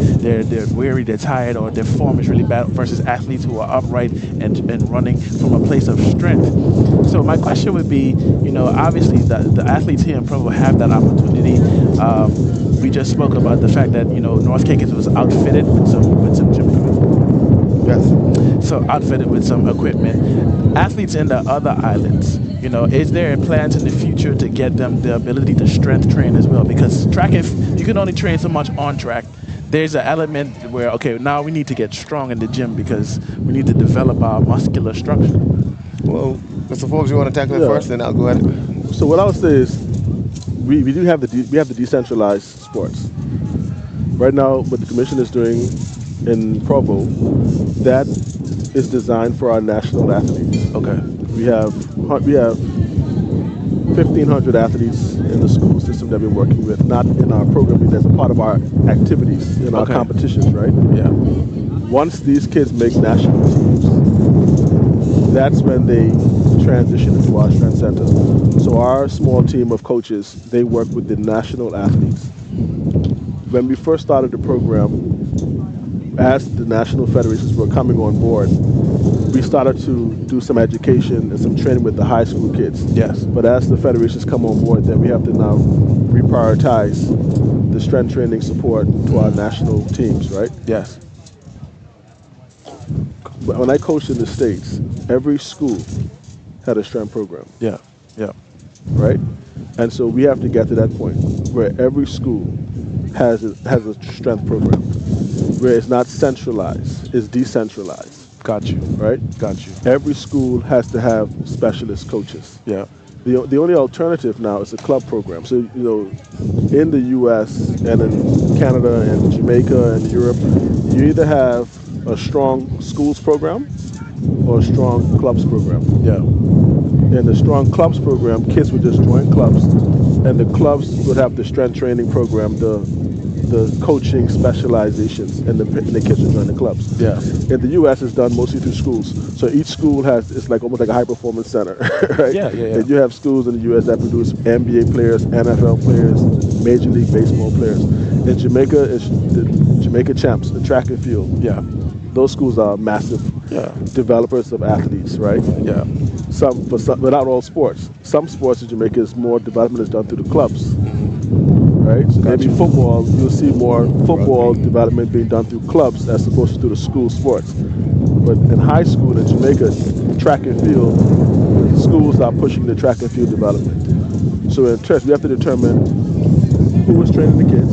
weary, they're tired, or their form is really bad, versus athletes who are upright and running from a place of strength. So my question would be, you know, obviously the athletes here in Provo have that opportunity. We just spoke about the fact that, you know, North Caicos was outfitted with some gym equipment. Yes. So outfitted with some equipment. Athletes in the other islands, you know, is there plans in the future to get them the ability to strength train as well? Because track, if you can only train so much on track, there's an element where, okay, now we need to get strong in the gym because we need to develop our muscular structure. Well, Mr. Forbes, you want to tackle it first, then I'll go ahead. So what I would say is, we do have the decentralized sports. Right now, what the commission is doing in Provo, that is designed for our national athletes. Okay. We have 1,500 athletes in the school system that we're working with, not in our programming, as a part of our activities in our competitions, right? Yeah. Once these kids make national teams, that's when they transition into our strength center. So our small team of coaches, they work with the national athletes. When we first started the program, as the national federations were coming on board, we started to do some education and some training with the high school kids. Yes. But as the federations come on board, then we have to now reprioritize the strength training support to our national teams, right? Yes. But when I coached in the States, every school had a strength program. Yeah, yeah. Right? And so we have to get to that point where every school has a strength program, where it's not centralized, it's decentralized. Got you. Right? Got you. Every school has to have specialist coaches. Yeah. The only alternative now is a club program. So, you know, in the U.S. and in Canada and Jamaica and Europe, you either have a strong schools program or a strong clubs program. Yeah. In the strong clubs program, kids would just join clubs, and the clubs would have the strength training program, the coaching specializations, and the kids would join the clubs. Yeah. In the U.S., it's done mostly through schools. So each school it's like almost like a high-performance center, right? Yeah. And you have schools in the U.S. that produce NBA players, NFL players, Major League Baseball players. In Jamaica, it's the Jamaica Champs, the track and field. Yeah. Those schools are massive developers of athletes, right? Yeah. But not all sports. Some sports in Jamaica is more development is done through the clubs, right? So maybe football, you'll see more football development being done through clubs as opposed to through the school sports. But in high school in Jamaica, track and field, schools are pushing the track and field development. So in church, we have to determine who is training the kids,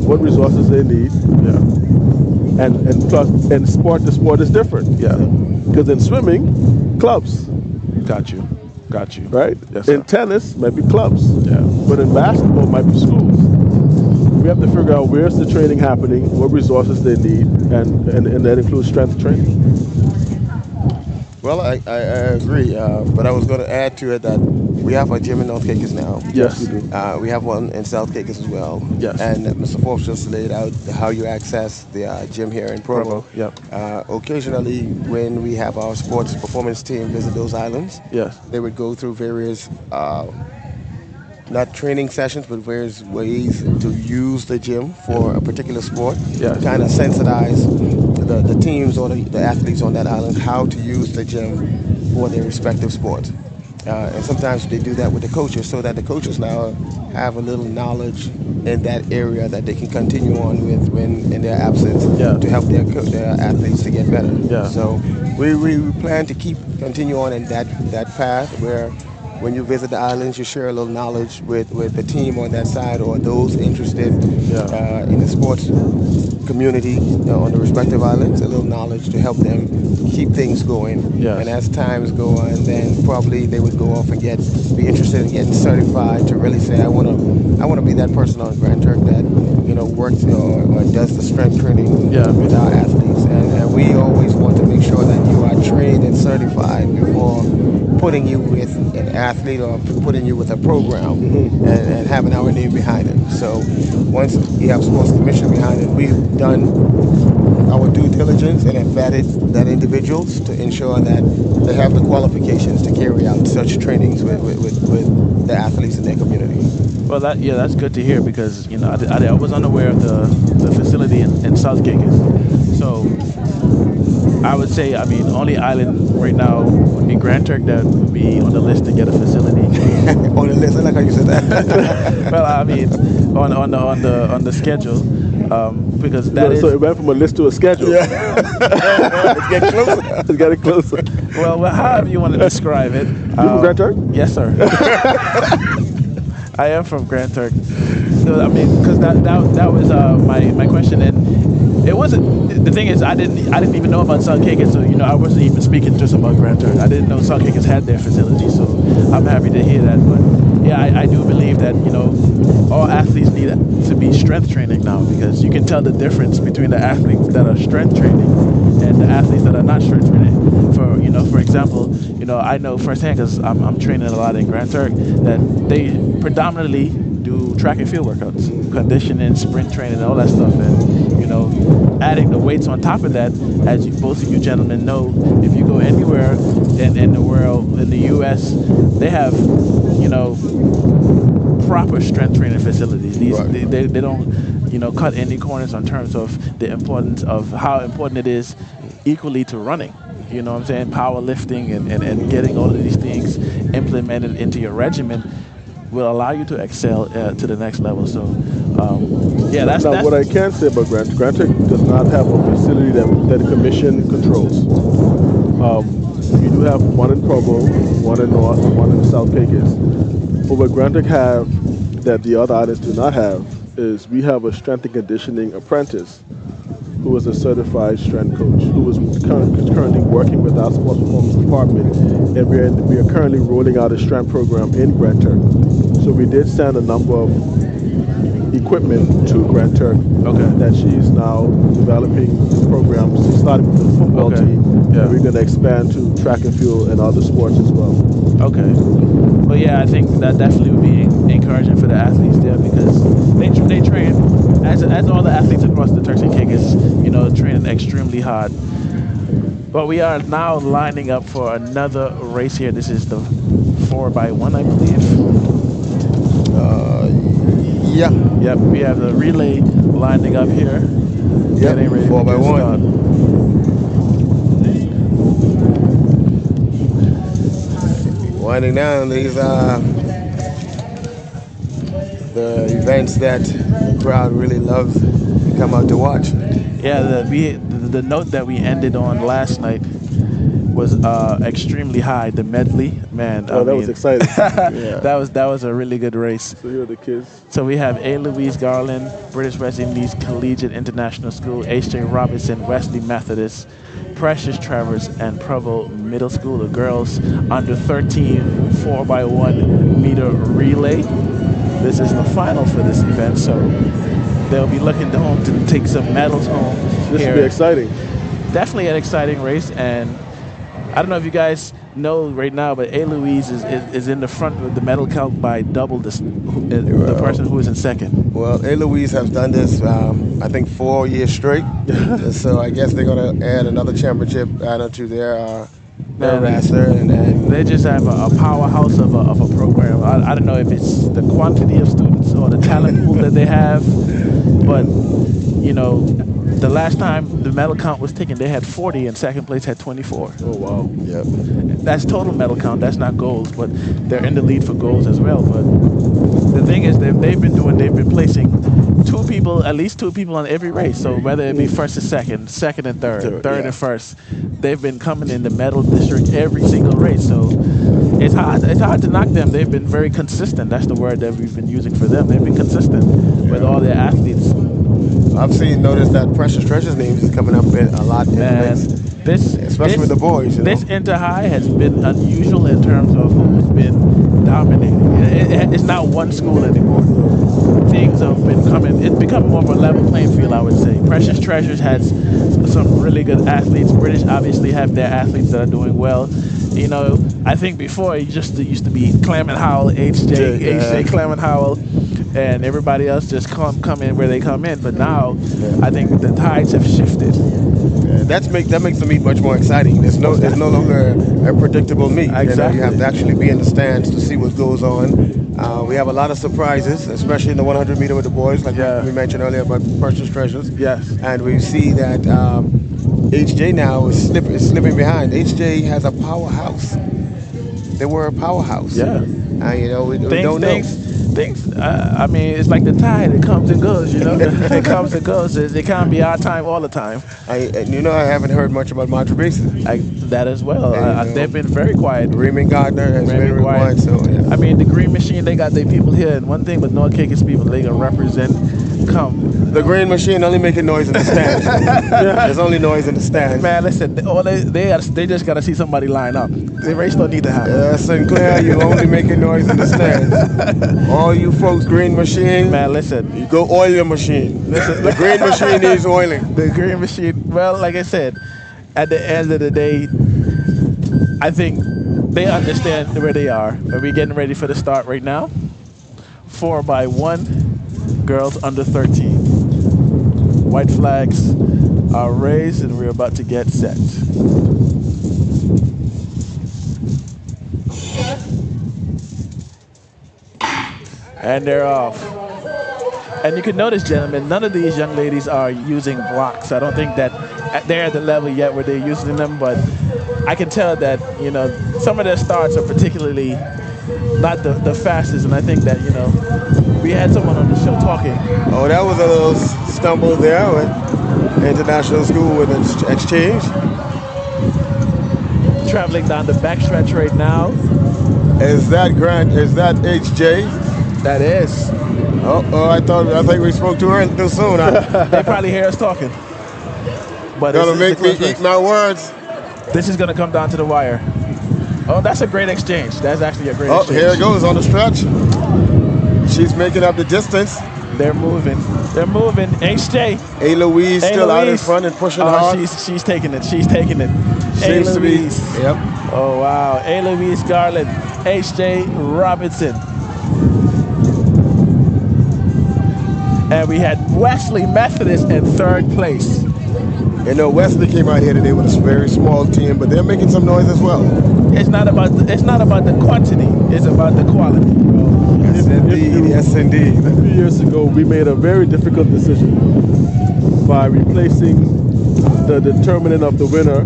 what resources they need, and plus, in sport, the sport is different. Yeah. Because in swimming, clubs. Got you. Right? Yes, in tennis, might be clubs. Yeah. But in basketball, might be schools. We have to figure out where's the training happening, what resources they need, and that includes strength training. Well, I agree, but I was going to add to it that we have a gym in North Caicos now. Yes, we do. We have one in South Caicos as well. Yes. And Mr. Forbes just laid out how you access the gym here in Provo. Yep. Occasionally, when we have our sports performance team visit those islands, yes, they would go through various, not training sessions, but various ways to use the gym for a particular sport. Yes. To kind of sensitize the teams or the athletes on that island how to use the gym for their respective sports. And sometimes they do that with the coaches so that the coaches now have a little knowledge in that area that they can continue on with when in their absence to help their athletes to get better. So we plan to continue on in that path where when you visit the islands, you share a little knowledge with the team on that side or those interested in the sports community on the respective islands, a little knowledge to help them keep things going. And as times go on, then probably they would go off and be interested in getting certified to really say, I want to be that person on Grand Turk that works or does the strength training with our athletes. And we always want to make sure that you are trained and certified before putting you with an athlete or putting you with a program and having our name behind it. So once you have sports commission behind it, we've done our due diligence and have vetted that individuals to ensure that they have the qualifications to carry out such trainings with the athletes in their community. Well, that's good to hear because I was unaware of the facility in South Caicos. So I would say, only island right now would be Grand Turk that would be on the list to get a facility. On the list, I like how you said that. Well, on the schedule, because So it went from a list to a schedule. It's getting closer. It's getting closer. Well, however you want to describe it. You from Grand Turk? Yes, sir. I am from Grand Turk. So, because that was my question, and it wasn't. The thing is, I didn't even know about South Caicos, so I wasn't even speaking just about Grand Turk. I didn't know South Caicos had their facility, so I'm happy to hear that. But yeah, I do believe that all athletes need to be strength training now because you can tell the difference between the athletes that are strength training and the athletes that are not strength training. For example, I know firsthand because I'm training a lot in Grand Turk that they predominantly do track and field workouts, conditioning, sprint training, all that stuff, and adding the weights on top of that. As both of you gentlemen know, if you go anywhere in the world, in the U.S., they have proper strength training facilities. They don't cut any corners in terms of the importance of how important it is equally to running. You know what I'm saying? Powerlifting and getting all of these things implemented into your regimen will allow you to excel to the next level. So, that's what I can say about Grand Turk does not have a facility that the commission controls. We do have one in Provo, one in North, and one in South Caicos. But what Grand Turk have that the other islands do not have is we have a strength and conditioning apprentice who is a certified strength coach, who is currently working with our sports performance department, and we are currently rolling out a strength program in Grand Turk. So we did send a number of equipment to Grand Turk that she's now developing programs, starting with the football team, and we're going to expand to track and field and other sports as well. Okay. Well, yeah, I think that definitely would be encouraging for the athletes there because they train, as all the athletes across the Turks and Caicos, training extremely hard. But we are now lining up for another race here. This is the 4x1, I believe. Yep, we have the relay lining up here. Yep, 4x1. Winding down, these are the events that the crowd really loves to come out to watch. Yeah, the note that we ended on last night was extremely high. The medley, man. That was exciting. Yeah. That was a really good race. So here are the kids. So we have A. Louise Garland, British West Indies Collegiate International School, H.J. Robinson, Wesley Methodist, Precious Travers, and Provo Middle School. The girls under 13 4x1 meter relay. This is the final for this event, so they'll be looking home to take some medals home. This will be exciting. Definitely an exciting race, and I don't know if you guys know right now, but A. Louise is in the front with the medal count by double the person who is in second. Well, A. Louise has done this, I think, 4 years straight. So I guess they're going to add another championship to their roster. And they just have a powerhouse of a program. I don't know if it's the quantity of students or the talent pool that they have, but The last time the medal count was taken, they had 40 and second place had 24. Oh, wow. Yep. That's total medal count. That's not golds, but they're in the lead for golds as well. But the thing is, they've been placing at least two people on every race. So whether it be first and second, second and third and first, they've been coming in the medal district every single race. So it's hard to knock them. They've been very consistent. That's the word that we've been using for them. They've been consistent with all their athletes. I've noticed that Precious Treasure's names is coming up a lot in the race. Especially with the boys. This inter-high has been unusual in terms of who's been dominating. It's not one school anymore. Things have been coming. It's become more of a level playing field, I would say. Precious Treasures has some really good athletes. British obviously have their athletes that are doing well. You know, I think before it used to be Clement Howell, HJ Clement Howell, and everybody else just come in where they come in. But now, I think the tides have shifted. That makes the meet much more exciting. There's no longer a predictable meet. Exactly. You have to actually be in the stands to see what goes on. We have a lot of surprises, especially in the 100 meter with the boys, like we mentioned earlier about Precious Treasures. Yes. And we see that HJ now is slipping behind. HJ has a powerhouse. They were a powerhouse. Yeah. You know, we don't know. I mean, it's like the tide. It comes and goes, you know. It comes and goes. It can't be our time all the time. I haven't heard much about Montre Basin. That as well. They've been very quiet. Raymond Gardner has been very quiet. So, I mean, the Green Machine, they got their people here. And one thing with North Caicos people, they can represent. The Green Machine only making noise in the stands. There's only noise in the stands. Man, listen, they just got to see somebody line up. The race don't need to happen. Sinclair, you only making noise in the stands. All you folks, Green Machine. Man, listen. You go oil your machine. Listen, the Green Machine needs oiling. The Green Machine, well, like I said, at the end of the day, I think they understand where they are. And we're getting ready for the start right now. 4x1, girls under 13. White flags are raised and we're about to get set. And they're off. And you can notice, gentlemen, none of these young ladies are using blocks. I don't think that they're at the level yet where they're using them, but I can tell that, you know, some of their starts are particularly not the fastest, and I think that, you know, we had someone on the show talking. Oh, that was a little stumble there with International School with an exchange. Traveling down the backstretch right now. Is that HJ? That is. I think we spoke to her too soon. They probably hear us talking. But gonna make me eat my words. This is gonna come down to the wire. Oh, that's a great exchange. That's actually a great exchange. Oh, here it goes on the stretch. She's making up the distance. They're moving. They're moving. HJ. A. Louise still out in front and pushing hard. She's taking it. She's taking it. Seems to be. Yep. Oh, wow. A. Louise Garland. HJ Robinson. And we had Wesley Methodist in third place. You know, Wesley came out here today with a very small team, but they're making some noise as well. It's not about the quantity, it's about the quality. Yes, indeed. Yes, indeed. A few years ago, we made a very difficult decision by replacing the determining of the winner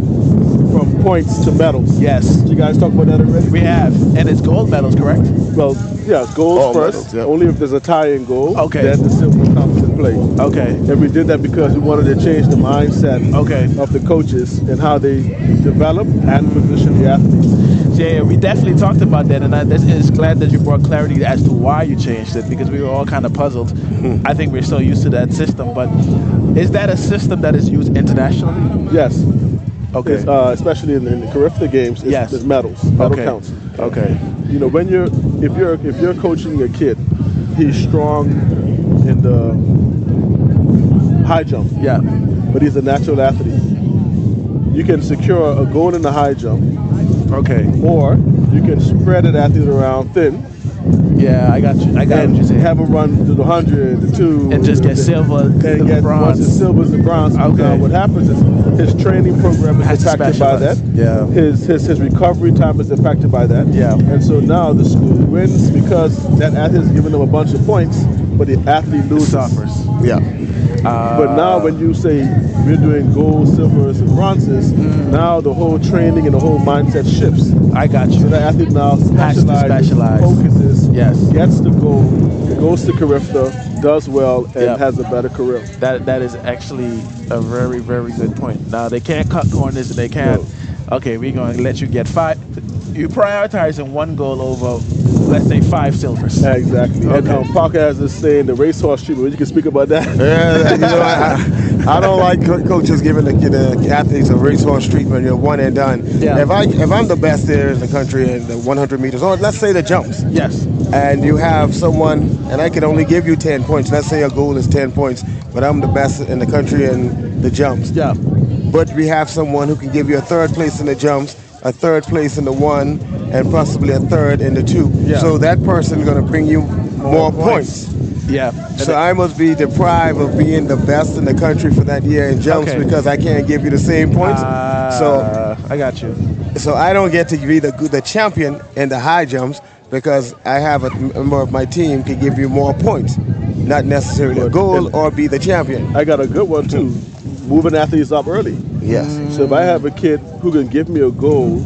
from points to medals. Yes. Did you guys talk about that already? We have, and it's gold medals, correct? Well, yeah, gold first. Medals, yeah. Only if there's a tie in gold. Okay. Then the silver comes in play. Okay. And we did that because we wanted to change the mindset of the coaches and how they develop and position the athletes. Yeah, we definitely talked about that, and this is glad that you brought clarity as to why you changed it, because we were all kind of puzzled. I think we're so used to that system, but is that a system that is used internationally? Yes. Okay. Especially in the Carifta games, it's medals. Medal counts. Okay. You know, if you're coaching a kid, he's strong in the high jump. Yeah. But he's a natural athlete. You can secure a gold in the high jump. Okay. Or you can spread that athlete around thin. Yeah, I got you. I got what you're saying. Have him run to the 100, the 2, and just get silver, and get bronze. Once it's silvers and bronze. Okay. What happens is his training program is impacted by that. Yeah. His recovery time is impacted by that. Yeah. And so now the school wins because that athlete is giving them a bunch of points, but the athlete loses. Suffers. Yeah. But now when you say we're doing gold, silvers, and bronzes, now the whole training and the whole mindset shifts. I got you. So the athlete now specializes, focuses, gets the goal, goes to Carifta, does well, and has a better career. That is actually a very, very good point. Now, they can't cut corners. They can't, okay, we're going to let you get 5. You prioritizing one goal over, let's say, 5 silvers. Yeah, exactly. Okay. And Parker has this saying, the racehorse treatment. You can speak about that. Yeah, you know, I don't like coaches giving the athletes a racehorse treatment. You're one and done. Yeah. If I'm the best there in the country in the 100 meters, or let's say the jumps. Yes. And you have someone, and I can only give you 10 points. Let's say your goal is 10 points, but I'm the best in the country in the jumps. Yeah. But we have someone who can give you a 3rd place in the jumps, a 3rd place in the 1, and possibly a 3rd in the 2. Yeah. So that person is going to bring you more points. Yeah. So I must be deprived of being the best in the country for that year in jumps because I can't give you the same points. So I got you. So I don't get to be the champion in the high jumps because I have a member of my team can give you more points, not necessarily a goal or be the champion. I got a good one too. Moving athletes up early. Yes. So if I have a kid who can give me a goal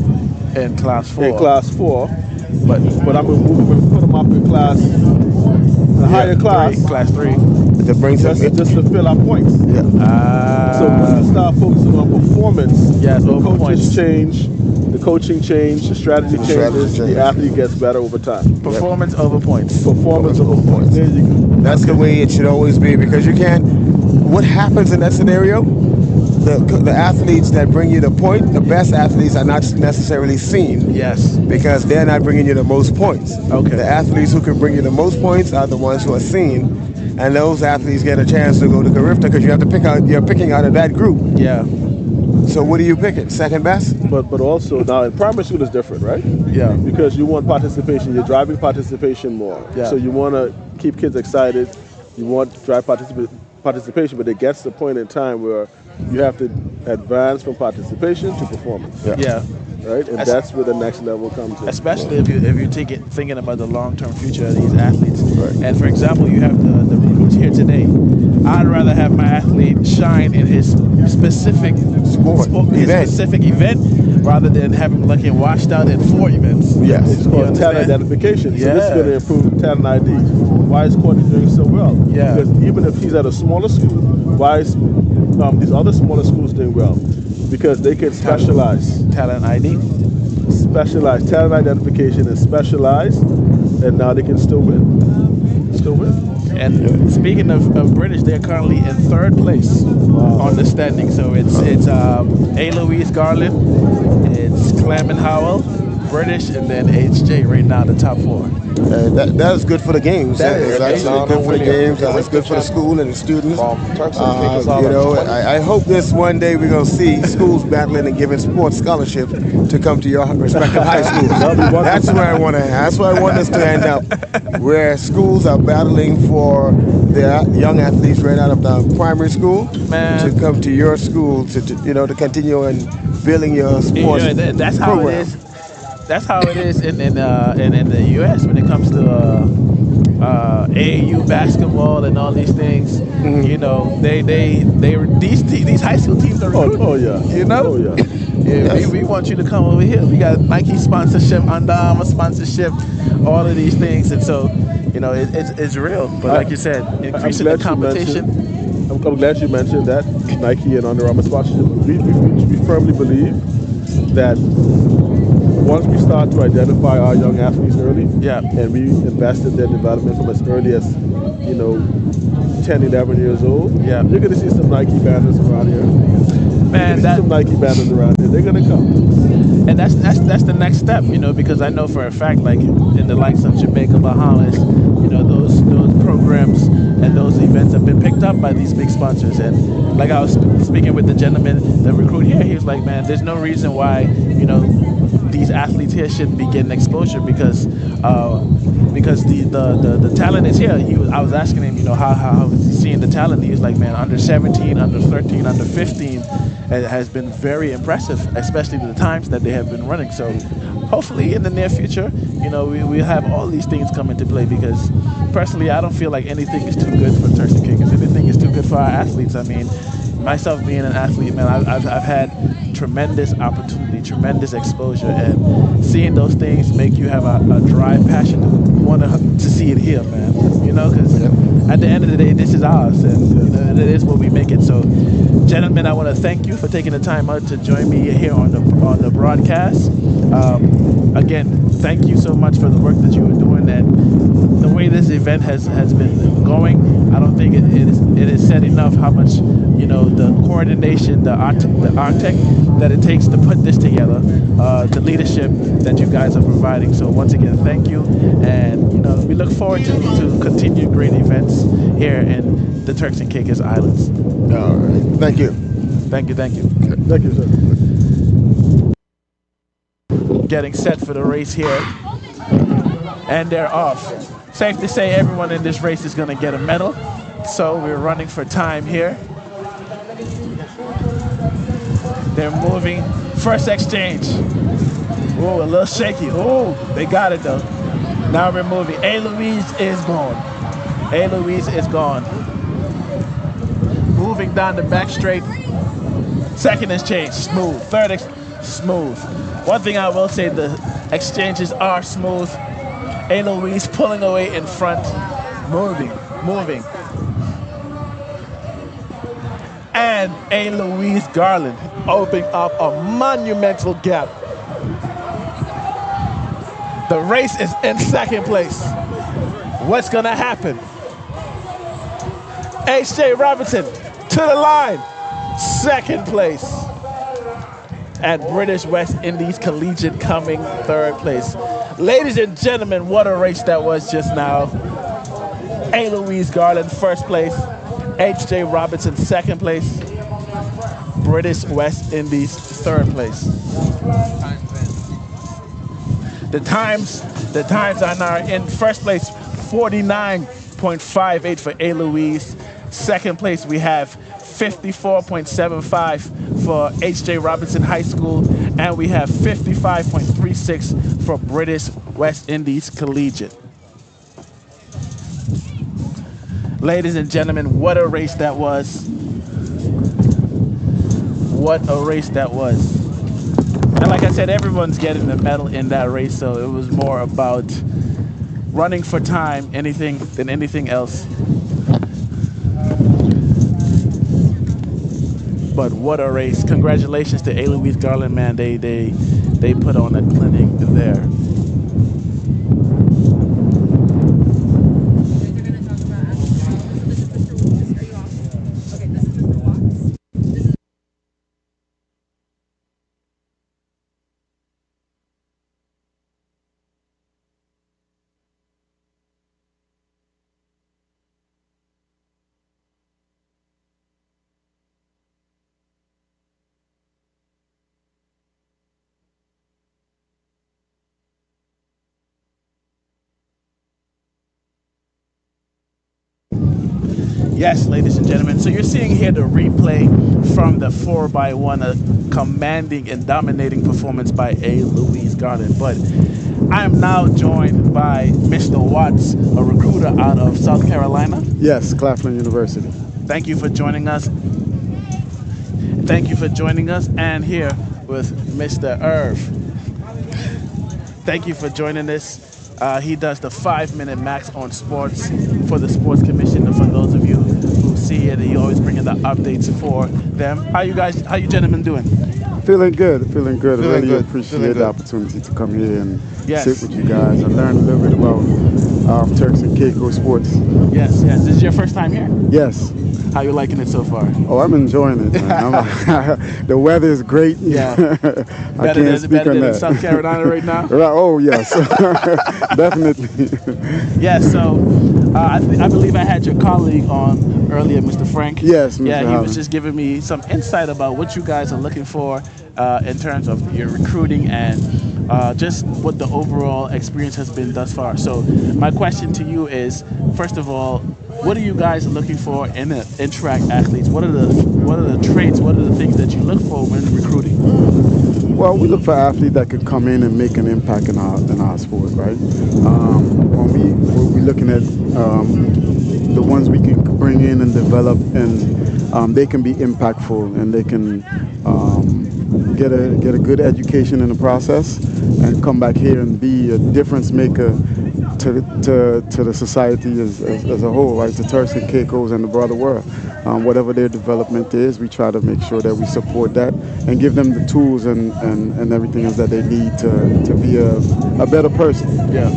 in class 4, but I'm gonna move him and put him up in class, the higher class, class 3, to bring just to fill up points. Yeah. So when we start focusing on performance, the coaches points. change, the coaching change, the strategy changes, the athlete gets better over time. Performance over points. Performance over points. There you go. That's the way it should always be because you can't. What happens in that scenario? The athletes that bring you the point, the best athletes are not necessarily seen. Yes. Because they're not bringing you the most points. Okay. The athletes who can bring you the most points are the ones who are seen, and those athletes get a chance to go to Carifta because you have to pick out. You're picking out of that group. Yeah. So what are you picking? Second best? But also now in primary school is different, right? Yeah. Because you want participation, you're driving participation more. Yeah. So you want to keep kids excited. You want to drive participation, but it gets to the point in time where you have to advance from participation to performance. Yeah. Right, and that's where the next level comes in. Especially if you're thinking about the long-term future of these athletes. Right. And for example, you have the recruits here today. I'd rather have my athlete shine in his specific specific event rather than have him looking washed out in 4 events. Yes, it's called talent identification. So this is going to improve talent ID. Why is Courtney doing so well? Yeah. Because even if he's at a smaller school, why is these other smaller schools doing well? Because they can specialize. Talent ID? Specialize. Talent identification is specialized, and now they can still win. Still win. And speaking of British, they're currently in 3rd place on the standing. So it's A. Louise Garland, it's Clement Howell, British, and then HJ right now, the top 4. That is good for the games. It's actually good for the games. It's good for the school and the students. I hope this one day we're going to see schools battling and giving sports scholarships to come to your respective high schools. That's where I want to. That's where I want us to end up, where schools are battling for their young athletes right out of the primary school to come to your school to continue and building your sports that's program. How it is. That's how it is in the U.S. when it comes to AAU basketball and all these things. Mm-hmm. You know, these high school teams are recruiting. Oh yeah. You know. Oh yeah. Yes. We want you to come over here. We got Nike sponsorship, Under Armour sponsorship, all of these things, and so it's real. But like you said, increasing the competition. I'm glad you mentioned that Nike and Under Armour sponsorship. We firmly believe that once we start to identify our young athletes early, and we invest in their development from as early as 10, 11 years old, you're going to see some Nike banners around here. Man, some Nike banners around here. They're going to come. And that's the next step, because I know for a fact, like in the likes of Jamaica, Bahamas, those programs and those events have been picked up by these big sponsors. And like I was speaking with the gentleman, the recruit here, he was like, man, there's no reason why, these athletes here shouldn't be getting exposure because the talent is here. I was asking him, how is he seeing the talent? He was like, man, under 17, under 13, under 15 has been very impressive, especially the times that they have been running. So hopefully in the near future, we'll have all these things come into play because personally, I don't feel like anything is too good for Turks and Caicos. Anything is too good for for our athletes. I mean, myself being an athlete, man, I've had tremendous opportunity, tremendous exposure, and seeing those things make you have a drive, passion to want to see it here, man. You know, because at the end of the day, this is ours, and it is what we make it. So, gentlemen, I want to thank you for taking the time out to join me here on the broadcast. Again, thank you so much for the work that you are doing and the way this event has been going. I don't think it is said enough how much, you know, the coordination, the art tech that it takes to put this together, the leadership that you guys are providing. So once again, thank you, and you know, we look forward to continued great events here in the Turks and Caicos Islands. All right. Thank you. Thank you. Thank you. Thank you, sir. Getting set for the race here, and they're off. Safe to say everyone in this race is going to get a medal, so we're running for time here. They're moving. First exchange. Oh, a little shaky. Oh, they got it though. Now we're moving. A-Louise is gone. A-Louise is gone. Moving down the back straight. Second exchange, smooth. Third smooth. One thing I will say, the exchanges are smooth. A-Louise pulling away in front. Moving. And A-Louise Garland opening up a monumental gap. The race is in second place. What's gonna happen? H.J. Robinson to the line, second place. And British West Indies Collegiate coming third place. Ladies and gentlemen, what a race that was just now. A-Louise Garland first place, H.J. Robinson second place, British West Indies third place. The times are now in first place, 49.58 for A-Louise. Second place we have 54.75 for H.J. Robinson High School, and we have 55.36 for British West Indies Collegiate. Ladies and gentlemen, what a race that was. What a race that was. And like I said, everyone's getting the medal in that race, so it was more about running for time than anything else. But what a race. Congratulations to A-Louise Garland, man. They put on a clinic there. Yes, ladies and gentlemen, so you're seeing here the replay from the 4x1, a commanding and dominating performance by A-Louise Garland. But I am now joined by Mr. Watts, a recruiter out of South Carolina. Yes, Claflin University. Thank you for joining us. Thank you for joining us, and here with Mr. Irv. Thank you for joining us. He does the 5-minute max on sports for the Sports Commission. And for those of you who see it, he always bringing the updates for them. How you gentlemen doing? Feeling good. I really appreciate the opportunity to come here and sit with you guys and learn a little bit about Turks and Caicos sports. Yes. This is your first time here? Yes. How you liking it so far? Oh, I'm enjoying it, man. The weather is great. Yeah. Better than in South Carolina right now? Right. Oh, yes. Definitely. Yeah, so I believe I had your colleague on earlier, Mr. Frank. Yes, Mr. Yeah, he Holland. was just giving me some insight about what you guys are looking for in terms of your recruiting and just what the overall experience has been thus far. So my question to you is, first of all, what are you guys looking for in track athletes? What are the traits? What are the things that you look for when recruiting? Well, we look for athletes that can come in and make an impact in our sport, right? When we're looking at the ones we can bring in and develop, and they can be impactful, and they can get a good education in the process, and come back here and be a difference maker to the society as a whole, right? The Turks and Caicos and the broader world. Whatever their development is, we try to make sure that we support that and give them the tools and everything else that they need to be a better person,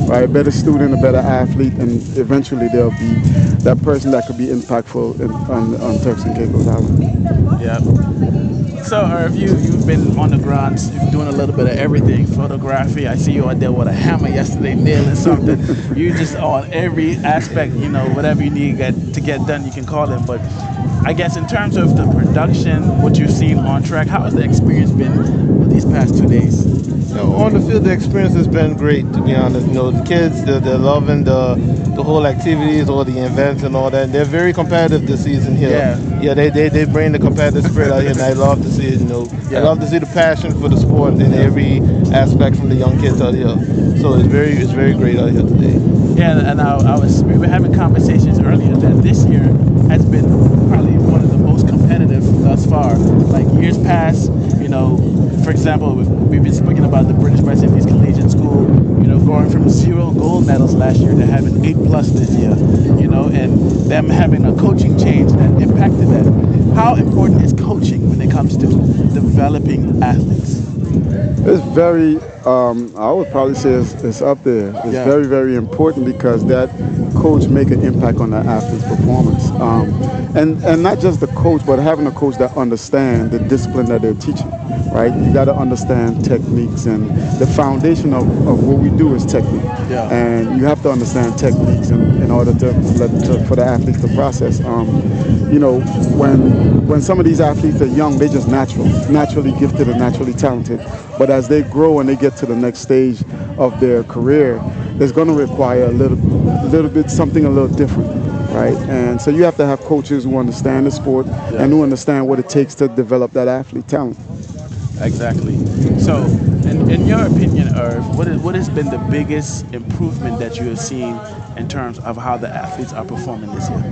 right? A better student, a better athlete, and eventually they'll be that person that could be impactful on Turks and Caicos Island. Yeah. So, Irv, you've been on the grounds doing a little bit of everything, photography. I see you out there with a hammer yesterday, nailing something. You just on every aspect, you know, whatever you need to get done, you can call them. But I guess in terms of the production, what you've seen on track, how has the experience been with these past 2 days? You know, on the field, the experience has been great, to be honest. You know, the kids, they're loving the whole activities, all the events and all that. They're very competitive this season here. Yeah, they bring the competitive spirit out here, and I love to see it. You know, I love to see the passion for the sport in every aspect from the young kids out here. So it's very great out here today. Yeah, and we were having conversations earlier that this year has been probably one of the most competitive thus far. Like years past, you know, for example, we've been speaking about the British West Indies Collegiate School, you know, going from 0 gold medals last year to having 8+ this year, you know, and them having a coaching change that impacted that. How important is coaching when it comes to developing athletes? It's very, I would probably say it's up there. It's very, very important because that coach make an impact on the athlete's performance. And not just the coach, but having a coach that understands the discipline that they're teaching, right? You got to understand techniques, and the foundation of what we do is technique. And you have to understand techniques in order for the athletes to process. You know, when some of these athletes are young, they're just naturally gifted and naturally talented. But as they grow and they get to the next stage of their career, it's going to require a little bit something a little different, right? And so you have to have coaches who understand the sport and who understand what it takes to develop that athlete talent. Exactly. So, in your opinion, Irv, what has been the biggest improvement that you have seen in terms of how the athletes are performing this year?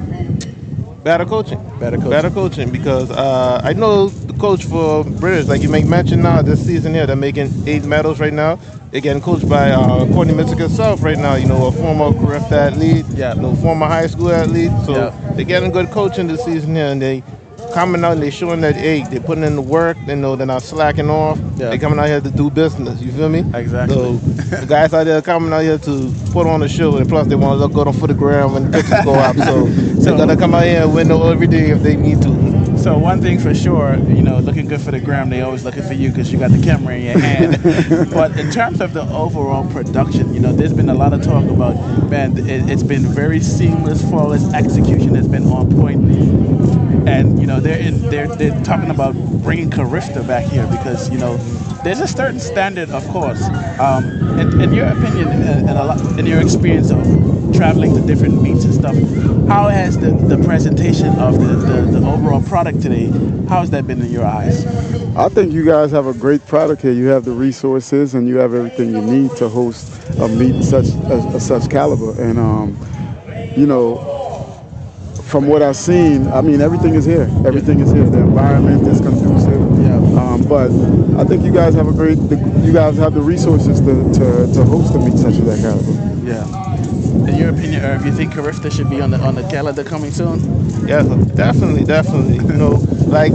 Better coaching, because I know the coach for British, like you make mention now, this season here, they're making 8 medals right now. They're getting coached by Courtney Mitchell herself right now, you know, a former CRIF athlete, you know, former high school athlete. So they're getting good coaching this season here, and they coming out and they're showing that, hey, they're putting in the work, you know, they're not slacking off. They're coming out here to do business, you feel me? Exactly. So the guys out there coming out here to put on a show, and plus they want to look good on Fotogram when the pictures go up. So they're going to come out here and win every day if they need to. So one thing for sure, you know, looking good for the gram, they always looking for you because you got the camera in your hand. But in terms of the overall production, you know, there's been a lot of talk about, man, it's been very seamless, flawless execution has been on point. And, you know, they're talking about bringing Carifta back here because, you know, there's a certain standard, of course. In your opinion and in your experience of traveling to different meets and stuff, how has the presentation of the overall product today, how has that been in your eyes? I think you guys have a great product here. You have the resources and you have everything you need to host a meet such caliber. And, you know, from what I've seen, I mean, everything is here. Everything is here. The environment is conducive. But I think you guys have you guys have the resources to host a meet such as that caliber. Yeah. In your opinion, Irv, you think Carifta should be on the calendar coming soon? Yeah, definitely. You know, like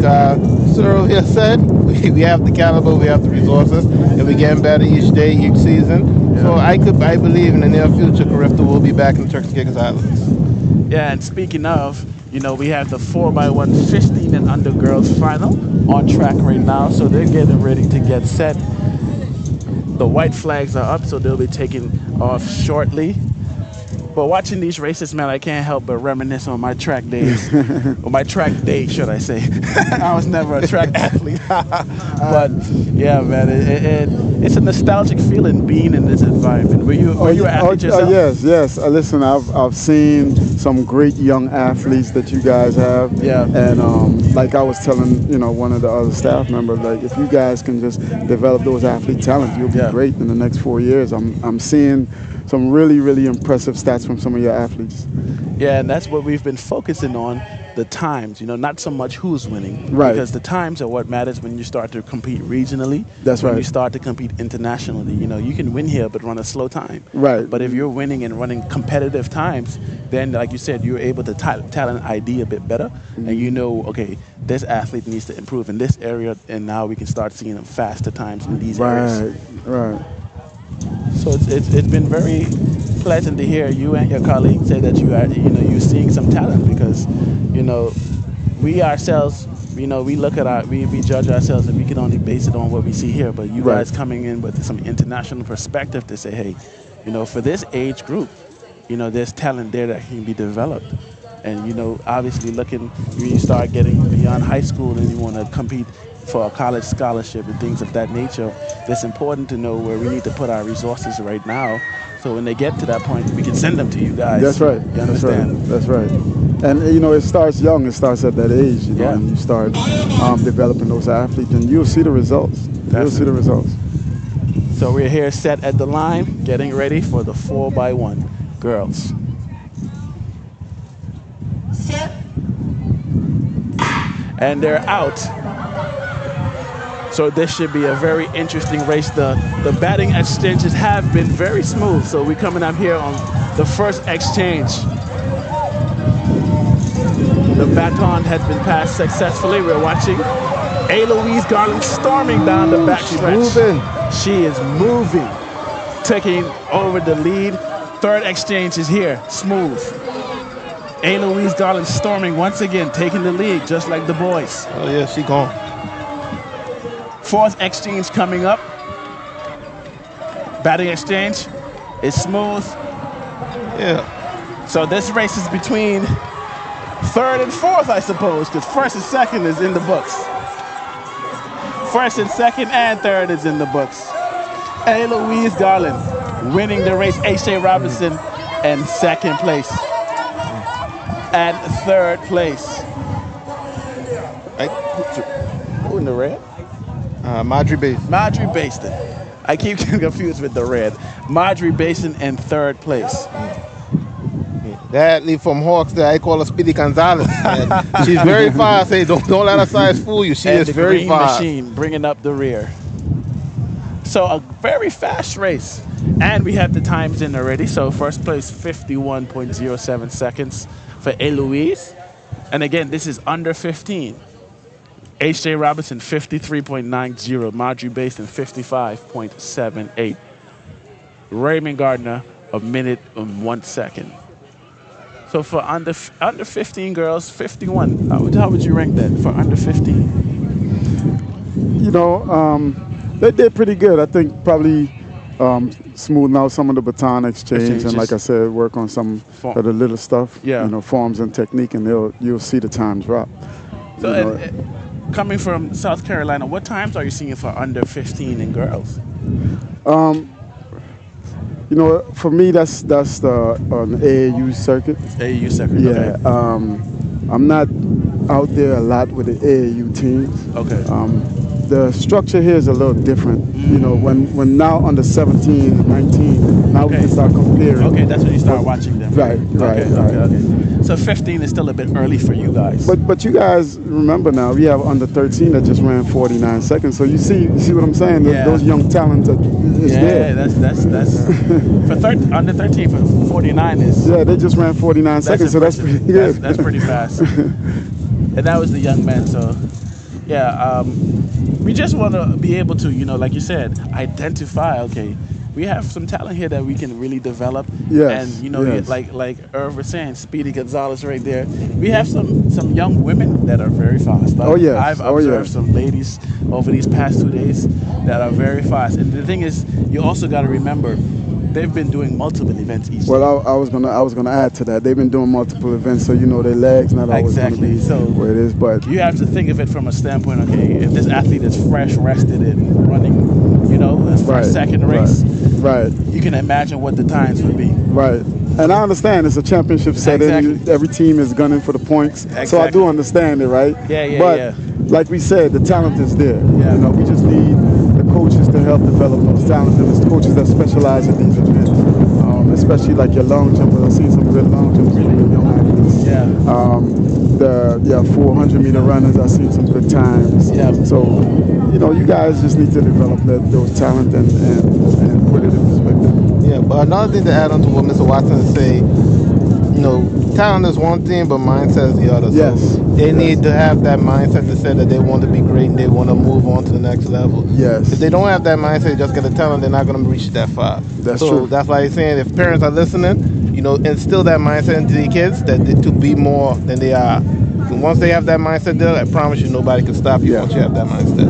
Cyril here said, we have the caliber, we have the resources, and we're getting better each day, each season. So I believe in the near future, Carifta will be back in the Turks and Caicos Islands. Yeah, and speaking of, you know, we have the 4x1 15 and under girls final on track right now, so they're getting ready to get set. The white flags are up, so they'll be taking off shortly. But watching these races, man, I can't help but reminisce on my track days, or my track day, should I say. I was never a track athlete. But yeah, man, it's a nostalgic feeling being in this environment. Were you an athlete yourself? Yes. Listen, I've seen some great young athletes that you guys have. Yeah. And like I was telling, you know, one of the other staff members, like if you guys can just develop those athlete talents, you'll be great in the next 4 years. I'm seeing some really, really impressive stats from some of your athletes. Yeah, and that's what we've been focusing on, the times, not so much who's winning. Right. Because the times are what matters when you start to compete regionally. That's when right. you start to compete internationally. You can win here but run a slow time. Right. But if you're winning and running competitive times, then like you said, you're able to talent ID a bit better. Mm-hmm. And okay, this athlete needs to improve in this area, and now we can start seeing them faster times in these areas. Right. So it's been very pleasant to hear you and your colleagues say that you're seeing some talent, because we ourselves we look at we judge ourselves and we can only base it on what we see here, but you guys coming in with some international perspective to say, hey, for this age group, there's talent there that can be developed. And obviously when you start getting beyond high school and you want to compete for a college scholarship and things of that nature, it's important to know where we need to put our resources right now, so when they get to that point, we can send them to you guys. That's right. You understand? That's right. And it starts young. It starts at that age. And you start developing those athletes, and you'll see the results. You'll see the results. So we're here set at the line, getting ready for the 4x1 girls. And they're out. So this should be a very interesting race. The batting exchanges have been very smooth. So we're coming up here on the first exchange. The baton has been passed successfully. We're watching Eloise Garland storming down the backstretch. She is moving, taking over the lead. Third exchange is here, smooth. Eloise Garland storming once again, taking the lead, just like the boys. Oh yeah, she gone. Fourth exchange coming up. Batting exchange is smooth. Yeah. So this race is between third and fourth, I suppose, because first and second is in the books. First and second and third is in the books. Eloise Garland winning the race. H.J. Robinson in second place. And third place. Who in the red? Marjorie Basin. Marjorie Basin. I keep getting confused with the red. Marjorie Basin in third place. That athlete from Hawks there, I call her Speedy Gonzalez. She's very fast. Hey, don't let her size fool you. She is very fast. Machine bringing up the rear. So a very fast race. And we have the times in already. So first place, 51.07 seconds for Eloise. And again, this is under 15. H.J. Robinson, 53.90. Marjorie Basin, 55.78. Raymond Gardner, a minute and 1 second. So for under 15 girls, 51. How would you rank that for under 15? They did pretty good. I think probably smoothing out some of the baton exchange, and like I said, work on some of the little stuff. Yeah. Forms and technique, and you'll see the times drop. So coming from South Carolina, what times are you seeing for under 15 in girls? For me, that's the on AAU circuit. AAU circuit. Yeah. Okay. I'm not out there a lot with the AAU teams. Okay. The structure here is a little different. When now under 17 and 19, now we can start comparing. Okay, that's when you start watching them. Right. Okay. So 15 is still a bit early for you guys. But you guys remember now, we have under 13 that just ran 49 seconds. So you see what I'm saying? Yeah. Those young talents is there. Yeah, that's for under 13 for 49 is. Yeah, they just ran 49 seconds, so that's pretty good. That's pretty fast. And that was the young men, so yeah. We just want to be able to, like you said, identify, okay, we have some talent here that we can really develop. Yes. And, like Irv was saying, Speedy Gonzalez right there. We have some young women that are very fast. I've observed some ladies over these past 2 days that are very fast. And the thing is, you also got to remember, they've been doing multiple events each day. Well, I was gonna add to that. They've been doing multiple events, so their legs not always gonna be where it is. But you have to think of it from a standpoint. Okay, if this athlete is fresh, rested, and running, his first, second race, right? You can imagine what the times would be. Right. And I understand it's a championship setting. Exactly. Every team is gunning for the points. Exactly. So I do understand it, right? Yeah. But like we said, the talent is there. Yeah. We just need the coaches to help develop those talents, and the coaches that specialize in these events. especially like your long jumpers. I've seen some good long jumpers from your young athletes. Yeah. The 400-meter runners, I've seen some good times. Yeah. So, you know, you guys just need to develop those talent and put it in perspective. Yeah, but another thing to add on to what Mr. Watson is saying, you know, talent is one thing, but mindset is the other. Yes. So they need to have that mindset to say that they want to be great and they want to move on to the next level. Yes. If they don't have that mindset, just get the talent, they're not going to reach that far. That's so true. That's why he's saying if parents are listening, you know, instill that mindset into the kids that to be more than they are. And once they have that mindset there, I promise you nobody can stop you once you have that mindset.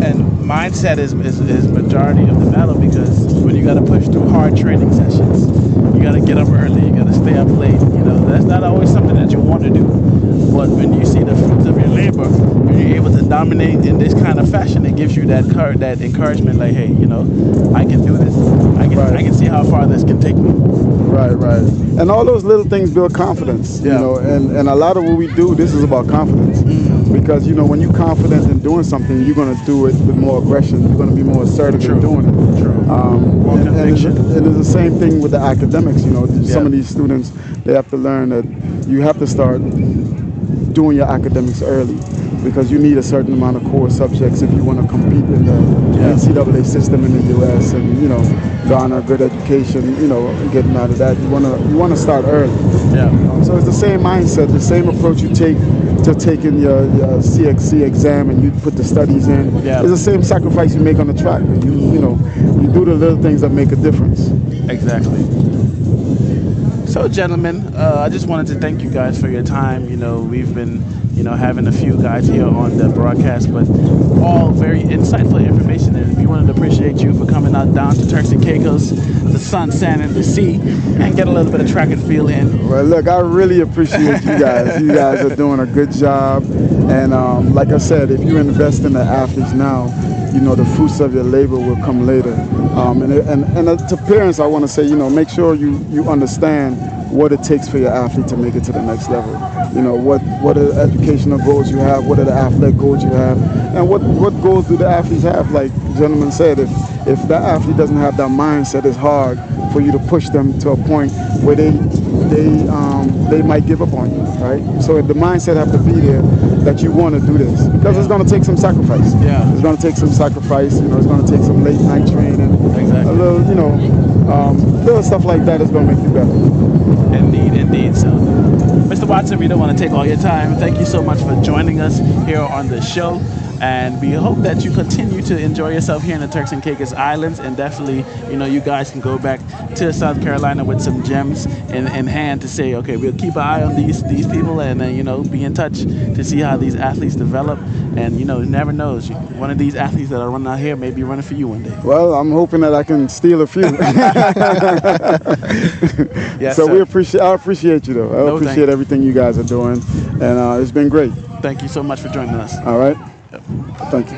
And mindset is majority of the battle, because when you got to push through hard training sessions, you got to get up early, you got to stay up late. You know, that's not always something that you want to do. But when you see the fruits of your labor, when you're able to dominate in this kind of fashion, it gives you that encouragement, like, hey, you know, I can do this. I can see how far this can take me. Right. And all those little things build confidence, you know, and a lot of what we do, this is about confidence. Because, you know, when you're confident in doing something, you're going to do it with more aggression. You're going to be more assertive in doing it. And it's the same thing with the academics, you know. Some of these students, they have to learn that you have to start doing your academics early, because you need a certain amount of core subjects if you want to compete in the NCAA system in the U.S. and, you know, garner a good education, you know, getting out of that. You want to start early. So it's the same mindset, the same approach you take to taking your CXC exam and you put the studies in. It's the same sacrifice you make on the track. You know, you do the little things that make a difference. Exactly. So, gentlemen, I just wanted to thank you guys for your time. You know, we've been, you know, having a few guys here on the broadcast, but all very insightful information. And we wanted to appreciate you for coming out down to Turks and Caicos, the sun, sand, and the sea, and get a little bit of track and field in. Well, look, I really appreciate you guys. You guys are doing a good job. And like I said, if you invest in the athletes now, you know, the fruits of your labor will come later. And to parents, I want to say, you know, make sure you understand what it takes for your athlete to make it to the next level. You know, what are the educational goals you have, what are the athletic goals you have, and what goals do the athletes have? Like the gentleman said, if that athlete doesn't have that mindset, it's hard for you to push them to a point where they might give up on you, right? So the mindset have to be there that you want to do this, because it's going to take some sacrifice. It's going to take some sacrifice. You know, it's going to take some late night training. A little, you know, little stuff like that is going to make you better. Indeed. So, Mr. Watson, we don't want to take all your time. Thank you so much for joining us here on the show. And we hope that you continue to enjoy yourself here in the Turks and Caicos Islands, and definitely, you know, you guys can go back to South Carolina with some gems in hand to say, okay, we'll keep an eye on these people, and then, you know, be in touch to see how these athletes develop. And, you know, never knows, one of these athletes that are running out here may be running for you one day. Well, I'm hoping that I can steal a few. Yes, so sir. I appreciate you, though. I appreciate everything you guys are doing, and it's been great. Thank you so much for joining us. All right. Thank you.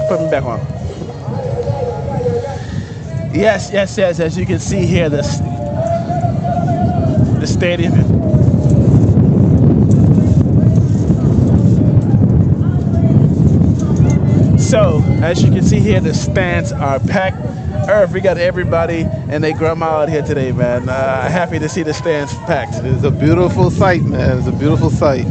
Put me back on. Yes. As you can see here, the stadium. So, as you can see here, the stands are packed. Irv, we got everybody and their grandma out here today, man. Happy to see the stands packed. It's a beautiful sight, man. It's a beautiful sight.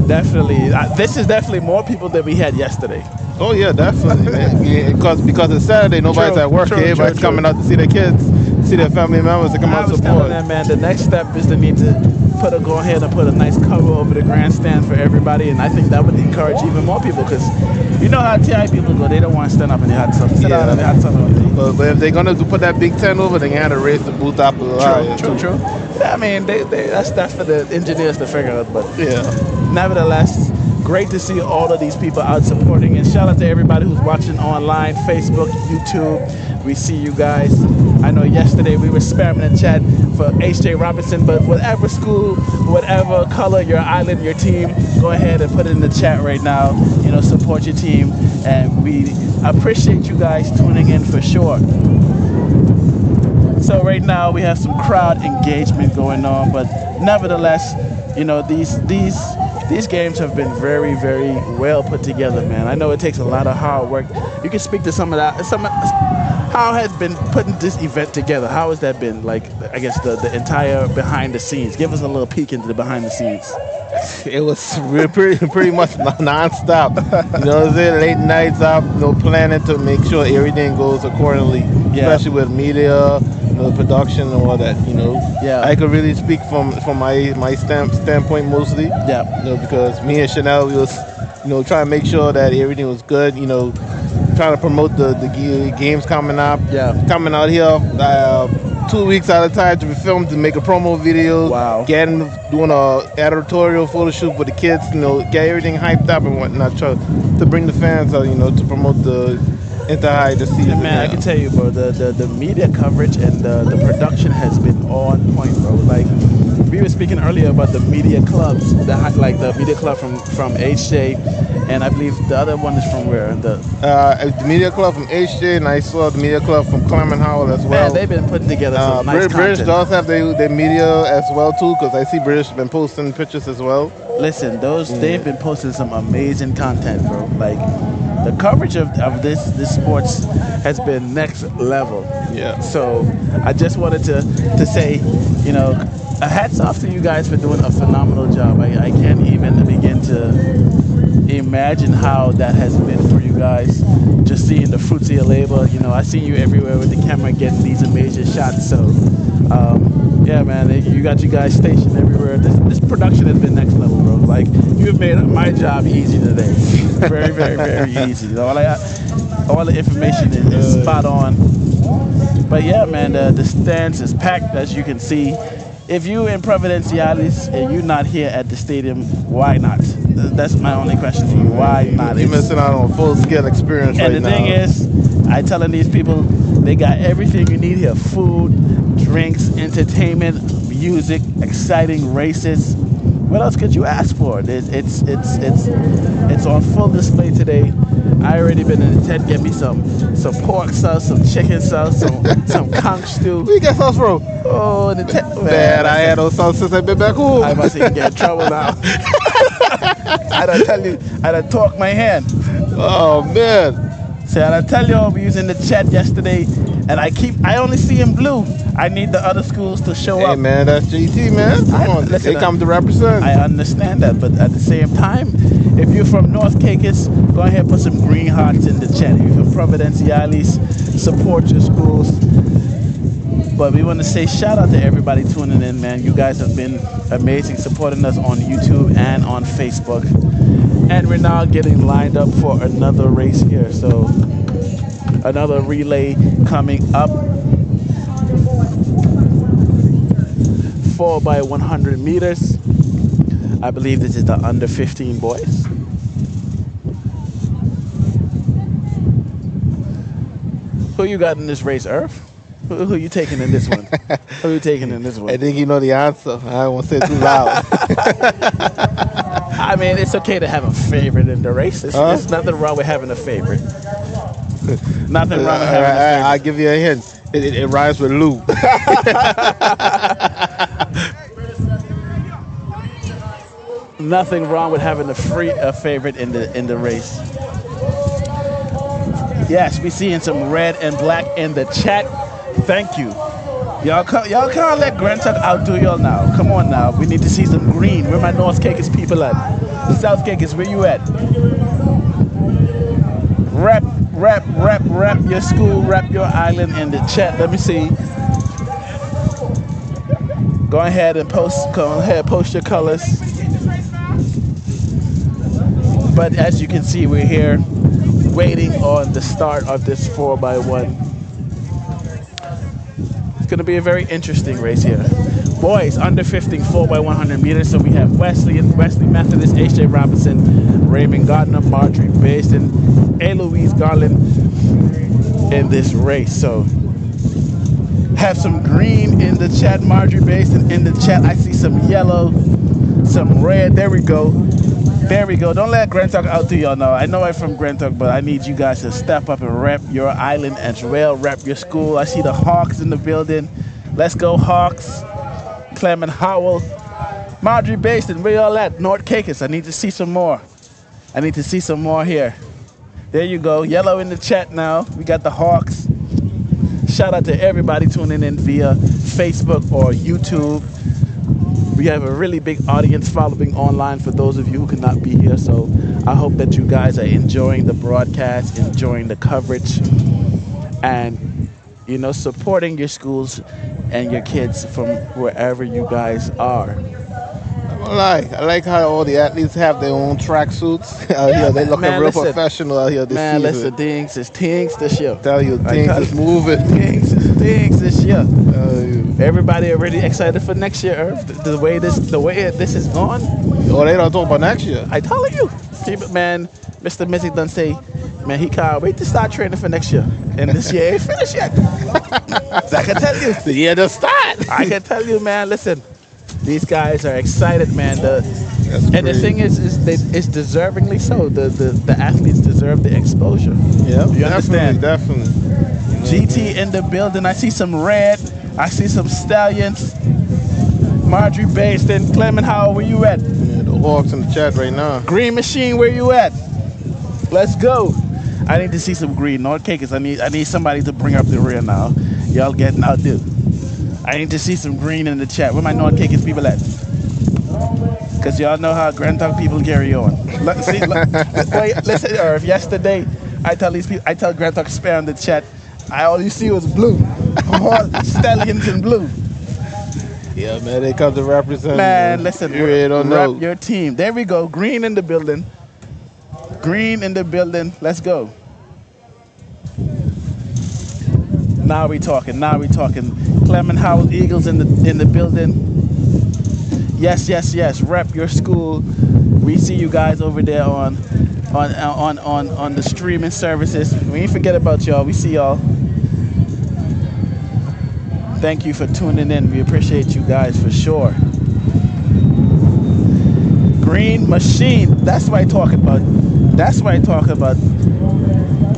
Definitely. This is definitely more people than we had yesterday. Oh yeah, definitely, man. Yeah, because it's Saturday, nobody's at work. Everybody's coming out to see their kids, see their family members, to come out and support. I was telling them, man, the next step is to need to go ahead and put a nice cover over the grandstand for everybody, and I think that would encourage even more people, because you know how TI people go, they don't want to stand up in the hot sun. Sit down in the hot sun all day. But if they're gonna put that big tent over, they're gonna have to raise the booth up a little higher. True. Yeah, I mean, that's for the engineers to figure out, but yeah. Nevertheless, great to see all of these people out supporting. And shout out to everybody who's watching online, Facebook, YouTube. We see you guys. I know yesterday we were spamming in chat for H.J. Robinson, but whatever school, whatever color, your island, your team, go ahead and put it in the chat right now. You know, support your team. And we appreciate you guys tuning in for sure. So right now we have some crowd engagement going on, but nevertheless, you know, these games have been very, very well put together, man. I know it takes a lot of hard work. You can speak to some of that. How has been putting this event together? How has that been? Like, I guess the entire behind the scenes. Give us a little peek into the behind the scenes. It was pretty much non-stop. You know what I'm saying? Late nights out, you know, planning to make sure everything goes accordingly, especially with media, you know, production and all that, you know. Yeah. I could really speak from my standpoint mostly. Yeah. You know, because me and Chanel, we was, you know, trying to make sure that everything was good, you know, trying to promote the games coming up. Yeah. Coming out here 2 weeks at a time to film, to make a promo video. Wow. Doing a editorial photo shoot for the kids, you know, get everything hyped up and whatnot, try to bring the fans out, you know, to promote the Inter-High this season. Man, I can tell you, bro, the media coverage and the production has been on point, bro. Like, we were speaking earlier about the media clubs, like the media club from HJ, and I believe the other one is from where? The media club from HJ, and I saw the media club from Clement Howell as well. Man, they've been putting together some nice British content. does have their media as well too, because I see British been posting pictures as well. Listen, they've been posting some amazing content, bro. Like, the coverage of this sports has been next level. Yeah. So I just wanted to say, you know, hats off to you guys for doing a phenomenal job. I can't even begin to imagine how that has been for you guys. Just seeing the fruits of your labor. You know, I see you everywhere with the camera getting these amazing shots. So yeah, man, you got you guys stationed everywhere. This production has been next level, bro. Like, you've made my job easy today. Very, very, very easy. All the information is spot on. But yeah, man, the stands is packed, as you can see. If you in Providenciales and you're not here at the stadium, why not? That's my only question for you. Why not? You're missing out on a full-scale experience right now. And the thing is, I telling these people, they got everything you need here: food, drinks, entertainment, music, exciting races. What else could you ask for? It's on full display today. I already been in the tent, get me some pork sauce, some chicken sauce, some conch stew. Where you get sauce from? Oh, the tent. Man, I had those sauce since I've been back home. I must even get in trouble now. I don't tell you, I done talk my hand. Oh man. So I tell you, we was in the chat yesterday, and I only see in blue. I need the other schools to show up. Hey man, that's GT, man. Come on, they come to represent. I understand that, but at the same time, if you're from North Caicos, go ahead and put some green hearts in the chat. If you're from Providenciales, support your schools. But we want to say shout out to everybody tuning in, man. You guys have been amazing, supporting us on YouTube and on Facebook. And we're now getting lined up for another race here. So another relay coming up. 4x100 meters. I believe this is the under 15 boys. Who you got in this race, Irv? Who you taking in this one? Who you taking in this one? I think you know the answer. I won't say it too loud. I mean, it's okay to have a favorite in the race. There's nothing wrong with having a favorite. Nothing wrong with having a favorite. I'll give you a hint. It rhymes with Lou. Nothing wrong with having a favorite in the race. Yes, we seeing some red and black in the chat. Thank you. Y'all can't let Grand Tuck outdo y'all now. Come on now. We need to see some green. Where my North Caicos people at? South Caicos, where you at? Rep your school, rep your island in the chat. Let me see. Go ahead and post your colors. But as you can see, we're here waiting on the start of this 4x1. It's going to be a very interesting race here. Boys under 15 4x100 meters. So we have Wesley Methodist, H.J. Robinson, Raymond Gardner, Marjorie Baston, Eloise Garland in this race. So have some green in the chat, Marjorie Baston in the chat. I see some yellow, some red. There we go. There we go. Don't let Grand Talk out to y'all know. I know I'm from Grand Talk, but I need you guys to step up and rep your island as well. Rep your school. I see the Hawks in the building. Let's go Hawks. Clement Howell. Marjorie Baston, where y'all at? North Caicos. I need to see some more. I need to see some more here. There you go. Yellow in the chat now. We got the Hawks. Shout out to everybody tuning in via Facebook or YouTube. We have a really big audience following online for those of you who cannot be here. So I hope that you guys are enjoying the broadcast, enjoying the coverage, and, you know, supporting your schools and your kids from wherever you guys are. I like how all the athletes have their own track suits out here. They look real professional out here this season. Listen, things this year. Tell you, things is moving. Things this year. Everybody already excited for next year, Irv. The way this is gone. Oh, they don't talk about next year. I telling you, man. Mr. Mythic done say, man, he can't wait to start training for next year. And this year ain't finished yet. I can tell you. The year just start. I can tell you, man. Listen. These guys are excited, man. And the thing is it's deservingly so. The athletes deserve the exposure. Yeah, you understand? Definitely. GT in the building. I see some red. I see some stallions. Marjorie Baston, Clement Howell, where you at? Yeah, the Hawks in the chat right now. Green Machine, where you at? Let's go. I need to see some green. North Caicos. I need somebody to bring up the rear now. Y'all getting out there. I need to see some green in the chat. Where my North Caicos people at? Because y'all know how Grand Talk people carry on. Listen, Irv, yesterday, I tell Grand Talk spare in the chat, all you see was blue. All stallions in blue. Yeah, man, they come to represent. Man, listen, rep your team. There we go. Green in the building. Green in the building. Let's go. Now we talking. Clement Howell Eagles in the building. Yes. Rep your school. We see you guys over there on the streaming services. We ain't forget about y'all. We see y'all. Thank you for tuning in. We appreciate you guys for sure. Green Machine. That's what I talk about.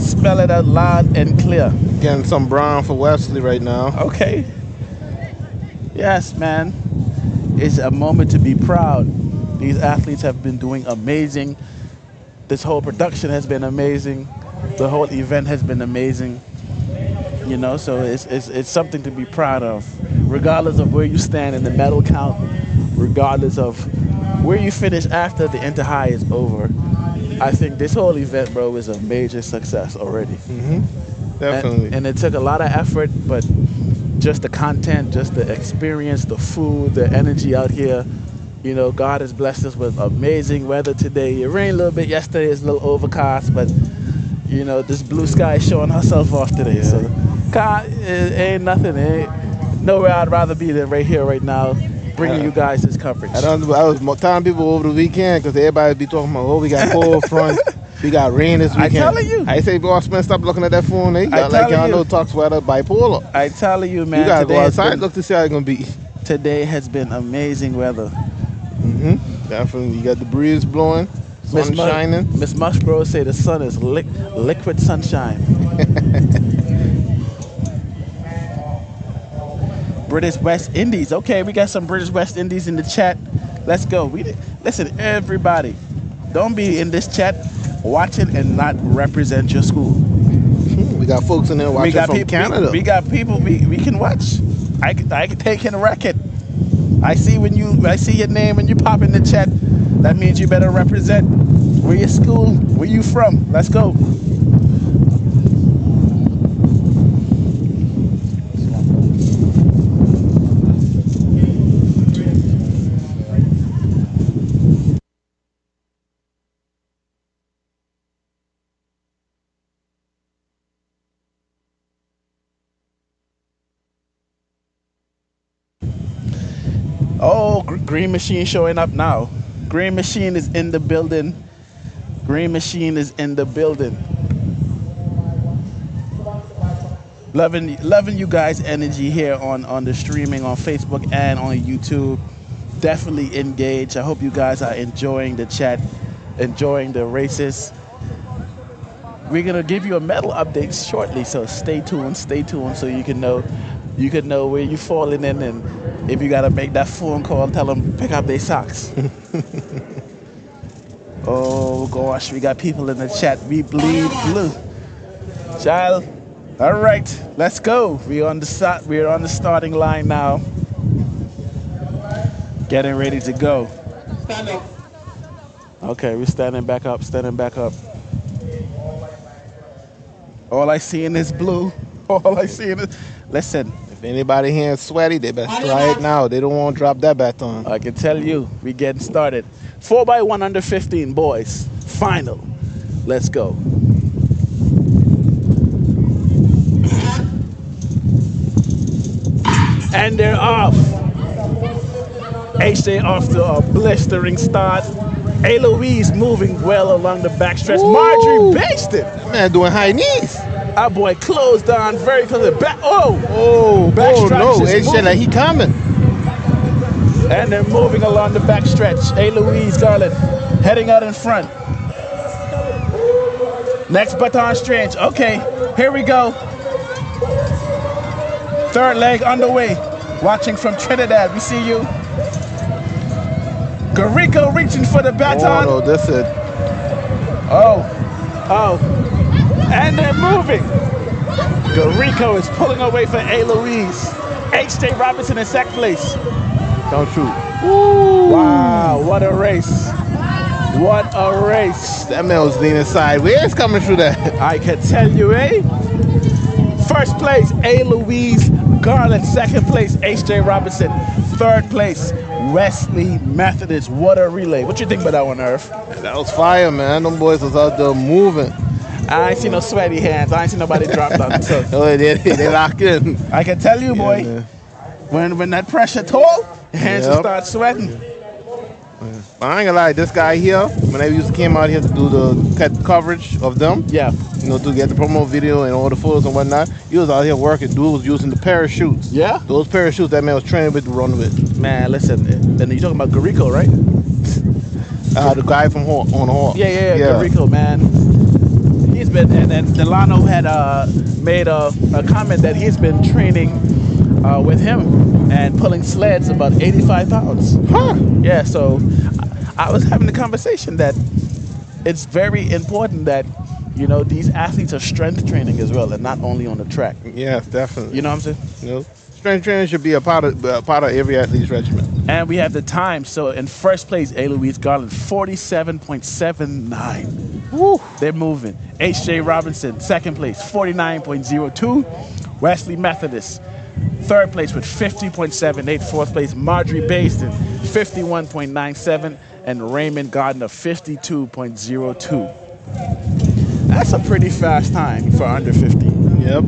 Spell it out loud and clear. Getting some brown for Wesley right now. Okay. Yes, man. It's a moment to be proud. These athletes have been doing amazing. This whole production has been amazing. The whole event has been amazing. You know, so it's something to be proud of, regardless of where you stand in the medal count, regardless of where you finish after the inter-high is over. I think this whole event, bro, is a major success already. Mm-hmm. Definitely. And it took a lot of effort, but just the content, just the experience, the food, the energy out here. You know, God has blessed us with amazing weather today. It rained a little bit yesterday. It's a little overcast, but, you know, this blue sky is showing herself off today. Yeah. So, God, it ain't nothing. It ain't nowhere I'd rather be than right here, right now, bringing you guys this coverage. I was telling people over the weekend because everybody be talking about, we got cold front, we got rain this weekend. I telling you. I say, boss man, stop looking at that phone. They got like y'all know talks weather bipolar. I telling you, man. You gotta go outside, look to see how it's gonna be. Today has been amazing weather. Mm-hmm. Definitely. You got the breeze blowing, sun shining. Miss Musgrove say the sun is liquid sunshine. British West Indies. Okay, we got some British West Indies in the chat. Let's go. Listen, everybody, don't be in this chat watching and not represent your school. We got folks in there watching from Canada. We got people we can watch. I can take in a record. I see your name when you pop in the chat. That means you better represent where your school, where you from. Let's go. Oh, Green Machine showing up now. Green Machine is in the building. Green Machine is in the building. Loving you guys' energy here on the streaming on Facebook and on YouTube. Definitely engage. I hope you guys are enjoying the chat, enjoying the races. We're gonna give you a medal update shortly, so stay tuned so you can know where you're falling in, and if you gotta make that phone call, tell them pick up their socks. Oh gosh, we got people in the chat. We bleed blue. Child. All right, let's go. We're on the starting line now. Getting ready to go. Stand up. Okay, we're standing back up. All I see in is blue. All I see in is... Listen. If anybody here is sweaty, they better try it now. They don't want to drop that baton. I can tell you, we getting started. 4x1 under 15, boys. Final. Let's go. And they're off. HJ off to a blistering start. Eloise moving well along the backstretch. Marjorie basted. That man doing high knees. Our boy closed on very close to the back. Backstretch no. is HJ, like he coming. And they're moving along the backstretch. Eloise Garland heading out in front. Next baton strange. Okay, here we go. Third leg underway. Watching from Trinidad, we see you. Garrico reaching for the baton. Oh, no, that's it. Oh. And they're moving. Garrico is pulling away for Eloise. H.J. Robinson in second place. Don't shoot. Woo. Wow, what a race. What a race. That man was leaning sideways coming through that. I can tell you, First place, Eloise Garland. Second place, H.J. Robinson. Third place, Wesley Methodist. What a relay. What you think about that one, Irv? That was fire, man. Them boys was out there moving. I ain't seen no sweaty hands. I ain't seen nobody drop down. So. Oh, they locked in. I can tell you, boy, when that pressure toll, hands will start sweating. But I ain't gonna lie, this guy here, whenever he came out here to do the coverage of them, to get the promo video and all the photos and whatnot, he was out here working. Dude was using the parachutes. Yeah? Those parachutes that man was training with to run with. Man, listen, then you're talking about Garrico, right? The guy from on the Hawk. Yeah, Garrico, man. He's been, and then Delano had made a comment that he's been training with him and pulling sleds about 85 pounds. Huh? Yeah, so I was having a conversation that it's very important that, these athletes are strength training as well and not only on the track. Yes, definitely. You know what I'm saying? Strength training should be a part of every athlete's regimen. And we have the time. So in first place, Eloise Garland, 47.79. Woo. They're moving. H.J. Robinson, second place, 49.02. Wesley Methodist, third place with 50.78. Fourth place, Marjorie Baston, 51.97. And Raymond Gardner, 52.02. That's a pretty fast time for under 50. Yep.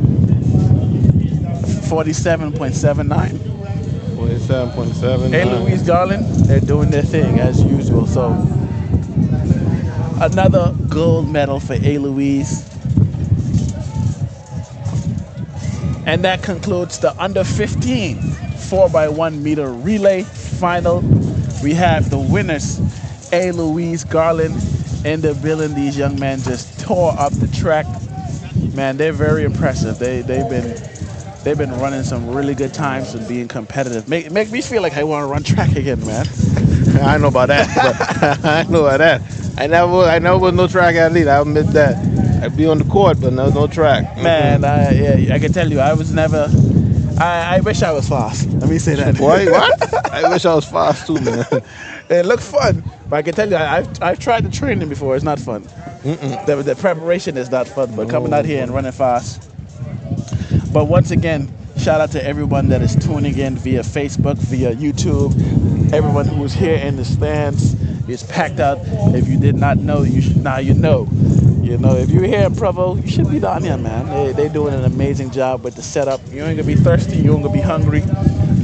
47.79. 47.79. Eloise Garland, they're doing their thing as usual. So another gold medal for Eloise. And that concludes the under 15 4x1 meter relay final. We have the winners, Eloise Garland in the building. These young men just tore up the track. Man, they're very impressive. They've been running some really good times and being competitive. Make me feel like I want to run track again, man. I know about that. I know about that. I never was no track athlete. I admit that. I'd be on the court, but no track. Man, I can tell you, I was never. I wish I was fast. Let me say that. Boy, what? I wish I was fast too, man. It looked fun, but I can tell you, I've tried the training before. It's not fun. The preparation is not fun, but coming out here and running fast. But once again, shout out to everyone that is tuning in via Facebook, via YouTube. Everyone who is here in the stands is packed out. If you did not know, now you know. If you're here in Provo, you should be down here, man. They're doing an amazing job with the setup. You ain't gonna be thirsty. You ain't gonna be hungry.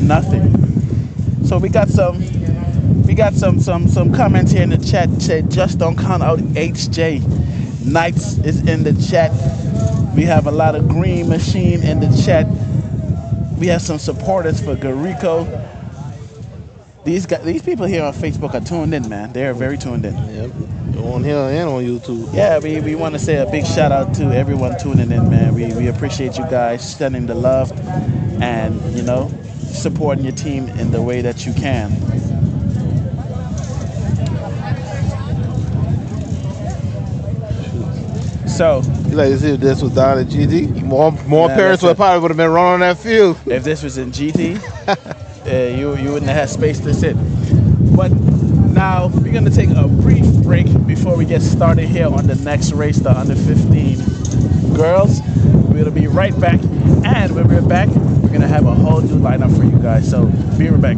Nothing. So we got some comments here in the chat. Said just don't count out HJ. Knights is in the chat. We have a lot of Green Machine in the chat. We have some supporters for Garrico. These people here on Facebook are tuned in, man. They're very tuned in. Yep. On here and on YouTube. Yeah, we want to say a big shout out to everyone tuning in, man. We appreciate you guys sending the love and, you know, supporting your team in the way that you can. So, you like to see if this was down at GT? More parents would probably would have been running on that field. If this was in GT, you wouldn't have had space to sit. But now we're gonna take a brief break before we get started here on the next race, the under 15 girls. We're gonna be right back, and when we're back, we're gonna have a whole new lineup for you guys. So be right back.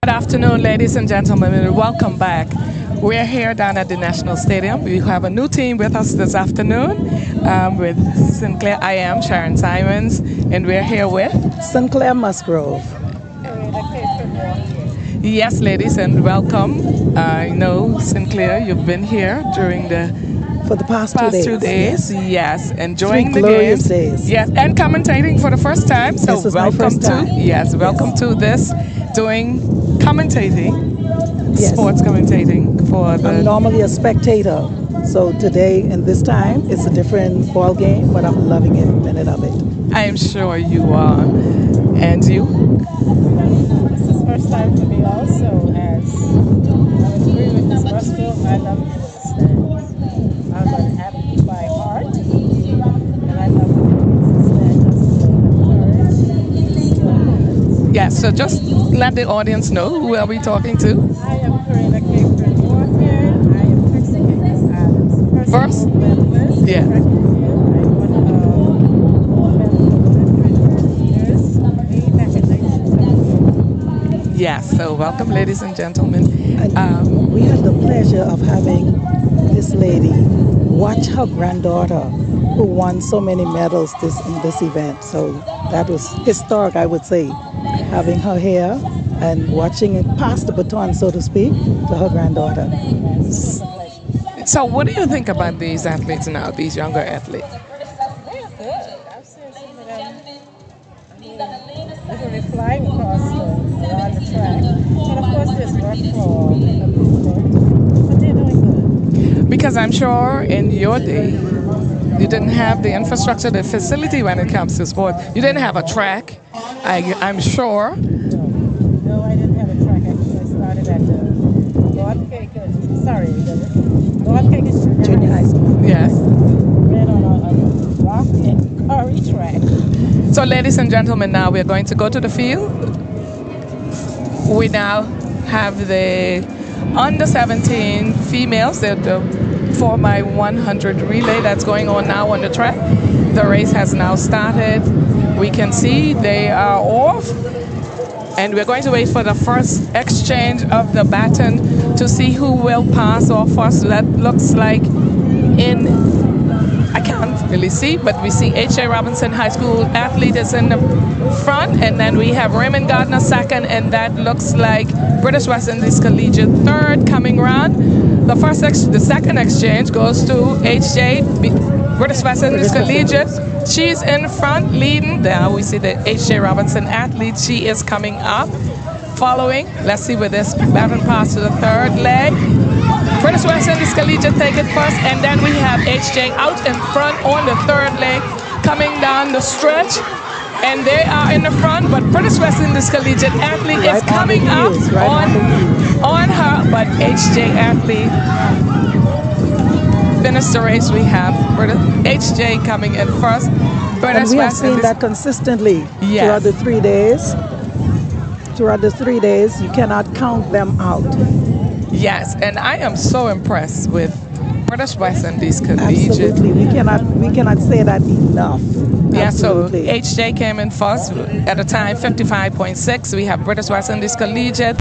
Good afternoon, ladies and gentlemen, and welcome back. We're here down at the National Stadium. We have a new team with us this afternoon with Sinclair. I am Sharon Simons, and we're here with Sinclair Musgrove. Yes, ladies, and welcome. I know, Sinclair, you've been here during for the past 2 days. Yes, enjoying the glorious games. days. Yes, and commentating for the first time. So this is welcome my first time. welcome to this, doing commentating, sports commentating for the. I'm normally a spectator, so today and this time it's a different ball game, but I'm loving every minute of it. I am sure you are. And you? This is first time for me also, as I agree with Ms. Musgrove. I love it in the stands. I'm an athlete by heart, and I love it. Yes, so just let the audience know who are we talking to. I am Karina Capron Morgan. I am Texas Adams. First? Yeah. Yes, so welcome, ladies and gentlemen. We had the pleasure of having this lady watch her granddaughter, who won so many medals in this event. So that was historic, I would say, having her here and watching it pass the baton, so to speak, to her granddaughter. So what do you think about these athletes now, these younger athletes? They're good. I've seen some of them, I mean, literally flying around the track. But of course there's work for the movement. But they're doing good. Because I'm sure in your day, you didn't have the infrastructure, the facility when it comes to sport. You didn't have a track, I'm sure. No, I didn't have a track. Actually, I started at the Lord Cakes Junior High School. Yes. Ran on a rock and curry track. So ladies and gentlemen, now we're going to go to the field. We now have the under 17 females, the 4x100 relay that's going on now on the track. The race has now started. We can see they are off. And we're going to wait for the first exchange of the baton to see who will pass off first. That looks like I can't really see, but we see H.J. Robinson High School athlete is in the front, and then we have Raymond Gardner second, and that looks like British West Indies Collegiate third coming round. The second exchange goes to H.J. British West Indies Collegiate. She's in front leading. There we see the H.J. Robinson athlete. She is coming up. Following, let's see where this baton pass to the third leg. British West Indies Collegiate take it first, and then we have HJ out in front on the third leg, coming down the stretch, and they are in the front, but British West Indies Collegiate athlete is coming up on her, but HJ athlete finished the race. We have HJ coming in first. And we have seen that consistently throughout the 3 days. Throughout the 3 days, you cannot count them out. Yes, and I am so impressed with British West Indies Collegiate. Absolutely, we cannot say that enough. Yeah, Absolutely. so HJ came in first at a time 55.6. We have British West Indies Collegiate.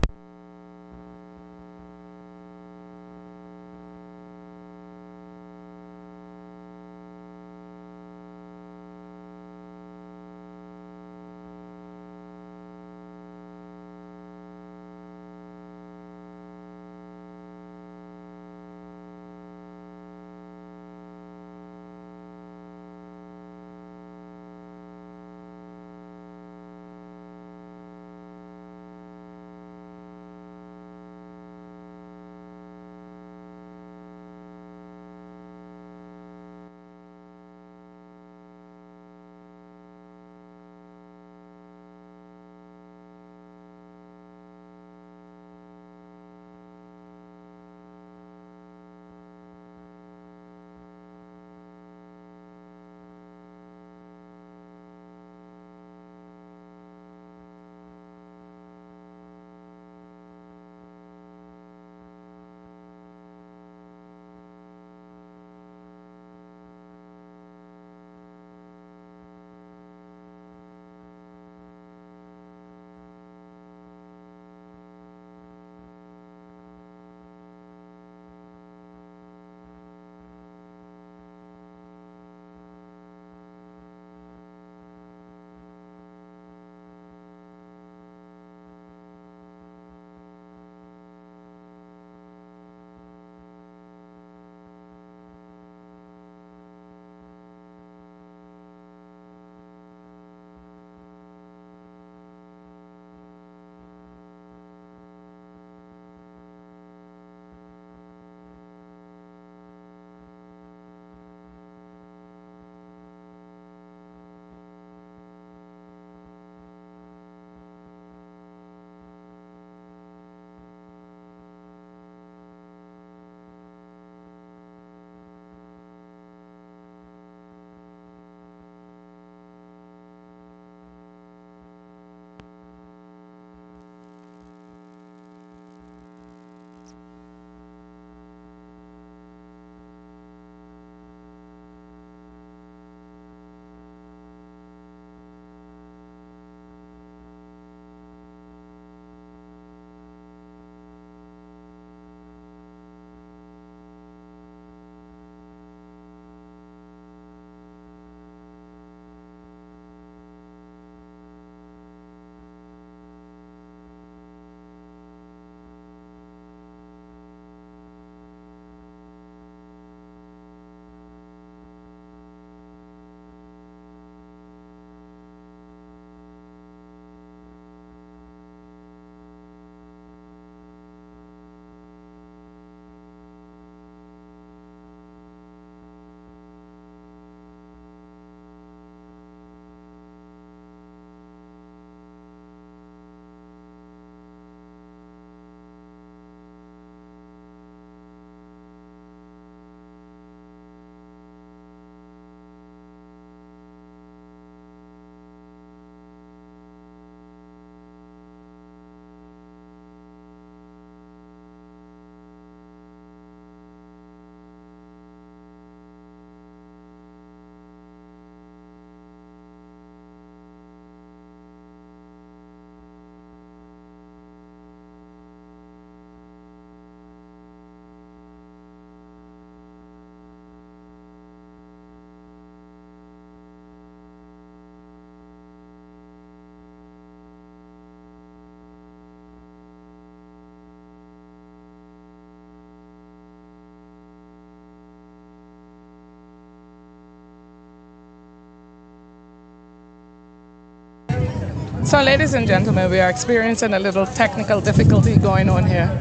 So, ladies and gentlemen, we are experiencing a little technical difficulty going on here.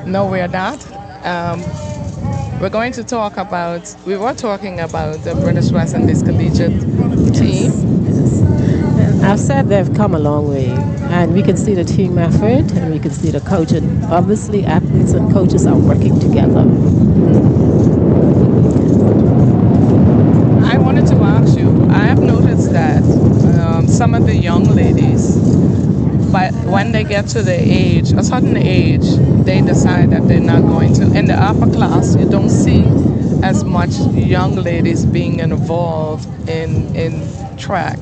No, we are not. We're going to talk about, we were talking about the British West Indies Collegiate team. I've said they've come a long way, and we can see the team effort, and we can see the coaching. Obviously, athletes and coaches are working together. I wanted to ask you, I have noticed that some of the young ladies, but when they get to the age, a certain age, they decide that they're not going to. In the upper class, you don't see as much young ladies being involved in track.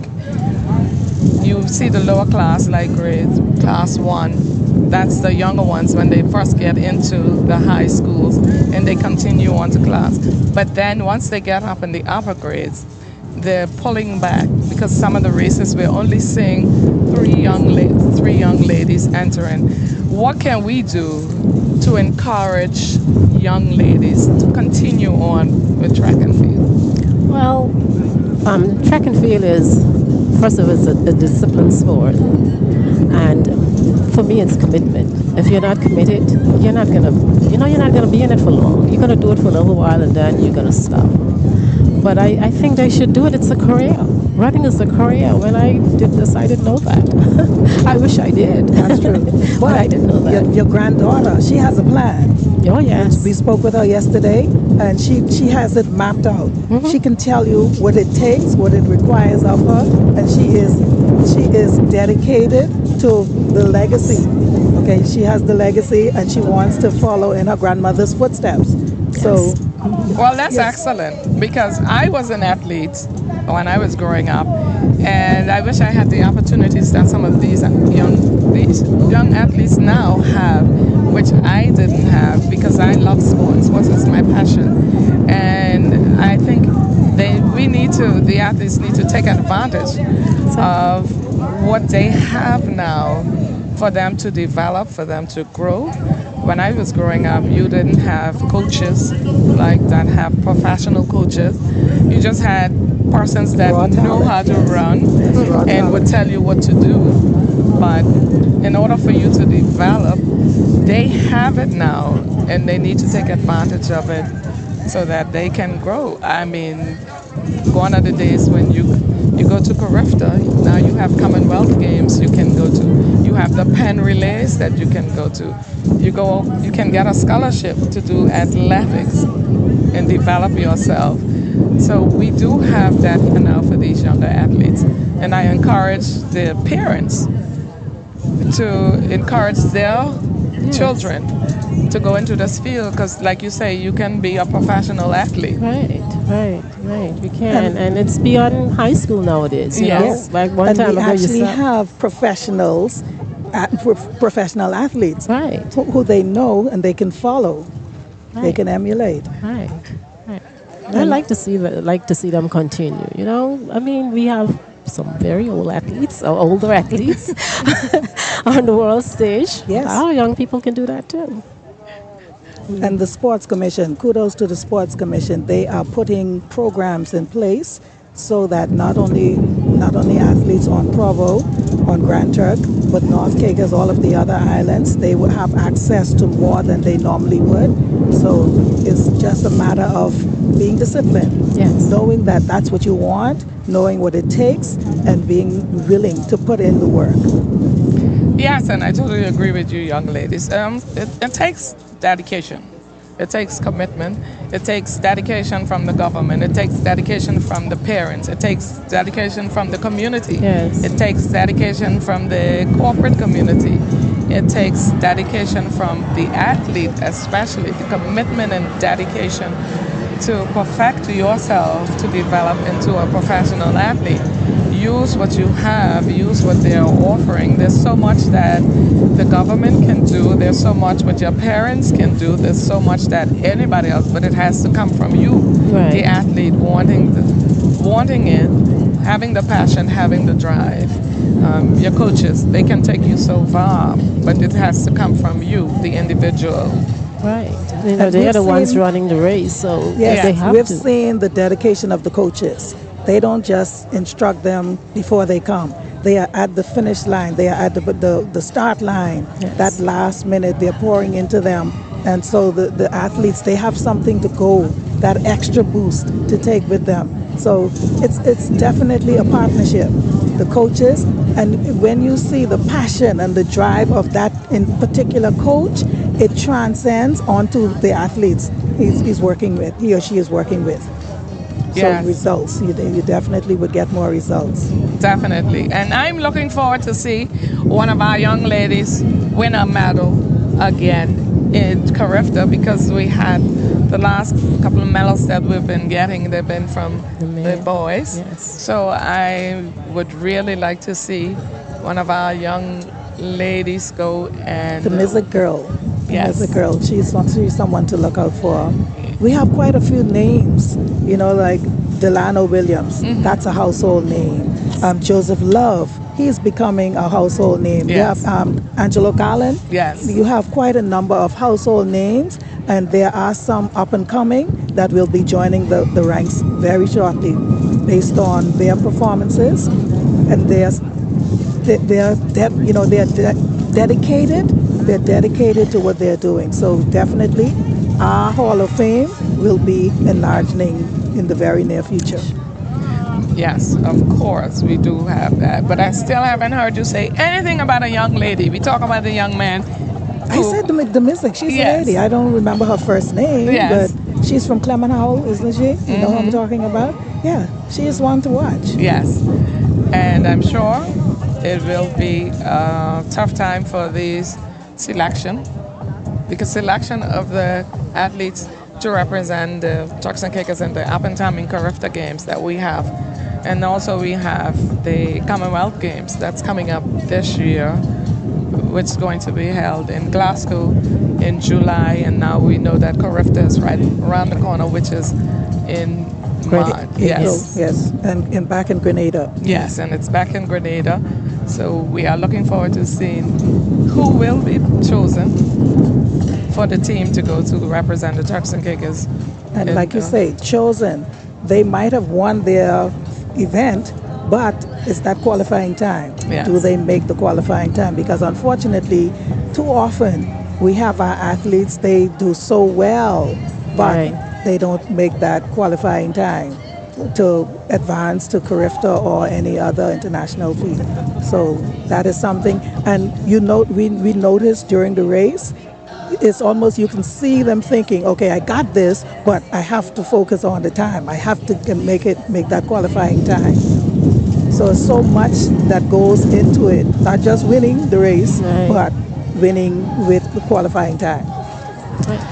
You see the lower class, like grades, class 1, that's the younger ones when they first get into the high schools and they continue on to class. But then once they get up in the upper grades, they're pulling back because some of the races we're only seeing three young ladies entering. What can we do to encourage young ladies to continue on with track and field? Well, track and field is, first of all, it's a disciplined sport, and for me, it's commitment. If you're not committed, you're not gonna be in it for long. You're gonna do it for a little while, and then you're gonna stop. But I think they should do it. It's a career. Running is a career. When I did this, I didn't know that. I wish I did. That's true. But I didn't know that. Your granddaughter, she has a plan. Oh, yes. We spoke with her yesterday, and she has it mapped out. Mm-hmm. She can tell you what it takes, what it requires of her, and she is dedicated to the legacy. Okay, she has the legacy, and she wants to follow in her grandmother's footsteps. Yes. So. Well, that's excellent, because I was an athlete when I was growing up, and I wish I had the opportunities that some of these young athletes now have, which I didn't have, because I love sports. Sports is my passion, and I think the athletes need to take advantage of what they have now for them to develop, for them to grow. When I was growing up, you didn't have coaches like that, have professional coaches. You just had persons that know how to run and would tell you what to do. But in order for you to develop, they have it now, and they need to take advantage of it so that they can grow. I mean, gone are the days when you go to Carifta, now you have Commonwealth Games you can go to. You have the pen relays that you can go to. You can get a scholarship to do athletics and develop yourself. So we do have that now for these younger athletes. And I encourage the parents to encourage their children to go into this field, because like you say, you can be a professional athlete. Right. We can, and it's beyond high school nowadays. You know? Like one time ago, we actually have professional athletes, right? Who they know and they can follow, they can emulate. Right. I like to see them continue. You know, I mean, we have some very old athletes or older athletes on the world stage. Yes, our young people can do that too. And the Sports Commission, kudos to the Sports Commission. They are putting programs in place so that not only athletes on Provo, on Grand Turk, but North Caicos, all of the other islands, they will have access to more than they normally would. So it's just a matter of being disciplined, knowing that that's what you want, knowing what it takes, and being willing to put in the work. Yes, and I totally agree with you, young ladies. It takes dedication. It takes commitment. It takes dedication from the government. It takes dedication from the parents. It takes dedication from the community. Yes. It takes dedication from the corporate community. It takes dedication from the athlete, especially the commitment and dedication to perfect yourself to develop into a professional athlete. Use what you have, use what they're offering. There's so much that the government can do, there's so much what your parents can do, there's so much that anybody else, but it has to come from you, the athlete, wanting it, having the passion, having the drive. Your coaches, they can take you so far, but it has to come from you, the individual. Right. They're the ones running the race, so they have We've seen the dedication of the coaches. They don't just instruct them before they come. They are at the finish line. They are at the start line. Yes. That last minute, they're pouring into them. And so the athletes, they have something to go, that extra boost to take with them. So it's definitely a partnership. The coaches, and when you see the passion and the drive of that in particular coach, it transcends onto the athletes he's working with, he or she is working with. Yes. So results, you definitely would get more results. Definitely. And I'm looking forward to see one of our young ladies win a medal again in Carifta, because we had the last couple of medals that we've been getting, they've been from the boys. Yes. So I would really like to see one of our young ladies go and... The Mizzet girl. Yes. The Mizzet girl. She's someone to look out for. We have quite a few names, like Delano Williams. Mm-hmm. That's a household name. Joseph Love. He's becoming a household name. Yes. You have Angelo Garland. Yes. You have quite a number of household names, and there are some up and coming that will be joining the ranks very shortly, based on their performances, and they're dedicated. They're dedicated to what they're doing. So definitely, our Hall of Fame will be enlarging in the very near future. Yes, of course, we do have that. But I still haven't heard you say anything about a young lady. We talk about the young man. I said the Mystic. She's a lady. I don't remember her first name, but she's from Clement Howell, isn't she? You know who I'm talking about? Yeah, she is one to watch. Yes, and I'm sure it will be a tough time for these selection, because selection of the athletes to represent the Turks and Caicos in the up-and-coming Carifta Games that we have. And also we have the Commonwealth Games that's coming up this year, which is going to be held in Glasgow in July. And now we know that Carifta is right around the corner, which is in March. Yes. Yes, and back in Grenada. Yes, and it's back in Grenada. So we are looking forward to seeing who will be chosen for the team to go to represent the Turks and Caicos. And like you say, chosen, they might have won their event, but it's that qualifying time. Yes. Do they make the qualifying time? Because unfortunately, too often we have our athletes, they do so well, but they don't make that qualifying time to advance to Carifta or any other international feat. So that is something. And we noticed during the race, it's almost, you can see them thinking, okay, I got this, but I have to focus on the time. I have to make that qualifying time. So it's so much that goes into it, not just winning the race, but winning with the qualifying time.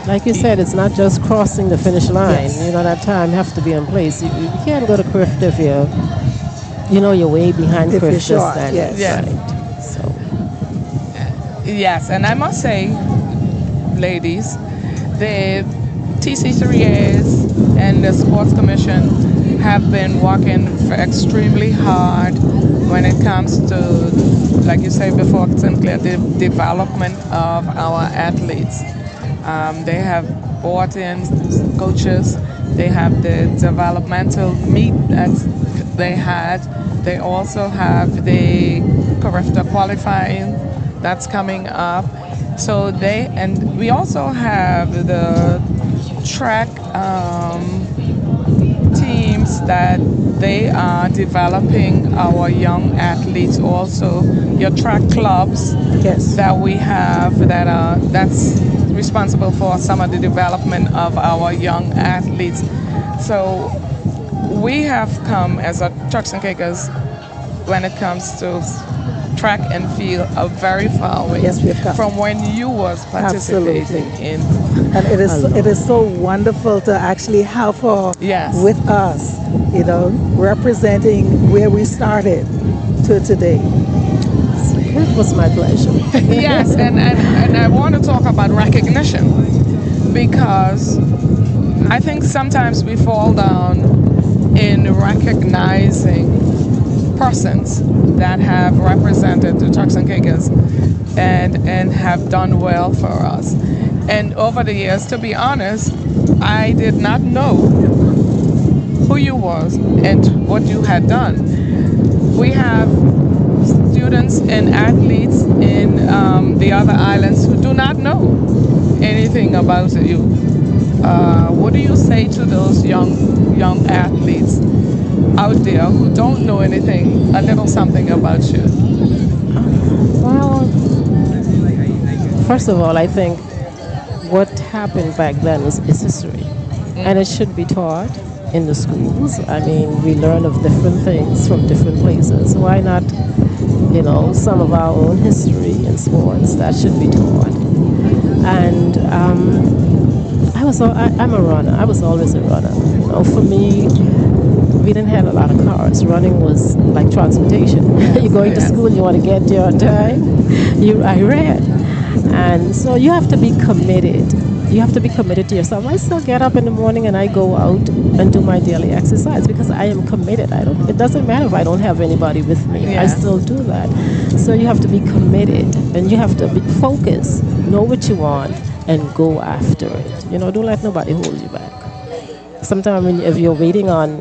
Like you said, it's not just crossing the finish line. Yes. That time has to be in place. You can't go to Carifta if you're way behind if Carifta you're short, standards. yes. Right. So. Yes, and I must say, ladies, the TC3As and the Sports Commission have been working extremely hard when it comes to, like you said before, Sinclair, the development of our athletes. They have brought in coaches. They have the developmental meet that they had. They also have the Carifta qualifying that's coming up. So we also have the track teams that they are developing our young athletes. Also, your track clubs that we have that's responsible for some of the development of our young athletes. So we have come as a Turks and Caicos when it comes to track and field a very far way from when you was participating in. And it is so wonderful to actually have her with us, representing where we started to today. It was my pleasure. Yes, and I want to talk about recognition, because I think sometimes we fall down in recognizing persons that have represented the Turks and Caicos and have done well for us. And over the years, to be honest, I did not know who you was and what you had done. We have students and athletes in the other islands who do not know anything about you. What do you say to those young athletes out there who don't know anything, a little something about you? Well, first of all, I think what happened back then is history, and it should be taught in the schools. I mean, we learn of different things from different places. Why not, some of our own history in sports that should be taught? And I'm a runner. I was always a runner. For me, we didn't have a lot of cars. Running was like transportation. You're going to school, you want to get there on time. I ran. And so you have to be committed. You have to be committed to yourself. I still get up in the morning and I go out and do my daily exercise because I am committed. It doesn't matter if I don't have anybody with me. I still do that. So you have to be committed and you have to be focused, know what you want, and go after it. Don't let nobody hold you back. Sometimes if you're waiting on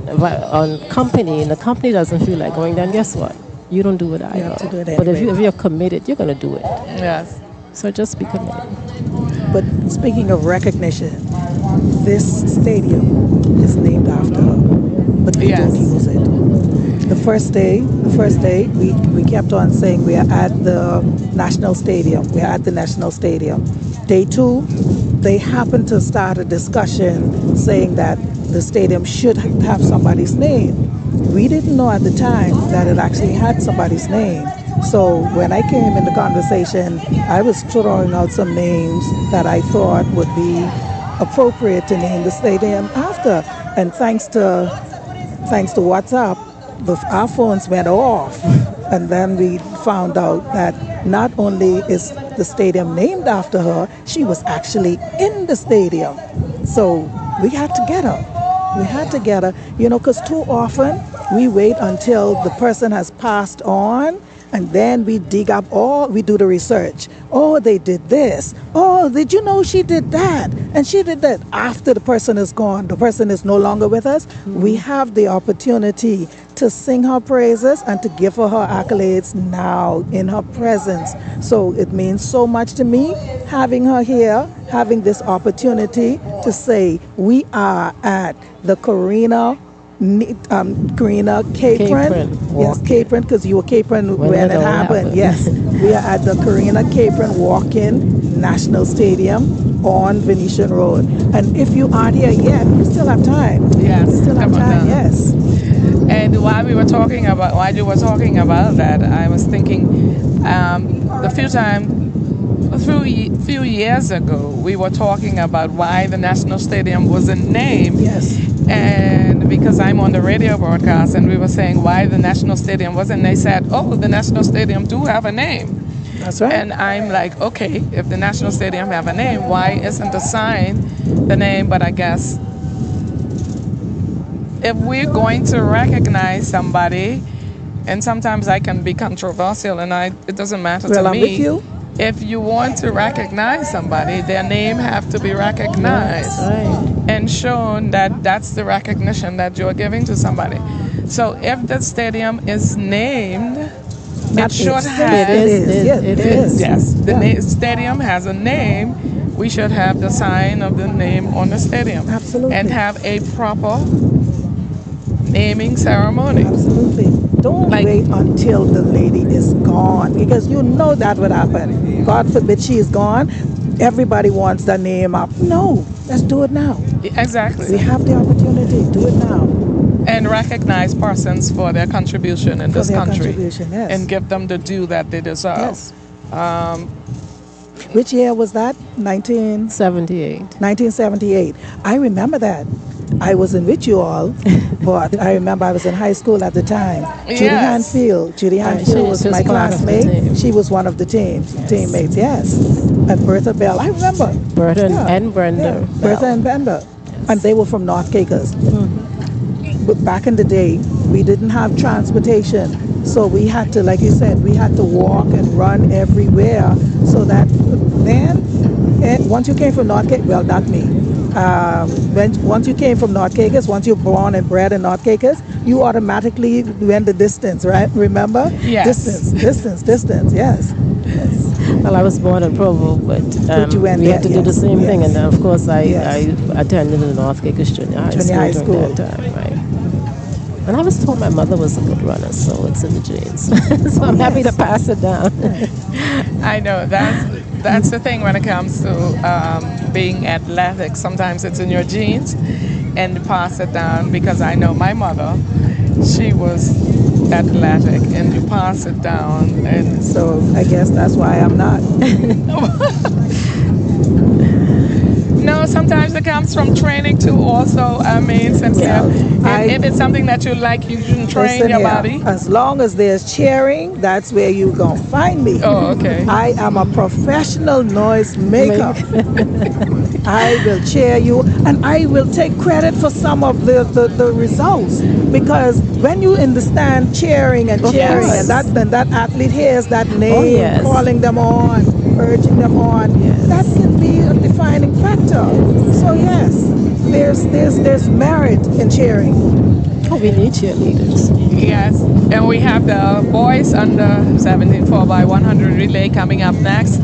company and the company doesn't feel like going, then guess what? You don't do it either. You have to do it But anyway. if you're committed, you're going to do it. Yes. So just be committed. But speaking of recognition, this stadium is named after her. But we don't use it. The first day, we kept on saying we are at the National Stadium. We are at the National Stadium. Day 2, they happened to start a discussion saying that the stadium should have somebody's name. We didn't know at the time that it actually had somebody's name. So when I came in the conversation, I was throwing out some names that I thought would be appropriate to name the stadium after. And thanks to WhatsApp, our phones went off. And then we found out that not only is the stadium named after her, she was actually in the stadium. So we had to get her. Because too often we wait until the person has passed on, and then we dig up we do the research. Oh, they did this. Oh, did you know she did that? And she did that after the person is gone. The person is no longer with us. We have the opportunity to sing her praises and to give her accolades now in her presence. So it means so much to me having her here, having this opportunity to say we are at the Karina Capron. Yes, Capron, because you were Capron when it happened. Yes, we are at the Karina Capron Walk-In National Stadium on Venetian Road. And if you aren't here yet, you still have time. Yes, you still have time. Yes. And while you were talking about that, I was thinking a few years ago, we were talking about why the National Stadium wasn't named. Yes. And because I'm on the radio broadcast, and we were saying why the National Stadium wasn't, they said, oh, the National Stadium do have a name. That's right. And I'm like, okay, if the National Stadium have a name, why isn't the sign the name? But I guess if we're going to recognize somebody, and sometimes I can be controversial, and it doesn't matter to I'm me. with you. If you want to recognize somebody, their name have to be recognized and shown that that's the recognition that you're giving to somebody. So if the stadium is named, it should have. It is. Yes, the stadium has a name. We should have the sign of the name on the stadium. Absolutely. And have a proper naming ceremony. Absolutely. Don't wait until the lady is gone, because you know that would happen. God forbid she is gone. Everybody wants that name up. No, let's do it now. Exactly. We have the opportunity. Do it now. And recognize persons for their contribution in this country. Yes. And give them the due that they deserve. Yes. Which year was that? 1978. 1978. I remember that. I wasn't with you all, but I remember I was in high school at the time. Yes. Judy Hanfield was my classmate. She was one of the teammates, yes. And Bertha Bell, I remember. Bertha and Brenda. Yeah. Bertha and Brenda. Yes. And they were from North Caicos. Mm-hmm. But back in the day, we didn't have transportation. So we had to, like you said, we had to walk and run everywhere. So that then, once you came from North Caicos, well, not me. Once you came from North Caicos, once you're born and bred in North Caicos, you automatically went the distance, right? Remember? Yes. Distance, yes. Well, I was born in Provo, but you went we had to there, do the same thing, and of course I Yes. attended the North Caicos Junior High Junior School high during that time, right? And I was told my mother was a good runner, so it's in the genes. So I'm happy to pass it down. I know that's the thing when it comes to being athletic. Sometimes it's in your genes, and you pass it down. Because I know my mother, she was athletic, and you pass it down. And so I guess that's why I'm not. No, sometimes it comes from training too. Also, I mean, Sinclair, if it's something that you like, you can train your body. As long as there's cheering, that's where you gonna find me. Oh, okay. I am a professional noise maker. I will cheer you, and I will take credit for some of the results, because when you understand cheering and cheering, and that athlete hears that name, calling them on, urging them on, that can be a defining factor. So yes, there's merit in cheering. Oh, we need cheerleaders. Yes, and we have the boys under 17 4x100 relay coming up next.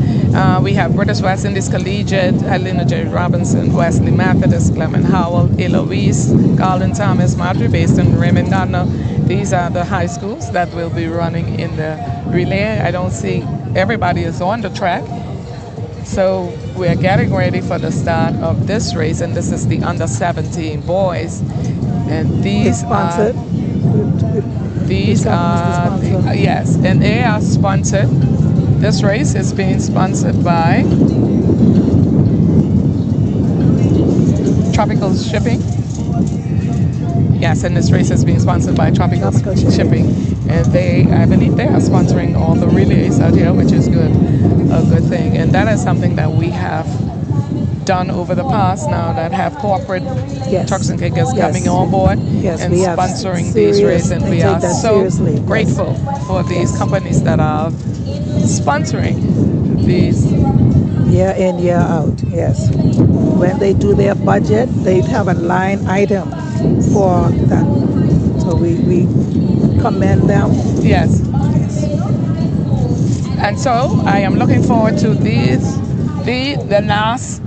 We have British West Indies Collegiate, Helena J. Robinson, Wesley Methodist, Clement Howell, Eloise, Garland Thomas, Marjorie based in Raymond Gardner. These are the high schools that will be running in the relay. I don't see everybody is on the track. So we're getting ready for the start of this race, and this is the under 17 boys. And these are yes, and they are sponsored. This race is being sponsored by Tropical Shipping. Yes, and this race is being sponsored by Tropical Shipping. And I believe they are sponsoring all the relays out here, which is good, a good thing. And that is something that we have done over the past now, that have corporate trucks and kickers coming on board and sponsoring these races. And we are so grateful for these companies that are sponsoring these. Year in, year out, yes. When they do their budget, they have a line item for that. So we commend them. Yes. And so I am looking forward to the last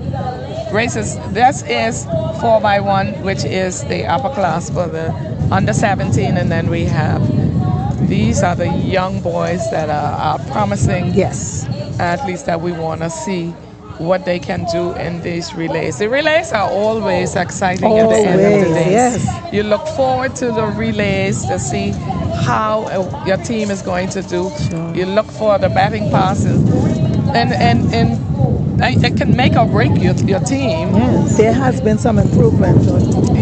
races. This is 4x1, which is the upper class for the under 17, and then we have these are the young boys that are promising athletes that we want to see what they can do in these relays. The relays are always exciting at the end of the day. Yes. You look forward to the relays to see how your team is going to do. Sure. You look for the batting passes, and it can make or break your team. Yes. There has been some improvement.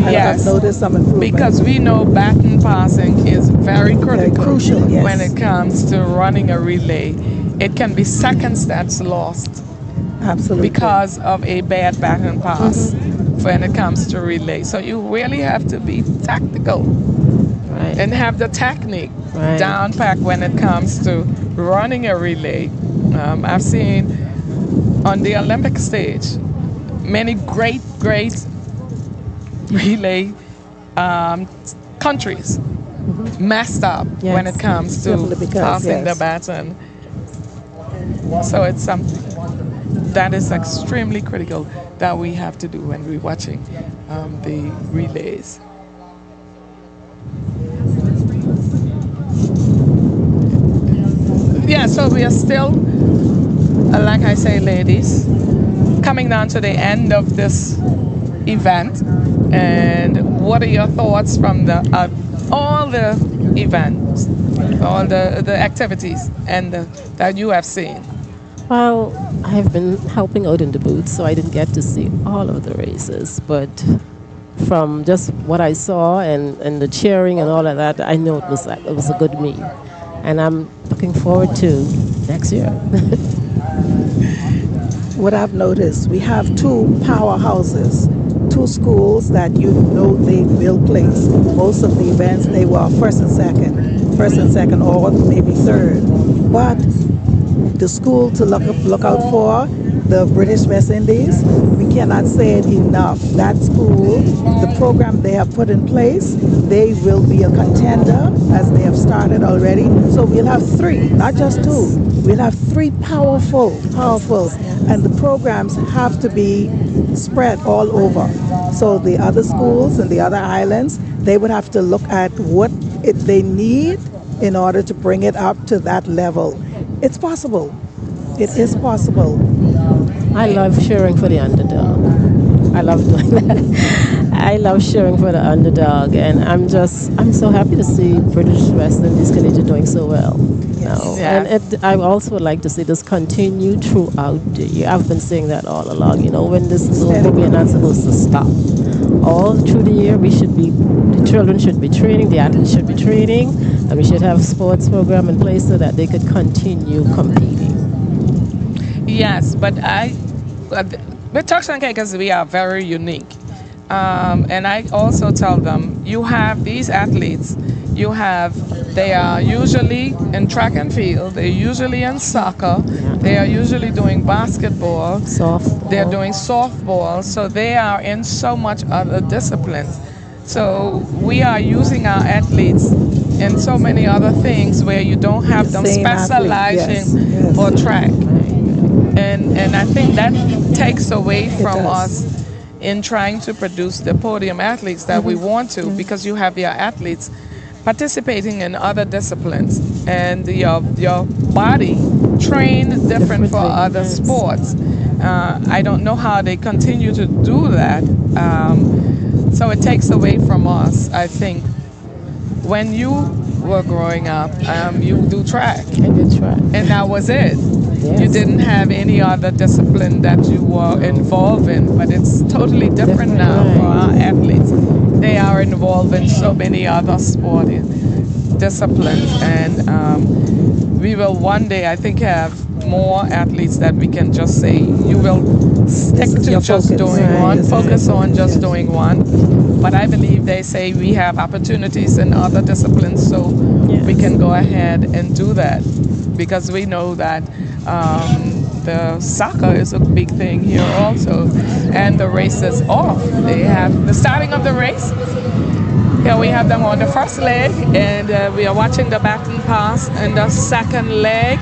I've noticed some improvement. Because we know batting passing is very critical, very crucial, when it comes to running a relay. It can be seconds that's lost. Absolutely. Because of a bad batting pass when it comes to relay. So you really have to be tactical and have the technique down pat when it comes to running a relay. I've seen on the Olympic stage many great relay countries messed up when it comes to passing the baton. So it's something that is extremely critical that we have to do when we're watching the relays. Yeah, so we are still, like I say, ladies, coming down to the end of this event. And what are your thoughts from all the events, all the activities that you have seen? Well, I've been helping out in the booth, so I didn't get to see all of the races. But from just what I saw and the cheering and all of that, I know it was a good meet. And I'm looking forward to next year. What I've noticed, we have two powerhouses, two schools that they will place. Most of the events, they were first and second, or maybe third. But the school to look out for, the British West Indies, we cannot say it enough. That school, the program they have put in place, they will be a contender as they have started already. So we'll have 3, not just 2. We'll have 3 powerful, and the programs have to be spread all over. So the other schools and the other islands, they would have to look at what they need in order to bring it up to that level. It's possible. It is possible. I love cheering for the underdog. I love doing that. I love cheering for the underdog, and I'm so happy to see British West Indies Collegiate doing so well. Yeah. And I also would like to see this continue throughout the year. I've been saying that all along. When this is over, we're not supposed to stop. All through the year, the children should be training, the athletes should be training, and we should have sports program in place so that they could continue competing. Yes, but with Turks and Caicos, we are very unique. And I also tell them, you have these athletes, they are usually in track and field, they're usually in soccer, they are usually doing basketball, they're doing softball, so they are in so much other disciplines. So we are using our athletes in so many other things where you don't have them specializing for track. And I think that takes away from us in trying to produce the podium athletes that we want to, because you have your athletes participating in other disciplines, and your body trained different for other sports. I don't know how they continue to do that. So it takes away from us, I think. When you were growing up, you do track. I did track. And that was it. Yes. You didn't have any other discipline that you were involved in, but it's totally different now for our athletes. They are involved in so many other sporting disciplines, and we will one day, I think, have more athletes that we can just say, you will stick to just doing one, focus on just doing one. But I believe they say we have opportunities in other disciplines, so we can go ahead and do that, because we know that the soccer is a big thing here also, and the race is off. They have the starting of the race. Here we have them on the first leg, and we are watching the baton pass in the second leg.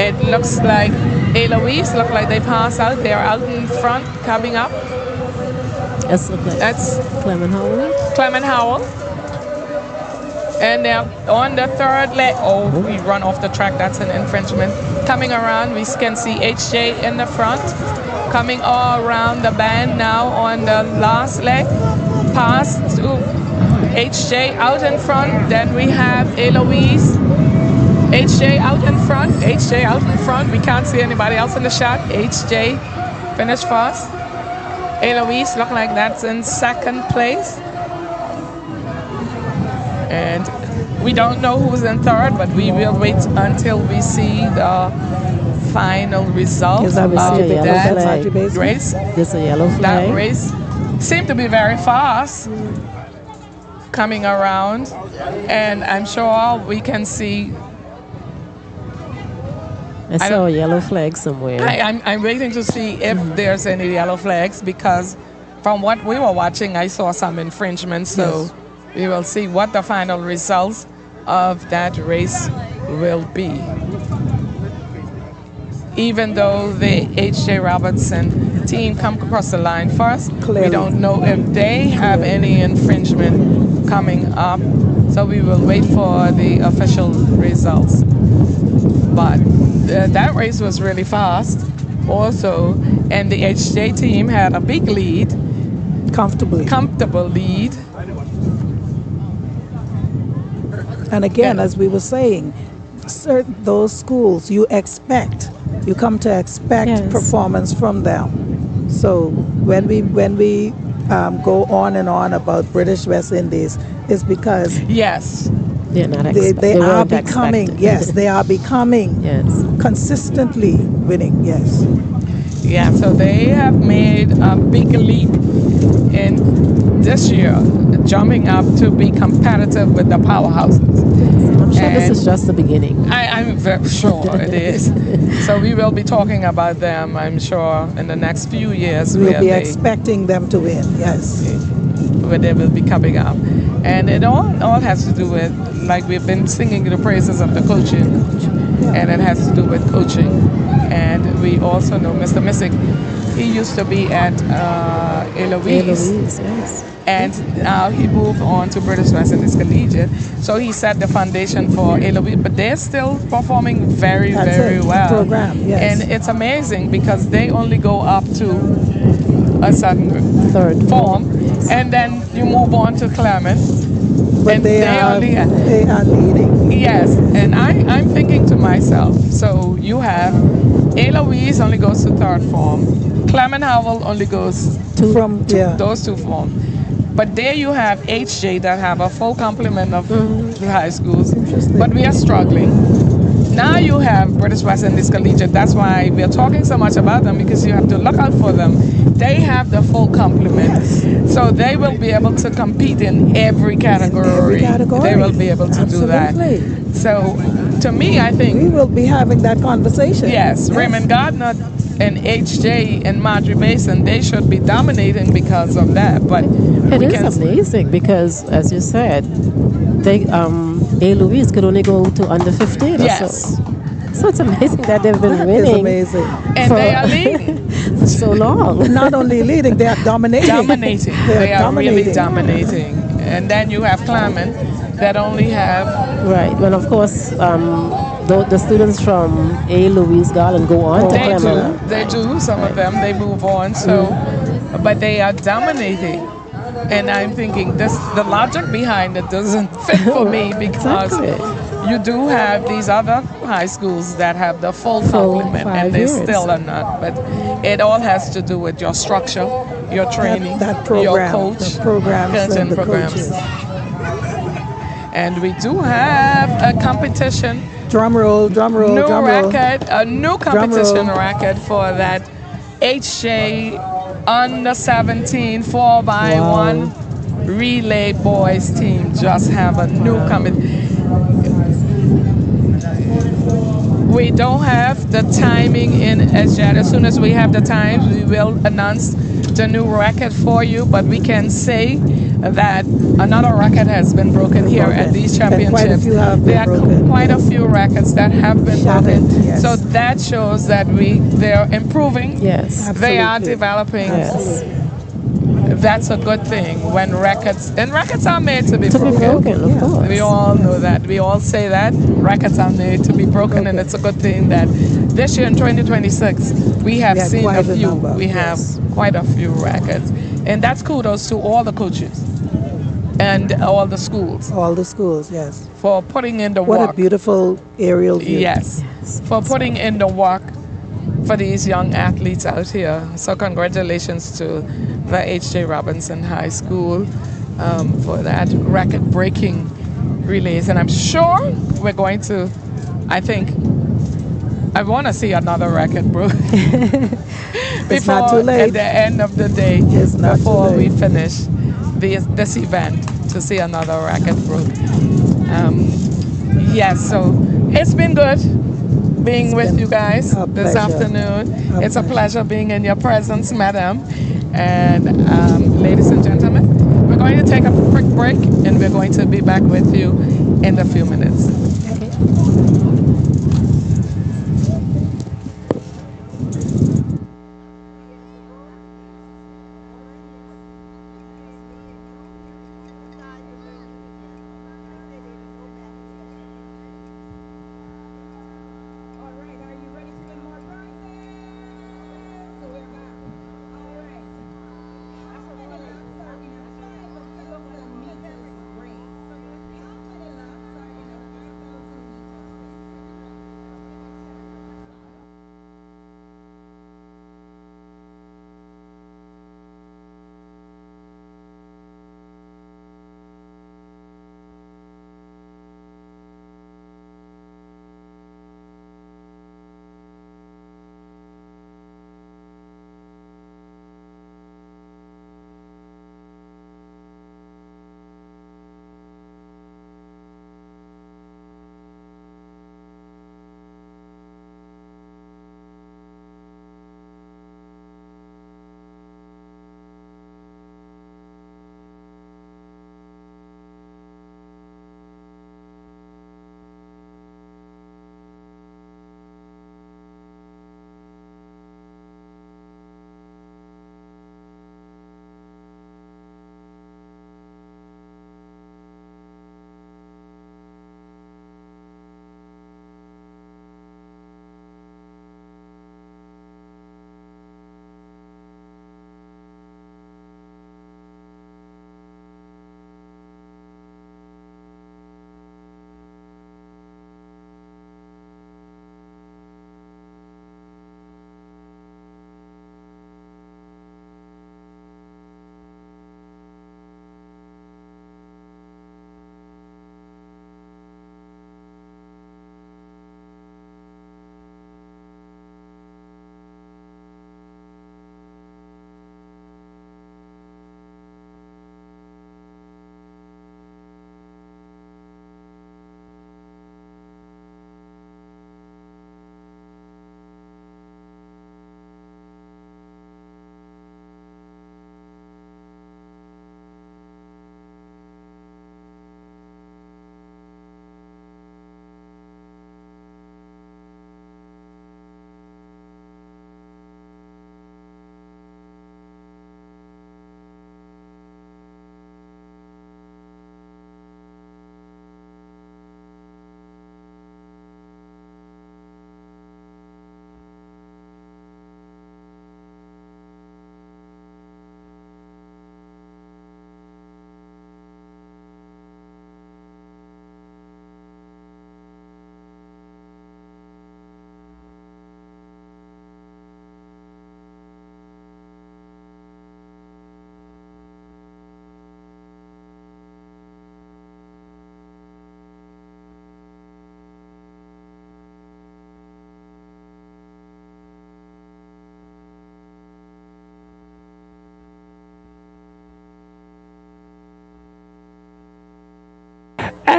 It looks like Eloise, look like they pass out. They're out in front, coming up. That's Clement Howell. Clement Howell. And they're on the third leg. Oh, we run off the track. That's an infringement. Coming around, we can see HJ in the front. Coming all around the band now on the last leg. Pass to HJ out in front. Then we have Eloise. HJ out in front. HJ out in front. We can't see anybody else in the shot. HJ finished first. Eloise look like that's in second place. And we don't know who's in third, but we will wait until we see the final result of that race. There's a yellow flag. That race seemed to be very fast coming around, and I'm sure we can see. I saw a yellow flag somewhere. I'm waiting to see if there's any yellow flags, because from what we were watching, I saw some infringements. So we will see what the final results of that race will be. Even though the H.J. Robertson team come across the line first, we don't know if they have any infringement coming up. So we will wait for the official results. But that race was really fast also, and the HJ team had a big lead. Comfortable lead. And again, as we were saying, those schools you come to expect performance from them. So when we go on and on about British West Indies, it's because they are becoming consistently winning. Yeah, so they have made a big leap in this year, jumping up to be competitive with the powerhouses. sure this is just the beginning. I'm very sure it is. So we will be talking about them, I'm sure, in the next few years. We'll be expecting them to win, yes. Where they will be coming up. And it all has to do with, like we've been singing the praises of the coaching, and it has to do with coaching. And we also know Mr. Missick, he used to be at Eloise, yes. and now he moved on to British West Indies Collegiate. So he set the foundation for Eloise, but they're still performing very, very well. Program, yes. And it's amazing because they only go up to a certain third form, and then you move on to Clement. But and they are leading. Yes, and I'm thinking to myself, so you have Eloise only goes to third form, Clement Howell only goes to those two forms. But there you have HJ that have a full complement of the high schools, but we are struggling. Now you have British West Indies Collegiate. That's why we are talking so much about them, because you have to look out for them. They have the full complement, so they will be able to compete in every category. They will be able to do that. So, to me, I think we will be having that conversation. Yes, Raymond Gardner and HJ and Madry Mason, they should be dominating because of that. But it is amazing because, as you said, they Louise could only go to under 15. Yes. So it's amazing that they've been winning. It's amazing. And they are leading for so long. Not only leading, they are dominating. They are really dominating. And then you have Clement that only have... Right. Well, of course, the students from A. Louise Garland go on to Clement. They do. Some of them, they move on. So, but they are dominating. And I'm thinking the logic behind it doesn't fit for me, because you do have these other high schools that have the full complement, and they still are not. But it all has to do with your structure, your training, that program, your coach, the programs and the coaches. And we do have a competition. Drum roll. A new competition record for that HJ under 17 4x1 relay boys team. Just have a new competition. We don't have the timing in as yet. As soon as we have the times, we will announce the new record for you. But we can say that another record has been broken here at these championships. There are quite a few records that have been broken. Yes. So that shows that they're improving. Yes, they are developing. Yes. That's a good thing when records are made to be broken. Of course. We all know that. We all say that records are made to be broken, and it's a good thing that this year in 2026 we have seen a few. We have quite a few records, and that's kudos to all the coaches and all the schools. All the schools, yes. For putting in the work. What a beautiful aerial view. Yes. For putting in the work for these young athletes out here. So congratulations to the H.J. Robinson High School for that record-breaking relays. And I'm sure we're going to, I want to see another record broken. It's not too late. At the end of the day, before we finish this event, to see another record broken. Yes, so it's been good being with you guys this afternoon. It's a pleasure being in your presence, madam. And ladies and gentlemen, we're going to take a quick break, and we're going to be back with you in a few minutes.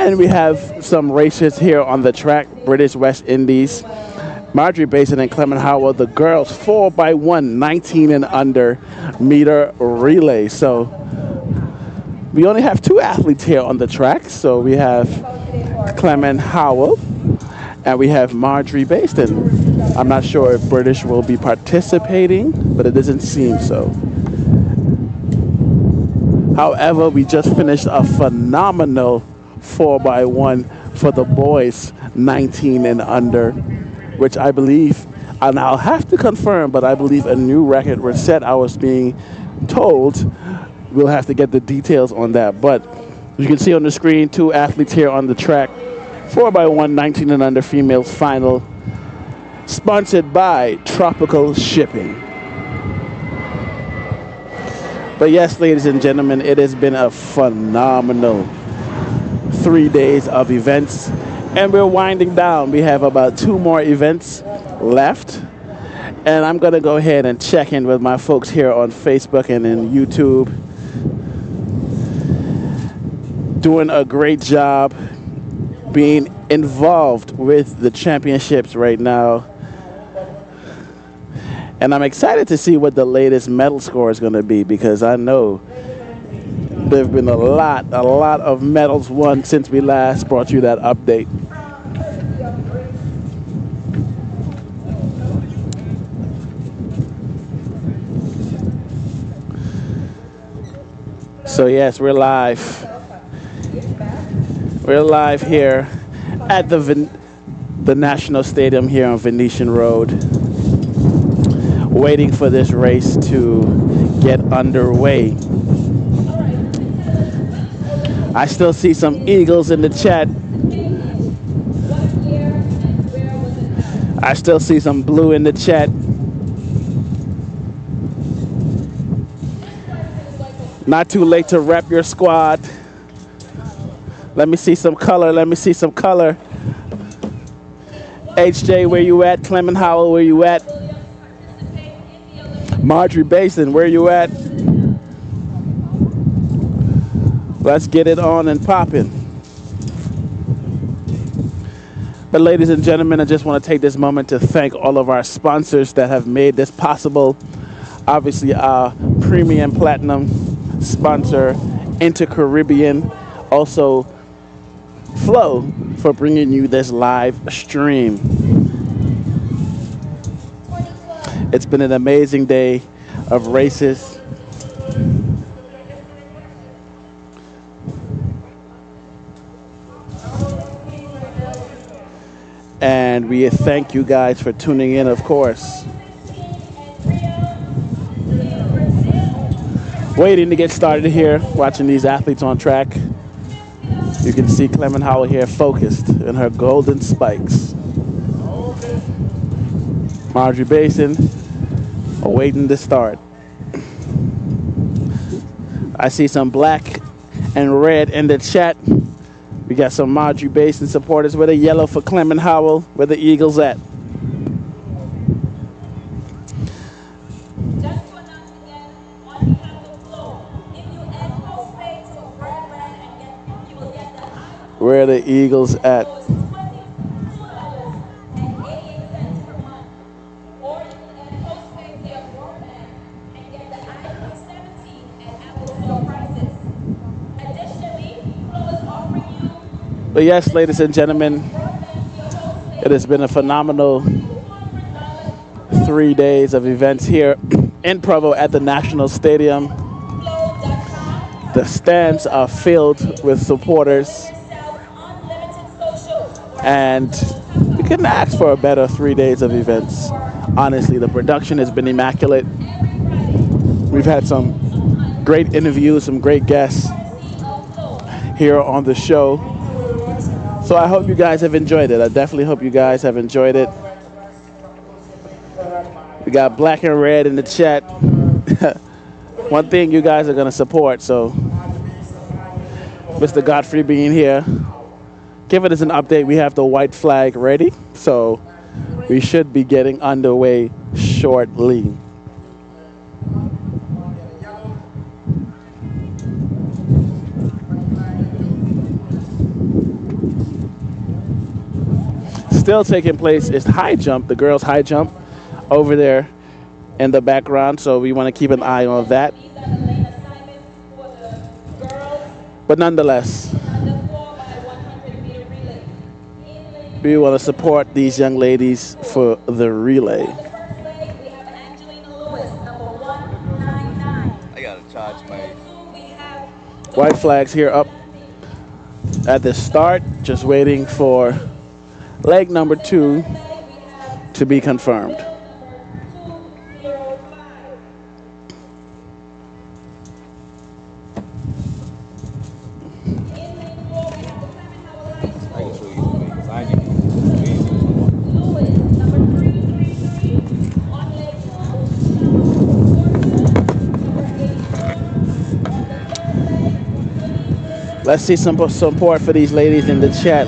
And we have some racers here on the track, British West Indies. Marjorie Basin and Clement Howell, the girls 4x1, 19 and under meter relay. So we only have 2 athletes here on the track. So we have Clement Howell and we have Marjorie Basin. I'm not sure if British will be participating, but it doesn't seem so. However, we just finished a phenomenal 4x1 for the boys 19 and under, which I believe, and I'll have to confirm, but I believe a new record was set. I was being told. We'll have to get the details on that. But you can see on the screen 2 athletes here on the track. 4x1 19 and under females final, sponsored by Tropical Shipping. But yes, ladies and gentlemen, it has been a phenomenal 3 days of events. And we're winding down. We have about 2 more events left. And I'm going to go ahead and check in with my folks here on Facebook and in YouTube. Doing a great job being involved with the championships right now. And I'm excited to see what the latest medal score is going to be, because I know there have been a lot of medals won since we last brought you that update. So yes, we're live. We're live here at the National Stadium here on Venetian Road, waiting for this race to get underway. I still see some eagles in the chat. I still see some blue in the chat. Not too late to rep your squad. Let me see some color. Let me see some color. HJ, where you at? Clement Howell, where you at? Marjorie Basin, where you at? Let's get it on and popping. But ladies and gentlemen, I just want to take this moment to thank all of our sponsors that have made this possible. Obviously, our premium platinum sponsor, Inter-Caribbean. Also, Flow for bringing you this live stream. It's been an amazing day of races. And we thank you guys for tuning in, of course. Waiting to get started here, watching these athletes on track. You can see Clement Howell here focused in her golden spikes. Marjorie Basin awaiting the start. I see some black and red in the chat. We got some Marjorie Basin supporters with a yellow for Clement Howell. Where the Eagles at? Where are the Eagles at? But yes, ladies and gentlemen, it has been a phenomenal 3 days of events here in Provo at the National Stadium. The stands are filled with supporters. And we couldn't ask for a better 3 days of events. Honestly, the production has been immaculate. We've had some great interviews, some great guests here on the show. So I hope you guys have enjoyed it. I definitely hope you guys have enjoyed it. We got black and red in the chat. One thing you guys are going to support, so Mr. Godfrey being here, giving us an update. We have the white flag ready, so we should be getting underway shortly. still taking place is high jump, the girls' high jump over there in the background. So we want to keep an eye on that. But nonetheless, we want to support these young ladies for the relay. I gotta charge my. White flags here up at the start, just waiting for leg number 2 to be confirmed. Let's see some support for these ladies in the chat.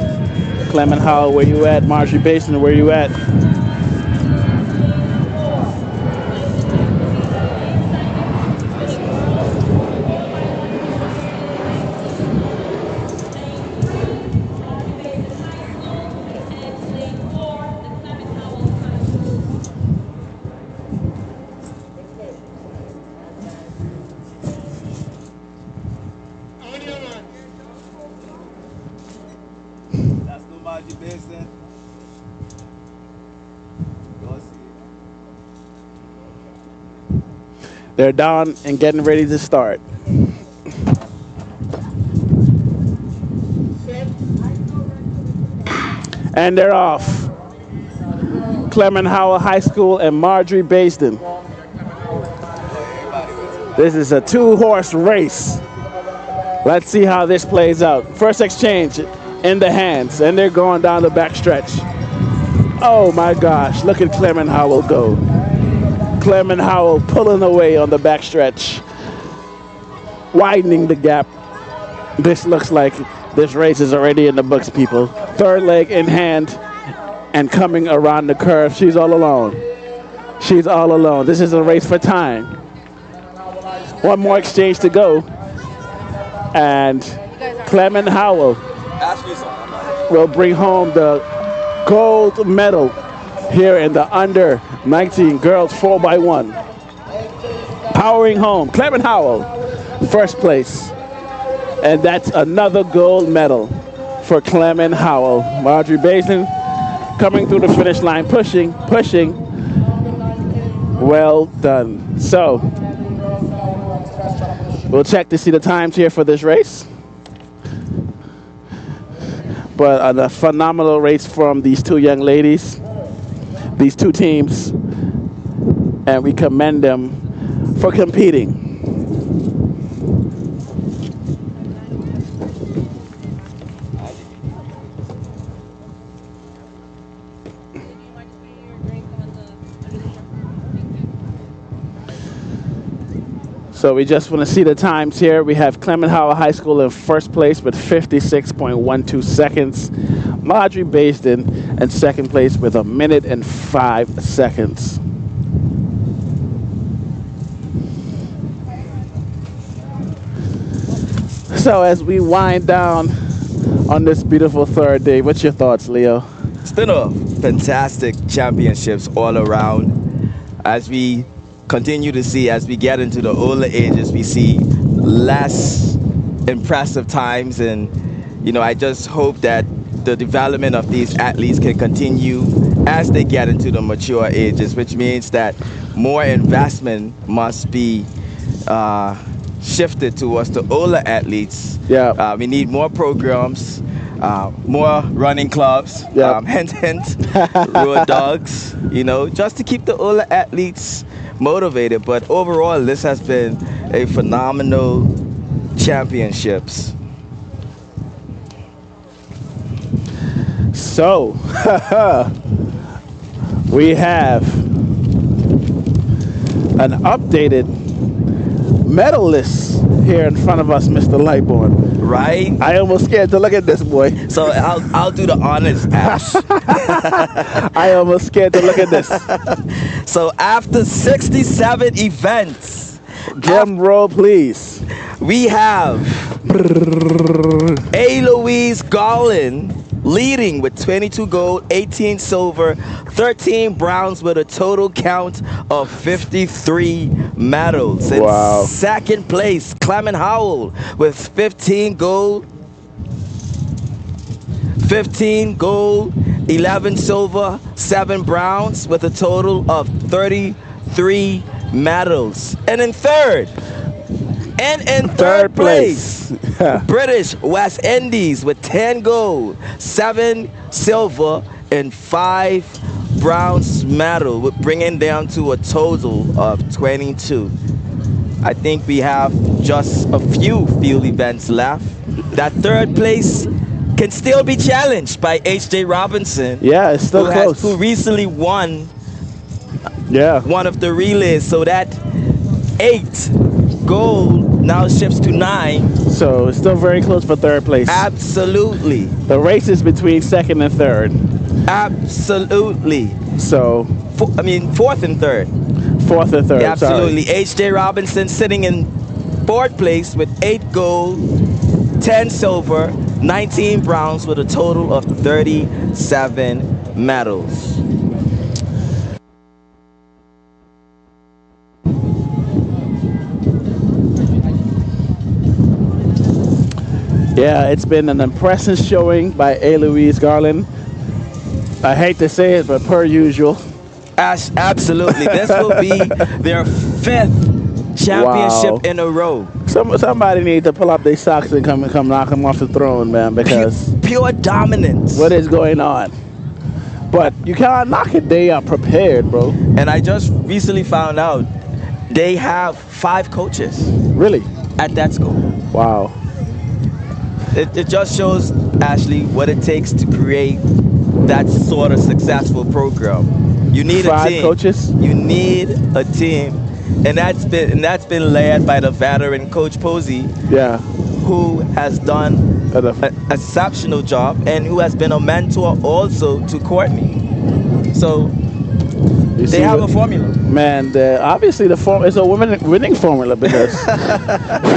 Clement Howell, where you at? Marjorie Basin, where you at? They're down and getting ready to start. And they're off. Clement Howell High School and Marjorie Basin. This is a 2-horse race. Let's see how this plays out. First exchange in the hands, and they're going down the backstretch. Oh my gosh, look at Clement Howell go. Clement Howell pulling away on the backstretch, widening the gap. This looks like this race is already in the books, people. Third leg in hand and coming around the curve. She's all alone. She's all alone. This is a race for time. One more exchange to go. And Clement Howell will bring home the gold medal here in the under 19 girls 4x1. Powering home, Clement Howell, first place. And that's another gold medal for Clement Howell. Marjorie Basin coming through the finish line, pushing. Well done. So, we'll check to see the times here for this race. But a phenomenal race from these two young ladies, these two teams, and we commend them for competing. So we just want to see the times here. We have Clement Howell High School in first place with 56.12 seconds. Marjorie Basin in second place with 1 minute and 5 seconds. So as we wind down on this beautiful third day, what's your thoughts, Leo? It's been a fantastic championships all around. As we continue to see, as we get into the older ages, we see less impressive times, and I just hope that the development of these athletes can continue as they get into the mature ages, which means that more investment must be shifted towards the older athletes. Yeah. We need more programs, more running clubs, hint, road dogs, just to keep the older athletes motivated. But overall, this has been a phenomenal championships. So we have an updated medal list here in front of us, Mr. Lightborn. Right? I almost scared to look at this, boy. So I'll do the honors, Ash. I almost scared to look at this. So after 67 events, drum roll, please. We have A. Louise Garland leading with 22 gold, 18 silver, 13 bronze with a total count of 53 medals. In second place, Clement Howell with 15 gold, 11 silver, 7 browns with a total of 33 medals. And in third place, British West Indies with 10 gold, 7 silver, and 5 bronze medals, bringing down to a total of 22. I think we have just a few field events left. That third place can still be challenged by H.J. Robinson. Yeah, it's still close. Who recently won one of the relays. So that 8 gold now shifts to 9. So it's still very close for third place. Absolutely. The race is between second and third. Absolutely. So fourth and third. Fourth and third. Absolutely. H.J. Robinson sitting in fourth place with 8 gold, 10 silver, 19 browns with a total of 37 medals. Yeah, it's been an impressive showing by Eloise Garland. I hate to say it, but per usual. Absolutely. This will be their 5th championship in a row. Somebody needs to pull up their socks and come knock them off the throne, man, because pure dominance. What is going on? But you can't knock it. They are prepared, bro. And I just recently found out they have 5 coaches. Really? At that school. Wow. It just shows, Ashley, what it takes to create that sort of successful program. You need 5 a team. coaches? You need a team. And that's been led by the veteran Coach Posey. Yeah. Who has done an exceptional job and who has been a mentor also to Courtney. So they have a formula. Man, obviously it's a winning formula because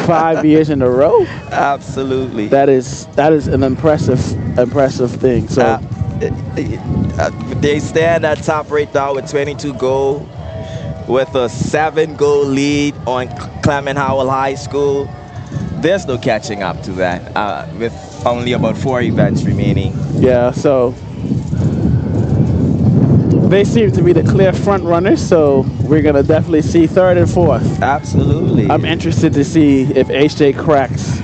5 years in a row. Absolutely. That is an impressive thing. So they stand at top right now with 22 gold, with a 7 goal lead on Clement Howell High School. There's no catching up to that with only about 4 events remaining. Yeah, so they seem to be the clear front runners, so we're going to definitely see 3rd and 4th. Absolutely. I'm interested to see if HJ cracks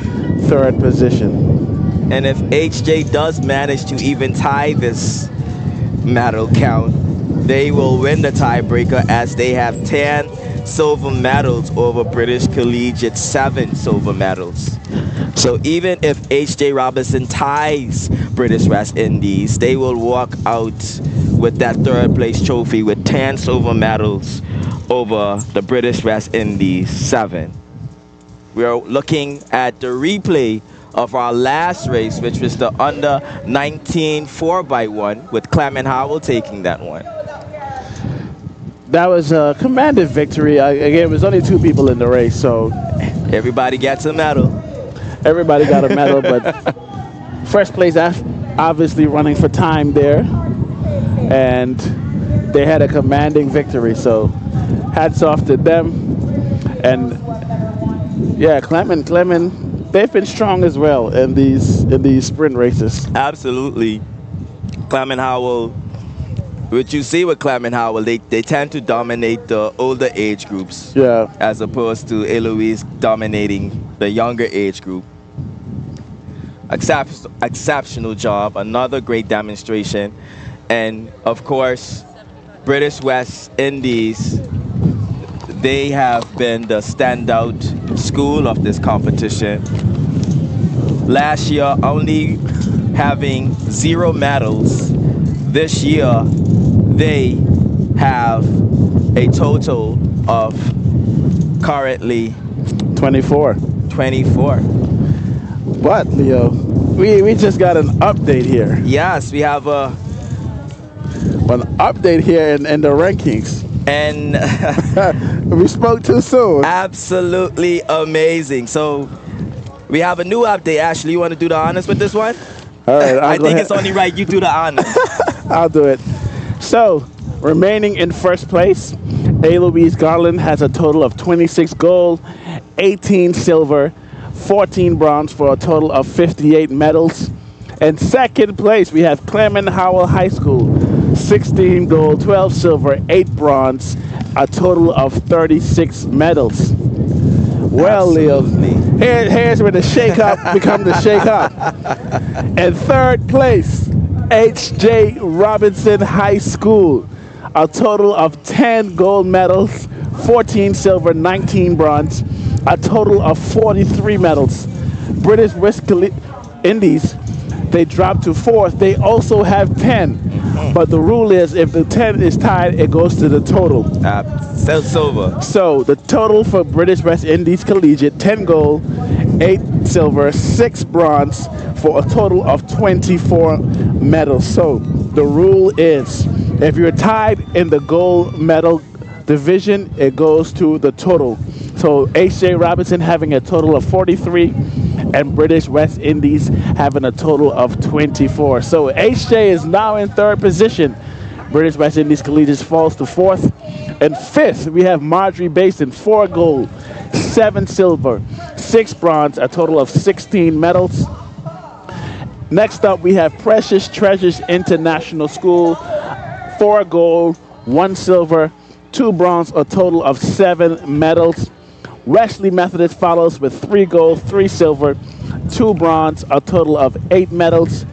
3rd position. And if HJ does manage to even tie this medal count, they will win the tiebreaker as they have 10 silver medals over British Collegiate 7 silver medals. So even if H.J. Robinson ties British West Indies, they will walk out with that 3rd place trophy with 10 silver medals over the British West Indies 7. We are looking at the replay of our last race, which was the under 19 4x1, with Clement Howell taking that one. That was a commanded victory. Again, it was only 2 people in the race, so everybody gets a medal. Everybody got a medal, but first place obviously running for time there, and they had a commanding victory. So hats off to them. And yeah, Clement, they've been strong as well in these sprint races. Absolutely. Clement Howell, what you see with Clement Howell, they tend to dominate the older age groups. Yeah. As opposed to Eloise dominating the younger age group. Exceptional job, another great demonstration. And of course, British West Indies, they have been the standout school of this competition. Last year, only having 0 medals. This year, they have a total of currently 24. But Leo, we just got an update here. Yes, we have an update here in the rankings. And we spoke too soon. Absolutely amazing. So we have a new update. Ashley, you want to do the honors with this one? All right, I think it's only right you do the honors. I'll do it. So, remaining in first place, A. Louise Garland has a total of 26 gold, 18 silver, 14 bronze for a total of 58 medals. And second place, we have Clement Howell High School, 16 gold, 12 silver, 8 bronze, a total of 36 medals. Well, Leo, here's where the shake-up becomes the shake-up. And third place, H.J. Robinson High School, a total of 10 gold medals, 14 silver, 19 bronze, a total of 43 medals. British West Indies, they dropped to fourth. They also have 10. But the rule is if the 10 is tied, it goes to the total. Silver. So the total for British West Indies Collegiate, 10 gold, 8 silver, 6 bronze, for a total of 24 medals. So the rule is if you're tied in the gold medal division, it goes to the total. So H.J. Robinson having a total of 43 and British West Indies having a total of 24. So H.J. is now in third position. British West Indies Collegiate falls to fourth. And fifth, we have Marjorie Basin, 4 gold, 7 silver, 6 bronze, a total of 16 medals. Next up, we have Precious Treasures International School, 4 gold, 1 silver, 2 bronze, a total of 7 medals. Wesley Methodist follows with 3 gold, 3 silver, 2 bronze, a total of 8 medals.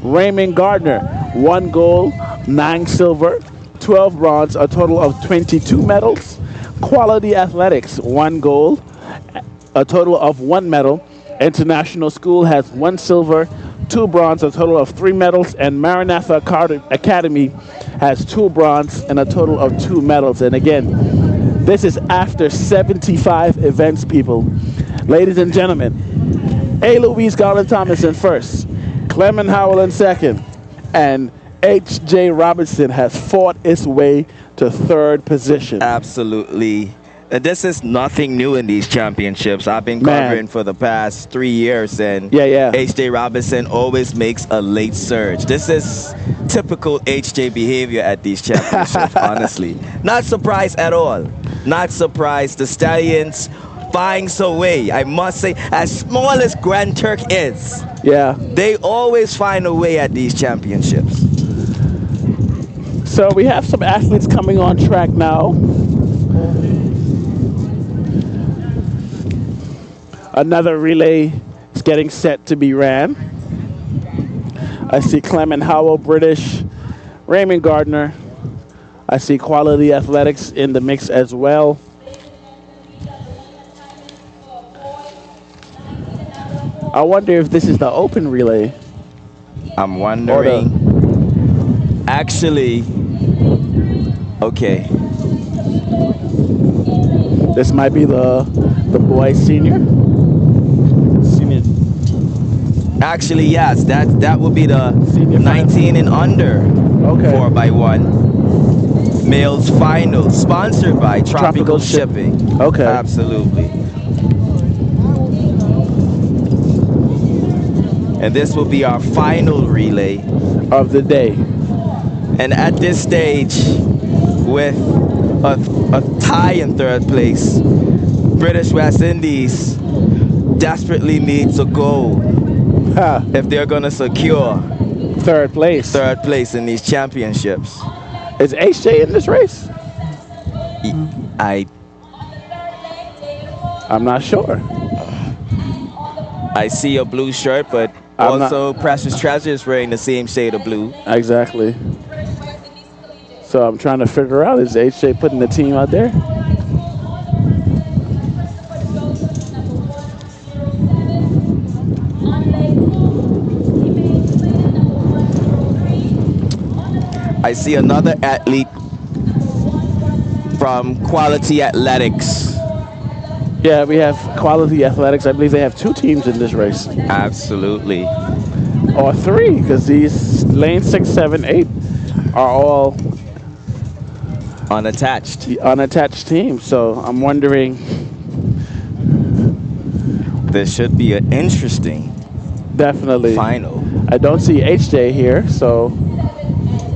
Raymond Gardner, 1 gold, 9 silver, 12 bronze, a total of 22 medals. Quality Athletics, 1 gold, a total of 1 medal. International School has 1 silver, 2 bronze, a total of 3 medals. And Maranatha Academy has 2 bronze and a total of 2 medals. And again, this is after 75 events, people. Ladies and gentlemen, A. Louise Garland Thomas in first, Clement Howell in second, and H.J. Robinson has fought its way to third position. Absolutely. This is nothing new in these championships. I've been covering for the past 3 years, and H.J. Robinson always makes a late surge. This is typical H.J. behavior at these championships, honestly. Not surprised at all. Not surprised. The Stallions finds a way. I must say, as small as Grand Turk is, they always find a way at these championships. So we have some athletes coming on track now. Another relay is getting set to be ran. I see Clement Howell, British, Raymond Gardner. I see Quality Athletics in the mix as well. I wonder if this is the open relay. I'm wondering. Actually, okay. This might be the boys senior. Actually, yes, that would be the senior 19 and under 4x1 males final, sponsored by Tropical Shipping. Okay, absolutely. And this will be our final relay of the day. And at this stage, with a tie in third place, British West Indies desperately needs a goal if they're going to secure third place in these championships. Is HJ in this race? I'm not sure. I see a blue shirt, but also Precious Treasure is wearing the same shade of blue. Exactly. So I'm trying to figure out, is HJ putting the team out there? I see another athlete from Quality Athletics. Yeah, we have Quality Athletics. I believe they have 2 teams in this race. Absolutely. Or 3, because these lanes 6, 7, 8 are all unattached teams. So I'm wondering. This should be an interesting final. I don't see HJ here, so.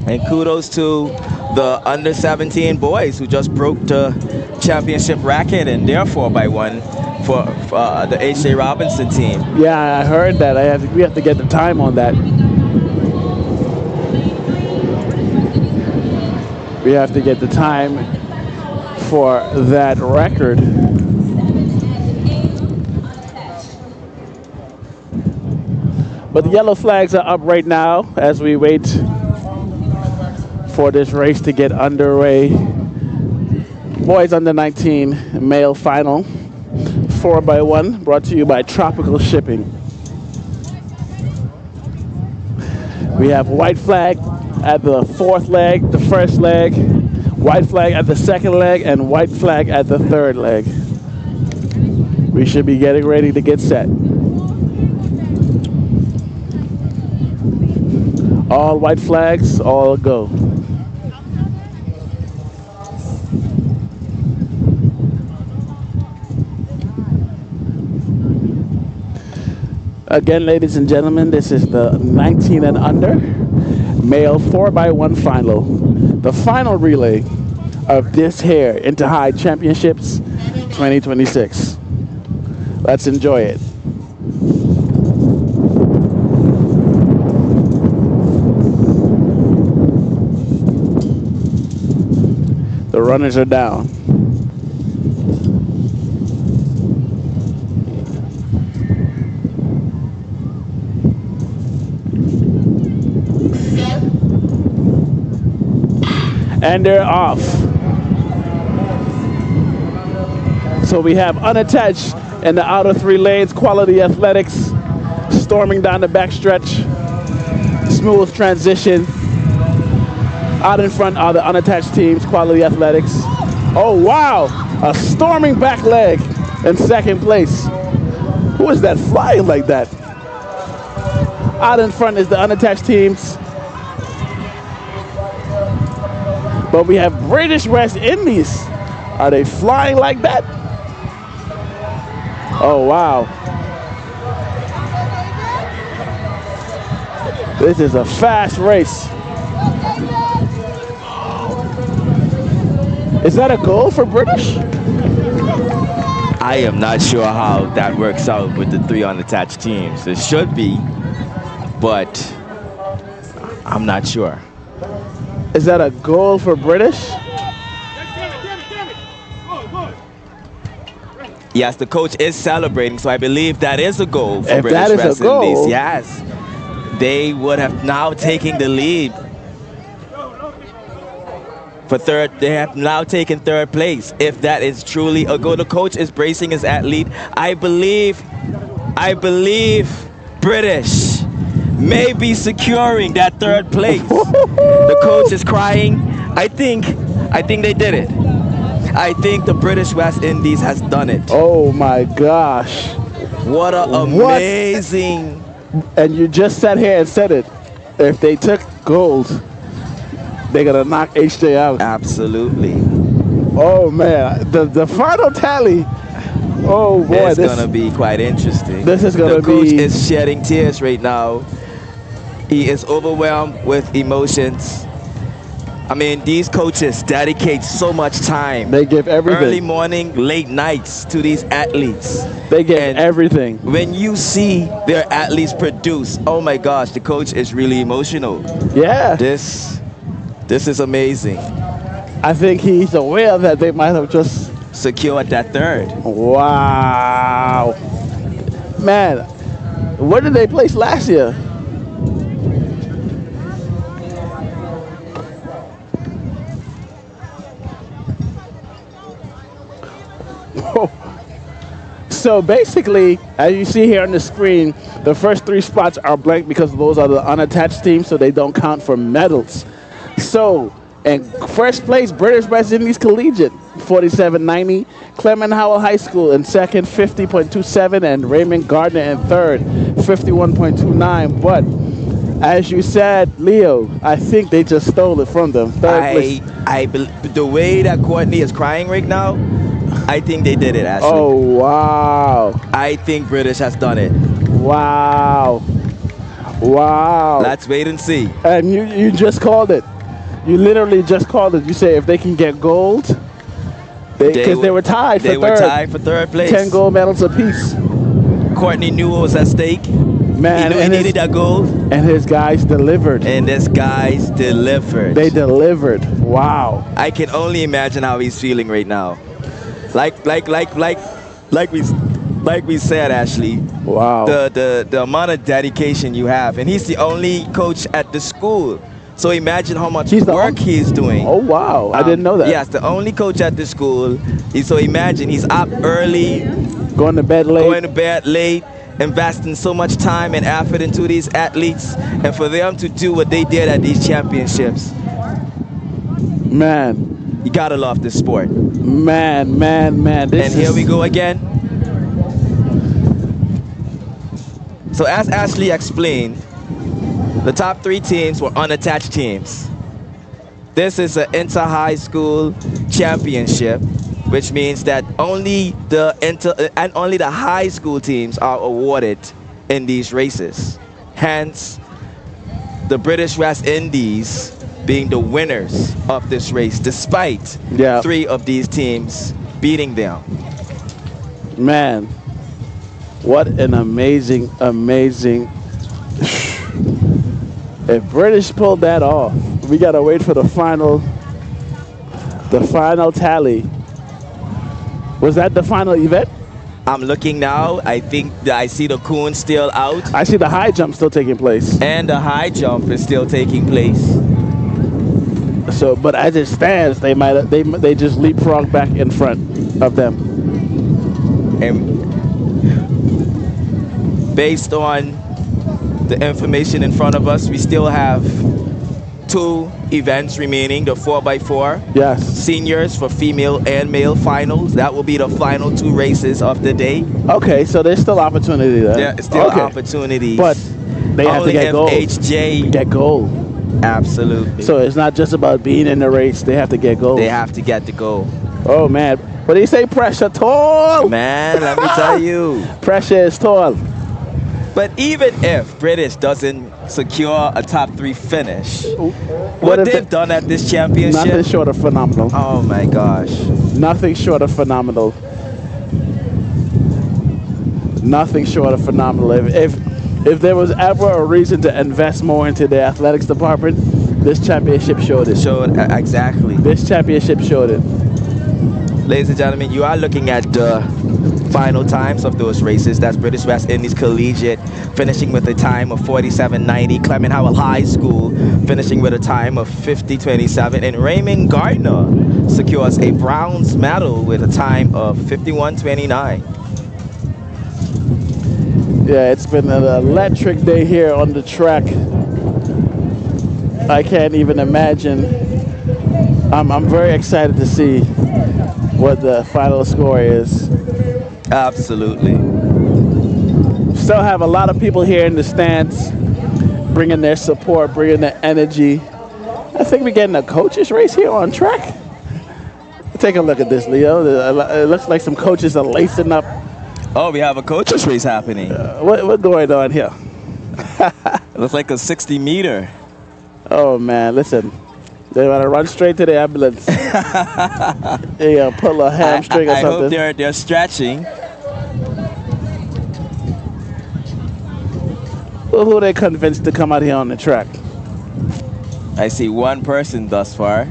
And kudos to the under 17 boys who just broke the championship record and their 4x1 for the HJ Robinson team. Yeah, I heard that. We have to get the time on that. We have to get the time for that record. But the yellow flags are up right now as we wait for this race to get underway. Boys under 19 male final 4x1 brought to you by Tropical Shipping. We have white flag at the fourth leg, the first leg, white flag at the second leg, and white flag at the third leg. We should be getting ready to get set. All white flags, all go. Again, ladies and gentlemen, this is the 19 and under male 4x1 final. The final relay of this here Inter-High Championships 2026. Let's enjoy it. The runners are down. And they're off. So we have unattached in the outer three lanes, Quality Athletics storming down the backstretch. Smooth transition. Out in front are the unattached teams, Quality Athletics. Oh, wow. A storming back leg in second place. Who is that flying like that? Out in front is the unattached teams. But we have British West Indies. Are they flying like that? Oh, wow. This is a fast race. Is that a goal for British? I am not sure how that works out with the three unattached teams. It should be, but I'm not sure. Is that a goal for British? Yes, the coach is celebrating, so I believe that is a goal for If British that is West a goal, Indies. Yes, they would have now taken the lead for third. They have now taken third place. If that is truly a goal, the coach is bracing his athlete. I believe British may be securing that third place. The coach is crying. I think they did it. I think the British West Indies has done it. Oh my gosh. What an amazing. And you just sat here and said it. If they took gold, they're gonna knock HJ out. Absolutely. Oh man, the final tally. Oh boy, it's gonna be quite interesting. This is gonna be. The coach is shedding tears right now. He is overwhelmed with emotions. I mean, these coaches dedicate so much time. They give everything. Early morning, late nights to these athletes. They give everything. When you see their athletes produce, oh my gosh, the coach is really emotional. Yeah. This is amazing. I think he's aware that they might have just secured that third. Wow. Man, where did they place last year? So basically, as you see here on the screen, the first three spots are blank because those are the unattached teams, so they don't count for medals. So, in first place, British West Indies Collegiate, 47.90. Clement Howell High School in second, 50.27. And Raymond Gardner in third, 51.29. But, as you said, Leo, I think they just stole it from them. Third place. The way that Courtney is crying right now, I think they did it, Ashley. Oh, wow. I think British has done it. Wow. Wow. Let's wait and see. And you just called it. You literally just called it. You say if they can get gold, because they were tied for third. They were tied for third place. 10 gold medals apiece. Courtney knew what was at stake. Man, he needed that gold. And his guys delivered. And his guys delivered. They delivered. Wow. I can only imagine how he's feeling right now. Like we said, Ashley. Wow. The amount of dedication you have, and he's the only coach at the school. So imagine how much work he's doing. Oh wow! I didn't know that. Yes, the only coach at the school. So imagine he's up early, going to bed late, investing so much time and effort into these athletes, and for them to do what they did at these championships. Man, you gotta love this sport. Man. And here we go again. So as Ashley explained, the top 3 teams were unattached teams. This is an inter-high school championship, which means that only the high school teams are awarded in these races. Hence, the British West Indies being the winners of this race, despite 3 of these teams beating them. Man, what an amazing. If British pulled that off, we gotta wait for the final tally. Was that the final event? I'm looking now. I think I see the coon still out. I see the high jump still taking place. And the high jump is still taking place. So, but as it stands, they just leapfrog back in front of them. And based on the information in front of us, we still have 2 events remaining, the 4x4. Yes. Seniors for female and male finals. That will be the final 2 races of the day. Okay, so there's still opportunity there. There's still opportunity. But they have to get gold. HJ get gold. Absolutely. So it's not just about being in the race. They have to get gold. They have to get the gold. Oh, man. What do you say? Pressure tall? Man, let me tell you. Pressure is tall. But even if British doesn't secure a top 3 finish, what they've done at this championship, nothing short of phenomenal. Oh my gosh. Nothing short of phenomenal. Nothing short of phenomenal. If there was ever a reason to invest more into the athletics department, this championship showed it. Exactly. This championship showed it. Ladies and gentlemen, you are looking at the final times of those races. That's British West Indies Collegiate finishing with a time of 47.90. Clement Howell High School finishing with a time of 50.27. And Raymond Gardner secures a bronze medal with a time of 51.29. Yeah, it's been an electric day here on the track. I can't even imagine. I'm very excited to see what the final score is. Absolutely. Still have a lot of people here in the stands bringing their support, bringing their energy. I think we're getting a coaches race here on track. Take a look at this, Leo. It looks like some coaches are lacing up. Oh, we have a coaches race happening. What's going on here? It looks like a 60-meter. Oh, man, listen. They want to run straight to the ambulance. They pull a hamstring or something. I hope they're stretching. Well, who they convinced to come out here on the track? I see one person thus far.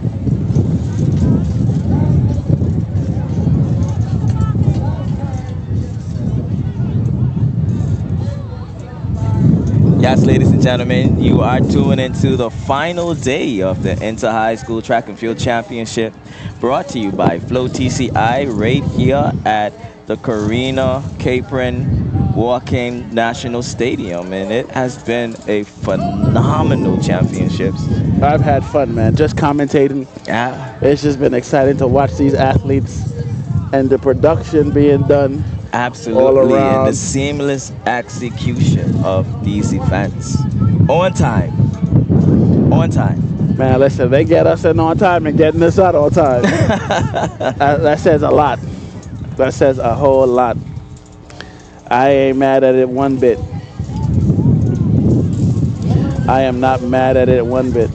Yes, ladies and gentlemen, you are tuned into the final day of the Inter-High School Track and Field Championship, brought to you by Flow TCI right here at the Karina Capron Walking National Stadium, and it has been a phenomenal championship. I've had fun, man, just commentating. Yeah. It's just been exciting to watch these athletes and the production being done. Absolutely, all around. And the seamless execution of these events. On time. On time. Man, listen, they get us in on time and getting us out on time. That says a lot. That says a whole lot. I ain't mad at it one bit. I am not mad at it one bit.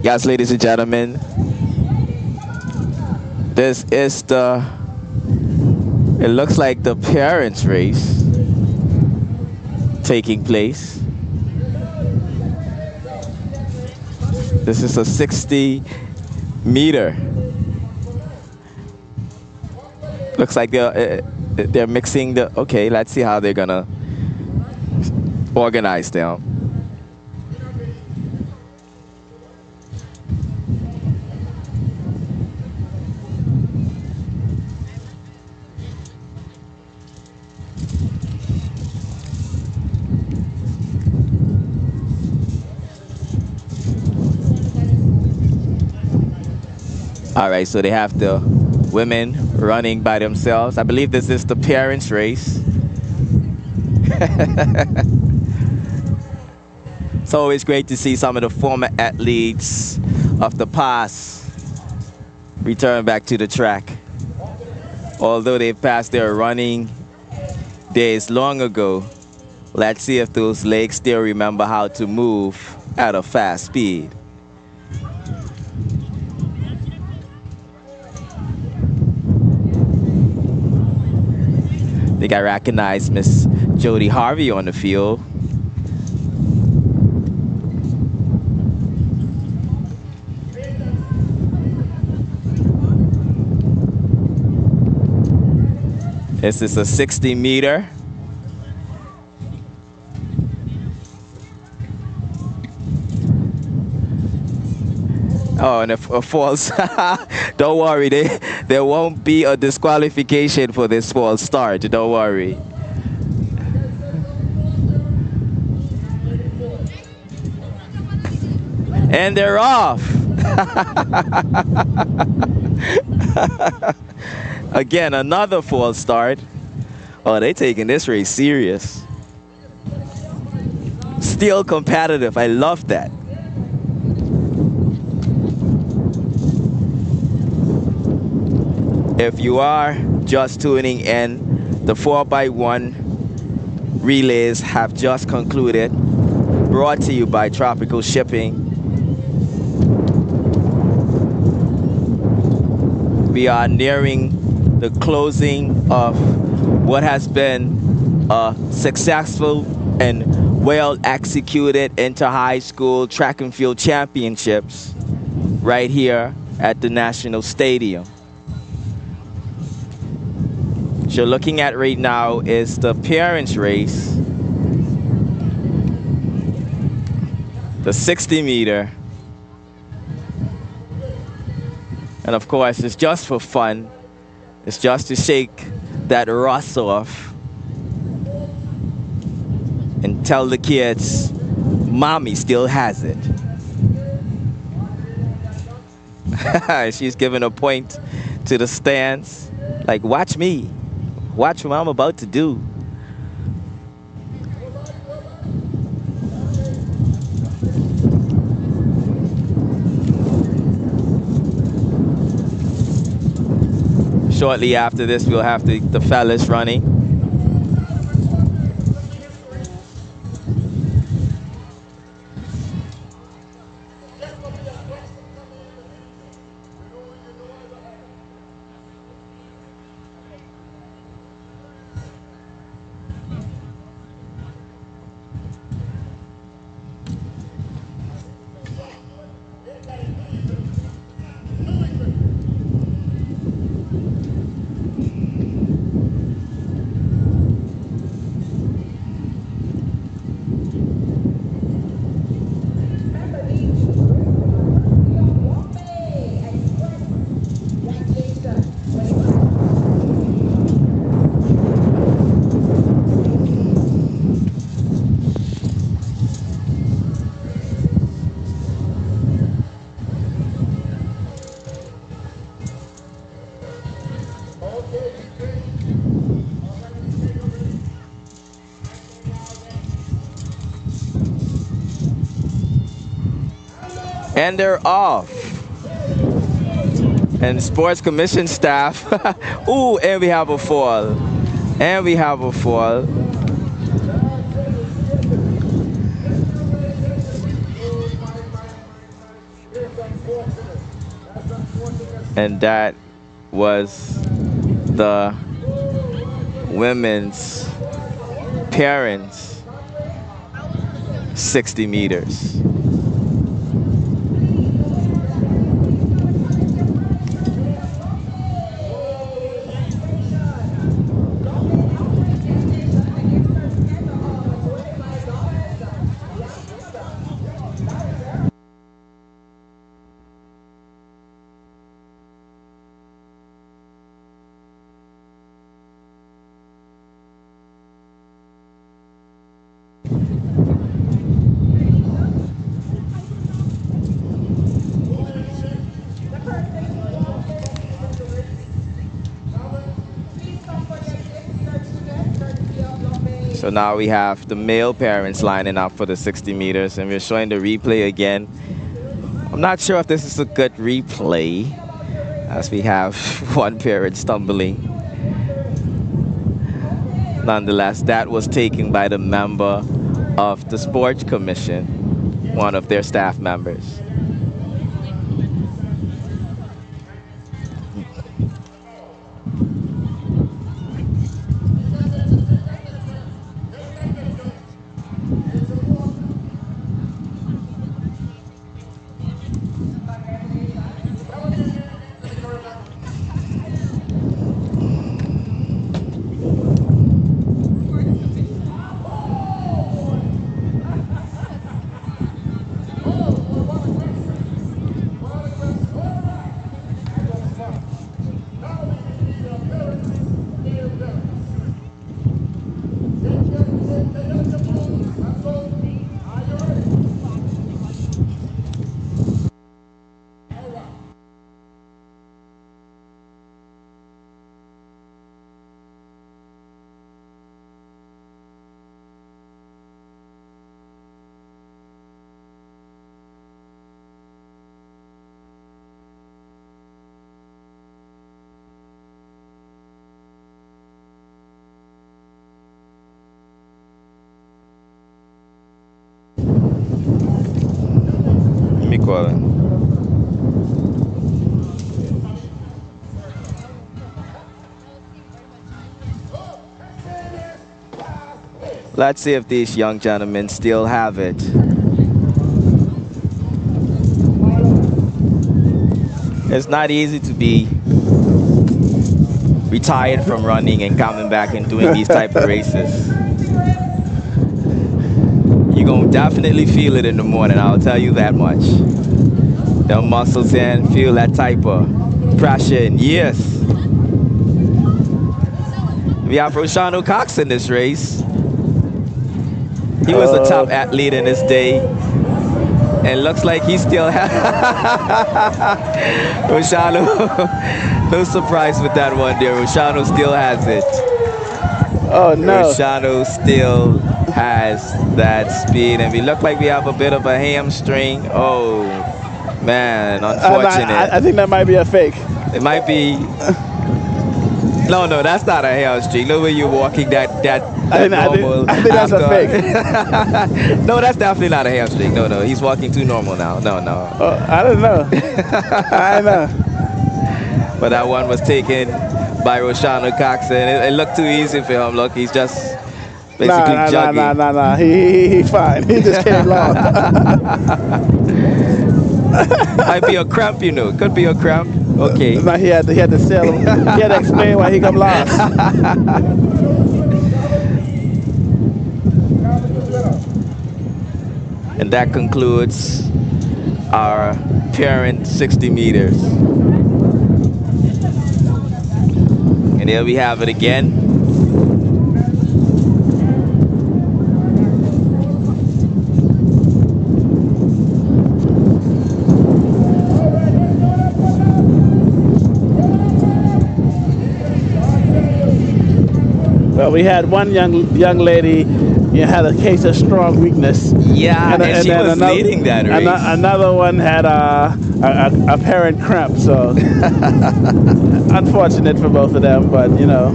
Yes, ladies and gentlemen, this is it looks like the parents' race taking place. This is a 60-meter. Looks like they're mixing the, okay, let's see how they're gonna organize them. All right, so they have the women running by themselves. I believe this is the parents' race. It's always great to see some of the former athletes of the past return back to the track. Although they've passed their running days long ago, let's see if those legs still remember how to move at a fast speed. I think I recognize Miss Jody Harvey on the field. This is a 60-meter. Oh, and if a false, don't worry, there won't be a disqualification for this false start, don't worry. And they're off. Again, another false start. Oh, they're taking this race serious. Still competitive, I love that. If you are just tuning in, the 4x1 relays have just concluded, brought to you by Tropical Shipping. We are nearing the closing of what has been a successful and well-executed inter-high school track and field championships right here at the National Stadium. What you're looking at right now is the parents' race, the 60-meter. And of course, it's just for fun. It's just to shake that rust off and tell the kids, mommy still has it. She's giving a point to the stands, like, watch me. Watch what I'm about to do. Shortly after this, we'll have the fellas running. And they're off. And sports commission staff. Ooh, and we have a fall. And we have a fall. And that was the women's parents 60 meters. So now we have the male parents lining up for the 60 meters, and we're showing the replay again. I'm not sure if this is a good replay, as we have one parent stumbling. Nonetheless, that was taken by the member of the sports commission, one of their staff members. Let's see if these young gentlemen still have it. It's not easy to be retired from running and coming back and doing these type of races. You're gonna definitely feel it in the morning, I'll tell you that much. The muscles in, feel that type of pressure, and yes. We have Roshano Cox in this race. He was a top athlete in his day, and looks like he still has. Roshano, no surprise with that one there. Roshano still has it. Oh no. Roshano still has that speed, and we look like we have a bit of a hamstring. Oh man, unfortunate. I think that might be a fake. It might be. No, that's not a hamstring. No way you're walking that normal. I think that's a fake. No, that's definitely not a hamstring. No, he's walking too normal now. No. I don't know. I know. But that one was taken by Roshano Cox, and it looked too easy for him. Look, he's just basically jogging. Nah. He's fine. He just came long. Might be a cramp, you know. Could be a cramp. Okay. No, he had to sell him. He had to explain why he come last. And that concludes our parent 60 meters. And there we have it again. Well, we had one young lady had a case of strong weakness. Yeah, and she was leading that race. Another one had a apparent cramp, so unfortunate for both of them, but you know.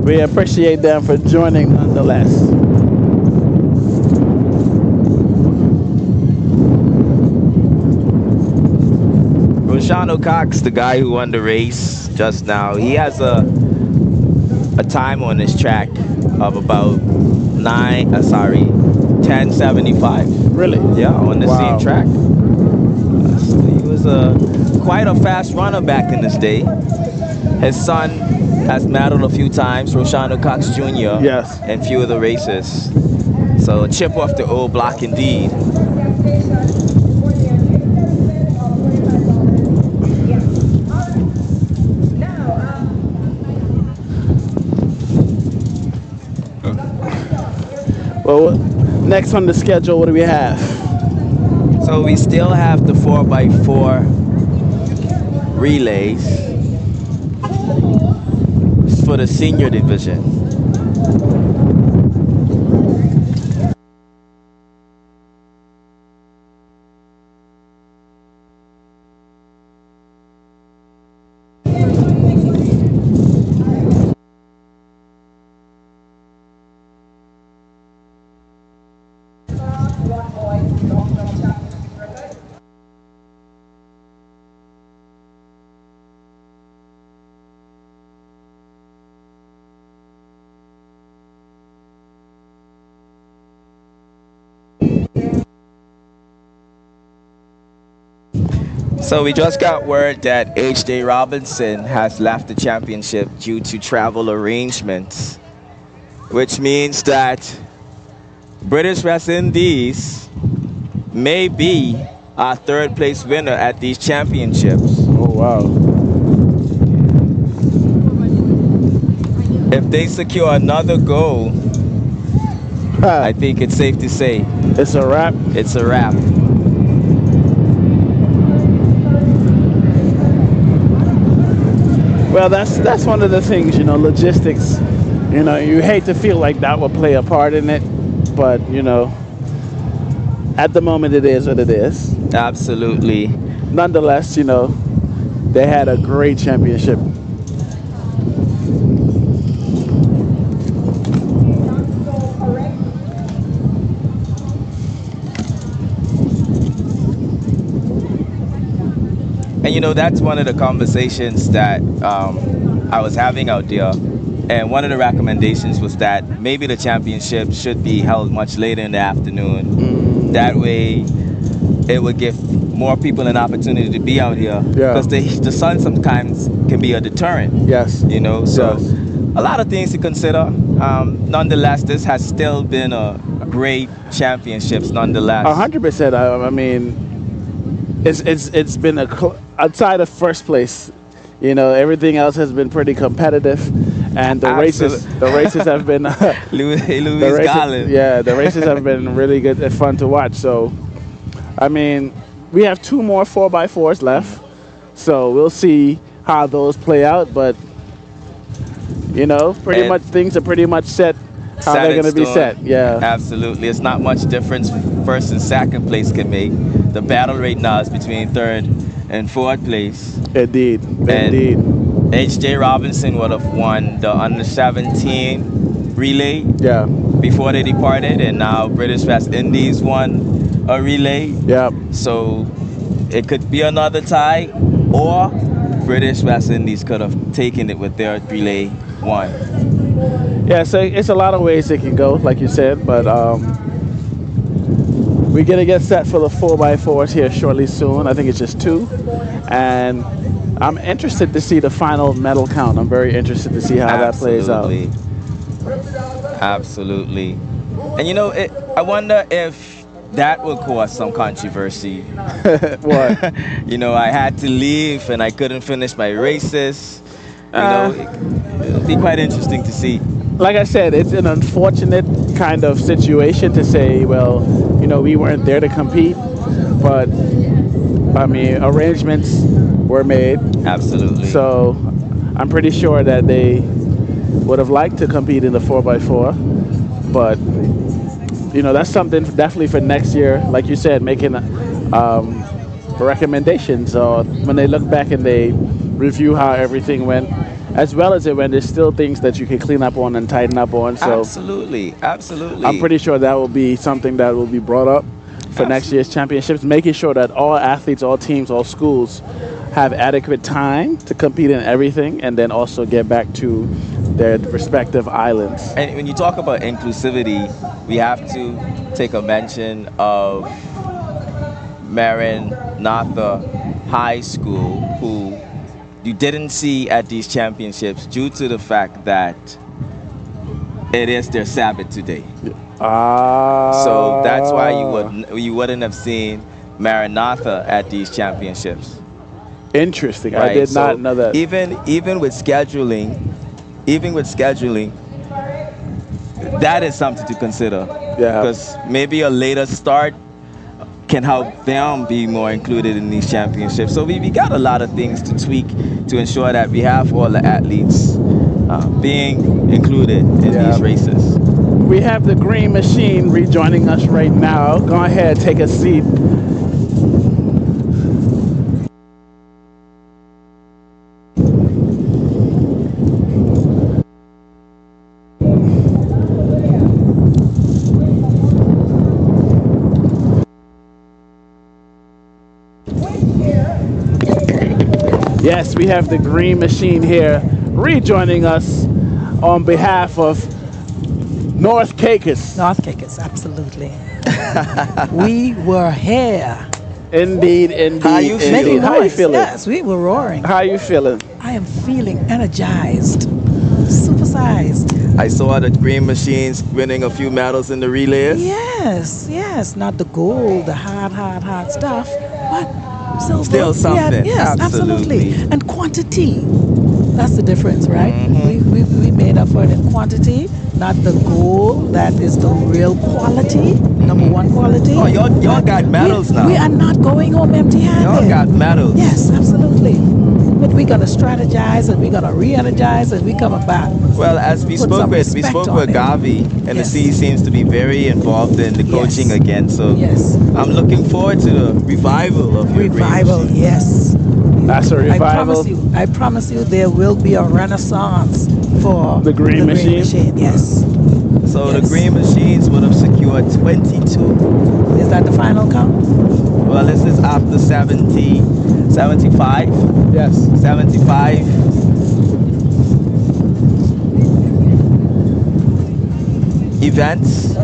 We appreciate them for joining nonetheless. Roshano Cox, the guy who won the race just now, he has a time on his track of about 10:75. Really? Yeah, on the same track. So he was quite a fast runner back in his day. His son has medaled a few times, Roshano Cox Jr. Yes. In few of the races. So a chip off the old block indeed. Well, next on the schedule, what do we have? So we still have the 4x4 relays for the senior division. So we just got word that H.J. Robinson has left the championship due to travel arrangements, which means that British West Indies may be our third place winner at these championships. Oh, wow. If they secure another goal, I think it's safe to say it's a wrap. It's a wrap. Well, that's one of the things, you know, logistics. You know, you hate to feel like that will play a part in it, but you know, at the moment it is what it is. Absolutely. Nonetheless, you know, they had a great championship. And you know, that's one of the conversations that I was having out there. And one of the recommendations was that maybe the championship should be held much later in the afternoon. That way, it would give more people an opportunity to be out here. Because the sun sometimes can be a deterrent. Yes. You know, so a lot of things to consider. Nonetheless, this has still been a great championships nonetheless. 100%. I mean, it's been outside of first place. You know, everything else has been pretty competitive, and the races have been the races have been really good and fun to watch. So, I mean, we have 2 more 4x4s left, so we'll see how those play out. But you know, pretty much things are pretty much set. How they're going to be set, yeah. Absolutely. It's not much difference first and second place can make. The battle right now is between third and fourth place. Indeed. And H.J. Robinson would have won the under-17 relay before they departed, and now British West Indies won a relay. So it could be another tie, or British West Indies could have taken it with their relay one. Yeah, so it's a lot of ways it can go, like you said, but we're going to get set for the 4x4s here shortly soon. I think it's just 2. And I'm interested to see the final medal count. I'm very interested to see how that plays out. Absolutely. And you know, I wonder if that will cause some controversy. What? You know, I had to leave and I couldn't finish my races. You know, it'll be quite interesting to see. Like I said, it's an unfortunate kind of situation to say, well, you know, we weren't there to compete, but I mean, arrangements were made. Absolutely. So I'm pretty sure that they would have liked to compete in the 4x4, but that's something definitely for next year. Like you said, making recommendations, or when they look back and they review how everything went, as well as when there's still things that you can clean up on and tighten up on. So absolutely. I'm pretty sure that will be something that will be brought up for next year's championships, making sure that all athletes, all teams, all schools have adequate time to compete in everything, and then also get back to their respective islands. And when you talk about inclusivity, we have to take a mention of Maranatha High School, who you didn't see at these championships due to the fact that it is their Sabbath today. So that's why you wouldn't have seen Maranatha at these championships. Interesting. Right? I did not know that. Even with scheduling, that is something to consider. Yeah. Because maybe a later start can help them be more included in these championships. So we got a lot of things to tweak to ensure that we have all the athletes being included in these races. We have the Green Machine rejoining us right now. Go ahead, take a seat. Yes, we have the Green Machine here rejoining us on behalf of North Caicos. North Caicos, absolutely. We were here. Indeed, indeed. How you feeling? How you feeling? Yes, we were roaring. How you feeling? I am feeling energized, supersized. I saw the Green Machines winning a few medals in the relays. Yes, not the gold, the hard stuff, but silver. Still something. Yes, absolutely. And quantity. That's the difference, right? Mm-hmm. We made up for it in quantity, not the gold. That is the real quality, number one quality. Oh, y'all got medals now. We are not going home empty-handed. Y'all got medals. Yes, absolutely. But we gotta strategize and we gotta re-energize and we coming back. Well, as we spoke with Gavi, and the C seems to be very involved in the coaching again. So I'm looking forward to the revival of your revival. Yes. That's a revival. I promise you, there will be a renaissance for the Green Machine. Yes. So the Green Machines would have secured 22. Is that the final count? Well, this is after 75. Yes. 75. Events.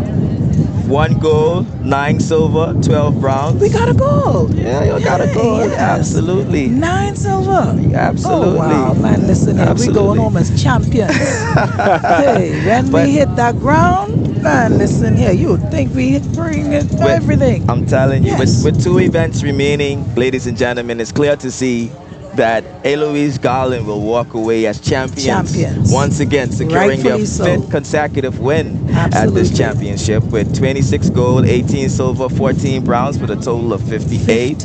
1 gold, 9 silver, 12 bronze. We got a gold. Yeah, you got a gold. Yes. Absolutely. 9 silver. Absolutely. Oh, wow, man, listen here. We going home as champions. Hey, when we hit that ground, man, listen here. You think we bring it to everything. I'm telling you, with 2 events remaining, ladies and gentlemen, it's clear to see that Eloise Garland will walk away as champions. Once again, securing their 5th consecutive win at this championship with 26 gold, 18 silver, 14 bronze with a total of 58.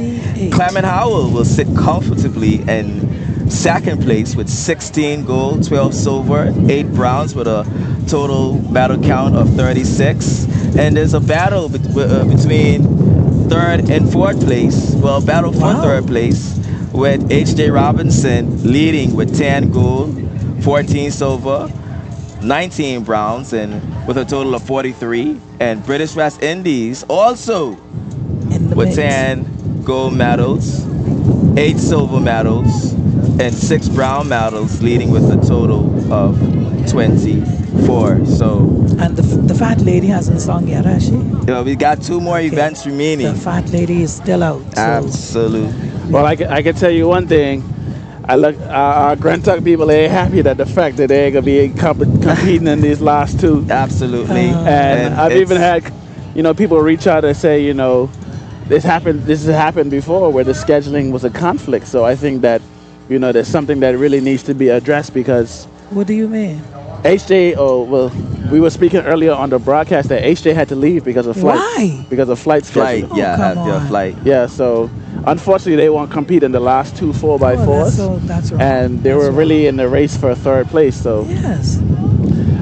Clement Howell will sit comfortably in 2nd place with 16 gold, 12 silver, 8 bronze with a total medal count of 36. And there's a battle between 3rd and 4th place. Well, battle for 3rd place, with H.J. Robinson leading with 10 gold, 14 silver, 19 bronze, and with a total of 43. And British West Indies also with 10 gold medals, 8 silver medals, and 6 brown medals, leading with a total of 24. So, and the fat lady hasn't sung yet, has she? We got 2 more events remaining. The fat lady is still out. So. Absolutely. Well, I can tell you one thing. Our Grand Tuck people are happy that the fact that they're gonna be competing in these last 2. Absolutely. And I've even had, people reach out and say, this has happened before where the scheduling was a conflict. So I think that, there's something that really needs to be addressed because. What do you mean? HJ, we were speaking earlier on the broadcast that HJ had to leave because of flight. Why? Because of flight schedule. Flight. Yeah. Yeah, so Unfortunately, they won't compete in the last 2 4x4s. That's right. And they were really in the race for 3rd place. So yes,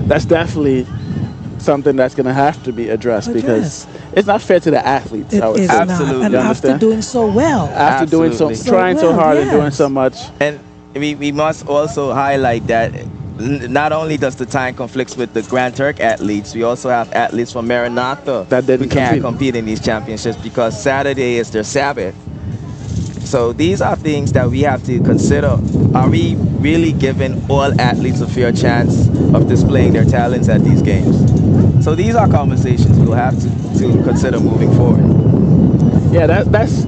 that's definitely something that's going to have to be addressed because it's not fair to the athletes. It is not. And after doing so well. After doing trying so hard and doing so much. And we must also highlight that not only does the time conflicts with the Grand Turk athletes, we also have athletes from Maranatha who can't compete in these championships because Saturday is their Sabbath. So these are things that we have to consider. Are we really giving all athletes a fair chance of displaying their talents at these games? So these are conversations we'll have to consider moving forward. Yeah, that's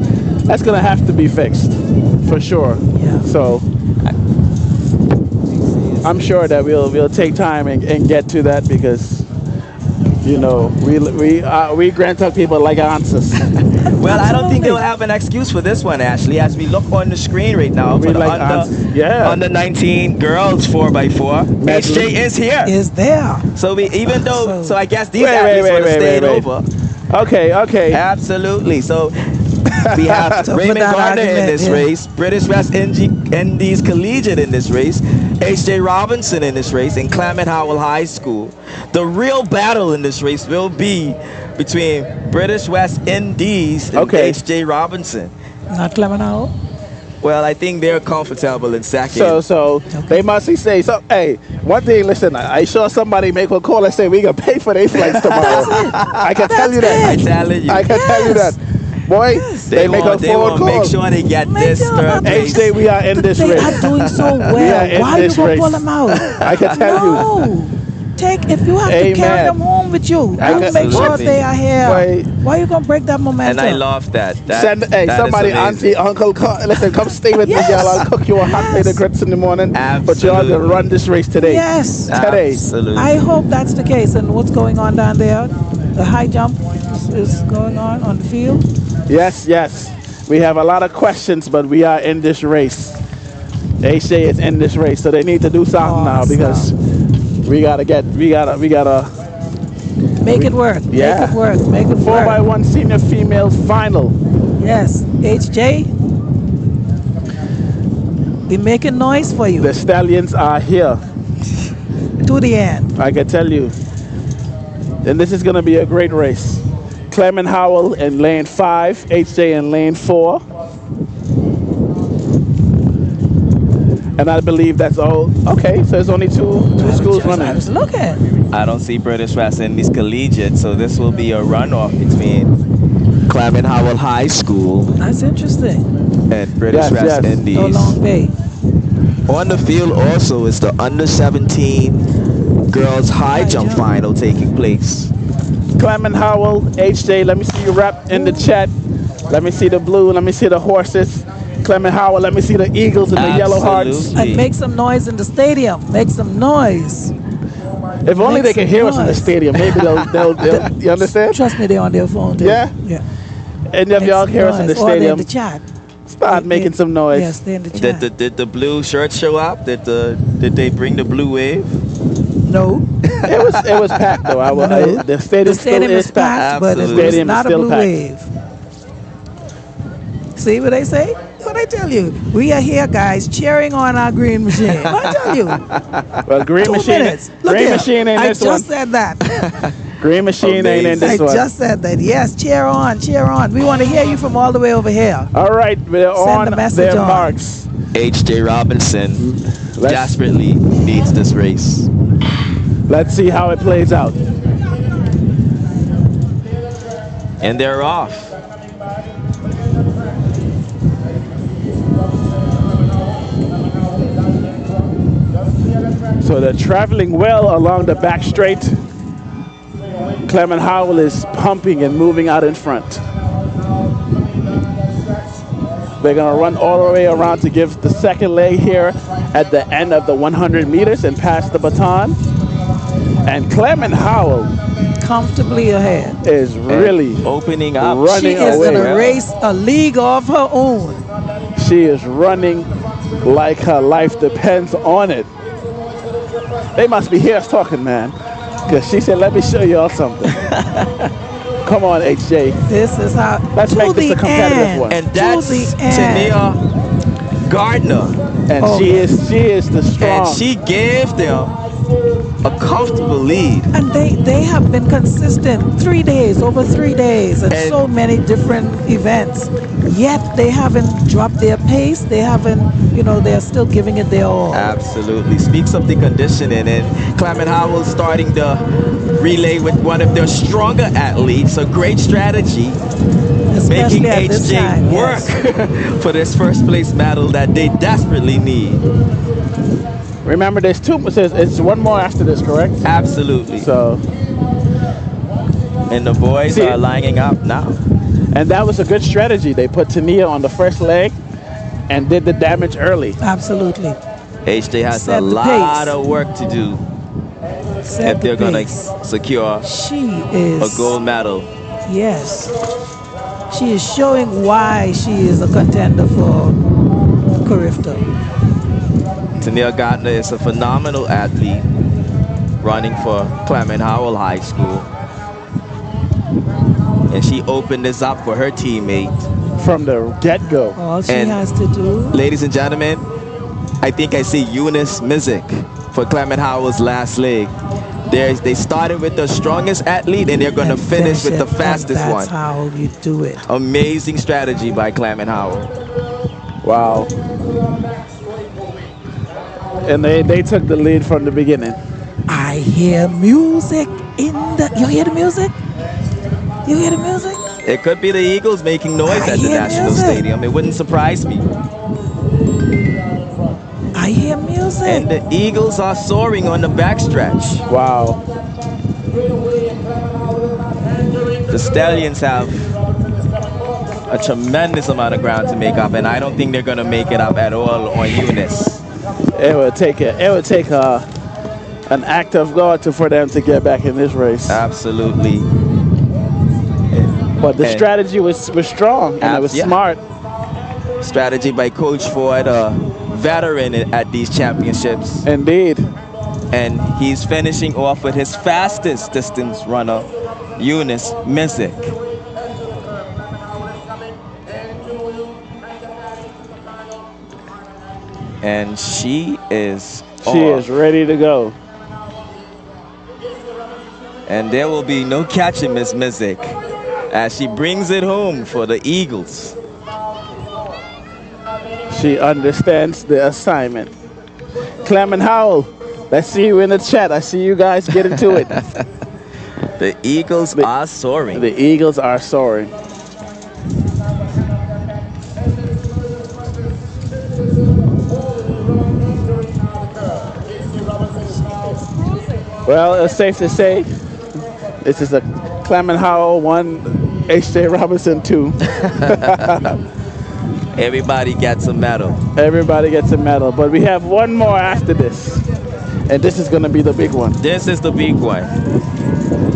going to have to be fixed for sure. Yeah. So I'm sure that we'll take time and get to that because, you know, we Grand Turk people like answers. Well, I don't think they'll have an excuse for this one, Ashley. As we look on the screen right now for the under 19 girls 4x4, HJ is here. Is there. So so I guess these athletes would have stayed over. Okay. Absolutely. So we have Raymond Gardner in this race, British West Indies Collegiate in this race, H.J. Robinson in this race, and Clement Howell High School. The real battle in this race will be between British West Indies and H.J. Robinson. Not Clement Howell? Well, I think they're comfortable in second. So they must say, so hey, one thing, listen, I saw somebody make a call and say we can pay for their flights tomorrow. I can tell you that. I'm telling you. I can tell you that. Boy, they make a phone call. Make sure they get this third place. H-Day, we are in this race. They are doing so well. Why you going to pull them out? I can tell you. If you have to carry them home with you, make sure they are here. Why are you going to break that momentum? And I love that. Somebody, auntie, uncle, listen, come stay with me, y'all. I'll cook you a hot plate of grits in the morning. But y'all can run this race today. Yes. Today. Absolutely. I hope that's the case. And what's going on down there? The high jump is going on the field? Yes. We have a lot of questions, but we are in this race. H.J. is in this race, so they need to do something now because we gotta make it work. Yeah. Make it work. 4x1 senior females final. Yes. HJ, we making noise for you. The Stallions are here. To the end. I can tell you. And this is gonna be a great race. Clement Howell in lane 5, HJ in lane 4. And I believe that's all. Okay, so there's only two schools running. Look at. I don't see British West Indies Collegiate, so this will be a runoff between Clement Howell High School. That's interesting. And British West Indies. So Long Bay. On the field also is the under 17 girls high jump final taking place. Clement Howell, HJ, let me see you rap in the chat. Let me see the blue, let me see the horses. Clement Howell, let me see the Eagles and the Yellow Hearts. And make some noise in the stadium. Make some noise. If only they can hear us in the stadium, maybe they'll you understand? Trust me, they're on their phone too. Yeah? Yeah. And if y'all hear us in the stadium, in the chat. Start making some noise. Yes, they're in the chat. Did the blue shirt show up? Did they bring the blue wave? No. It was packed though. The stadium is packed, but it's not a blue wave. See what they say? What I tell you? We are here, guys, cheering on our green machine. What I tell you? Well, green machine ain't this one. I just said that. Green machine ain't in this one. I just said that. Yes, cheer on, cheer on. We want to hear you from all the way over here. All right, we're on their marks. H.J. Robinson desperately needs this race. Let's see how it plays out. And they're off. So they're traveling well along the back straight. Clement Howell is pumping and moving out in front. They're going to run all the way around to give the second leg here at the end of the 100 meters and pass the baton. And Clement Howell comfortably ahead is really opening up. She is going to race a league of her own. She is running like her life depends on it. They must be here talking, man. Because she said, let me show y'all something. Come on, HJ. This is how. Let's make this a competitive one. And that's Tania Gardner. And she is the strong. And she gave them a comfortable lead. And they have been consistent over 3 days, and so many different events. Yet they haven't dropped their pace. They haven't, they're still giving it their all. Absolutely. Speaks of the conditioning. And Clement Howell starting the relay with one of their stronger athletes. A great strategy. Especially making HJ work for this first place medal that they desperately need. Remember, there's it's one more after this, correct? Absolutely. So, and the boys are lining up now. And that was a good strategy. They put Tania on the first leg and did the damage early. Absolutely. HJ has a lot of work to do if they're going to secure a gold medal. Yes. She is showing why she is a contender for Carifta. Tania Gardner is a phenomenal athlete running for Clement Howell High School. And she opened this up for her teammate. From the get-go. All she has to do. Ladies and gentlemen, I think I see Eunice Mizik for Clement Howell's last leg. They started with the strongest athlete and they're going to finish with the fastest one. That's how you do it. Amazing strategy by Clement Howell. Wow. And they took the lead from the beginning. I hear music in the... You hear the music? You hear the music? It could be the Eagles making noise at the National Stadium. It wouldn't surprise me. I hear music. And the Eagles are soaring on the backstretch. Wow. The Stallions have a tremendous amount of ground to make up, and I don't think they're going to make it up at all on Eunice. It would take an act of God for them to get back in this race. Absolutely. But the strategy was strong and it was smart. Strategy by Coach Ford, a veteran at these championships. Indeed. And he's finishing off with his fastest distance runner, Eunice Mizik. And she is ready to go. And there will be no catching Miss Mizik as she brings it home for the Eagles. She understands the assignment. Clement Howell, let's see you in the chat. I see you guys get into it. The Eagles are soaring. The Eagles are soaring. Well, it's safe to say this is a Clement Howell 1, H.J. Robinson 2. Everybody gets a medal. Everybody gets a medal. But we have one more after this. And this is going to be the big one. This is the big one.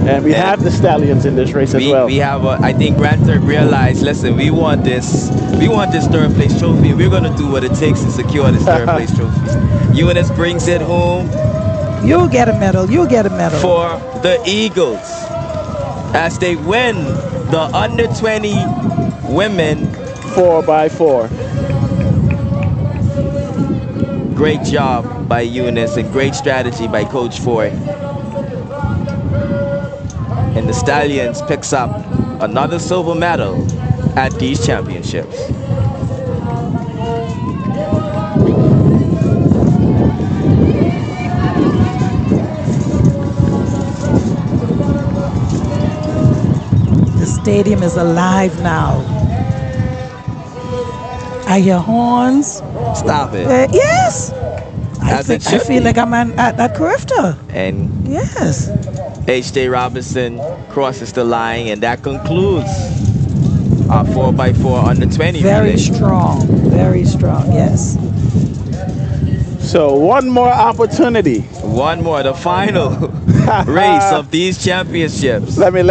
And we have the Stallions in this race as well. We have, I think Grant Turk realized, listen, we want this third place trophy. We're going to do what it takes to secure this third place trophy. Eunice brings it home. You'll get a medal. You'll get a medal. For the Eagles as they win the under 20 women 4x4. Great job by Eunice and great strategy by Coach Ford. And the Stallions picks up another silver medal at these championships. The stadium is alive now. I hear horns. Stop it. Yes. I feel like I'm at Carifta. And yes. H.J. Robinson crosses the line, and that concludes our 4x4 under 20. Very strong. Very strong, yes. So one more opportunity. One more, the final race of these championships. Let me,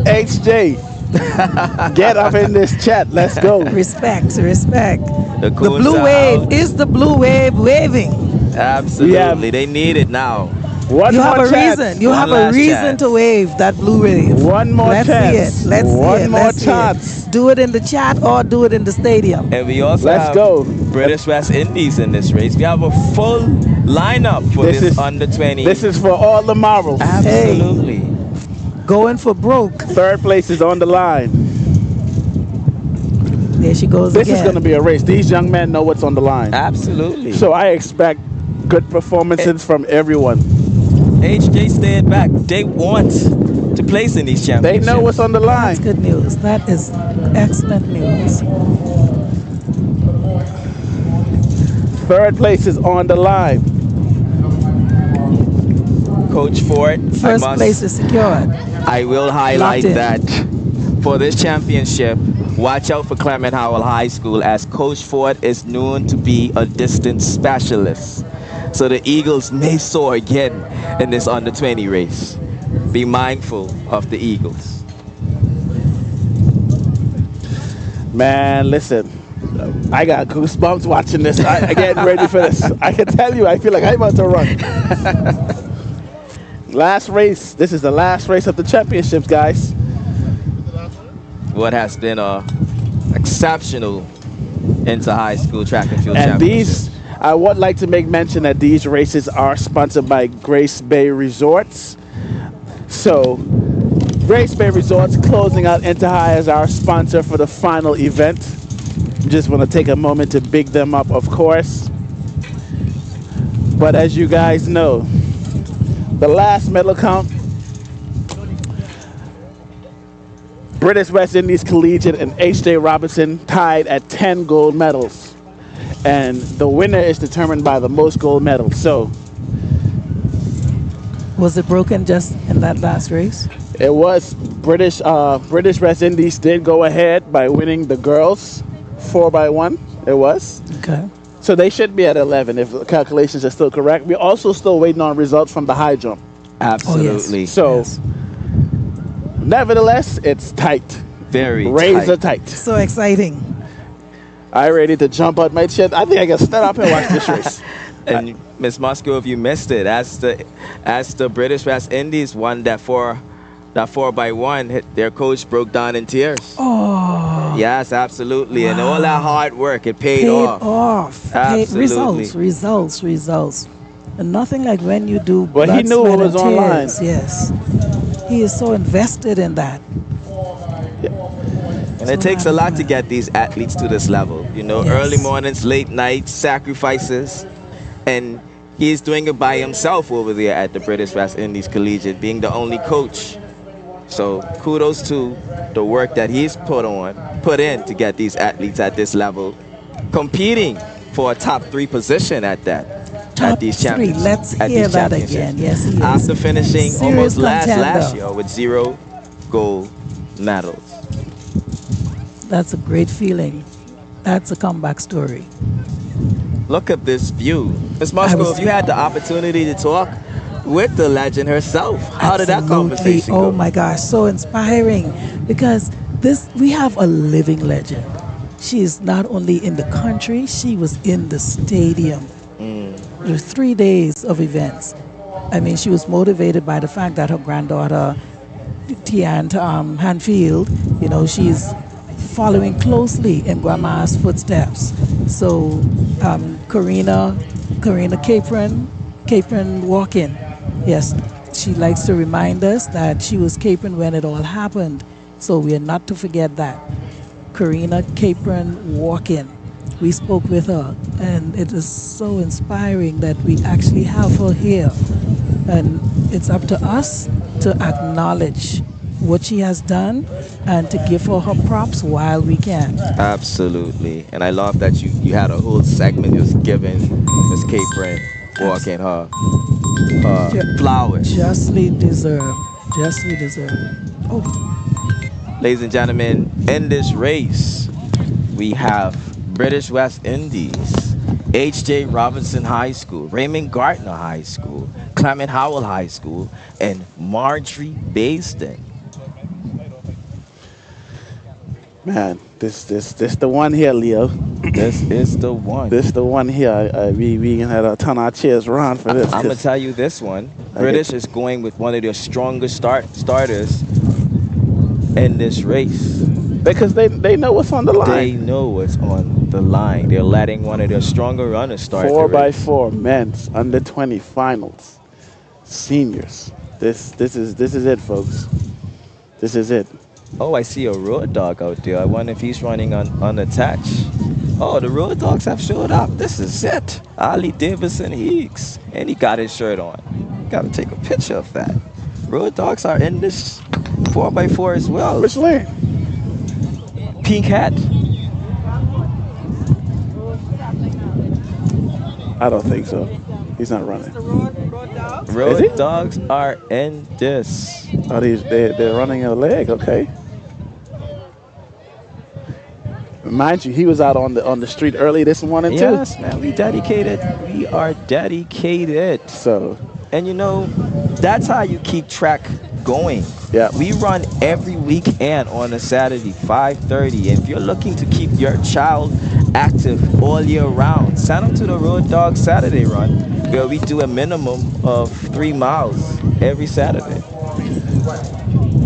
HJ, get up in this chat. Let's go. Respect. The blue wave is the blue wave waving. Absolutely, they need it now. You have a reason. You have a reason to wave that blue wave. One more chance. Let's see it. Let's see it. One more chance. Do it in the chat or do it in the stadium. And we also Let's have go. British West Indies in this race. We have a full lineup for this under 20. This is for all the marbles. Absolutely. Hey, going for broke. Third place is on the line. There she goes This again. is going to be a race. These young men know what's on the line. Absolutely. So I expect good performances from everyone. HJ stayed back. They want to place in these championships. They know what's on the line. That's good news. That is excellent news. Third place is on the line. Coach Ford. First place is secured. I will highlight that for this championship, watch out for Clement Howell High School, as Coach Ford is known to be a distance specialist. So the Eagles may soar again in this under 20 race. Be mindful of the Eagles. Man, listen, I got goosebumps watching this. I get ready for this. I can tell you, I feel like I'm about to run. Last race. This is the last race of the championships, guys. What has been a exceptional inter-high school track and field and championship. I would like to make mention that these races are sponsored by Grace Bay Resorts. So Grace Bay Resorts closing out Inter-High as our sponsor for the final event. Just want to take a moment to big them up, of course. But as you guys know, the last medal count, British West Indies Collegiate and H.J. Robinson tied at 10 gold medals. And the winner is determined by the most gold medals. So, was it broken just in that last race? It was. British West Indies did go ahead by winning the girls 4x1. It was. Okay. So they should be at 11 if the calculations are still correct. We're also still waiting on results from the high jump. Absolutely. Oh, yes. So, nevertheless, it's tight. Very razor tight. So exciting. I ready to jump out my chair. I think I can stand up and watch this race. And Miss Musgrove, you missed it. As the British West Indies won that 4x1, their coach broke down in tears. Oh. Yes, absolutely. Wow. And all that hard work, it paid off. Absolutely. Results. And nothing like when you do Well, he knew it was online. Yes. He is so invested in that. And it takes a lot to get these athletes to this level. You know, early mornings, late nights, sacrifices. And he's doing it by himself over there at the British West Indies Collegiate, being the only coach. So kudos to the work that he's put in to get these athletes at this level, competing for a top 3 position at that. Top 3. Let's hear that again. Yes, he is. After finishing Serious almost last contender. year with 0 gold medals. That's a great feeling. That's a comeback story. Look at this view. Ms. Musgrove, you had the opportunity to talk with the legend herself. How did that conversation go? Oh my gosh, so inspiring, because we have a living legend. She is not only in the country, she was in the stadium. There were 3 days of events. I mean, she was motivated by the fact that her granddaughter, Tian Hanfield, you know, she's following closely in Grandma's footsteps. So Karina Capron walking. Yes, she likes to remind us that she was capering when it all happened. So we are not to forget that. Karina Capron walking. We spoke with her, and it is so inspiring that we actually have her here. And it's up to us to acknowledge what she has done and to give her props while we can. Absolutely. And I love that you had a whole segment just giving Miss Capron walking her flowers. Justly deserved. Oh. Ladies and gentlemen, in this race, we have British West Indies, H.J. Robinson High School, Raymond Gardner High School, Clement Howell High School, and Marjorie Basden. Man, this the one here, Leo. This is the one. This the one here. We had a ton of cheers round for this. I'm gonna tell you this one. British is going with one of their strongest starters in this race. Because they know what's on the line. They know what's on the line. They're letting one of their stronger runners start. 4x4 men's under 20 finals, seniors. This is it, folks. This is it. Oh, I see a road dog out there. I wonder if he's running unattached. Oh, the road dogs have showed up. This is it. Ali Davidson Higgs, and he got his shirt on. Got to take a picture of that. Road dogs are in this 4x4 as well. Which lane? Pink hat. I don't think so. He's not running. Road dogs are in this. Oh, they're running a leg. Okay. Mind you, he was out on the street early this morning too. Yes, man. We dedicated. We are dedicated. So. And you know, that's how you keep track going. Yeah. We run every weekend on a Saturday, 5:30. If you're looking to keep your child active all year round, sign up to the Road Dog Saturday Run, where we do a minimum of 3 miles every Saturday.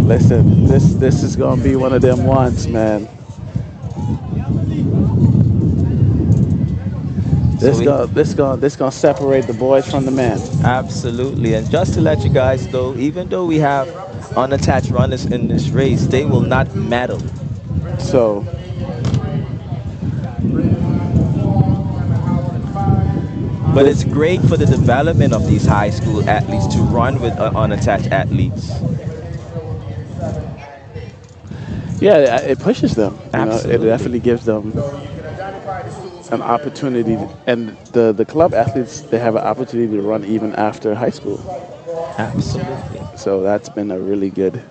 Listen, this is gonna be one of them ones, man. This gonna separate the boys from the men. Absolutely. And just to let you guys know, even though we have unattached runners in this race, they will not medal. So but it's great for the development of these high school athletes to run with unattached athletes. Yeah, it pushes them. Absolutely. It definitely gives them an opportunity, and the club athletes, they have an opportunity to run even after high school. Absolutely. So that's been a really good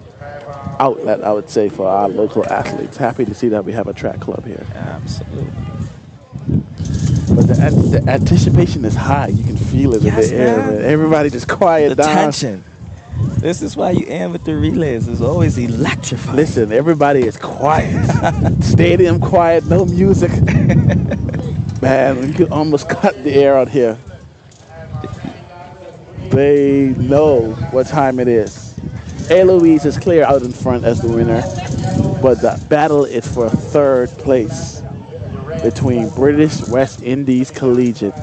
outlet, I would say, for our local athletes. Happy to see that we have a track club here. Absolutely. But the anticipation is high. You can feel it in the air. Man. Everybody just quiet down. Tension. This is why you end with the relays. It's always electrifying. Listen, everybody is quiet. Stadium quiet, no music. Man, you can almost cut the air out here. They know what time it is. Eloise is clear out in front as the winner, but the battle is for third place between British West Indies Collegiate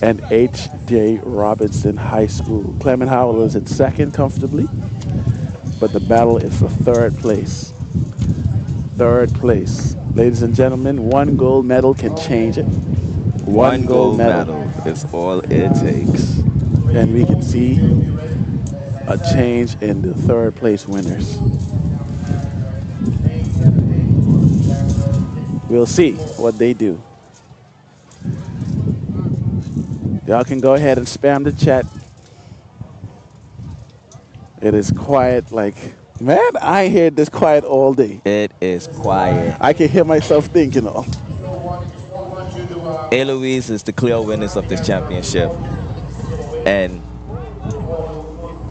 and H.J. Robinson High School. Clement Howell is in second comfortably, but the battle is for third place. Third place. Ladies and gentlemen, one gold medal can change it. One gold medal is all it takes. And we can see a change in the third place winners. We'll see what they do. Y'all can go ahead and spam the chat. It is quiet like, man, I ain't heard this quiet all day. It is quiet. I can hear myself thinking all. Eloise is the clear winners of this championship. And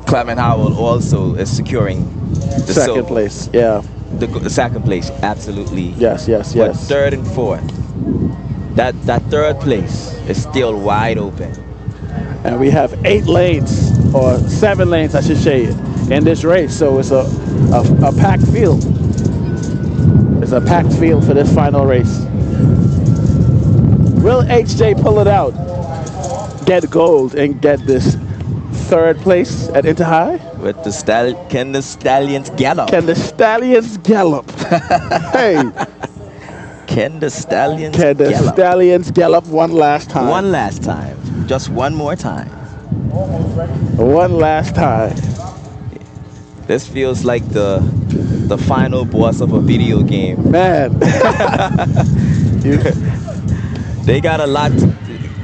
Clement Howell also is securing the second place, yeah. The second place, absolutely. Yes. But third and fourth, that third place is still wide open. And we have 8 lanes, or 7 lanes, I should say, in this race. So it's a packed field. It's a packed field for this final race. Will HJ pull it out, get gold, and get this third place at Inter High? With can the Stallions gallop? Can the Stallions gallop? Hey. Can the Stallions Can the gallop? Stallions gallop one last time? One last time. Just one more time. One last time. This feels like the final boss of a video game. Man. They got a lot.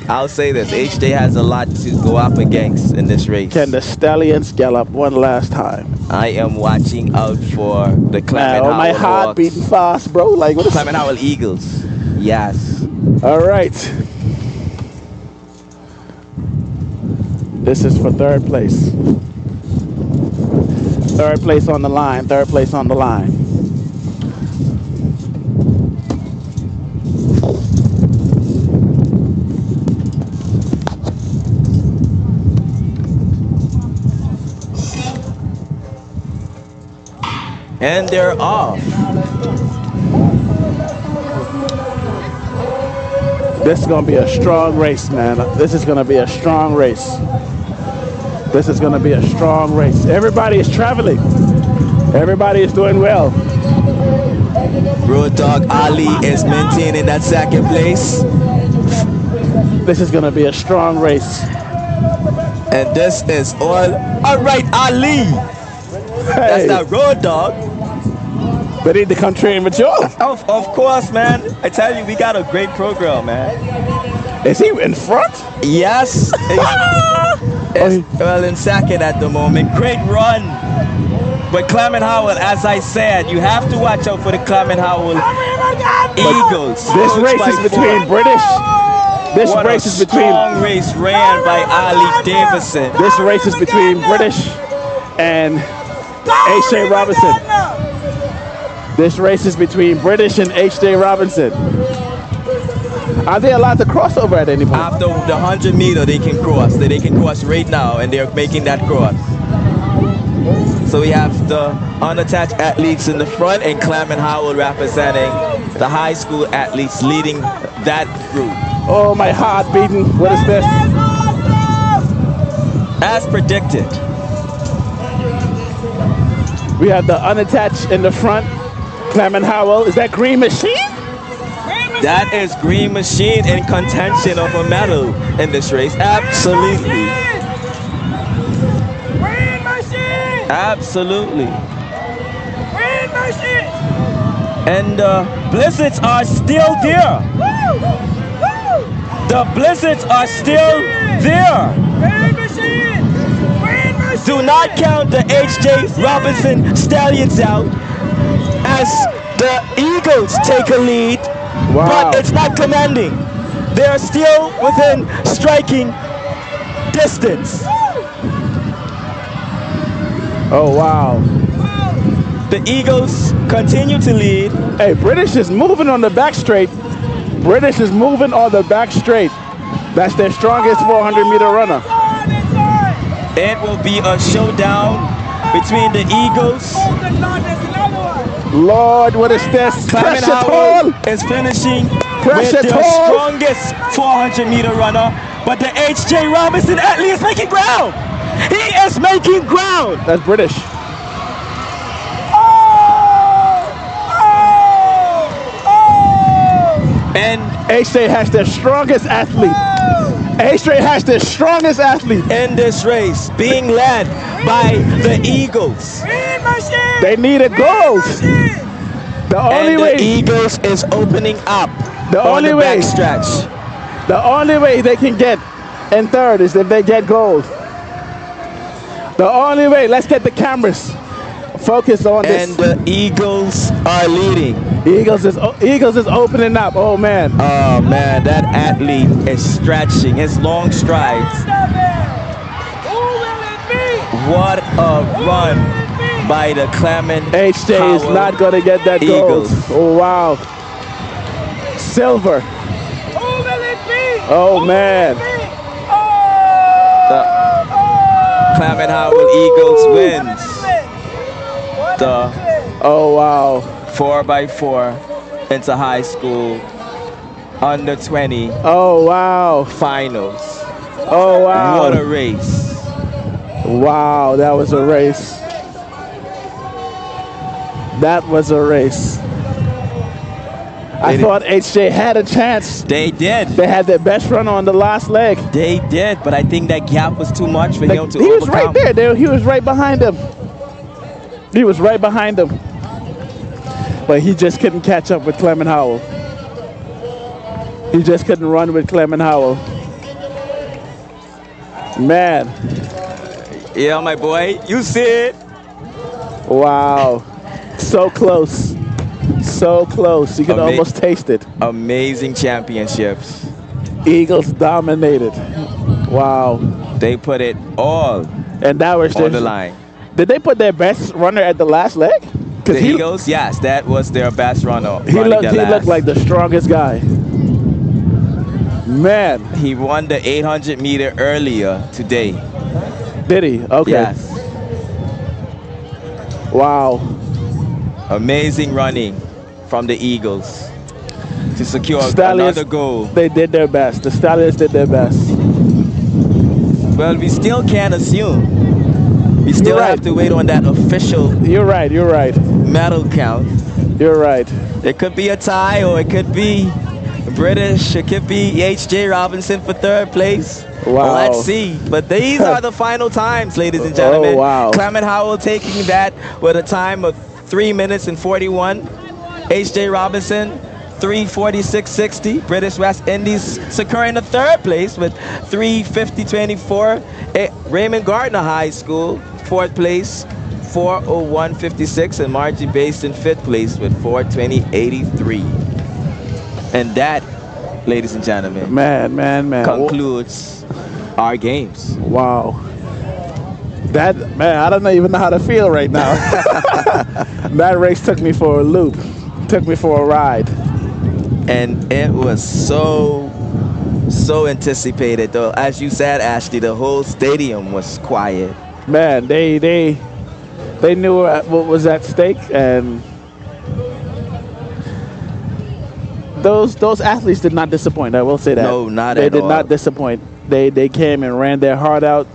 I'll say this. HJ has a lot to go up against in this race. Can the Stallions gallop one last time? I am watching out for the Clement Howell my heart Hawks. beating fast, bro. Like what? Clement Howell Eagles. Yes. All right. This is for third place. Third place on the line. Third place on the line. And they're off. This is going to be a strong race, man. This is going to be a strong race. This is going to be a strong race. Everybody is traveling. Everybody is doing well. Road Dog Ali is maintaining that second place. This is going to be a strong race. And this is all right, Ali. Hey. That's that Road Dog. They need to come train with you. Of course, man. I tell you, we got a great program, man. Is he in front? Yes. Well, in second at the moment. Great run. But Clement Howell, as I said, you have to watch out for the Clement Howell Eagles. This race is between British. This What race a is between. strong race ran by Ali Davison. This race is between British and H.J. Robinson. This race is between British and H.J. Robinson. Are they allowed to cross over at any point? After the 100 meter, they can cross. They can cross right now, and they're making that cross. So we have the unattached athletes in the front, and Clement Howell representing the high school athletes leading that group. Oh, my heart beating. What is this? As predicted. We have the unattached in the front. Clement Howell. Is that Green Machine? That is Green Machine in contention of a medal in this race. Absolutely. Green Machine! Absolutely. Green Machine! And the Blizzards are still there. The Blizzards are still there. Green Machine! Green Machine! Do not count the H.J. Robinson Stallions out as the Eagles take a lead, but it's not commanding. They are still within striking distance. Oh, wow. The Eagles continue to lead. Hey, British is moving on the back straight. British is moving on the back straight. That's their strongest 400-meter runner. It will be a showdown between the Eagles. Lord, what is this? Clement Howell is finishing with the strongest 400-meter runner, but the H.J. Robinson athlete is making ground. He is making ground. That's British. And H.J. has the strongest athlete. H.J. has the strongest athlete in this race, being led by the Eagles. They need a gold. The only way the Eagles is opening up. The only way stretch. The only way they can get in third is if they get gold. The only way. Let's get the cameras focused on this. And the Eagles are leading. Eagles is opening up. Oh man. Oh man, that athlete is stretching his long strides. What a run by the Clement H.J. Howell is not going to get that gold. Eagles. Oh wow. Silver. Oh man. The Clement Howell Eagles wins the oh wow 4x4 into high school under 20 oh wow finals. Oh wow, what a race. Wow, that was a race. That was a race. I thought H.J. had a chance. They did. They had their best runner on the last leg. They did, but I think that gap was too much for him to He was overcome. right there. He was right behind him. He was right behind him. But he just couldn't catch up with Clement Howell. He just couldn't run with Clement Howell. Man. Yeah, my boy. You see it. Wow. So close. So close. You can almost taste it. Amazing championships. Eagles dominated. Wow. They put it all and that was on the line. Did they put their best runner at the last leg? The Eagles, yes, that was their best runner. He looked like the strongest guy. Man. He won the 800 meter earlier today. Did he? Okay. Yes. Wow. Amazing running from the Eagles to secure Stallions, another goal. They did their best. The Stallions did their best. Well, we still can't assume. We still have to wait on that official. You're right. You're right. Medal count. You're right. It could be a tie, or it could be British. It could be H.J. Robinson for third place. Wow. Let's see. But these are the final times, ladies and gentlemen. Oh, wow. Clement Howell taking that with a time of 3 minutes and 41. H.J. Robinson, 3:46.60. British West Indies securing the third place with 3:50.24. Raymond Gardner High School, fourth place, 4:01.56. And Margie Basin, fifth place with 4:20.83. And that, ladies and gentlemen, man, concludes our games. Wow. That, man, I don't even know how to feel right now. That race took me for a loop, took me for a ride. And it was so anticipated, though. As you said, Ashley, the whole stadium was quiet. Man, they knew what was at stake, and those athletes did not disappoint. I will say that. No, not they at all. They did not disappoint. They came and ran their heart out.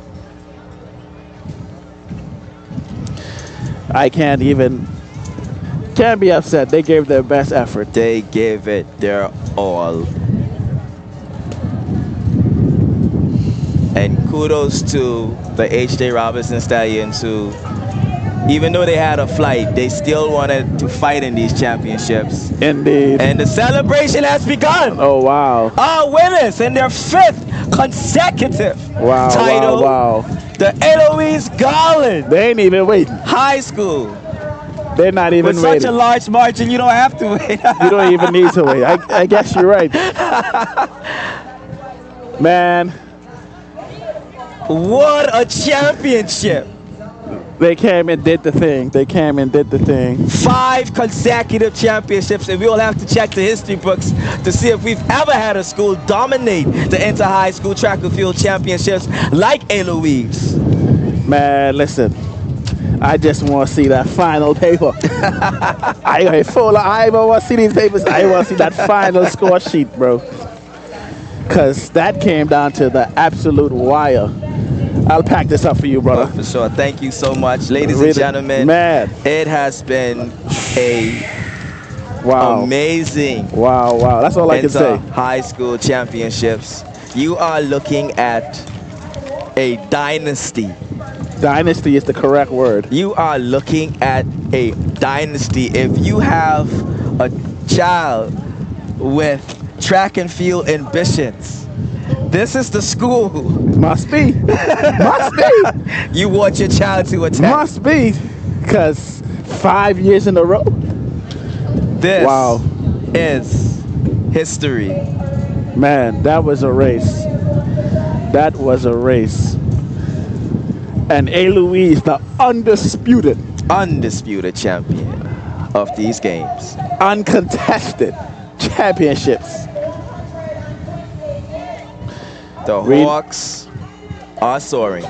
I can't be upset. They gave their best effort. They gave it their all. And kudos to the H.J. Robinson Stallions, who, even though they had a flight, they still wanted to fight in these championships. Indeed. And the celebration has begun. Oh, wow. Our winners in their 5th consecutive title. Wow. The Eloise Garland. They ain't even waiting. High School. They're not even With waiting. such a large margin, you don't have to wait. You don't even need to wait. I guess you're right. Man. What a championship. They came and did the thing. 5 consecutive championships, and we'll have to check the history books to see if we've ever had a school dominate the inter-high school track and field championships like Eloise. Man, listen. I just want to see that final paper. I want to see these papers. I want to see that final score sheet, bro. Because that came down to the absolute wire. I'll pack this up for you, brother. Oh, for sure. Thank you so much, ladies and gentlemen. Man, it has been a amazing. Wow. That's all I can say. High school championships. You are looking at a dynasty. Dynasty is the correct word. You are looking at a dynasty. If you have a child with track and field ambitions, this is the school. Must be. Must be. You want your child to attend. Must be. Because 5 years in a row. This is history. Man, that was a race. That was a race. And Eloise, the undisputed champion of these games. Uncontested championships. The Hawks are soaring.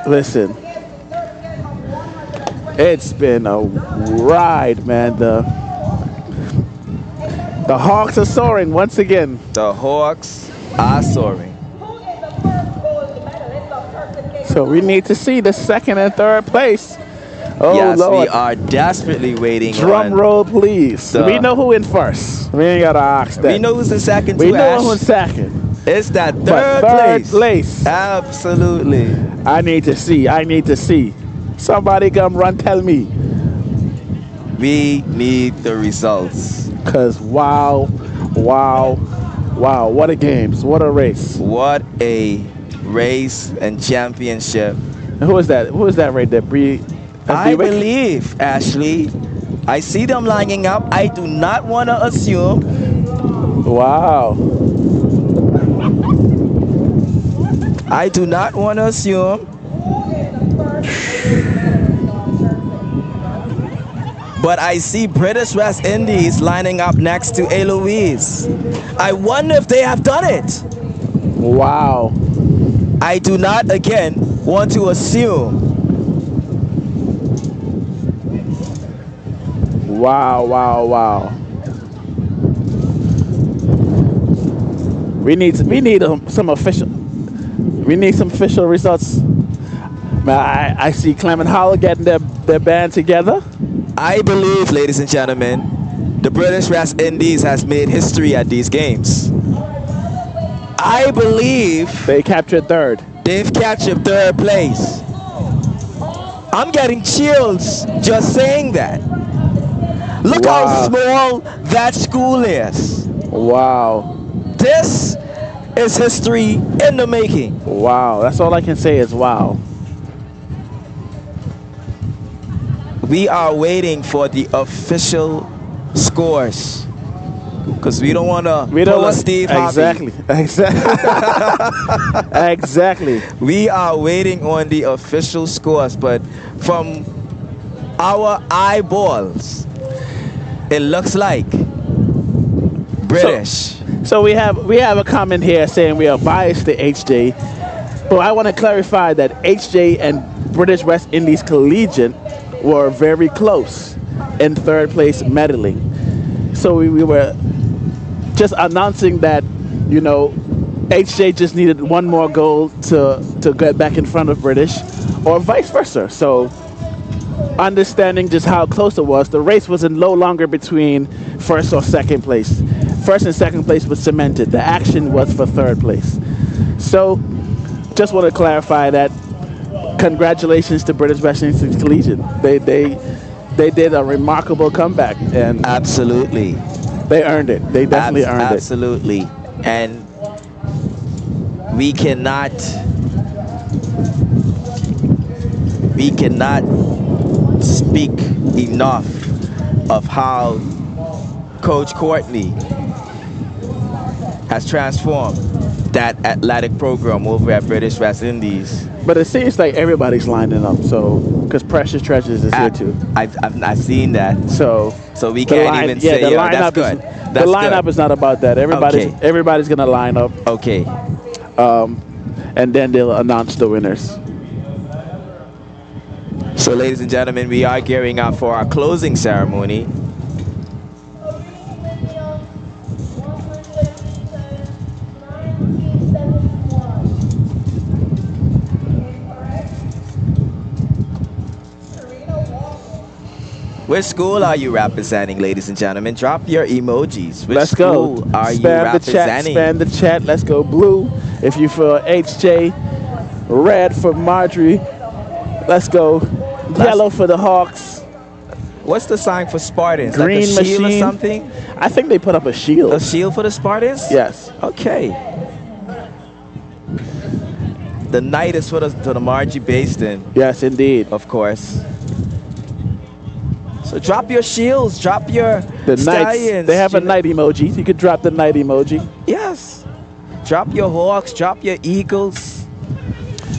Listen, it's been a ride, man. The Hawks are soaring once again. The Hawks are soaring. So we need to see the 2nd and 3rd place. Oh, yes, Lord. we are desperately waiting. Drum roll, please. We know who in first. We ain't got to ask that. We know who's in second, We too, know Ash. who's second. It's that But third place. Absolutely. I need to see. Somebody come run tell me. We need the results. Because wow. What a games. What a race. What a race and championship. And who is that? Who is that right there? I believe, Ashley. I see them lining up. I do not want to assume. Wow. I do not want to assume. But I see British West Indies lining up next to Eloise. I wonder if they have done it. Wow. I do not, again, want to assume. Wow, wow, wow. We need some official. We need some official results. I see Clement Howell getting their band together. I believe, ladies and gentlemen, the British West Indies has made history at these games. I believe they captured third. They've captured third place. I'm getting chills just saying that. Look how small that school is. Wow. This is history in the making. Wow. That's all I can say is wow. We are waiting for the official scores because we don't want to pull a Steve Harvey. Exactly. We are waiting on the official scores, but from our eyeballs, it looks like British. So we have a comment here saying we are biased to HJ, but I want to clarify that HJ and British West Indies Collegiate were very close in third place medaling. So we were just announcing that, you know, HJ just needed one more goal to get back in front of British, or vice versa. So understanding just how close it was, the race was no longer between first or second place. First and second place was cemented. The action was for third place. So just want to clarify that. Congratulations to British West Indies Collegiate. They did a remarkable comeback, and absolutely, they earned it. They definitely earned it. Absolutely, and we cannot speak enough of how Coach Courtney has transformed that athletic program over at British West Indies. But it seems like everybody's lining up, so because Precious Treasures is here too. I've seen that. So we can't even say, the lineup that's good. The lineup is not about that. Everybody's gonna line up. Okay. And then they'll announce the winners. So, ladies and gentlemen, we are gearing up for our closing ceremony. Which school are you representing, ladies and gentlemen? Drop your emojis. Which Let's go. school are you Spam representing? the chat. Let's go blue if you for HJ, red for Marjorie. Let's go yellow for the Hawks. What's the sign for Spartans? Green like a shield machine. or something? I think they put up a shield. A shield for the Spartans? Yes. Okay. The knight is for the Margie Baston. Yes, indeed. Of course. So drop your shields, drop your The knights. stallions. They have a knight emoji. You could drop the knight emoji. Yes. Drop your hawks, drop your eagles.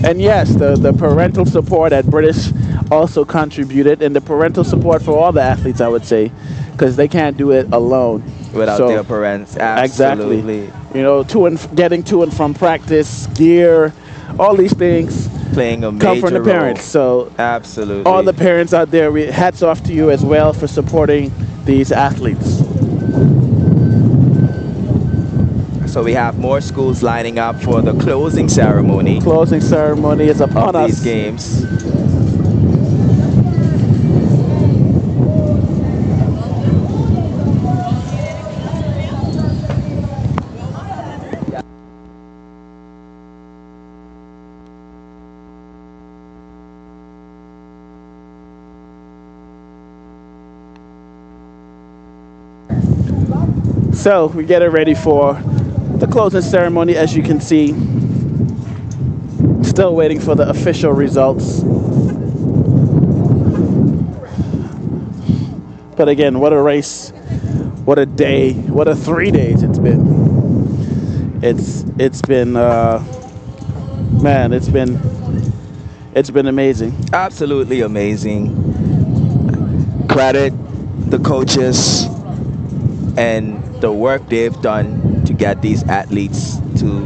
And yes, the parental support at British also contributed, and the parental support for all the athletes, I would say, because they can't do it alone. Without their parents, absolutely. Exactly. You know, getting to and from practice, gear, all these things playing a major come from the parents. role. So absolutely, all the parents out there, hats off to you as well for supporting these athletes. So we have more schools lining up for the closing ceremony. Closing ceremony is upon us. These games. So we get it ready for the closing ceremony. As you can see, still waiting for the official results. But again, what a race, what a day, what a 3 days it's been. It's been man, it's been amazing. Absolutely amazing. Credit the coaches and the work they've done to get these athletes to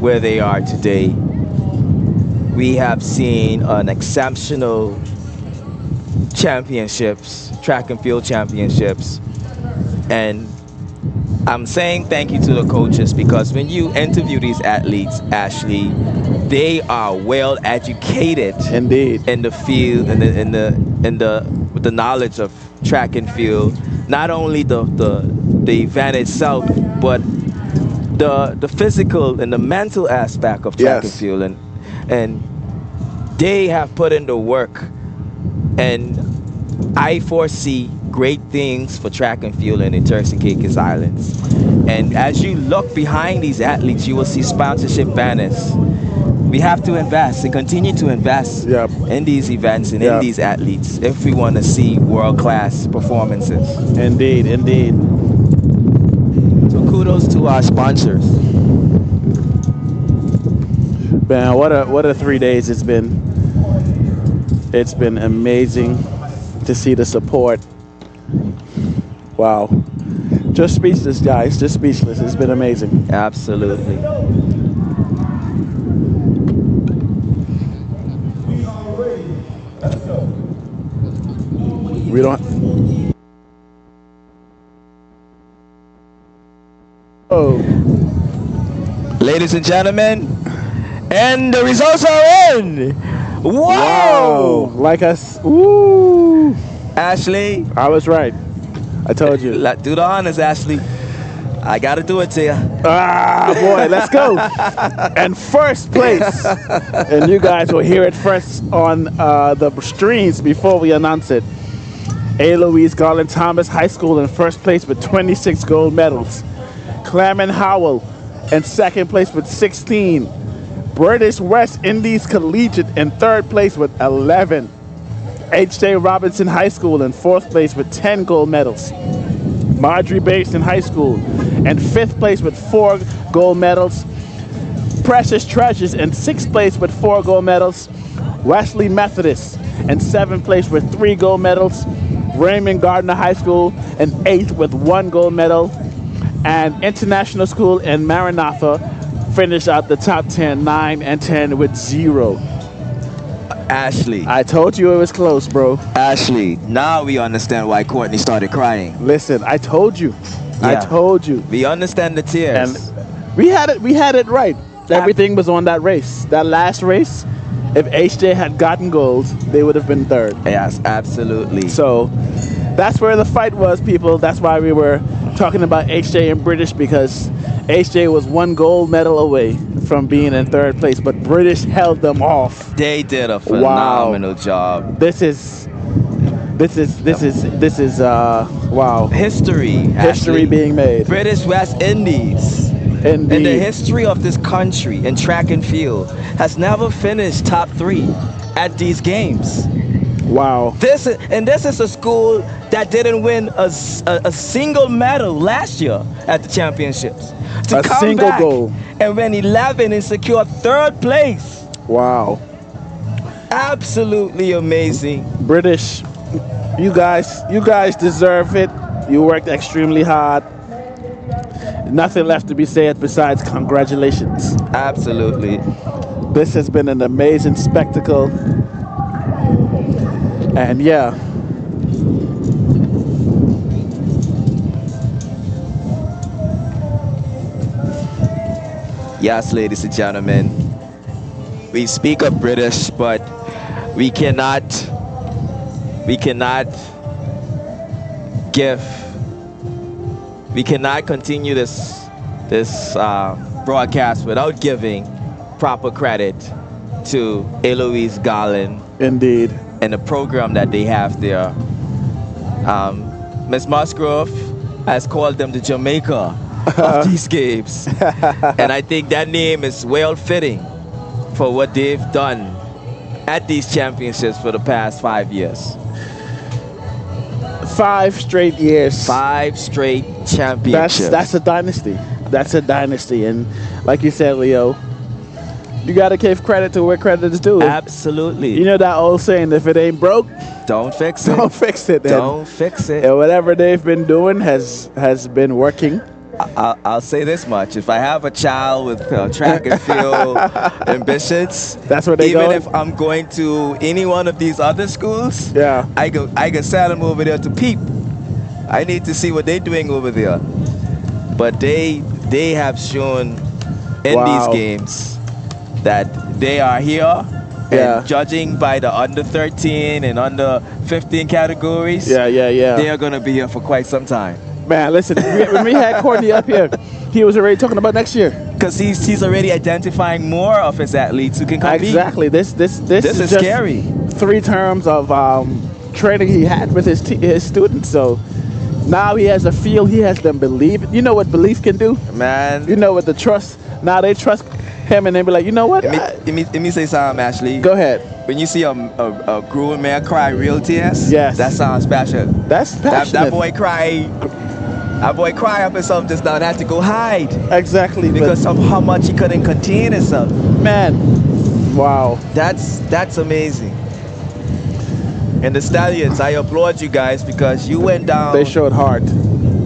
where they are today. We have seen an exceptional championships, track and field championships. And I'm saying thank you to the coaches, because when you interview these athletes, Ashley, they are well educated, indeed, in the field, with the knowledge of track and field. Not only the event itself, but the physical and the mental aspect of track and field, and they have put in the work, and I foresee great things for track and field in the Turks and Caicos Islands. And as you look behind these athletes, you will see sponsorship banners. We have to invest and continue to invest in these events and in these athletes if we want to see world-class performances. Indeed, indeed. So kudos to our sponsors. Man, what a 3 days it's been. It's been amazing to see the support. Wow. Just speechless, guys. Just speechless. It's been amazing. Absolutely. We don't. Oh. Ladies and gentlemen, and the results are in. Wow. Like us. Woo. Ashley. I was right. I told you. Do the honors, Ashley. I got to do it to you. Ah, boy, let's go. And first place, and you guys will hear it first on the streams before we announce it. A. Louise Garland Thomas High School in first place with 26 gold medals. Claremont Howell in second place with 16. British West Indies Collegiate in third place with 11. H.J. Robinson High School in fourth place with 10 gold medals. Marjorie Basin High School in fifth place with 4 gold medals. Precious Treasures in sixth place with 4 gold medals. Wesley Methodist in seventh place with 3 gold medals. Raymond Gardner High School in 8th with 1 gold medal. And International School in Maranatha finished out the top 10, 9 and 10 with 0. Ashley. I told you it was close, bro. Ashley, now we understand why Courtney started crying. Listen, I told you. I told you. We understand the tears. And we had it right. Everything was on that race. That last race, if HJ had gotten gold, they would have been third. Yes, absolutely. So that's where the fight was, people. That's why we were talking about HJ and British, because HJ was 1 gold medal away from being in third place, but British held them off. They did a phenomenal job. This is wow. History being made. British West Indies. Indeed. In the history of this country in track and field has never finished top 3 at these games. Wow. This is a school that didn't win a single medal last year at the championships. To come single back goal. and win 11 and secure third place. Wow. Absolutely amazing. British, you guys deserve it. You worked extremely hard. Nothing left to be said besides congratulations. Absolutely. This has been an amazing spectacle. And yeah. Yes, ladies and gentlemen. We speak of British, but we cannot continue this broadcast without giving proper credit to Eloise Garland. Indeed. And the program that they have there. Ms. Musgrove has called them the Jamaica of these games. And I think that name is well fitting for what they've done at these championships for the past 5 years. 5 straight years. 5 straight championships. That's a dynasty. That's a dynasty. And like you said, Leo, you got to give credit to where credit is due. Absolutely. You know that old saying, if it ain't broke, don't fix it. Don't fix it. Don't fix it. And whatever they've been doing has been working. I'll say this much: if I have a child with track and field ambitions, that's where they even go. if I'm going to any one of these other schools, yeah, I can send them over there to peep. I need to see what they're doing over there. But they have shown in these games that they are here. And judging by the under 13 and under 15 categories, they are going to be here for quite some time. Man, listen, when we had Courtney up here, he was already talking about next year. Because he's already identifying more of his athletes who can compete. Exactly. This is scary. 3 terms of training he had with his students. So now he has a feel. He has them believe. You know what belief can do? Man. You know what the trust. Now they trust him and they be like, you know what? Let me say something, Ashley. Go ahead. When you see a grown man cry real tears, that sounds special. That's passionate. That boy cry. That boy cry up and something just now and had to go hide. Exactly. Because of how much he couldn't contain himself. Man, wow. That's amazing. And the Stallions, I applaud you guys because you went down. They showed heart.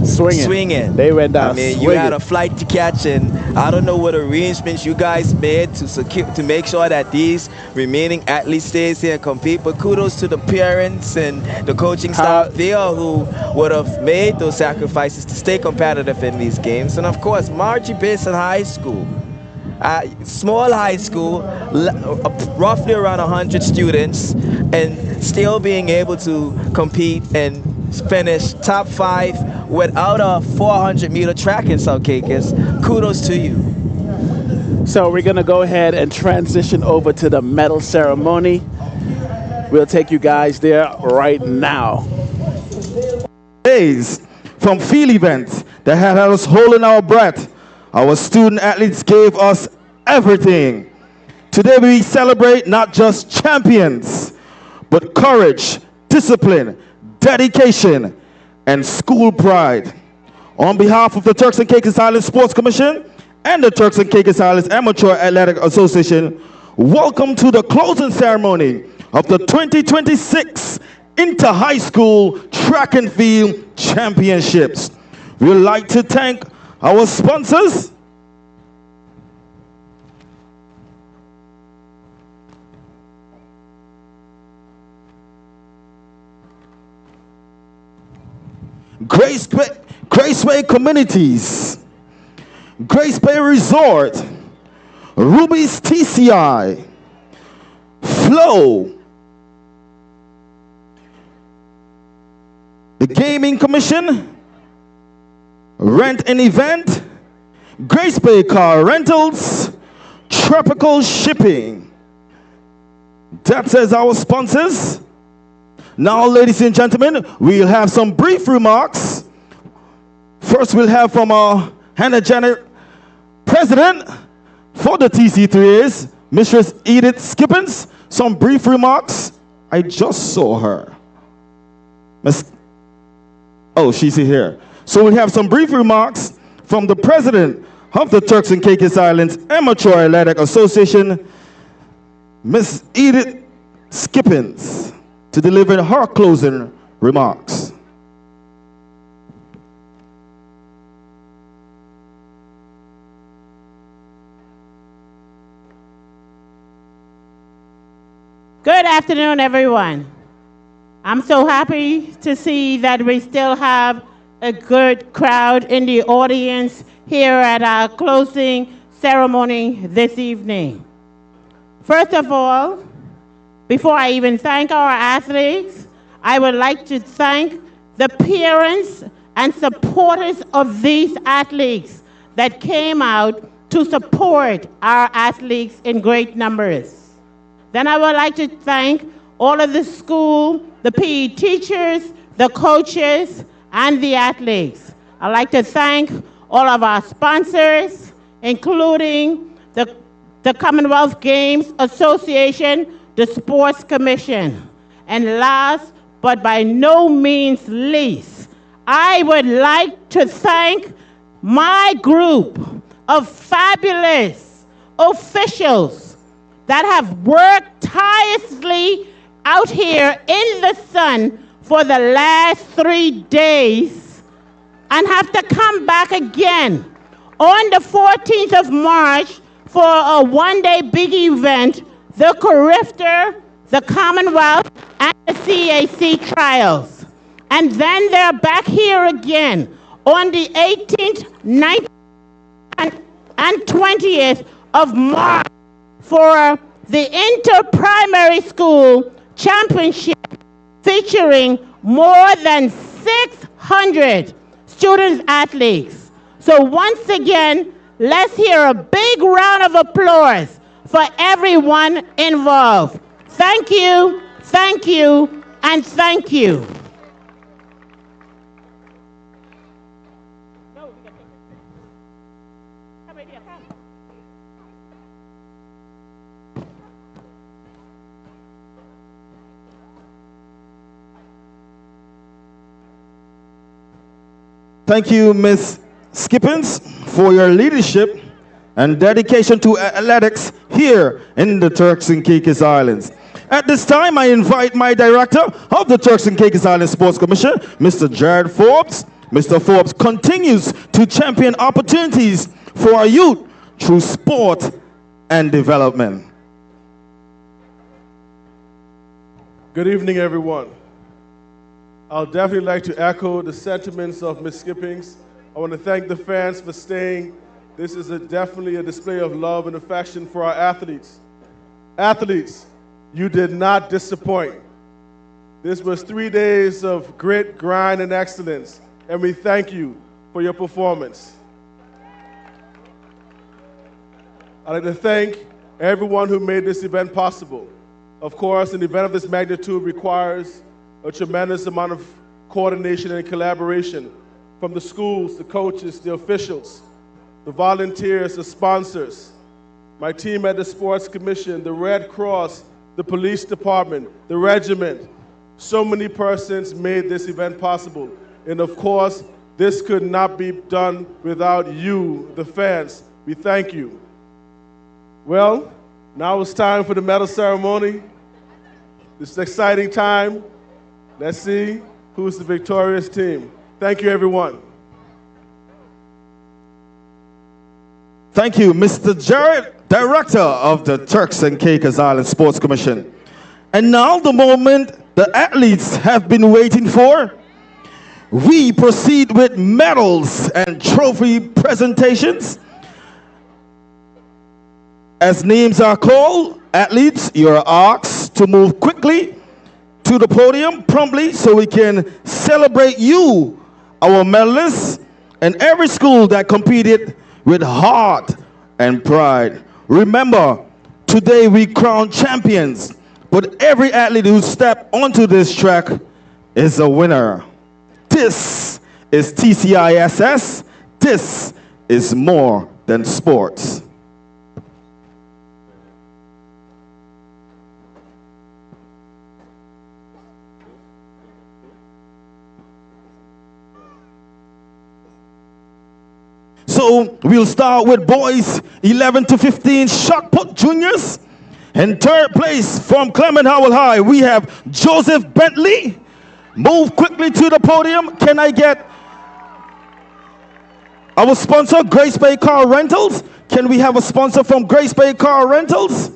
Swinging. They went down. I mean, you had a flight to catch, and I don't know what arrangements you guys made to make sure that these remaining athletes stays here and compete. But kudos to the parents and the coaching staff there who would have made those sacrifices to stay competitive in these games. And of course, Margie Basin High School, small high school, roughly around 100 students, and still being able to compete and finish top 5 without a 400-meter track in South Caicos. Kudos to you. So we're going to go ahead and transition over to the medal ceremony. We'll take you guys there right now. Days from field events that had us holding our breath, our student athletes gave us everything. Today we celebrate not just champions, but courage, discipline, dedication, and school pride. On behalf of the Turks and Caicos Islands Sports Commission and the Turks and Caicos Islands Amateur Athletic Association, welcome to the closing ceremony of the 2026 Inter-High School Track and Field Championships. We would like to thank our sponsors, Graceway Communities, Grace Bay Resort, Ruby's TCI, Flow, the Gaming Commission, Rent and Event, Grace Bay Car Rentals, Tropical Shipping. That says our sponsors. Now, ladies and gentlemen, we'll have some brief remarks. First, we'll have from our Hannah Janet President for the TC3As, Mistress Edith Skippins. Some brief remarks. I just saw her. Oh, she's here. So we'll have some brief remarks from the President of the Turks and Caicos Islands Amateur Athletic Association, Miss Edith Skippins, to deliver her closing remarks. Good afternoon, everyone. I'm so happy to see that we still have a good crowd in the audience here at our closing ceremony this evening. First of all, before I even thank our athletes, I would like to thank the parents and supporters of these athletes that came out to support our athletes in great numbers. Then I would like to thank all of the school, the PE teachers, the coaches, and the athletes. I'd like to thank all of our sponsors, including the Commonwealth Games Association, the Sports Commission. And last, but by no means least, I would like to thank my group of fabulous officials that have worked tirelessly out here in the sun for the last 3 days and have to come back again on the 14th of March for a one-day big event, the Carifter, the Commonwealth, and the CAC trials. And then they're back here again on the 18th, 19th, and 20th of March for the Inter-Primary School Championship featuring more than 600 student athletes. So once again, let's hear a big round of applause for everyone involved. Thank you, and thank you. Thank you, Ms. Skippins, for your leadership and dedication to athletics here in the Turks and Caicos Islands. At this time, I invite my director of the Turks and Caicos Islands Sports Commission, Mr. Jared Forbes. Mr. Forbes continues to champion opportunities for our youth through sport and development. Good evening, everyone. I'll definitely like to echo the sentiments of Ms. Skippings. I want to thank the fans for staying. This is definitely a display of love and affection for our athletes. Athletes, you did not disappoint. This was 3 days of grit, grind, and excellence, and we thank you for your performance. I'd like to thank everyone who made this event possible. Of course, an event of this magnitude requires a tremendous amount of coordination and collaboration from the schools, the coaches, the officials, the volunteers, the sponsors, my team at the Sports Commission, the Red Cross, the police department, the regiment. So many persons made this event possible. And of course, this could not be done without you, the fans. We thank you. Well, now it's time for the medal ceremony. This is an exciting time. Let's see who's the victorious team. Thank you, everyone. Thank you, Mr. Jared, Director of the Turks and Caicos Islands Sports Commission. And now the moment the athletes have been waiting for. We proceed with medals and trophy presentations. As names are called, athletes, you're asked to move quickly to the podium promptly so we can celebrate you, our medalists, and every school that competed with heart and pride. Remember, today we crown champions, but every athlete who stepped onto this track is a winner. This is TCISS. This is more than sports. So we'll start with boys 11 to 15 shot put juniors. In third place from Clement Howell High, we have Joseph Bentley. Move quickly to the podium. Can I get our sponsor, Grace Bay Car Rentals? Can we have a sponsor from Grace Bay Car Rentals?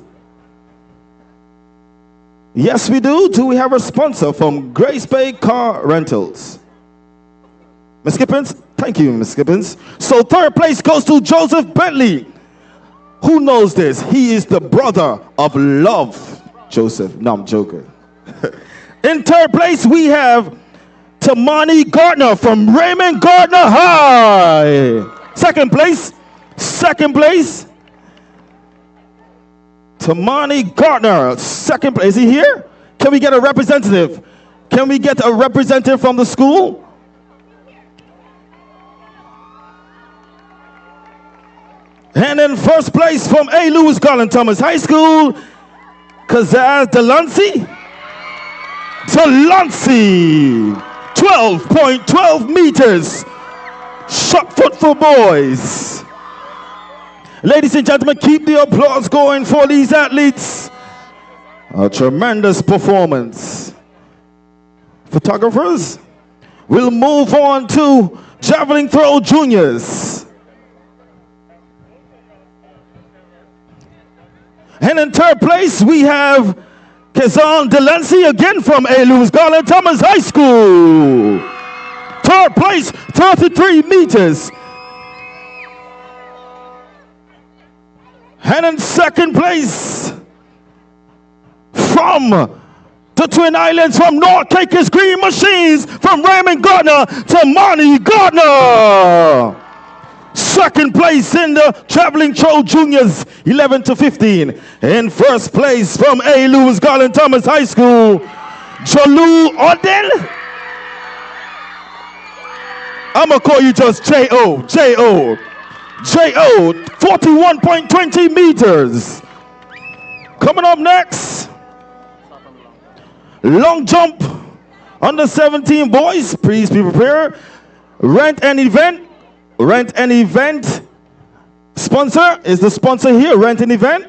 Yes, we do. Do we have a sponsor from Grace Bay Car Rentals? Ms. Skippins? Thank you, Ms. Skippins. So third place goes to Joseph Bentley. Who knows this? He is the brother of Love Joseph. No, I'm joking. In third place, we have Tamani Gardner from Raymond Gardner High. Second place. Tamani Gardner, second place. Is he here? Can we get a representative? Can we get a representative from the school? And in first place from A. Lewis Garland Thomas High School, Kazaz Delancey. 12.12 meters. Shot put for boys. Ladies and gentlemen, keep the applause going for these athletes. A tremendous performance. Photographers, we'll move on to Javelin throw juniors. And in third place, we have Kezan Delancey again from A. Lewis Garland Thomas High School. Third place, 33 meters. And in second place, from the Twin Islands, from North Caicos Green Machines, from Raymond Gardner to Marnie Gardner. Second place in the Traveling Troll Juniors, 11 to 15. In first place from A. Lewis Garland Thomas High School, Jolu Odell. I'm going to call you just J.O. J.O. J.O. 41.20 meters. Coming up next, long jump under 17 boys. Please be prepared. Rent an event. Sponsor is the sponsor here. Rent an event.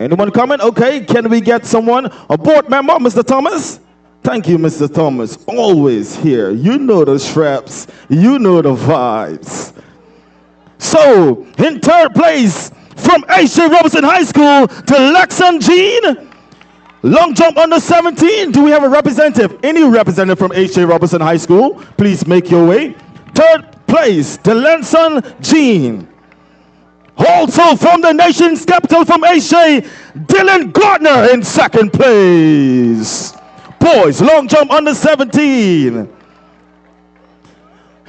Anyone coming? Okay. Can we get someone? A board member, Mr. Thomas. Thank you, Mr. Thomas. Always here. You know the straps. You know the vibes. So, in third place, from H.J. Robertson High School to Lexan Jean, long jump under 17. Do we have a representative? Any representative from H.J. Robertson High School? Please make your way. Third place, to Lexan Jean. Also from the nation's capital from H.J., Dylan Gardner in second place. Boys, long jump under 17.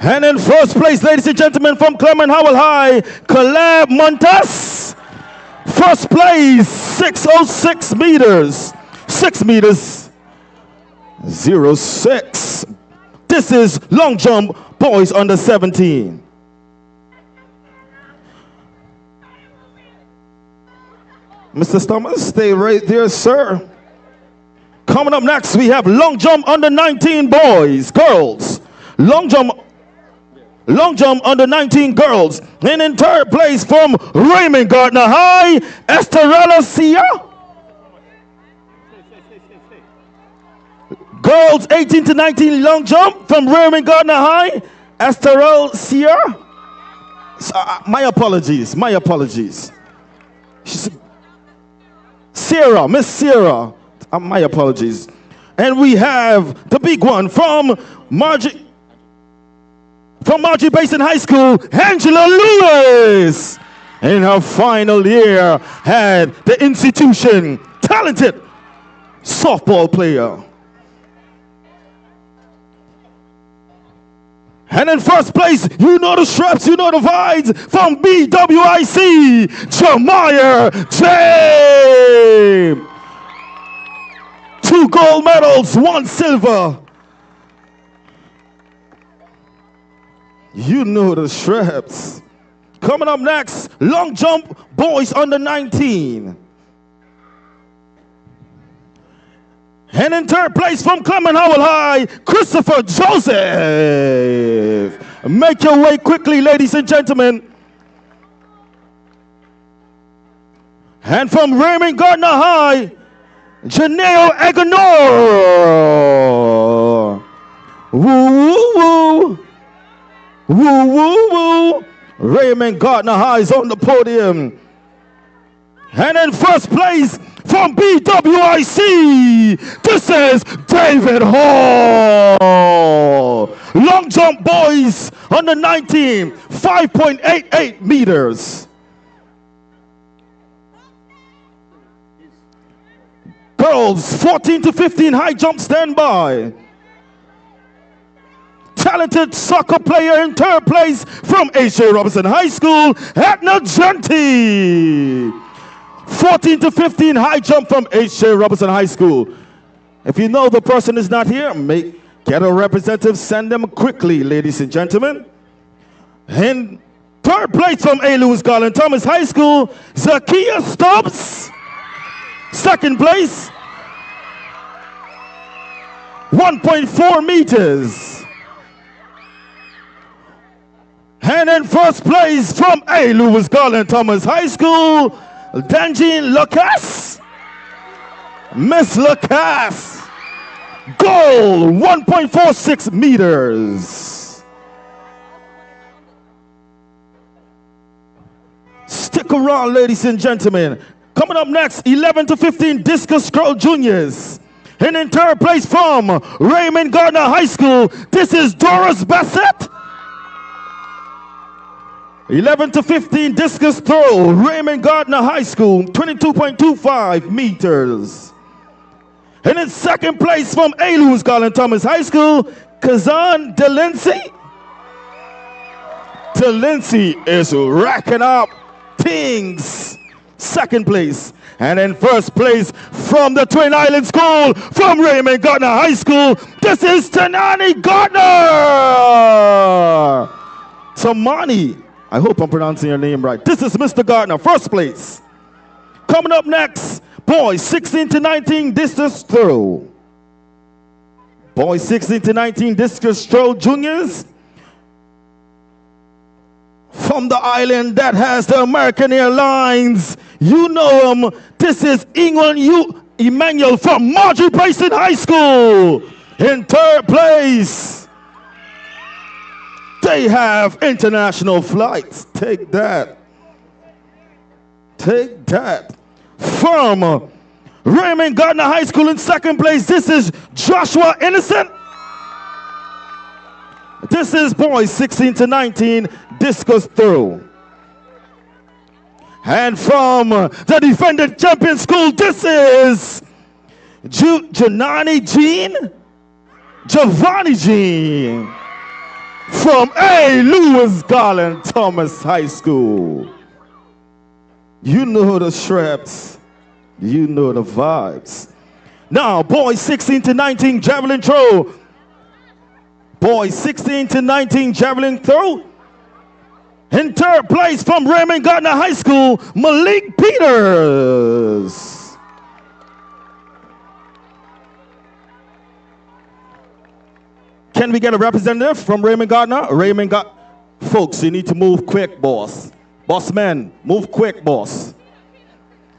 And in first place, ladies and gentlemen, from Clement Howell High, Caleb Montas. First place, 606 meters. 6 meters, 06. This is long jump, boys under 17. Mr. Thomas, stay right there, sir. Coming up next, we have long jump under 19 boys, girls. Long jump under 19 girls. And in third place from Raymond Gardner High, Esterella Sia. Girls 18 to 19 long jump from Raymond Gardner High, Esterella Sia. My apologies. Sierra, Miss Sierra. My apologies. And we have the big one from Margie Basin High School, Angela Lewis. In her final year at the institution, talented softball player. And in first place, you know the straps, you know the vibes, from BWIC, Jamiah James. 2 gold medals, 1 silver. You know the straps. Coming up next, long jump, boys under 19. And in third place from Clement Howell High, Christopher Joseph. Make your way quickly, ladies and gentlemen. And from Raymond Gardner High, Janelle Aganor. Woo, woo, woo. Woo, woo, woo. Raymond Gardner High is on the podium. And in first place from BWIC, this is David Hall. Long jump boys under 19, 5.88 meters. Girls 14 to 15 high jump standby. Talented soccer player in third place from H.J. Robertson High School, Acknowledgement. 14 to 15 high jump from H.J. Robertson High School. If you know the person is not here, get a representative, send them quickly, ladies and gentlemen. In third place from A. Lewis Garland Thomas High School, Zakia Stubbs. Second place, 1.4 meters. And in first place from A. Lewis Garland Thomas High School, Danjin Lucas. Miss Lucas. Goal, 1.46 meters. Stick around, ladies and gentlemen. Coming up next, 11 to 15 Discus Girl Juniors. And in third place from Raymond Gardner High School, this is Doris Bassett. 11 to 15 Discus Throw, Raymond Gardner High School, 22.25 meters. And in second place from A. Lewis Garland Thomas High School, Kazan DeLincy. DeLincy is racking up things. Second place. And in first place from the Twin Island School, from Raymond Gardner High School, this is Tanani Gardner. Tamani, I hope I'm pronouncing your name right. This is Mr. Gardner, first place. Coming up next, boys 16 to 19 discus throw. Boys 16 to 19 discus throw juniors. From the island that has the American Airlines, you know him. This is England Emmanuel from Marjorie Payson High School. In third place, they have international flights. Take that. Take that. From Raymond Gardner High School in second place, this is Joshua Innocent. This is boys 16 to 19 discus throw. And from the defending champion school, this is Giovanni Jean from A. Lewis Garland Thomas High School. You know the straps. You know the vibes. Now, boys 16 to 19 javelin throw. Boys 16 to 19 javelin throw. In third place from Raymond Gardner High School, Malik Peters. Can we get a representative from Raymond Gardner? Folks, you need to move quick, boss. Boss man, move quick, boss.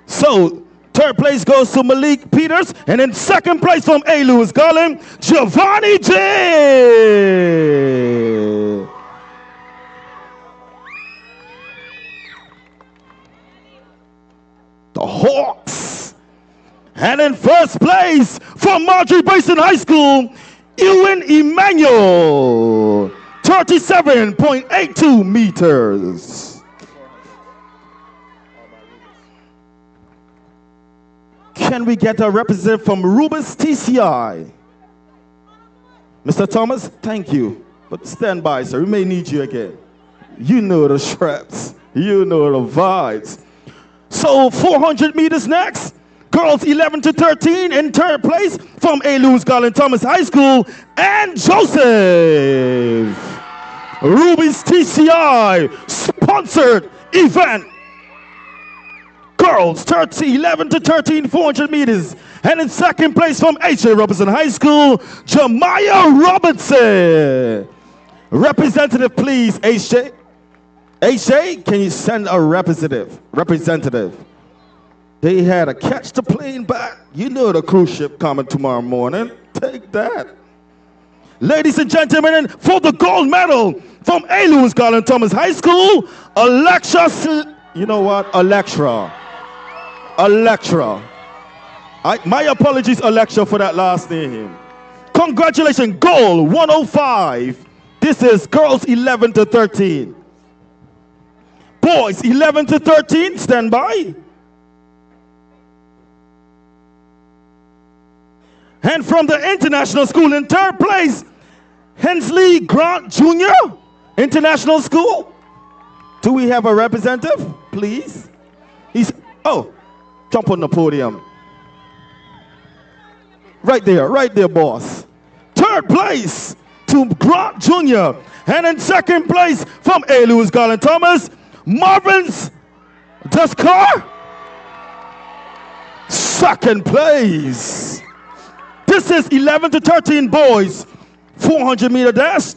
So, third place goes to Malik Peters, and in second place from A. Lewis Garland, Giovanni J. The Hawks. And in first place from Marjorie Payson High School, Ewan Emmanuel, 37.82 meters. Can we get a representative from Rubens TCI? Mr. Thomas, thank you. But stand by, sir. We may need you again. You know the straps. You know the vibes. So 400 meters next. Girls 11 to 13 in third place from A. Lewis Garland Thomas High School, and Joseph. Rubens TCI sponsored event. Girls 11 to 13, 400 meters. And in second place from H.A. Robertson High School, Jemiah Robertson. Representative, please, H.A. H.A., can you send a representative? They had to catch the plane back. You know the cruise ship coming tomorrow morning. Take that. Ladies and gentlemen, for the gold medal from A. Lewis Garland Thomas High School, Electra. My apologies, Electra, for that last name. Congratulations, gold 105. This is girls 11 to 13. Boys 11 to 13, stand by. And from the international school in third place, Hensley Grant Jr., International School. Do we have a representative, please? Jump on the podium. Right there, boss. Third place to Grant Jr. And in second place from A. Lewis Garland Thomas, Marvin's Discus. Second place. This is 11 to 13 boys, 400 meter dash.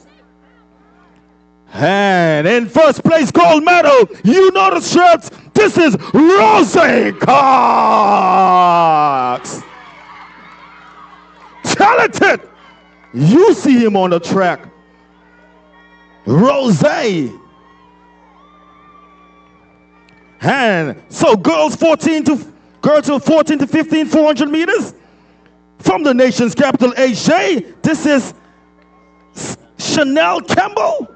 And in first place, gold medal, you know the straps. This is Rose Cox. Talented. You see him on the track. Rose. And so girls 14 to 15, 400 meters. From the nation's capital, AJ, this is Chanel Campbell.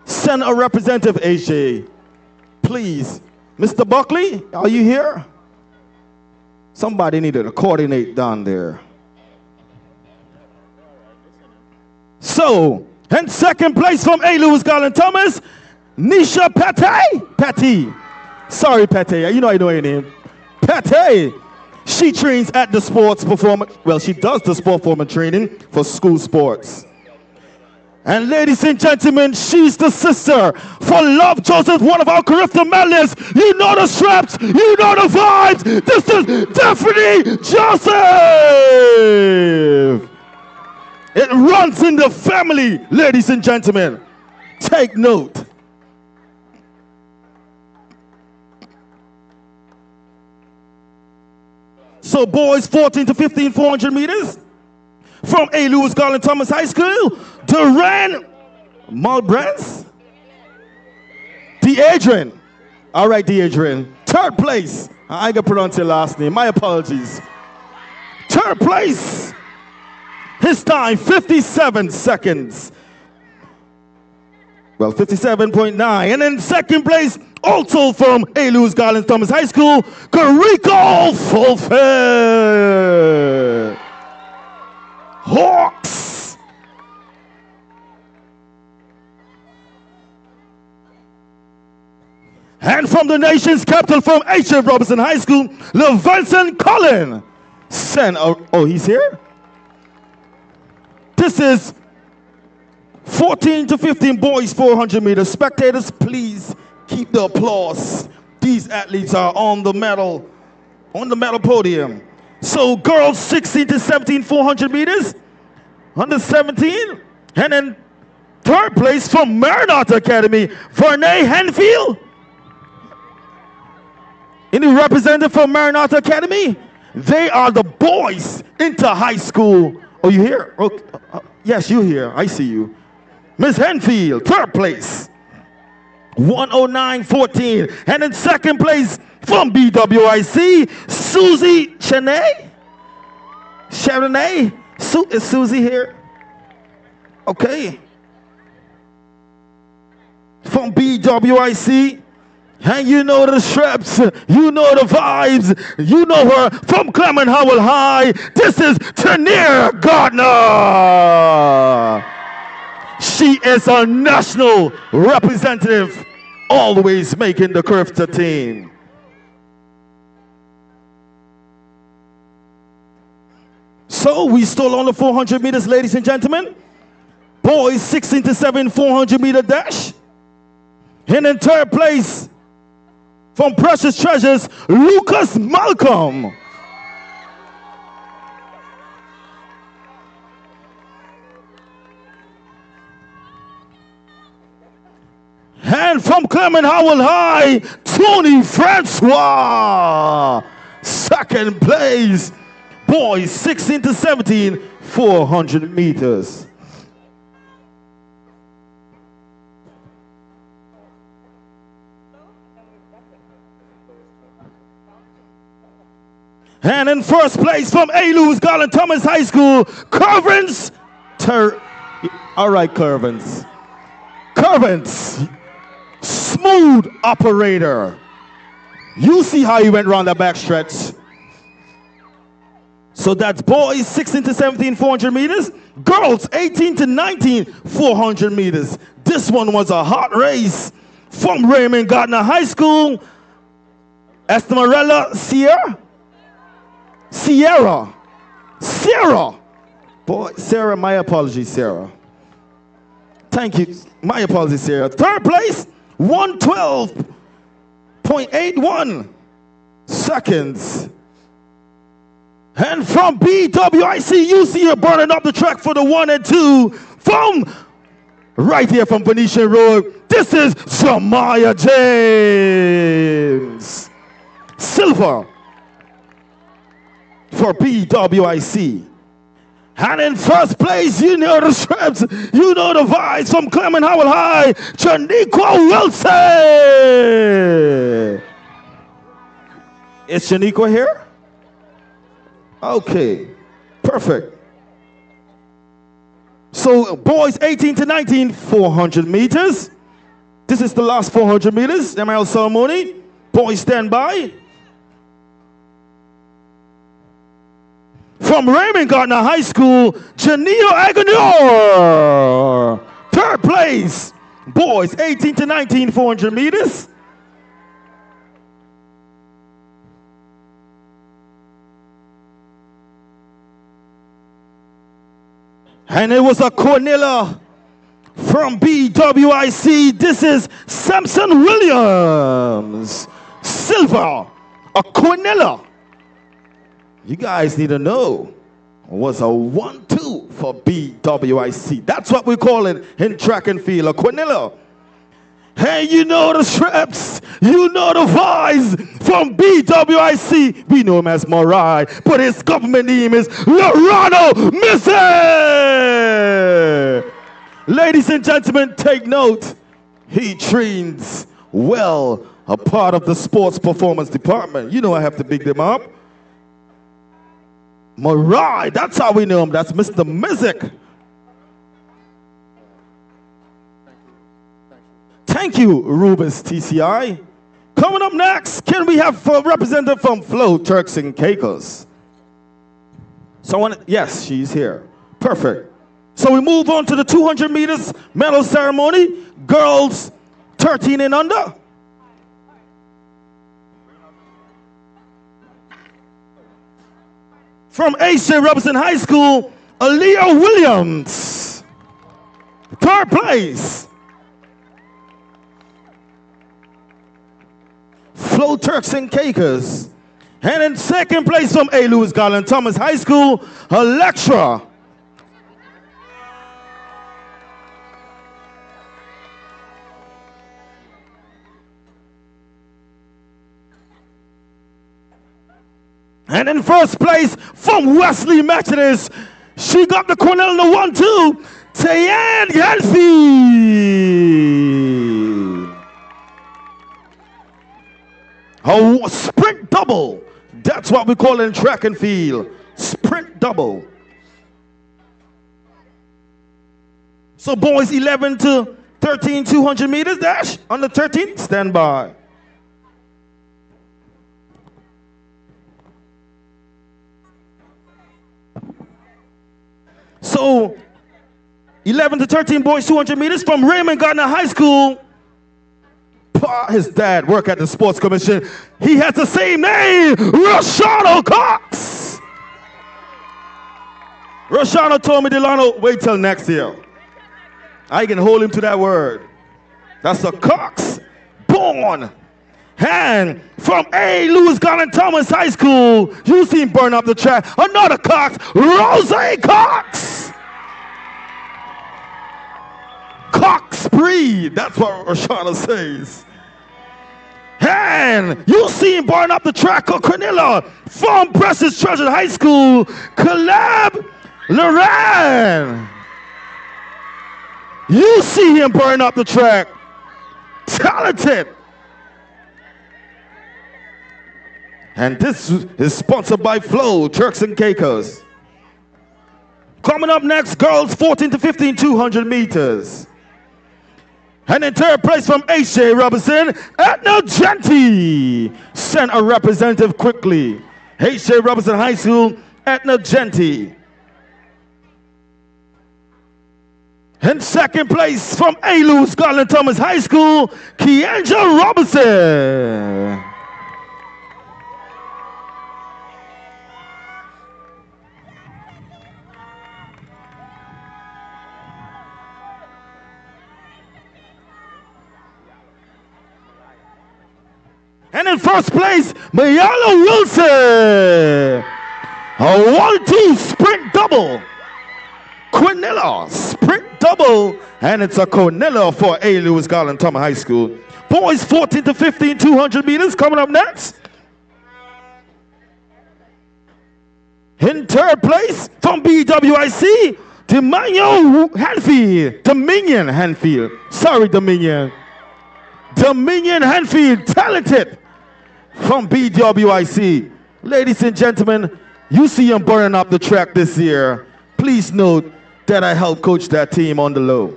Send a representative, AJ. Please. Mr. Buckley, are you here? Somebody needed to coordinate down there. So, in second place from A. Lewis Garland Thomas, Nisha Pate. Sorry, Pate. You know I know your name. Pate. She trains at the sports performance. Well, she does the sport performance training for school sports. And ladies and gentlemen, she's the sister for Love Joseph, one of our Carifta medalists. You know the straps, you know the vibes. This is Daphne Joseph. It runs in the family, ladies and gentlemen. Take note. So boys 14 to 15, 400 meters. From A. Lewis Garland Thomas High School, Duran Malbrans. Deadrian. All right, Deadrian. Third place. I can pronounce your last name. My apologies. Third place. His time, 57 seconds. Well, 57.9. And in second place, also from A. Lewis Garland Thomas High School, Carrico Fulford. Hawks. And from the nation's capital, from H.F. Robinson High School, LeVinson Collin. Oh, he's here? This is 14 to 15 boys, 400 meters. Spectators, please keep the applause. These athletes are on the medal podium. So girls 16 to 17, 400 meters. Under 17. And then third place from Marinata Academy, Vernay Henfield. Any representative from Marinata Academy? They are the boys into high school. Oh, you here? Oh, yes, you here. I see you. Miss Henfield, third place. 109.14. And in second place from BWIC, Susie Cheney. Is Susie here? Okay. From BWIC. And you know the straps, you know the vibes, you know her from Clement Howell High. This is Tania Gardner. She is a national representative, always making the Carifta team. So we still on the 400 meters, ladies and gentlemen. Boys 16 to 7, 400 meter dash. And in third place, from Precious Treasures, Lucas Malcolm. And from Clement Howell High, Tony Francois. Second place, boys 16 to 17, 400 meters. And in first place from A. Lewis Garland Thomas High School, Curvins. All right, Curvins. Curvins, smooth operator. You see how he went around the back stretch. So that's boys 16 to 17, 400 meters. Girls 18 to 19, 400 meters. This one was a hot race. From Raymond Gardner High School, Estamarella Sierra. Boy, Sarah, my apologies, Sarah. Thank you. My apologies, Sarah. Third place, 112.81 seconds. And from BWIC, you see her burning up the track for the 1 and 2. From right here from Venetian Road, this is Jamaya James. Silver for BWIC. And in first place, you know the straps, you know the vibes from Clement Howell High, Janiqua Wilson. Is Shaniqua here? Okay, perfect. So boys 18 to 19, 400 meters. This is the last 400 meters, ML ceremony. Boys stand by. From Raymond Gardner High School, Janio Aguilar. Third place. Boys 18 to 19, 400 meters. And it was a Cornella from BWIC. This is Samson Williams. Silver, a Cornella. You guys need to know. It was a 1-2 for BWIC. That's what we call it in track and field, a Cornella. Hey, you know the straps, you know the vibes from BWIC. We know him as Morai, but his government name is Lorano Misse. Ladies and gentlemen, take note. He trains well, a part of the sports performance department. You know I have to big them up. Morai, that's how we know him. That's Mr. Mizik. Thank you, Rubens TCI. Coming up next, can we have a representative from Flow Turks and Caicos? Someone, yes, she's here. Perfect. So we move on to the 200 meters medal ceremony. Girls 13 and under. From H.J. Robinson High School, Aaliyah Williams. Third place. Flow Turks and Caicos. And in second place from A. Lewis Garland Thomas High School, Electra. And in first place from Wesley Methodist, she got the Cornell in the 1-2, Tayan Yancy. A sprint double. That's what we call it in track and field. Sprint double. So boys 11 to 13, 200 meters dash. On the 13, stand by. So 11 to 13 boys, 200 meters from Raymond Gardner High School. His dad worked at the Sports Commission. He has the same name, Roshano Cox. Roshano told me, Delano, wait till next year. I can hold him to that word. That's a Cox. Born. And from A. Lewis Garland Thomas High School, you see him burn up the track. Another Cox, Rose Cox. Cox breed. That's what Roshana says. And you see him burn up the track of Cornella from Precious Treasure High School, Caleb Loran. You see him burn up the track. Talented. And this is sponsored by Flow Turks and Caicos. Coming up next, girls 14 to 15, 200 meters. And in third place from H.J. Robinson, Edna Genti. Send a representative quickly. H.J. Robinson High School, Edna Genti. In second place from A. Lewis Garland Thomas High School, Kianja Robinson. And in first place, Mayala Wilson. A 1-2 sprint double. Cornella sprint double. And it's a Cornella for A. Lewis Garland Thomas High School. Boys 14 to 15, 200 meters coming up next. In third place from BWIC, Dominion Hanfield. Sorry, Dominion. Dominion Hanfield, talented from BWIC. Ladies and gentlemen, you see him burning up the track this year. Please note that I help coach that team on the low.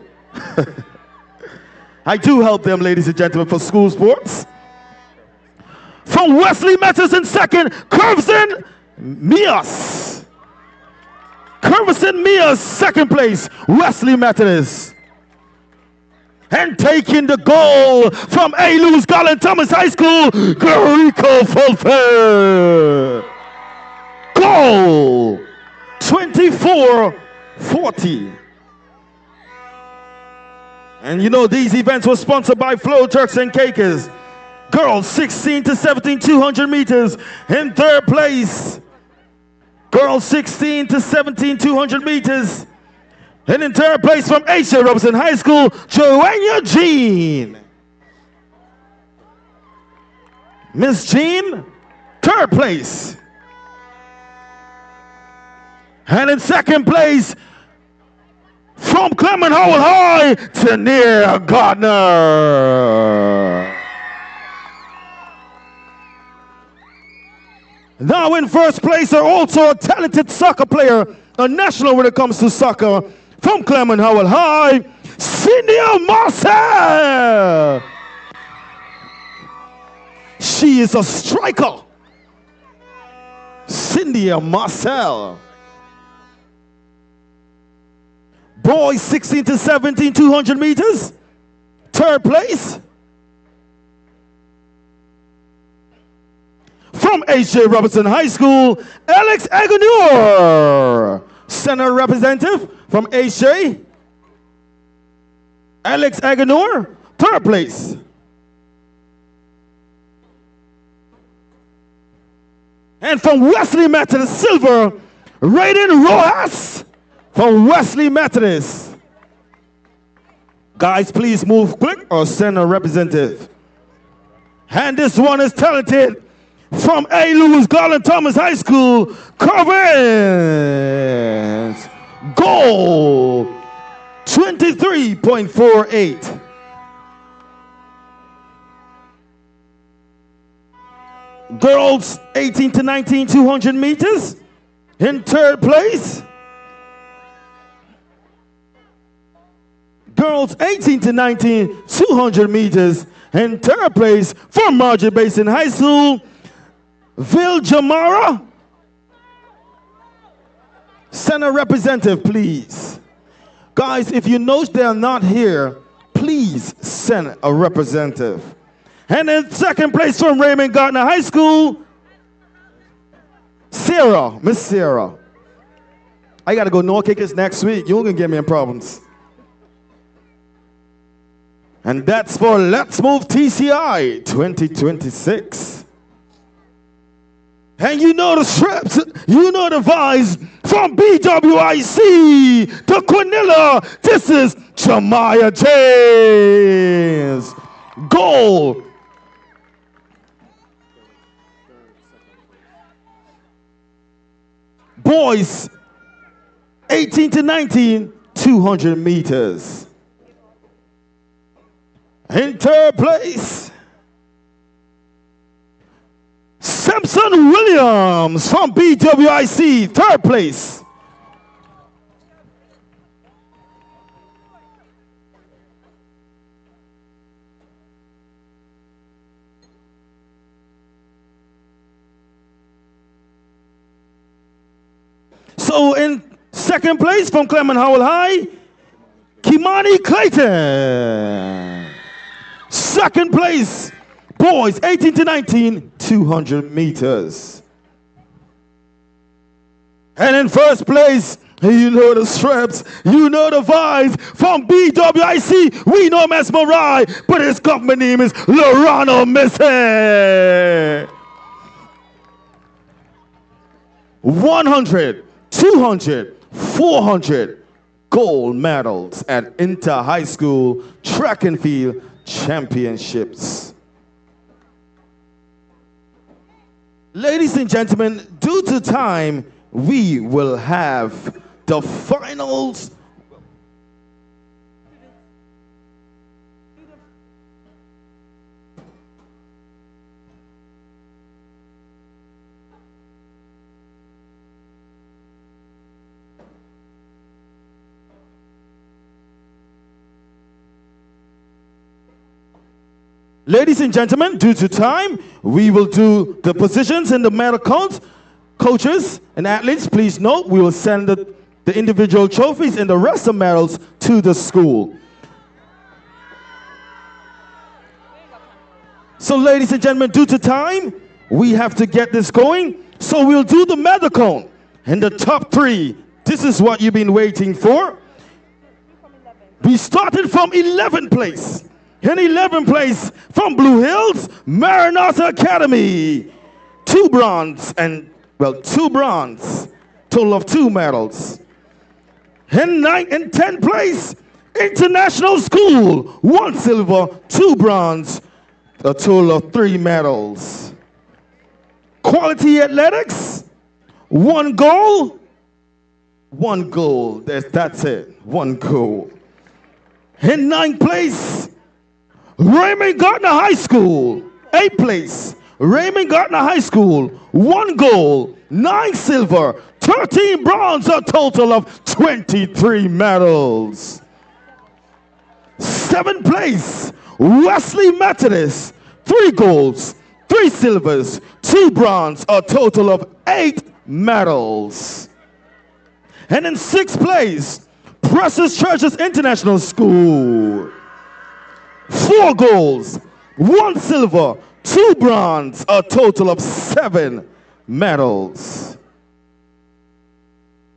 I do help them, ladies and gentlemen, for school sports. From Wesley Methodist in second, Curvison Mias. Curvison Mias, second place, Wesley Methodist. And taking the goal from A. Lewis Garland Thomas High School, Garico Fulford. Goal, 24-40. And you know these events were sponsored by Flow Turks and Caicos. Girls 16 to 17, 200 meters in third place. Girls 16 to 17, 200 meters. And in third place from Asia Robinson High School, Joanna Jean. Miss Jean, third place. And in second place, from Clement Howell High, Tania Gardner. Now in first place are also a talented soccer player, a national when it comes to soccer, from Clement Howell High, Cynthia Marcel. She is a striker. Cynthia Marcel. Boys 16 to 17, 200 meters. Third place. From H.J. Robertson High School, Alex Aganur. Center representative from H.J. Alex Aganur, third place. And from Wesley Methodist, silver, Raiden Rojas from Wesley Methodist. Guys, please move quick or send a representative. And this one is talented from A. Lewis Garland Thomas High School, Corvins. Goal, 23.48. Girls 18 to 19, 200 meters. In third place, girls 18 to 19, 200 meters. In third place, from Marjorie Basin High School, Vil Jamara. Send a representative, please. Guys, if you notice they are not here, please send a representative. And in second place from Raymond Gardner High School, Sarah, Miss Sarah. I got to go North Caicos next week. You're going to get me in problems. And that's for Let's Move TCI 2026. And you know the strips, you know the vibes from BWIC to Quinilla. This is Jemiah James. Goal. Boys, 18 to 19, 200 meters. In third place, Simpson Williams from BWIC, third place. So in second place from Clement Howell High, Kimani Clayton. Second place, boys 18 to 19, 200 meters. And in first place, you know the straps, you know the vibes from BWIC. We know Mesmerai, but his government name is Lorano Missy. 100, 200, 400 gold medals at Inter High School Track and Field Championships. Ladies and gentlemen, due to time, we will have the finals. Ladies and gentlemen, due to time, we will do the positions in the medal count. Coaches and athletes, please note, we will send the individual trophies and the rest of medals to the school. So ladies and gentlemen, due to time, we have to get this going. So we'll do the medal count. And the top 3, this is what you've been waiting for. We started from 11th place. In 11th place from Blue Hills, Maranatha Academy. 2 bronze and, well, 2 bronze. Total of 2 medals. In 9th and 10th place, International School. 1 silver, 2 bronze. A total of 3 medals. Quality Athletics. 1 gold. 1 gold. That's it. 1 gold. In 9th place, Raymond Gardner High School. 8th place, Raymond Gardner High School. 1 gold, 9 silver, 13 bronze, a total of 23 medals. 7th place, Wesley Methodist. 3 golds, 3 silvers, 2 bronze, a total of 8 medals. And in 6th place, Precious Treasures International School. 4 golds, 1 silver, 2 bronze, a total of 7 medals.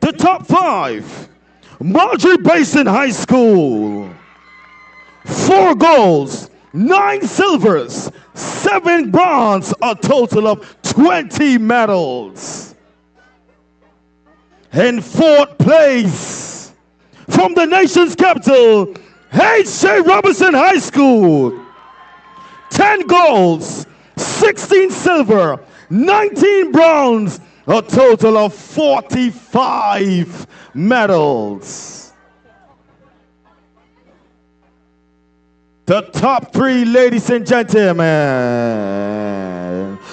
The top 5, Marjorie Basin High School. 4 golds, 9 silvers, 7 bronze, a total of 20 medals. In 4th place, from the nation's capital, H.J. Robinson High School. 10 golds, 16 silver, 19 bronze, a total of 45 medals. The top 3, ladies and gentlemen.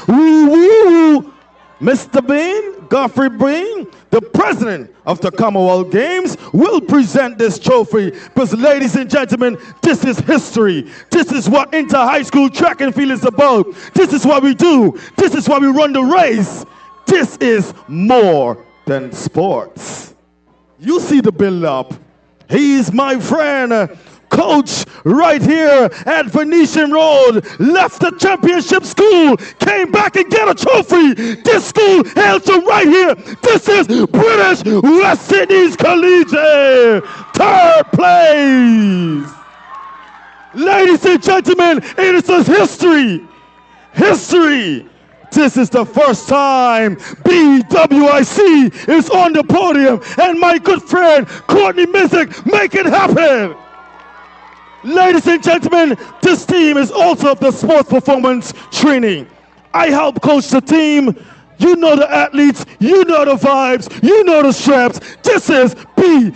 Woo, woo, woo. Mr. Bean, Godfrey Bean, the president of the Commonwealth Games, will present this trophy. Because, ladies and gentlemen, this is history. This is what inter-high school track and field is about. This is what we do. This is why we run the race. This is more than sports. You see the build-up. He's my friend, coach right here at Venetian Road, left the championship school, came back and get a trophy. This school hails from right here. This is British West Indies Collegiate, 3rd place. Ladies and gentlemen, it is a history. History. This is the first time BWIC is on the podium, and my good friend Courtney Mizik make it happen. Ladies and gentlemen, this team is also the sports performance training. I help coach the team. You know the athletes, you know the vibes, you know the straps. This is BWIC.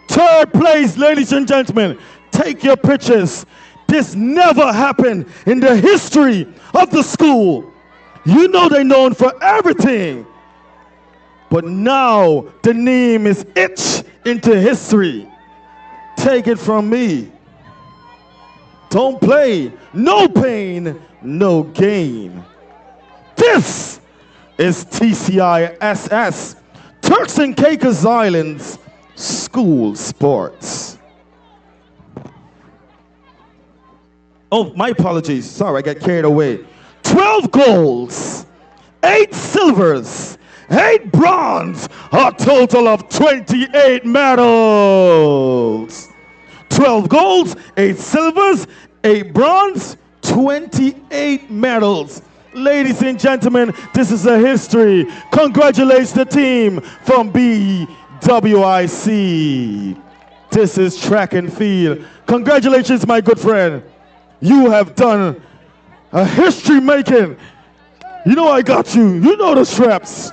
3rd place, ladies and gentlemen. Take your pictures. This never happened in the history of the school. You know they're known for everything. But now the name is etched into history. Take it from me. Don't play. No pain, no gain. This is TCISS, Turks and Caicos Islands School Sports. Oh, my apologies. Sorry, I got carried away. 12 golds, 8 silvers, 8 bronze, a total of 28 medals. 12 golds, 8 silvers, 8 bronze, 28 medals. Ladies and gentlemen, this is a history. Congratulates the team from BWIC. This is track and field. Congratulations, my good friend. You have done a history making. You know I got you. You know the straps.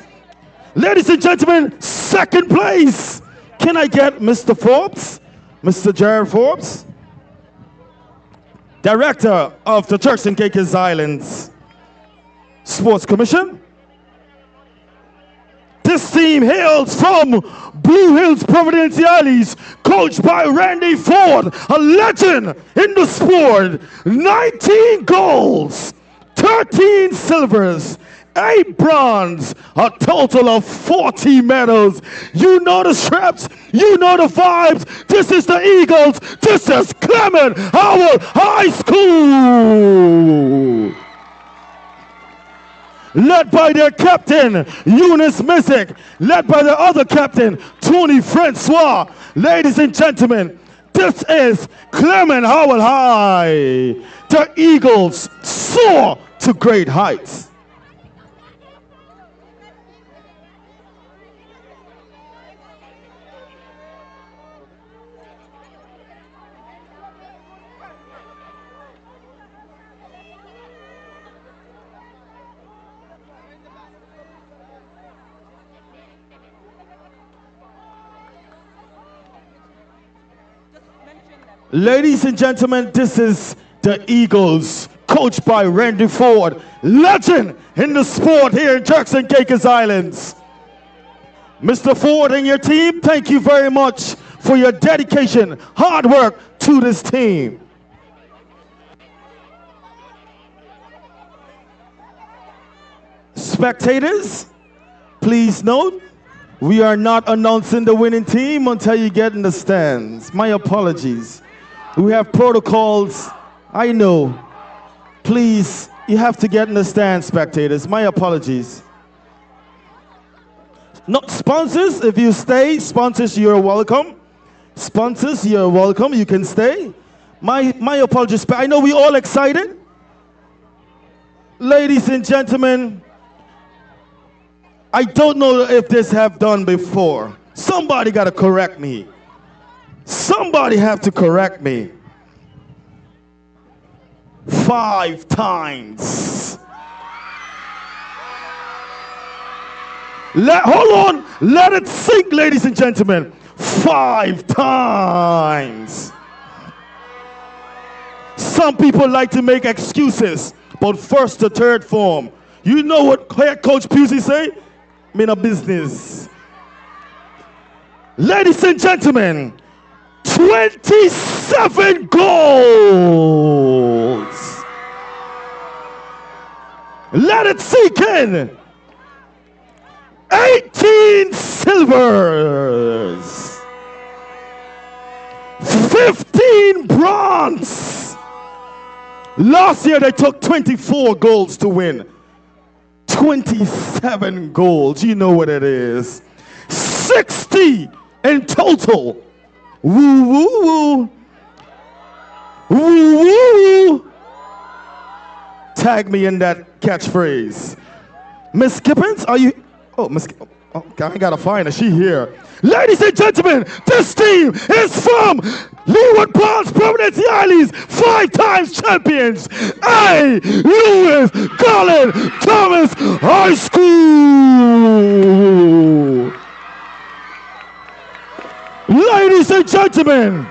Ladies and gentlemen, 2nd place. Can I get Mr. Forbes? Mr. Jared Forbes? Director of the Turks and Caicos Islands Sports Commission. This team hails from Blue Hills Providenciales, coached by Randy Ford, a legend in the sport. 19 golds, 13 silvers, 8 bronze, a total of 40 medals. You know the straps, you know the vibes. This is the Eagles, this is Clement Howell High School. Led by their captain, Eunice Missick, led by the other captain, Tony Francois. Ladies and gentlemen, this is Clement Howell High. The Eagles soar to great heights. Ladies and gentlemen, this is the Eagles, coached by Randy Ford, legend in the sport here in Turks and Caicos Islands. Mr. Ford and your team, thank you very much for your dedication, hard work to this team. Spectators, please note, we are not announcing the winning team until you get in the stands. My apologies. We have protocols. I know. Please, you have to get in the stand, spectators. My apologies. Not sponsors, if you stay, sponsors, you're welcome. Sponsors, you're welcome. You can stay. My apologies. I know we all excited. Ladies and gentlemen, I don't know if this have done before. Somebody got to correct me. Somebody have to correct me. 5 times. Hold on. Let it sink, ladies and gentlemen. 5 times. Some people like to make excuses about first to third form. You know what head coach Pusey say? I'm in a business. Ladies and gentlemen, 27 goals. Let it sink in. 18 silvers. 15 bronze. Last year they took 24 goals to win. 27 goals. You know what it is. 60 in total. Woo, woo, woo. Woo, woo, woo. Tag me in that catchphrase. Miss Kippens, are you? Oh, Miss, okay, I gotta find her. She here. Ladies and gentlemen, this team is from Leeward Ponds, Providenciales, 5 times champions. A. Lewis Collin Thomas High School. Ladies and gentlemen,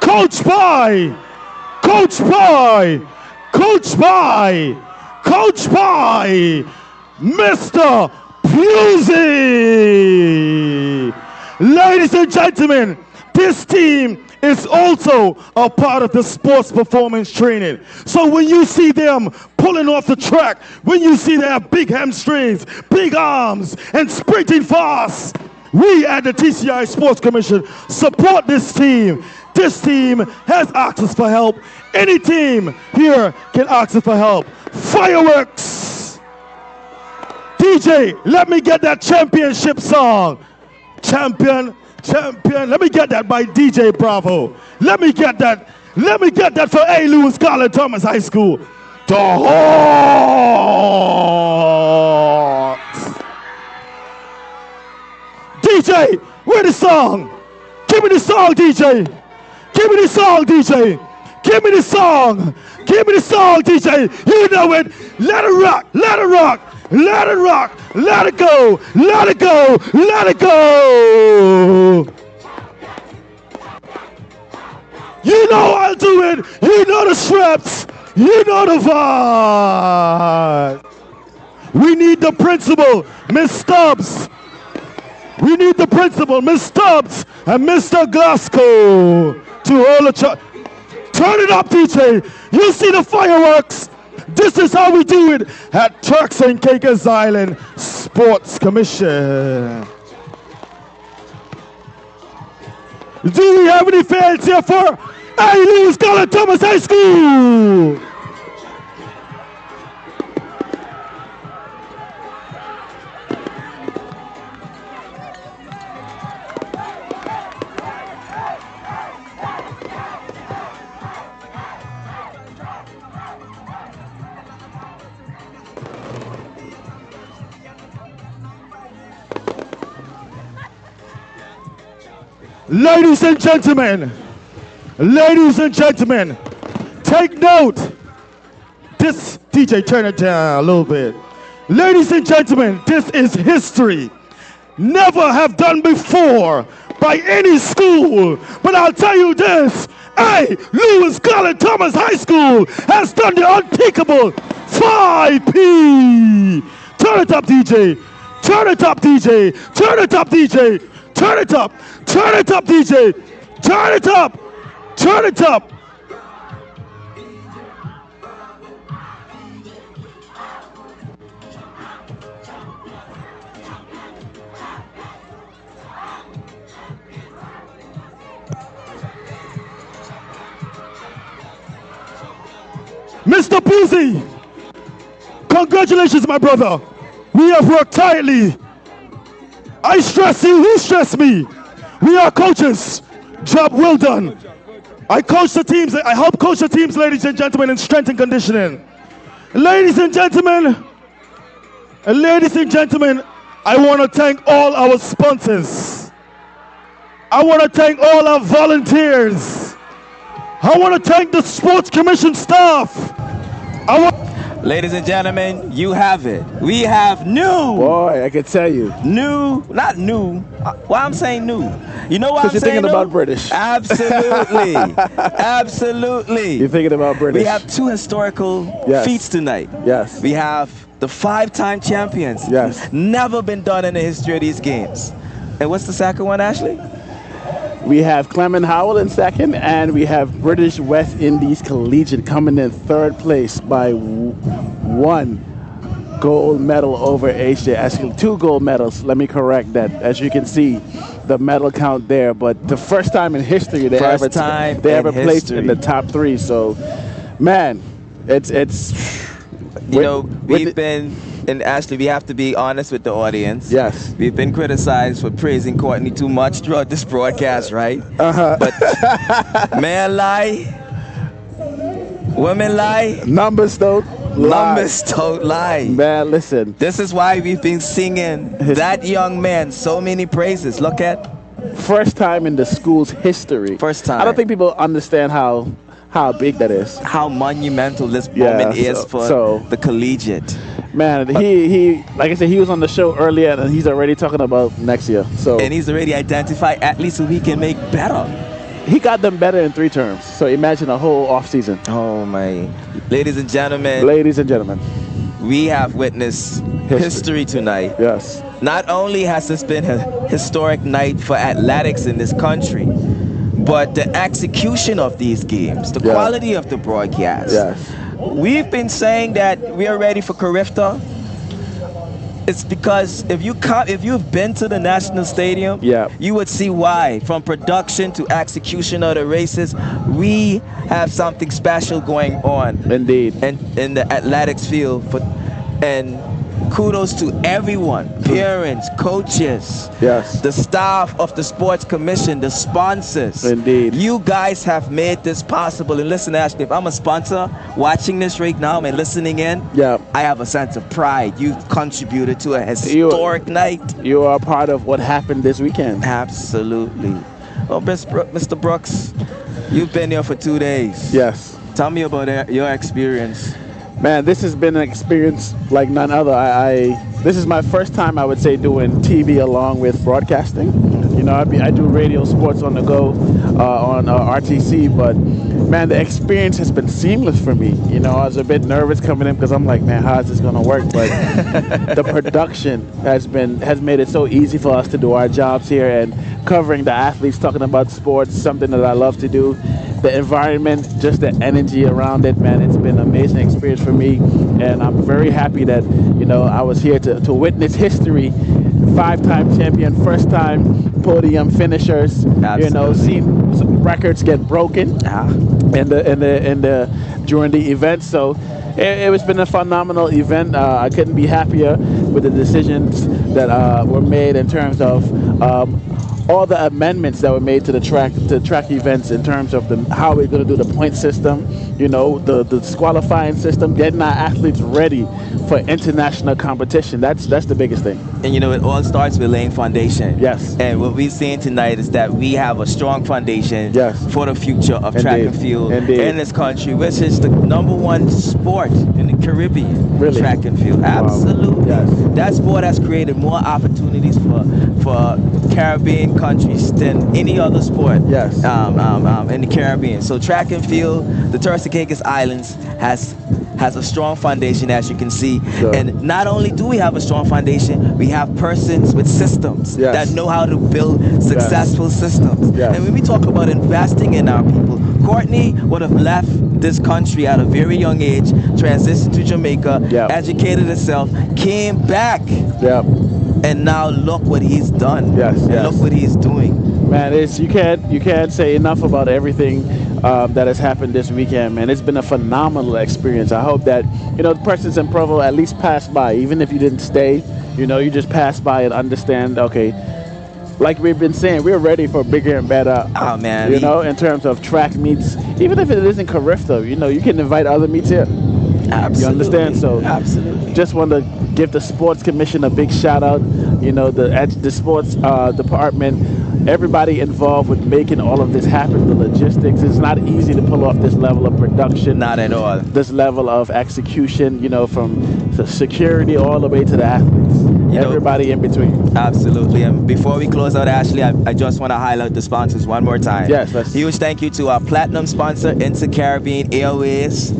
coached by Mr. Pusey. Ladies and gentlemen, this team is also a part of the sports performance training. So when you see them pulling off the track, when you see they have big hamstrings, big arms, and sprinting fast, we at the TCI Sports Commission support this team. This team has asked us for help. Any team here can ask us for help. Fireworks! DJ, let me get that championship song. Champion. Let me get that by DJ Bravo. Let me get that for A. Lewis Collin Thomas High School. The Hawks. DJ, where the song? Give me the song, DJ. Give me the song, DJ. Give me the song. Give me the song, DJ. You know it. Let it rock. Let it rock. Let it rock. Let it go. Let it go. Let it go. You know I'll do it. You know the straps. You know the vibe. We need the principal, Miss Stubbs. We need the principal, Miss Stubbs and Mr. Glasgow, to hold a turn it up, DJ. You see the fireworks? This is how we do it at Turks and Caicos Island Sports Commission. Do we have any fans here for A. Lewis Garland Thomas High School? Ladies and gentlemen, take note. This, DJ, turn it down a little bit. Ladies and gentlemen, this is history. Never have done before by any school. But I'll tell you this, A. Lewis Garland Thomas High School has done the unthinkable. 5P. Turn it up, DJ. Turn it up, DJ. Turn it up, DJ. Turn it up. Turn it up, DJ. Turn it up. Turn it up. Mr. Boozy, congratulations, my brother. We have worked tirelessly. I stress you, you stress me. We are coaches. Job well done. I coach the teams. I help coach the teams, ladies and gentlemen, in strength and conditioning. Ladies and gentlemen, I want to thank all our sponsors. I want to thank all our volunteers. I want to thank the Sports Commission staff. Ladies and gentlemen, you have it. We have new. Boy, I can tell you. New, not new. Why I'm saying new? You know why I'm you're saying thinking new? about British. Absolutely. Absolutely. You're thinking about British. We have two historical feats tonight. Yes. We have the 5-time champions. Yes. Never been done in the history of these games. And what's the second one, Ashley? We have Clement Howell in second, and we have British West Indies Collegiate coming in third place by one gold medal over HJ. Actually, 2 gold medals. Let me correct that. As you can see, the medal count there. But the first time in history they ever placed in the top 3. So, man, it's. You know, we've been. And Ashley, we have to be honest with the audience. Yes. We've been criticized for praising Courtney too much throughout this broadcast, right? But man lie, women lie. Numbers don't lie. Numbers don't lie. Man, listen. This is why we've been singing that young man so many praises. Look at. First time in the school's history. First time. I don't think people understand how big that is. How monumental this moment is for the collegiate. Man, he like I said, he was on the show earlier, and he's already talking about next year. So and he's already identified athletes who he can make better. He got them better in 3 terms. So imagine a whole off season. Oh my! Ladies and gentlemen. Ladies and gentlemen. We have witnessed history tonight. Yes. Not only has this been a historic night for athletics in this country, but the execution of these games, the quality of the broadcast. Yes. We've been saying that we are ready for Carifta. It's because if you've been to the National Stadium, you would see why. From production to execution of the races, we have something special going on. Indeed. And in the athletics field, and kudos to everyone, parents, coaches, the staff of the Sports Commission, the sponsors. Indeed. You guys have made this possible. And listen, Ashley, if I'm a sponsor watching this right now and listening in, I have a sense of pride. You've contributed to a historic night. You are part of what happened this weekend. Absolutely. Well, Mr. Brooks, you've been here for 2 days. Yes. Tell me about your experience. Man, this has been an experience like none other. This is my first time, I would say, doing TV along with broadcasting. know, I do radio sports on the go on RTC, but man, the experience has been seamless for me. You know, I was a bit nervous coming in because I'm like, man, how is this going to work? But the production has made it so easy for us to do our jobs here, and covering the athletes, talking about sports, something that I love to do. The environment, just the energy around it, man, it's been an amazing experience for me, and I'm very happy that, you know, I was here to witness history. 5-time champion, first-time podium finishers. Absolutely. You know, seen some records get broken during the event. So it's been a phenomenal event. I couldn't be happier with the decisions that were made in terms of all the amendments that were made to the track events in terms of how we're going to do the point system, you know, the disqualifying system, getting our athletes ready for international competition. That's the biggest thing. And you know, it all starts with laying foundation. Yes. And what we're seeing tonight is that we have a strong foundation for the future of track and field in this country, which is the #1 sport in the Caribbean. Really? Track and field. Absolutely. Yes. That sport has created more opportunities for Caribbean countries than any other sport in the Caribbean. So track and field, the Turks and Caicos Islands has a strong foundation, as you can see. Sure. And not only do we have a strong foundation, we have persons with systems that know how to build successful systems. Yes. And when we talk about investing in our people, Courtney would have left this country at a very young age, transitioned to Jamaica, educated herself, came back. And now look what he's done. Look what he's doing. Man, you can't say enough about everything that has happened this weekend, man. It's been a phenomenal experience. I hope that, you know, the persons in Provo at least pass by, even if you didn't stay, you know, you just pass by and understand, okay, like we've been saying, we're ready for bigger and better. Oh, man. You know, in terms of track meets, even if it isn't Carifta, you know, you can invite other meets here. Absolutely. You understand? So just want to give the Sports Commission a big shout out. You know, the sports department, everybody involved with making all of this happen, the logistics. It's not easy to pull off this level of production. Not at all. This level of execution, you know, from the security all the way to the athletes. Everybody in between. Absolutely. And before we close out, Ashley, I just want to highlight the sponsors one more time. Yes. Huge thank you to our platinum sponsor, Inter-Caribbean Airways.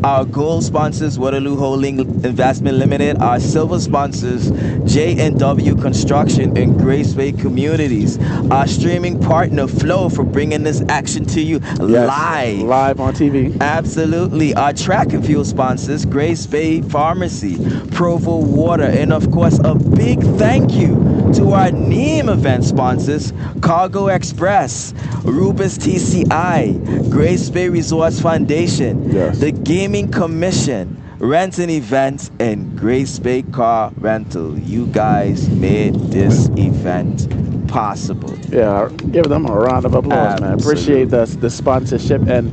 Our gold sponsors, Waterloo Holding Investment Limited. Our silver sponsors, J&W Construction and Graceway Communities. Our streaming partner, Flow, for bringing this action to you live on TV. Absolutely. Our track and field sponsors, Grace Bay Pharmacy, Provo Water, and of course, a big thank you to our NEAM event sponsors, Cargo Express, Rubis TCI, Grace Bay Resorts Foundation, the Gaming Commission, Rent and Events, and Grace Bay Car Rental. You guys made this event possible. Yeah, give them a round of applause, man. Appreciate the sponsorship, and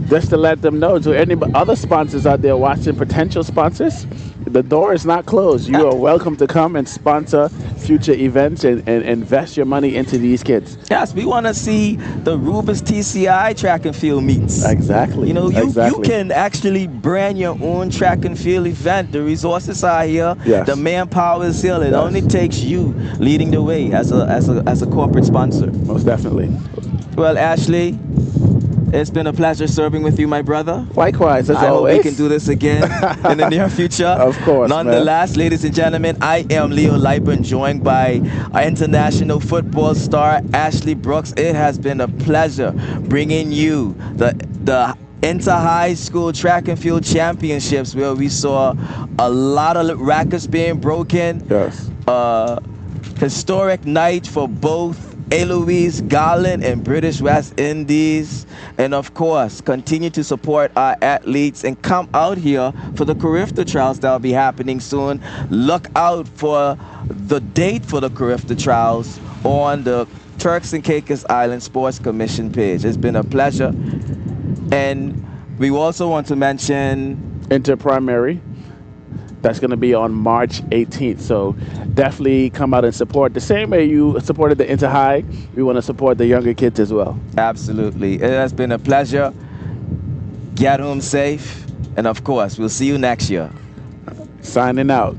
just to let them know, to any other sponsors out there watching, potential sponsors, the door is not closed. You are welcome to come and sponsor future events and invest your money into these kids. Yes, we want to see the Rubis TCI track and field meets. Exactly. You know, you can actually brand your own track and field event. The resources are here. Yes. The manpower is here. It only takes you leading the way as a corporate sponsor. Most definitely. Well, Ashley, it's been a pleasure serving with you, my brother. Likewise, as I always. hope we can do this again in the near future. Of course, Nonetheless, ladies and gentlemen, I am Leo Leipen, joined by our international football star, Ashley Brooks. It has been a pleasure bringing you the Inter-High School Track and Field Championships, where we saw a lot of records being broken. Yes. Historic night for both Eloise Garland and British West Indies. And of course, continue to support our athletes and come out here for the Carifta trials that will be happening soon. Look out for the date for the Carifta trials on the Turks and Caicos Island Sports Commission page. It's been a pleasure. And we also want to mention Inter-Primary. That's going to be on March 18th. So definitely come out and support. The same way you supported the Inter-High, we want to support the younger kids as well. Absolutely. It has been a pleasure. Get home safe. And of course, we'll see you next year. Signing out.